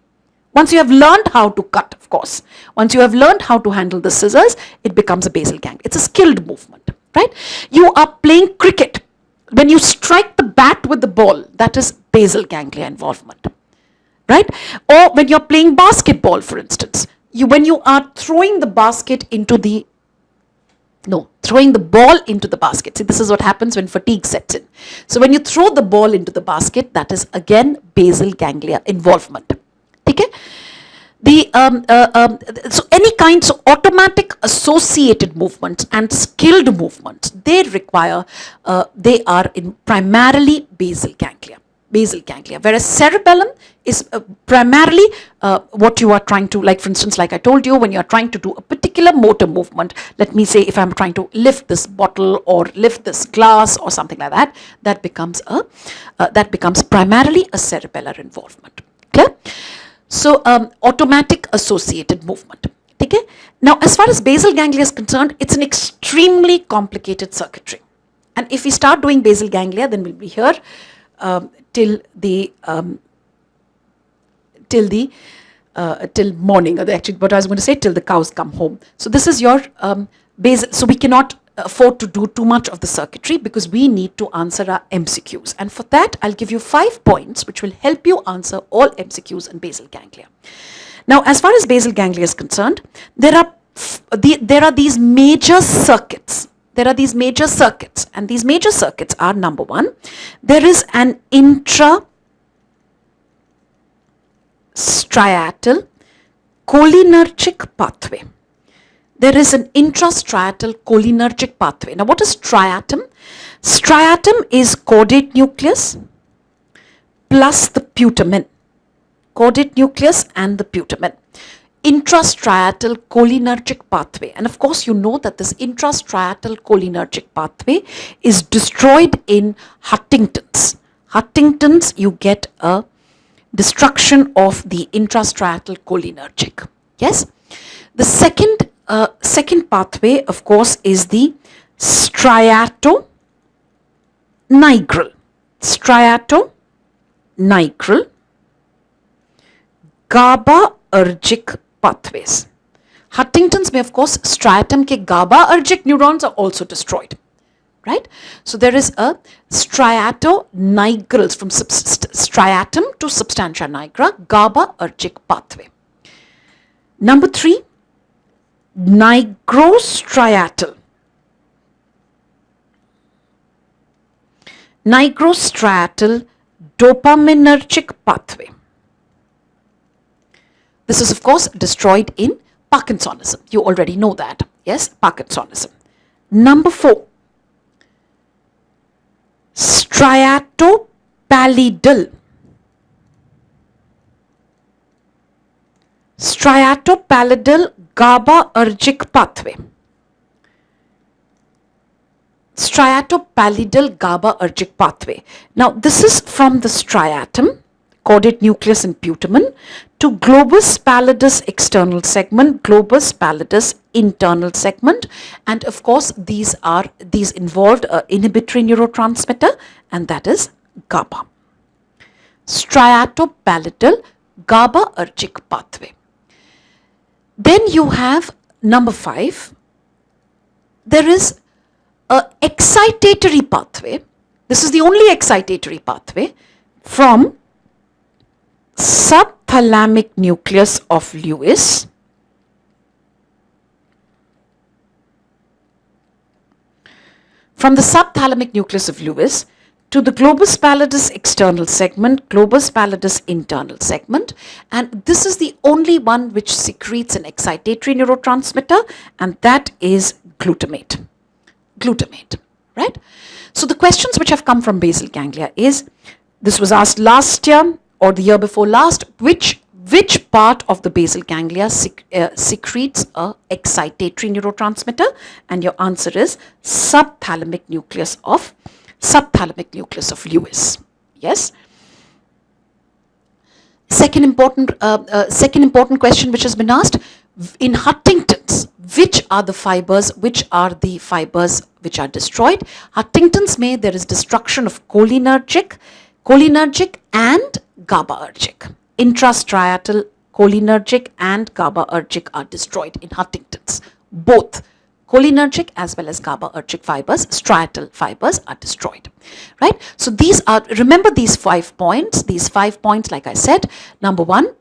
Once you have learned how to cut, of course, once you have learned how to handle the scissors, it becomes a basal ganglia. It's a skilled movement, right? You are playing cricket. When you strike the bat with the ball, that is basal ganglia involvement, right? Or when you're playing basketball, for instance, when you are throwing the basket into the, throwing the ball into the basket. See, this is what happens when fatigue sets in. So when you throw the ball into the basket, that is again basal ganglia involvement. Okay? So any kinds of automatic associated movements and skilled movements, they require, they are in primarily basal ganglia. Basal ganglia, whereas cerebellum is primarily what you are trying to, like for instance, like I told you, when you are trying to do a particular motor movement, let me say if I'm trying to lift this bottle or lift this glass or something like that, that becomes primarily a cerebellar involvement. Clear? So automatic associated movement. Okay? Now as far as basal ganglia is concerned, it's an extremely complicated circuitry, and if we start doing basal ganglia, then we'll be here till morning, or actually what I was going to say, till the cows come home. So this is your basal. So we cannot afford to do too much of the circuitry because we need to answer our MCQs, and for that I'll give you 5 points which will help you answer all MCQs in basal ganglia. Now as far as basal ganglia is concerned, there are these major circuits. There are these major circuits, and these major circuits are, number one, there is an intrastriatal cholinergic pathway. There is an intrastriatal cholinergic pathway. Now what is striatum? Striatum is caudate nucleus plus the putamen. Caudate nucleus and the putamen. intrastriatal cholinergic pathway. And of course, you know that this intrastriatal cholinergic pathway is destroyed in Huntington's. Huntington's, you get a destruction of the intrastriatal cholinergic. Yes. The second pathway, of course, is the striatonigral. Striatonigral GABAergic pathways. Huntington's में of course striatum के GABAergic neurons are also destroyed, right? So there is a striatonigral from striatum to substantia nigra GABAergic pathway. Number 3, nigrostriatal. Nigrostriatal dopaminergic pathway. This is of course destroyed in Parkinsonism. You already know that. Yes, Parkinsonism. Number 4, striatopallidal. Striatopallidal GABAergic pathway. Striatopallidal GABAergic pathway. Now, this is from the striatum, caudate nucleus and putamen, to globus pallidus external segment, globus pallidus internal segment, and of course these involved inhibitory neurotransmitter, and that is GABA. Striatopallidal GABAergic pathway. Then you have number 5. There is a excitatory pathway. This is the only excitatory pathway from subthalamic nucleus of Lewis to the globus pallidus external segment, globus pallidus internal segment, and this is the only one which secretes an excitatory neurotransmitter, and that is glutamate. Glutamate, right? So the questions which have come from basal ganglia is, this was asked last year or the year before last, which part of the basal ganglia secretes a excitatory neurotransmitter, and your answer is subthalamic nucleus of Lewis. Yes. Second important question which has been asked, in Huntington's, which are the fibers which are destroyed? Huntington's में there is destruction of cholinergic and GABAergic. Intrastriatal cholinergic and GABAergic are destroyed in Huntington's. Both cholinergic as well as GABAergic fibers, striatal fibers, are destroyed, right? So these are, remember these 5 points. These 5 points, like I said, number 1,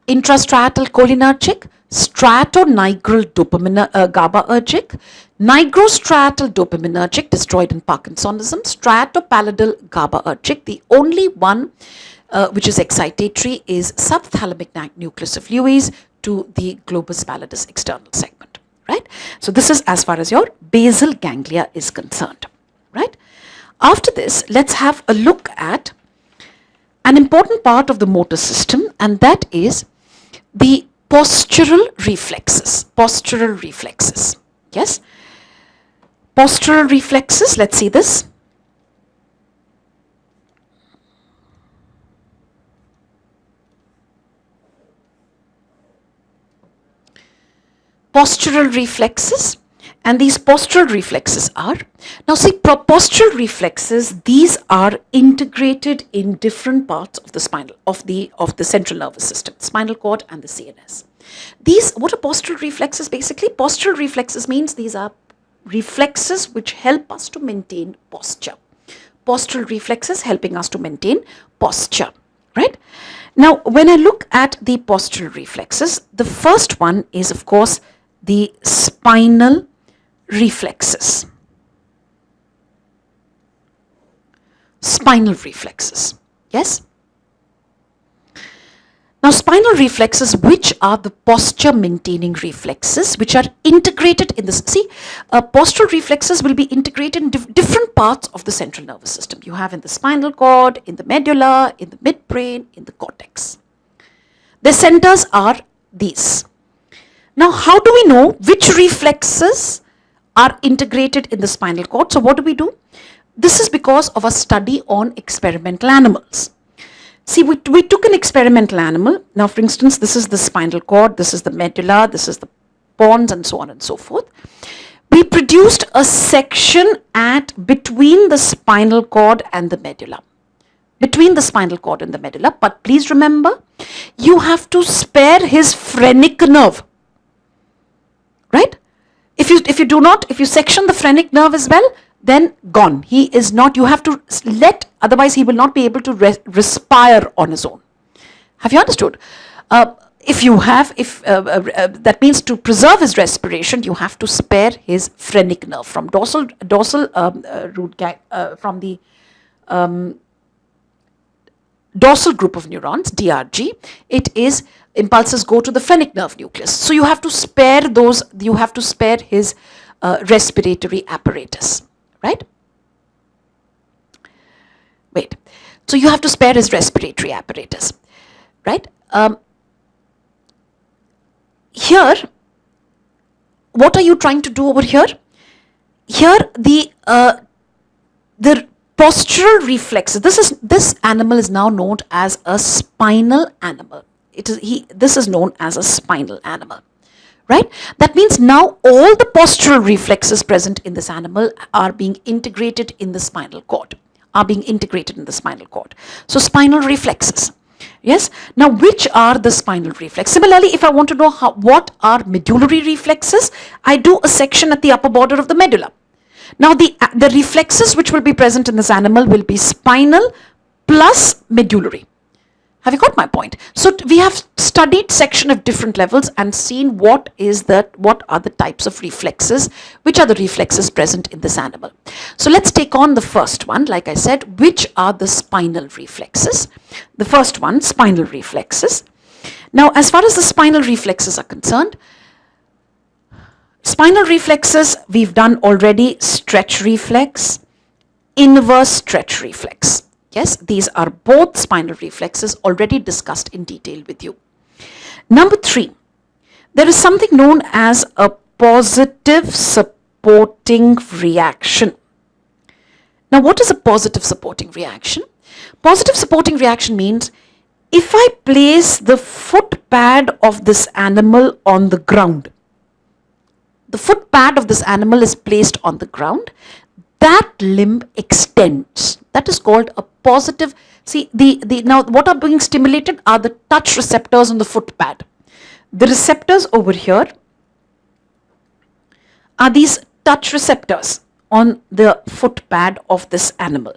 intrastriatal cholinergic, striatonigral GABAergic, nigrostriatal dopaminergic, destroyed in Parkinsonism, striatopallidal GABAergic. The only one which is excitatory is subthalamic nucleus of Lewis to the globus pallidus external segment, right? So this is as far as your basal ganglia is concerned, right? After this, let's have a look at an important part of the motor system, and that is the postural reflexes. Postural reflexes. Yes. Postural reflexes. Let's see this. Postural reflexes. And these postural reflexes are, now see, postural reflexes, these are integrated in different parts of the spinal, of the central nervous system, spinal cord and the CNS. These, what are postural reflexes basically? Postural reflexes means these are reflexes which help us to maintain posture. Postural reflexes helping us to maintain posture, right? Now, when I look at the postural reflexes, the first one is, of course, the spinal reflexes. Spinal reflexes. Yes? Now, spinal reflexes, which are the posture maintaining reflexes, which are integrated in this. See, postural reflexes will be integrated in different parts of the central nervous system. You have in the spinal cord, in the medulla, in the midbrain, in the cortex. The centers are these. Now, how do we know which reflexes are integrated in the spinal cord? So what do? This is because of a study on experimental animals. See, we took an experimental animal. Now, for instance, this is the spinal cord, this is the medulla, this is the pons, and so on and so forth. We produced a section between the spinal cord and the medulla. Between the spinal cord and the medulla. But please remember, you have to spare his phrenic nerve. Right? If you section the phrenic nerve as well, then gone. He is not, you have to otherwise he will not be able to respire on his own. Have you understood? That means to preserve his respiration, you have to spare his phrenic nerve from dorsal root gang, from the dorsal group of neurons, DRG. It is impulses go to the phrenic nerve nucleus. So you have to spare those. You have to spare his respiratory apparatus. Right? Wait. So you have to spare his respiratory apparatus. Right? Here, what are you trying to do over here? Here, the postural reflexes. This animal is now known as a spinal animal. This is known as a spinal animal. Right? That means now all the postural reflexes present in this animal are being integrated in the spinal cord. So spinal reflexes. Yes. Now, which are the spinal reflexes? Similarly, if I want to know what are medullary reflexes, I do a section at the upper border of the medulla. Now, the reflexes which will be present in this animal will be spinal plus medullary. Have you got my point? So we have studied section of different levels and seen what are the types of reflexes, which are the reflexes present in this animal. So let's take on the first one. Like I said, which are the spinal reflexes? The first one, spinal reflexes. Now, as far as the spinal reflexes are concerned, spinal reflexes, we've done already stretch reflex, inverse stretch reflex. Yes, these are both spinal reflexes already discussed in detail with you. Number 3, there is something known as a positive supporting reaction. Now, what is a positive supporting reaction? Positive supporting reaction means if I place the foot pad of this animal on the ground, the foot pad of this animal is placed on the ground, that limb extends. That is called a positive. See, now what are being stimulated are the touch receptors on the foot pad. The receptors over here are these touch receptors on the foot pad of this animal.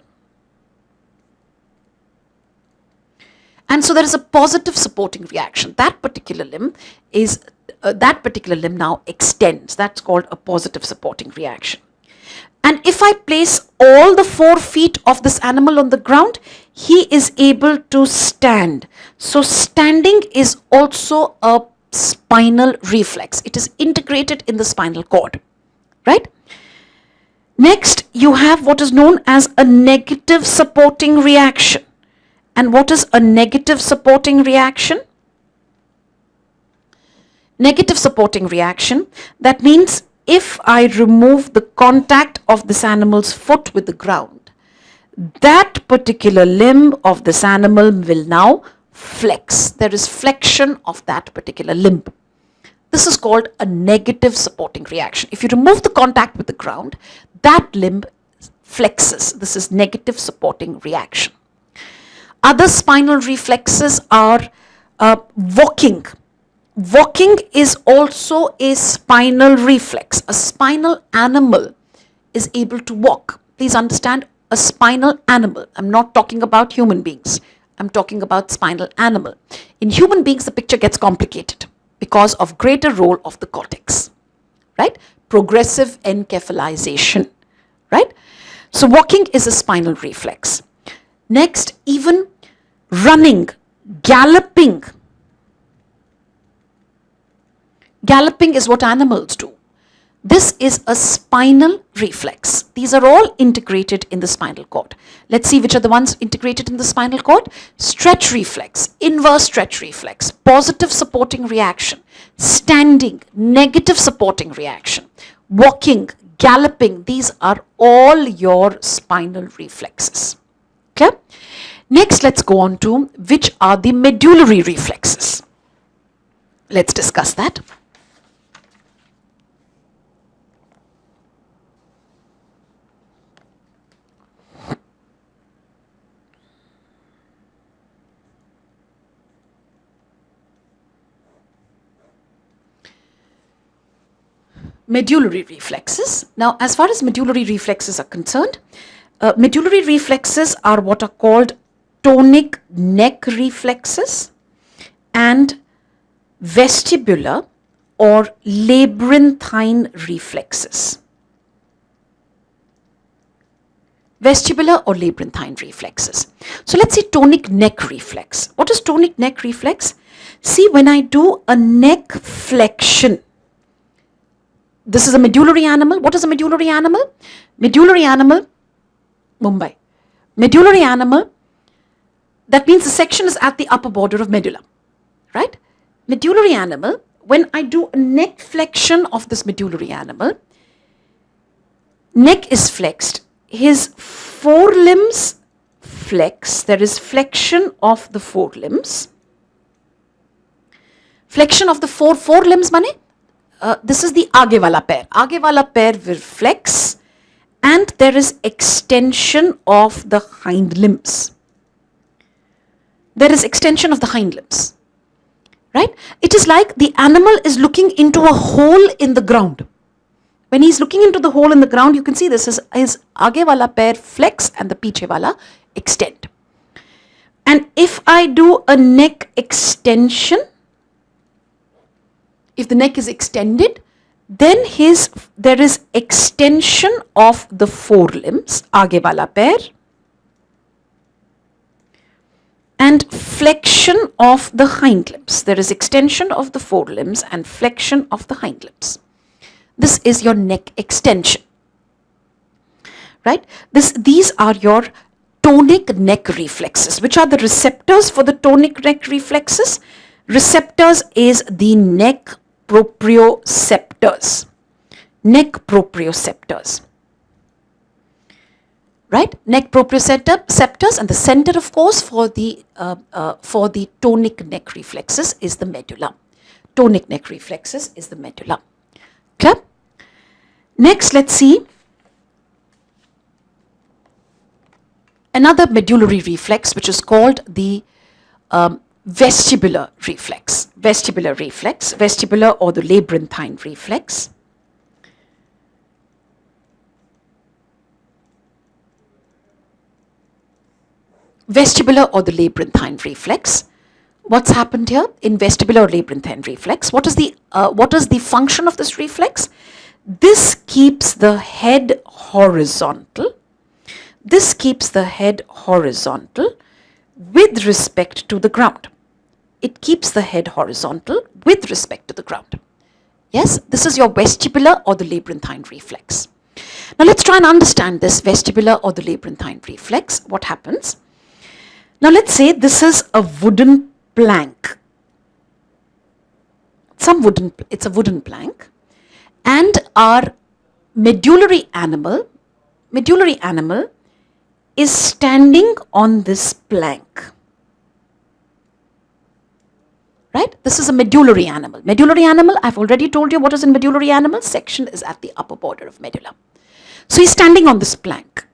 And so there is a positive supporting reaction. That particular limb now extends. That's called a positive supporting reaction. And if I place all the 4 feet of this animal on the ground, he is able to stand. So standing is also a spinal reflex. It is integrated in the spinal cord. Right? Next, you have what is known as a negative supporting reaction. And what is a negative supporting reaction? Negative supporting reaction, that means if I remove the contact of this animal's foot with the ground, that particular limb of this animal will now flex. There is flexion of that particular limb. This is called a negative supporting reaction. If you remove the contact with the ground, that limb flexes. This is negative supporting reaction. Other spinal reflexes are walking. Walking is also a spinal reflex. A spinal animal is able to walk. Please understand, a spinal animal. I'm not talking about human beings. I'm talking about spinal animal. In human beings, the picture gets complicated because of greater role of the cortex. Right? Progressive encephalization. Right? So walking is a spinal reflex. Next, even running, galloping. Galloping is what animals do. This is a spinal reflex. These are all integrated in the spinal cord. Let's see which are the ones integrated in the spinal cord. Stretch reflex, inverse stretch reflex, positive supporting reaction, standing, negative supporting reaction, walking, galloping. These are all your spinal reflexes. Okay? Next, let's go on to which are the medullary reflexes. Let's discuss that. Medullary reflexes. Now, as far as medullary reflexes are concerned, medullary reflexes are what are called tonic neck reflexes and vestibular or labyrinthine reflexes. Vestibular or labyrinthine reflexes. So let's see tonic neck reflex. What is tonic neck reflex? See, when I do a neck flexion, this is a medullary animal. What is a medullary animal? Medullary animal, Mumbai. Medullary animal, that means the section is at the upper border of medulla, right? Medullary animal, when I do a neck flexion of this medullary animal, neck is flexed. His forelimbs flex. There is flexion of the forelimbs. Flexion of the forelimbs mane? This is the aage wala pair. Aage wala pair will flex and there is extension of the hind limbs. There is extension of the hind limbs. Right? It is like the animal is looking into a hole in the ground. When he's looking into the hole in the ground, you can see this is his aage wala pair flex and the piche wala extend. And if I do a neck extension, if the neck is extended, then there is extension of the forelimbs, aage wala pair, and flexion of the hind limbs. There is extension of the forelimbs and flexion of the hind limbs. This is your neck extension, right? These are your tonic neck reflexes. Which are the receptors for the tonic neck reflexes? Receptors is the neck proprioceptors. Neck proprioceptors. Right? Neck proprioceptors, and the center, of course, for the tonic neck reflexes is the medulla. Tonic neck reflexes is the medulla. Okay? Next, let's see another medullary reflex, which is called the vestibular reflex. Vestibular or the labyrinthine reflex. Vestibular or the labyrinthine reflex. What's happened here in vestibular or labyrinthine reflex? What is the function of this reflex? This keeps the head horizontal. This keeps the head horizontal with respect to the ground. It keeps the head horizontal with respect to the ground. Yes, this is your vestibular or the labyrinthine reflex. Now let's try and understand this vestibular or the labyrinthine reflex. What happens? Now let's say this is a wooden plank. It's a wooden plank, and our medullary animal is standing on this plank. Right? This is a medullary animal. Medullary animal, I've already told you what is in medullary animal. Section is at the upper border of medulla. So he's standing on this plank.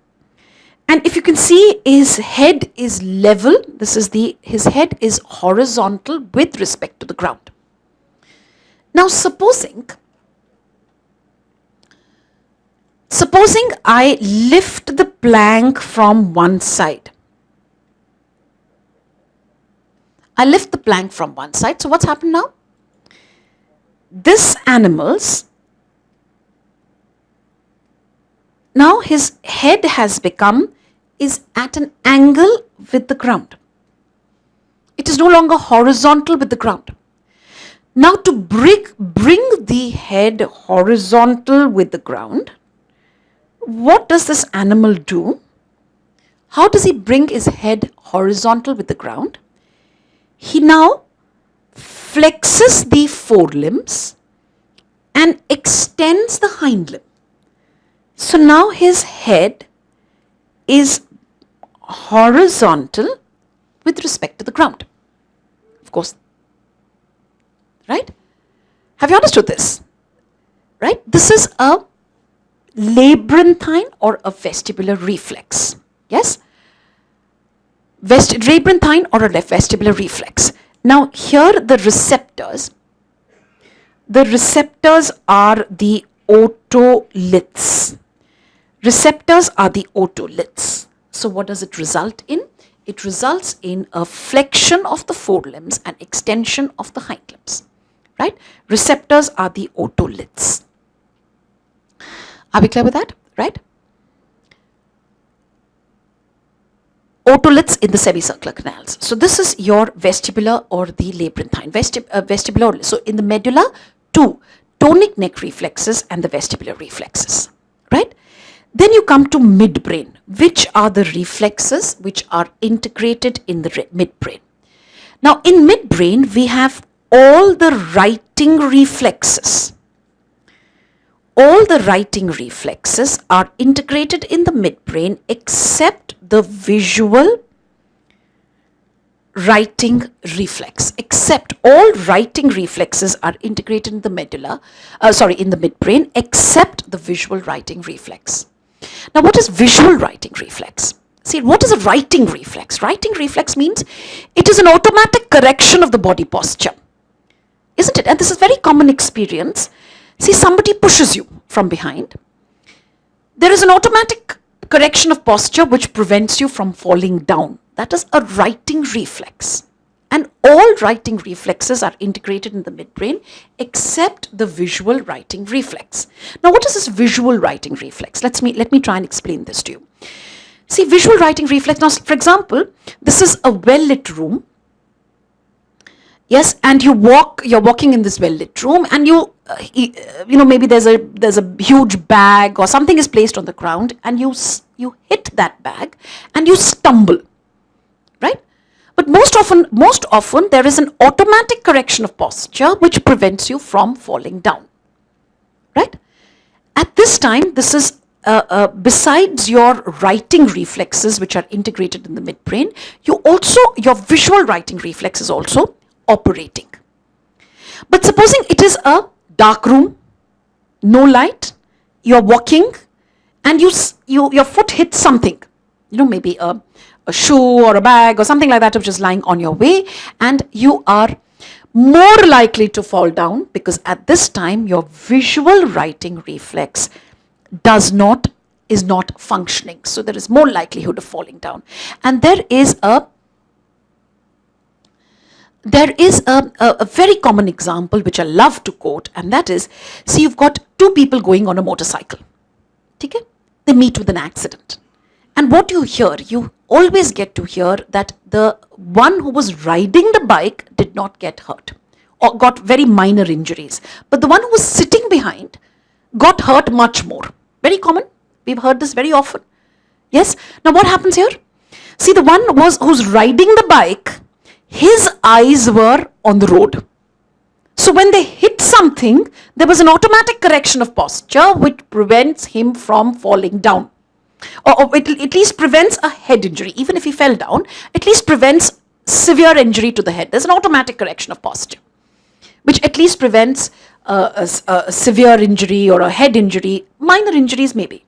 And if you can see, his head is level. His head is horizontal with respect to the ground. Now supposing I lift the plank from one side. I lift the plank from one side. So what's happened now? This animal's, now his head is at an angle with the ground. It is no longer horizontal with the ground. Now to bring the head horizontal with the ground, what does this animal do? How does he bring his head horizontal with the ground? He now flexes the forelimbs and extends the hind limb. So now his head is horizontal with respect to the ground. Of course, right? Have you understood this? Right? This is a labyrinthine or a vestibular reflex. Yes? Labyrinthine or a vestibular reflex. Now here the receptors are the otoliths. Receptors are the otoliths. So what does it result in? It results in a flexion of the forelimbs and extension of the hind limbs. Right? Receptors are the otoliths. Are we clear with that? Right? Otoliths in the semicircular canals. So this is your vestibular or the labyrinthine. Vestibular. So in the medulla, two tonic neck reflexes and the vestibular reflexes. Right? Then you come to midbrain, which are the reflexes which are integrated in the midbrain. Now in midbrain, we have all the writing reflexes. All the writing reflexes are integrated in the midbrain except the visual writing reflex. Except all writing reflexes are integrated in the medulla, in the midbrain except the visual writing reflex. Now what is visual writing reflex? See, what is a writing reflex? Writing reflex means it is an automatic correction of the body posture. Isn't it? And this is very common experience. See, somebody pushes you from behind. There is an automatic correction of posture which prevents you from falling down. That is a writing reflex. And all writing reflexes are integrated in the midbrain except the visual writing reflex. Now, what is this visual writing reflex? Let me try and explain this to you. See, visual writing reflex. Now, for example, this is a well-lit room. Yes, and you're walking in this well-lit room, and maybe there's a huge bag or something is placed on the ground, and you hit that bag, and you stumble, right? But most often there is an automatic correction of posture which prevents you from falling down, right? At this time, this is besides your writing reflexes which are integrated in the midbrain, your visual writing reflex is also operating. But supposing it is a dark room, no light, you're walking and your foot hits something, maybe a shoe or a bag or something like that which is lying on your way, and you are more likely to fall down because at this time your visual writing reflex is not functioning. So there is more likelihood of falling down. And there is a very common example which I love to quote, and that is, see, you've got two people going on a motorcycle. Okay? They meet with an accident. And what you always get to hear that the one who was riding the bike did not get hurt or got very minor injuries. But the one who was sitting behind got hurt much more. Very common. We've heard this very often. Yes? Now what happens here? See, the one who's riding the bike, his eyes were on the road. So when they hit something, there was an automatic correction of posture which prevents him from falling down. Or it at least prevents a head injury. Even if he fell down, at least prevents severe injury to the head. There's an automatic correction of posture, which at least prevents a severe injury or a head injury, minor injuries maybe.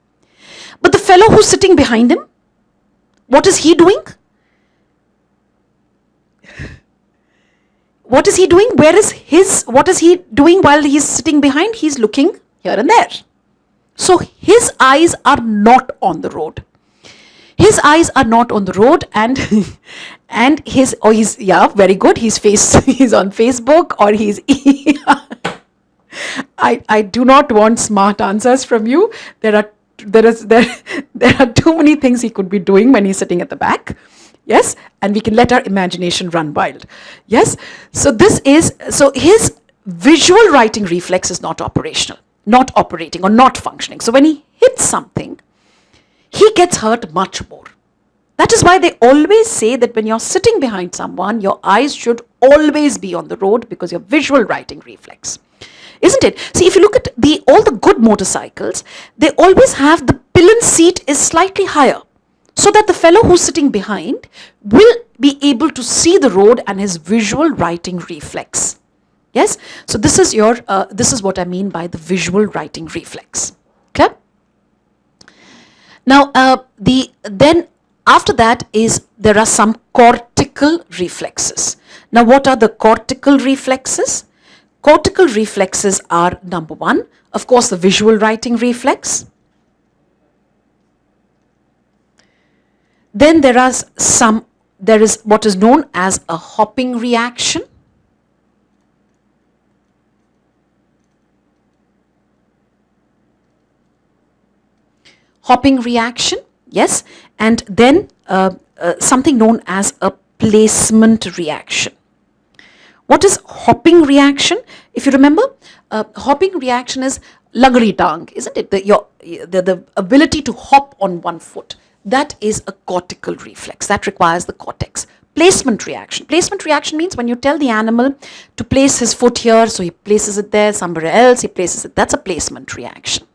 But the fellow who's sitting behind him, what is he doing? What is he doing? What is he doing while he's sitting behind? He's looking here and there. So his eyes are not on the road. His eyes are not on the road, and he's very good. He's on Facebook, or he's I do not want smart answers from you. There are too many things he could be doing when he's sitting at the back. Yes, and we can let our imagination run wild. Yes, so his visual writing reflex is not operating or not functioning. So when he hits something, he gets hurt much more. That is why they always say that when you're sitting behind someone, your eyes should always be on the road because your visual writing reflex. Isn't it? See, if you look at all the good motorcycles, they always have the pillion seat is slightly higher, so that the fellow who's sitting behind will be able to see the road and his visual writing reflex. Yes? So this is what I mean by the visual writing reflex. Okay? Now, then after that there are some cortical reflexes. Now, what are the cortical reflexes? Cortical reflexes are, number one, of course, the visual writing reflex. Then there is what is known as a hopping reaction. Hopping reaction, yes, and then something known as a placement reaction. What is hopping reaction? If you remember, hopping reaction is lagari tang, isn't it? The ability to hop on one foot. That is a cortical reflex. That requires the cortex. Placement reaction. Placement reaction means when you tell the animal to place his foot here, so he places it there, somewhere else, he places it. That's a placement reaction.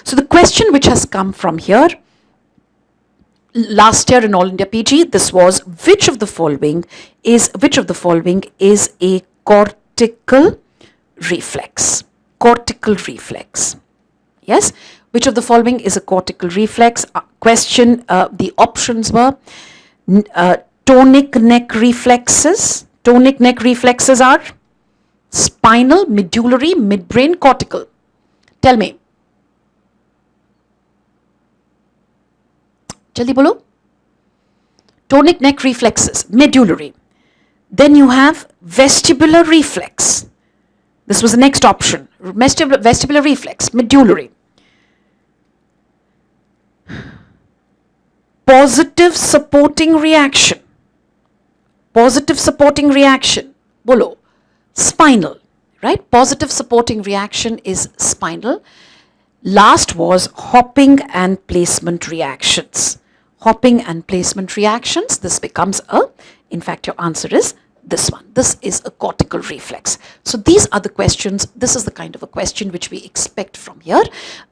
So the question which has come from here, last year in All India PG, this was which of the following is a cortical reflex? Cortical reflex. Yes, which of the following is a cortical reflex? Question. The options were tonic neck reflexes. Tonic neck reflexes are spinal, medullary, midbrain, cortical. Tell me. Jaldi bolo. Tonic neck reflexes, medullary. Then you have vestibular reflex. This was the next option. Vestibular reflex, medullary. Positive supporting reaction. Positive supporting reaction. Bolo. Spinal. Right? Positive supporting reaction is spinal. Last was hopping and placement reactions. Hopping and placement reactions. This becomes in fact, your answer is this one. This is a cortical reflex. So these are the questions. This is the kind of a question which we expect from here.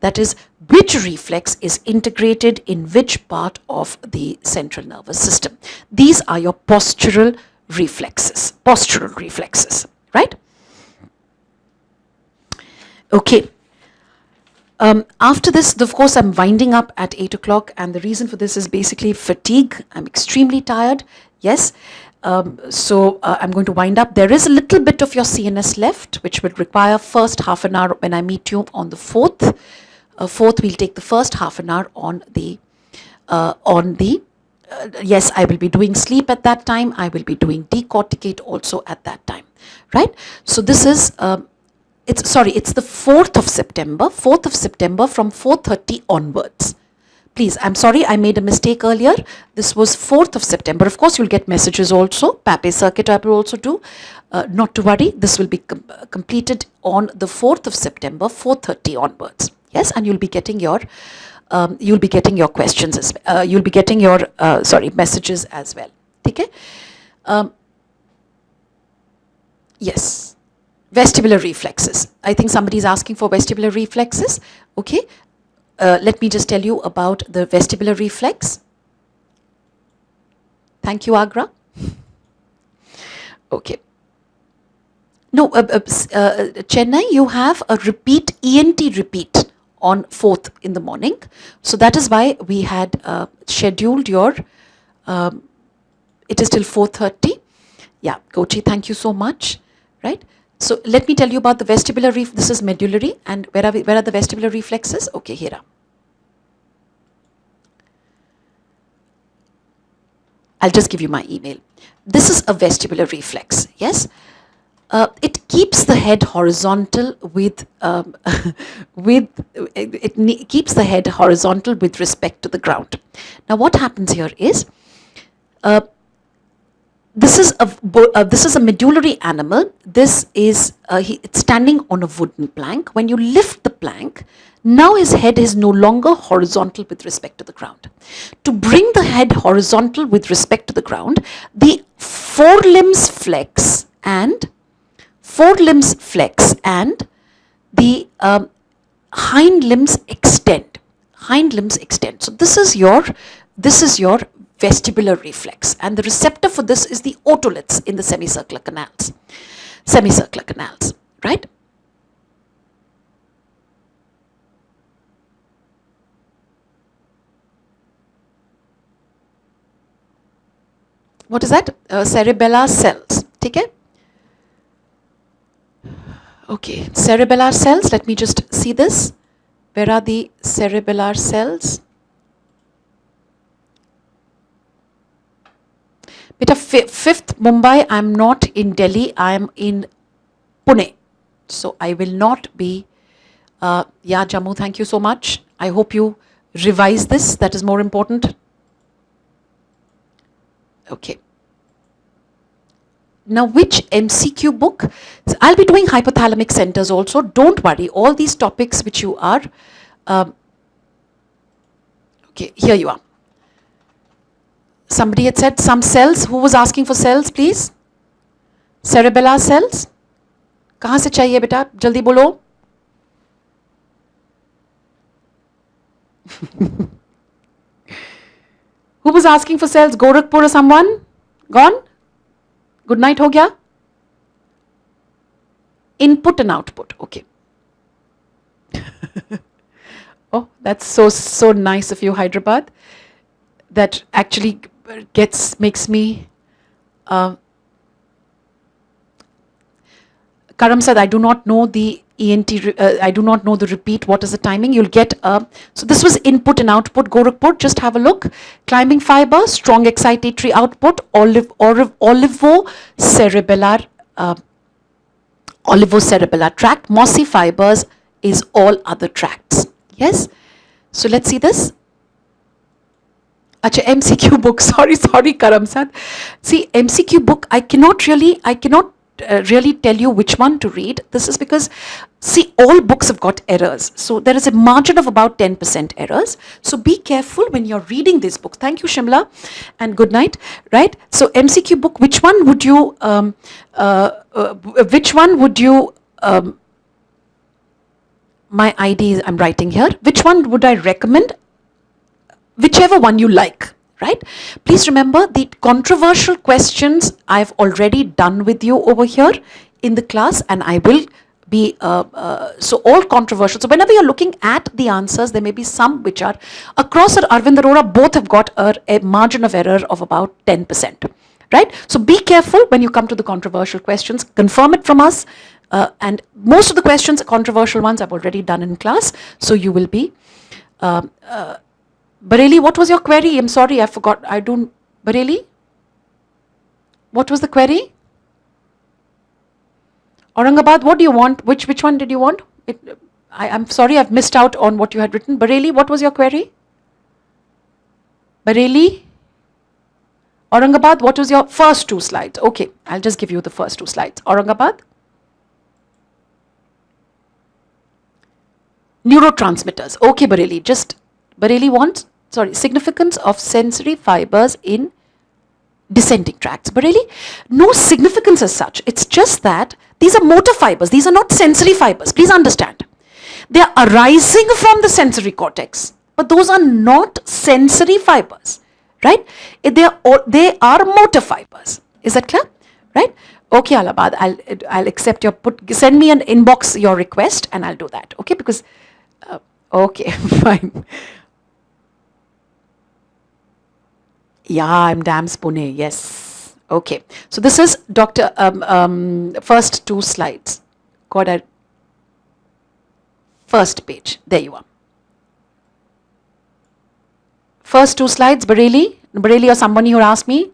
That is, which reflex is integrated in which part of the central nervous system? These are your postural reflexes. Postural reflexes, right? Okay. After this, of course, I'm winding up at 8 o'clock, and the reason for this is basically fatigue. I'm extremely tired. Yes. So I'm going to wind up. There is a little bit of your CNS left, which would require first half an hour when I meet you on the 4th. 4th, we'll take the first half an hour on the, yes, I will be doing sleep at that time. I will be doing decorticate also at that time, right? So this is, it's the 4th of September, from 4:30 onwards. Please, I'm sorry, I made a mistake earlier. This was 4th of September. Of course, you'll get messages also. Pape circuit I will also do. Not to worry, this will be completed on the 4th of September, 4:30 onwards. Yes, and you'll be getting your questions as you'll be getting your messages as well. Okay? Yes. Vestibular reflexes. I think somebody is asking for vestibular reflexes. Okay. Let me just tell you about the vestibular reflex. Thank you, Agra. Okay. No, Chennai, you have a ENT repeat on 4th in the morning. So that is why we had scheduled your, it is till 4:30. Yeah, Gochi, thank you so much. Right? So let me tell you about the vestibular this is medullary, and where are the vestibular reflexes? Okay, here are. I'll just give you my email. This is a vestibular reflex, yes? It keeps the head horizontal with, keeps the head horizontal with respect to the ground. Now what happens here is, This is a medullary animal. This is it's standing on a wooden plank. When you lift the plank, now his head is no longer horizontal with respect to the ground. To bring the head horizontal with respect to the ground, the forelimbs flex and the hind limbs extend. So this is your vestibular reflex, and the receptor for this is the otoliths in the semicircular canals. Right? What is that? Cerebellar cells. Okay? Okay, cerebellar cells. Let me just see this. Where are the cerebellar cells? Beta, fifth Mumbai. I'm not in Delhi. I'm in Pune. So I will not be. Yeah, Jammu, thank you so much. I hope you revise this. That is more important. Okay. Now, which MCQ book? So I'll be doing hypothalamic centers also. Don't worry. All these topics which you are. Okay, here you are. Somebody had said some cells. Who was asking for cells, please? Cerebellar cells. कहाँ से चाहिए बेटा? जल्दी बोलो. Who was asking for cells? Gorakhpur or someone? Gone? Good night हो गया? Input and output. Okay. Oh, that's so nice of you, Hyderabad. That actually makes me. Karam said, I do not know the ENT, I do not know the repeat. What is the timing? You'll get, so this was input and output. Gorakhpur, just have a look. Climbing fiber, strong excitatory output, olivocerebellar tract. Mossy fibers is all other tracts. Yes? So let's see this. Acha, MCQ book. Sorry, Karam Sad. See, MCQ book, I cannot really tell you which one to read. This is because, see, all books have got errors. So there is a margin of about 10% errors. So be careful when you're reading this book. Thank you, Shimla, and good night. Right? So MCQ book, which one would you, my ID I'm writing here. Which one would I recommend? Whichever one you like, right? Please remember the controversial questions I've already done with you over here in the class, and I will be, so all controversial. So whenever you're looking at the answers, there may be some which are, across Arvind Arora, both have got a margin of error of about 10%, right? So be careful when you come to the controversial questions, confirm it from us, and most of the questions, controversial ones, I've already done in class, so you will be, Bareilly, what was your query? I'm sorry, I forgot. Bareilly? What was the query? Aurangabad, what do you want? Which one did you want? I'm sorry, I've missed out on what you had written. Bareilly, what was your query? Bareilly? Aurangabad, what was your first two slides? Okay, I'll just give you the first two slides. Aurangabad? Neurotransmitters. Okay, Bareilly, Bareilly wants, significance of sensory fibers in descending tracts. Bareilly, no significance as such. It's just that these are motor fibers. These are not sensory fibers. Please understand. They are arising from the sensory cortex, but those are not sensory fibers, right? They are motor fibers. Is that clear? Right? Okay, Alabad, I'll accept your send me an inbox your request, and I'll do that. Okay, because okay, fine. Yeah, I'm Dams Pune. Yes. Okay. So this is Dr. First two slides. First page. There you are. First two slides, Bareilly or somebody who asked me.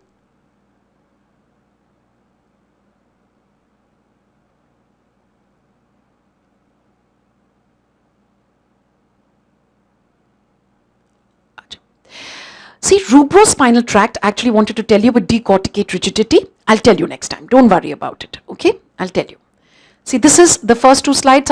See, rubrospinal tract, I actually wanted to tell you with decorticate rigidity. I'll tell you next time. Don't worry about it. Okay? I'll tell you. See, this is the first two slides are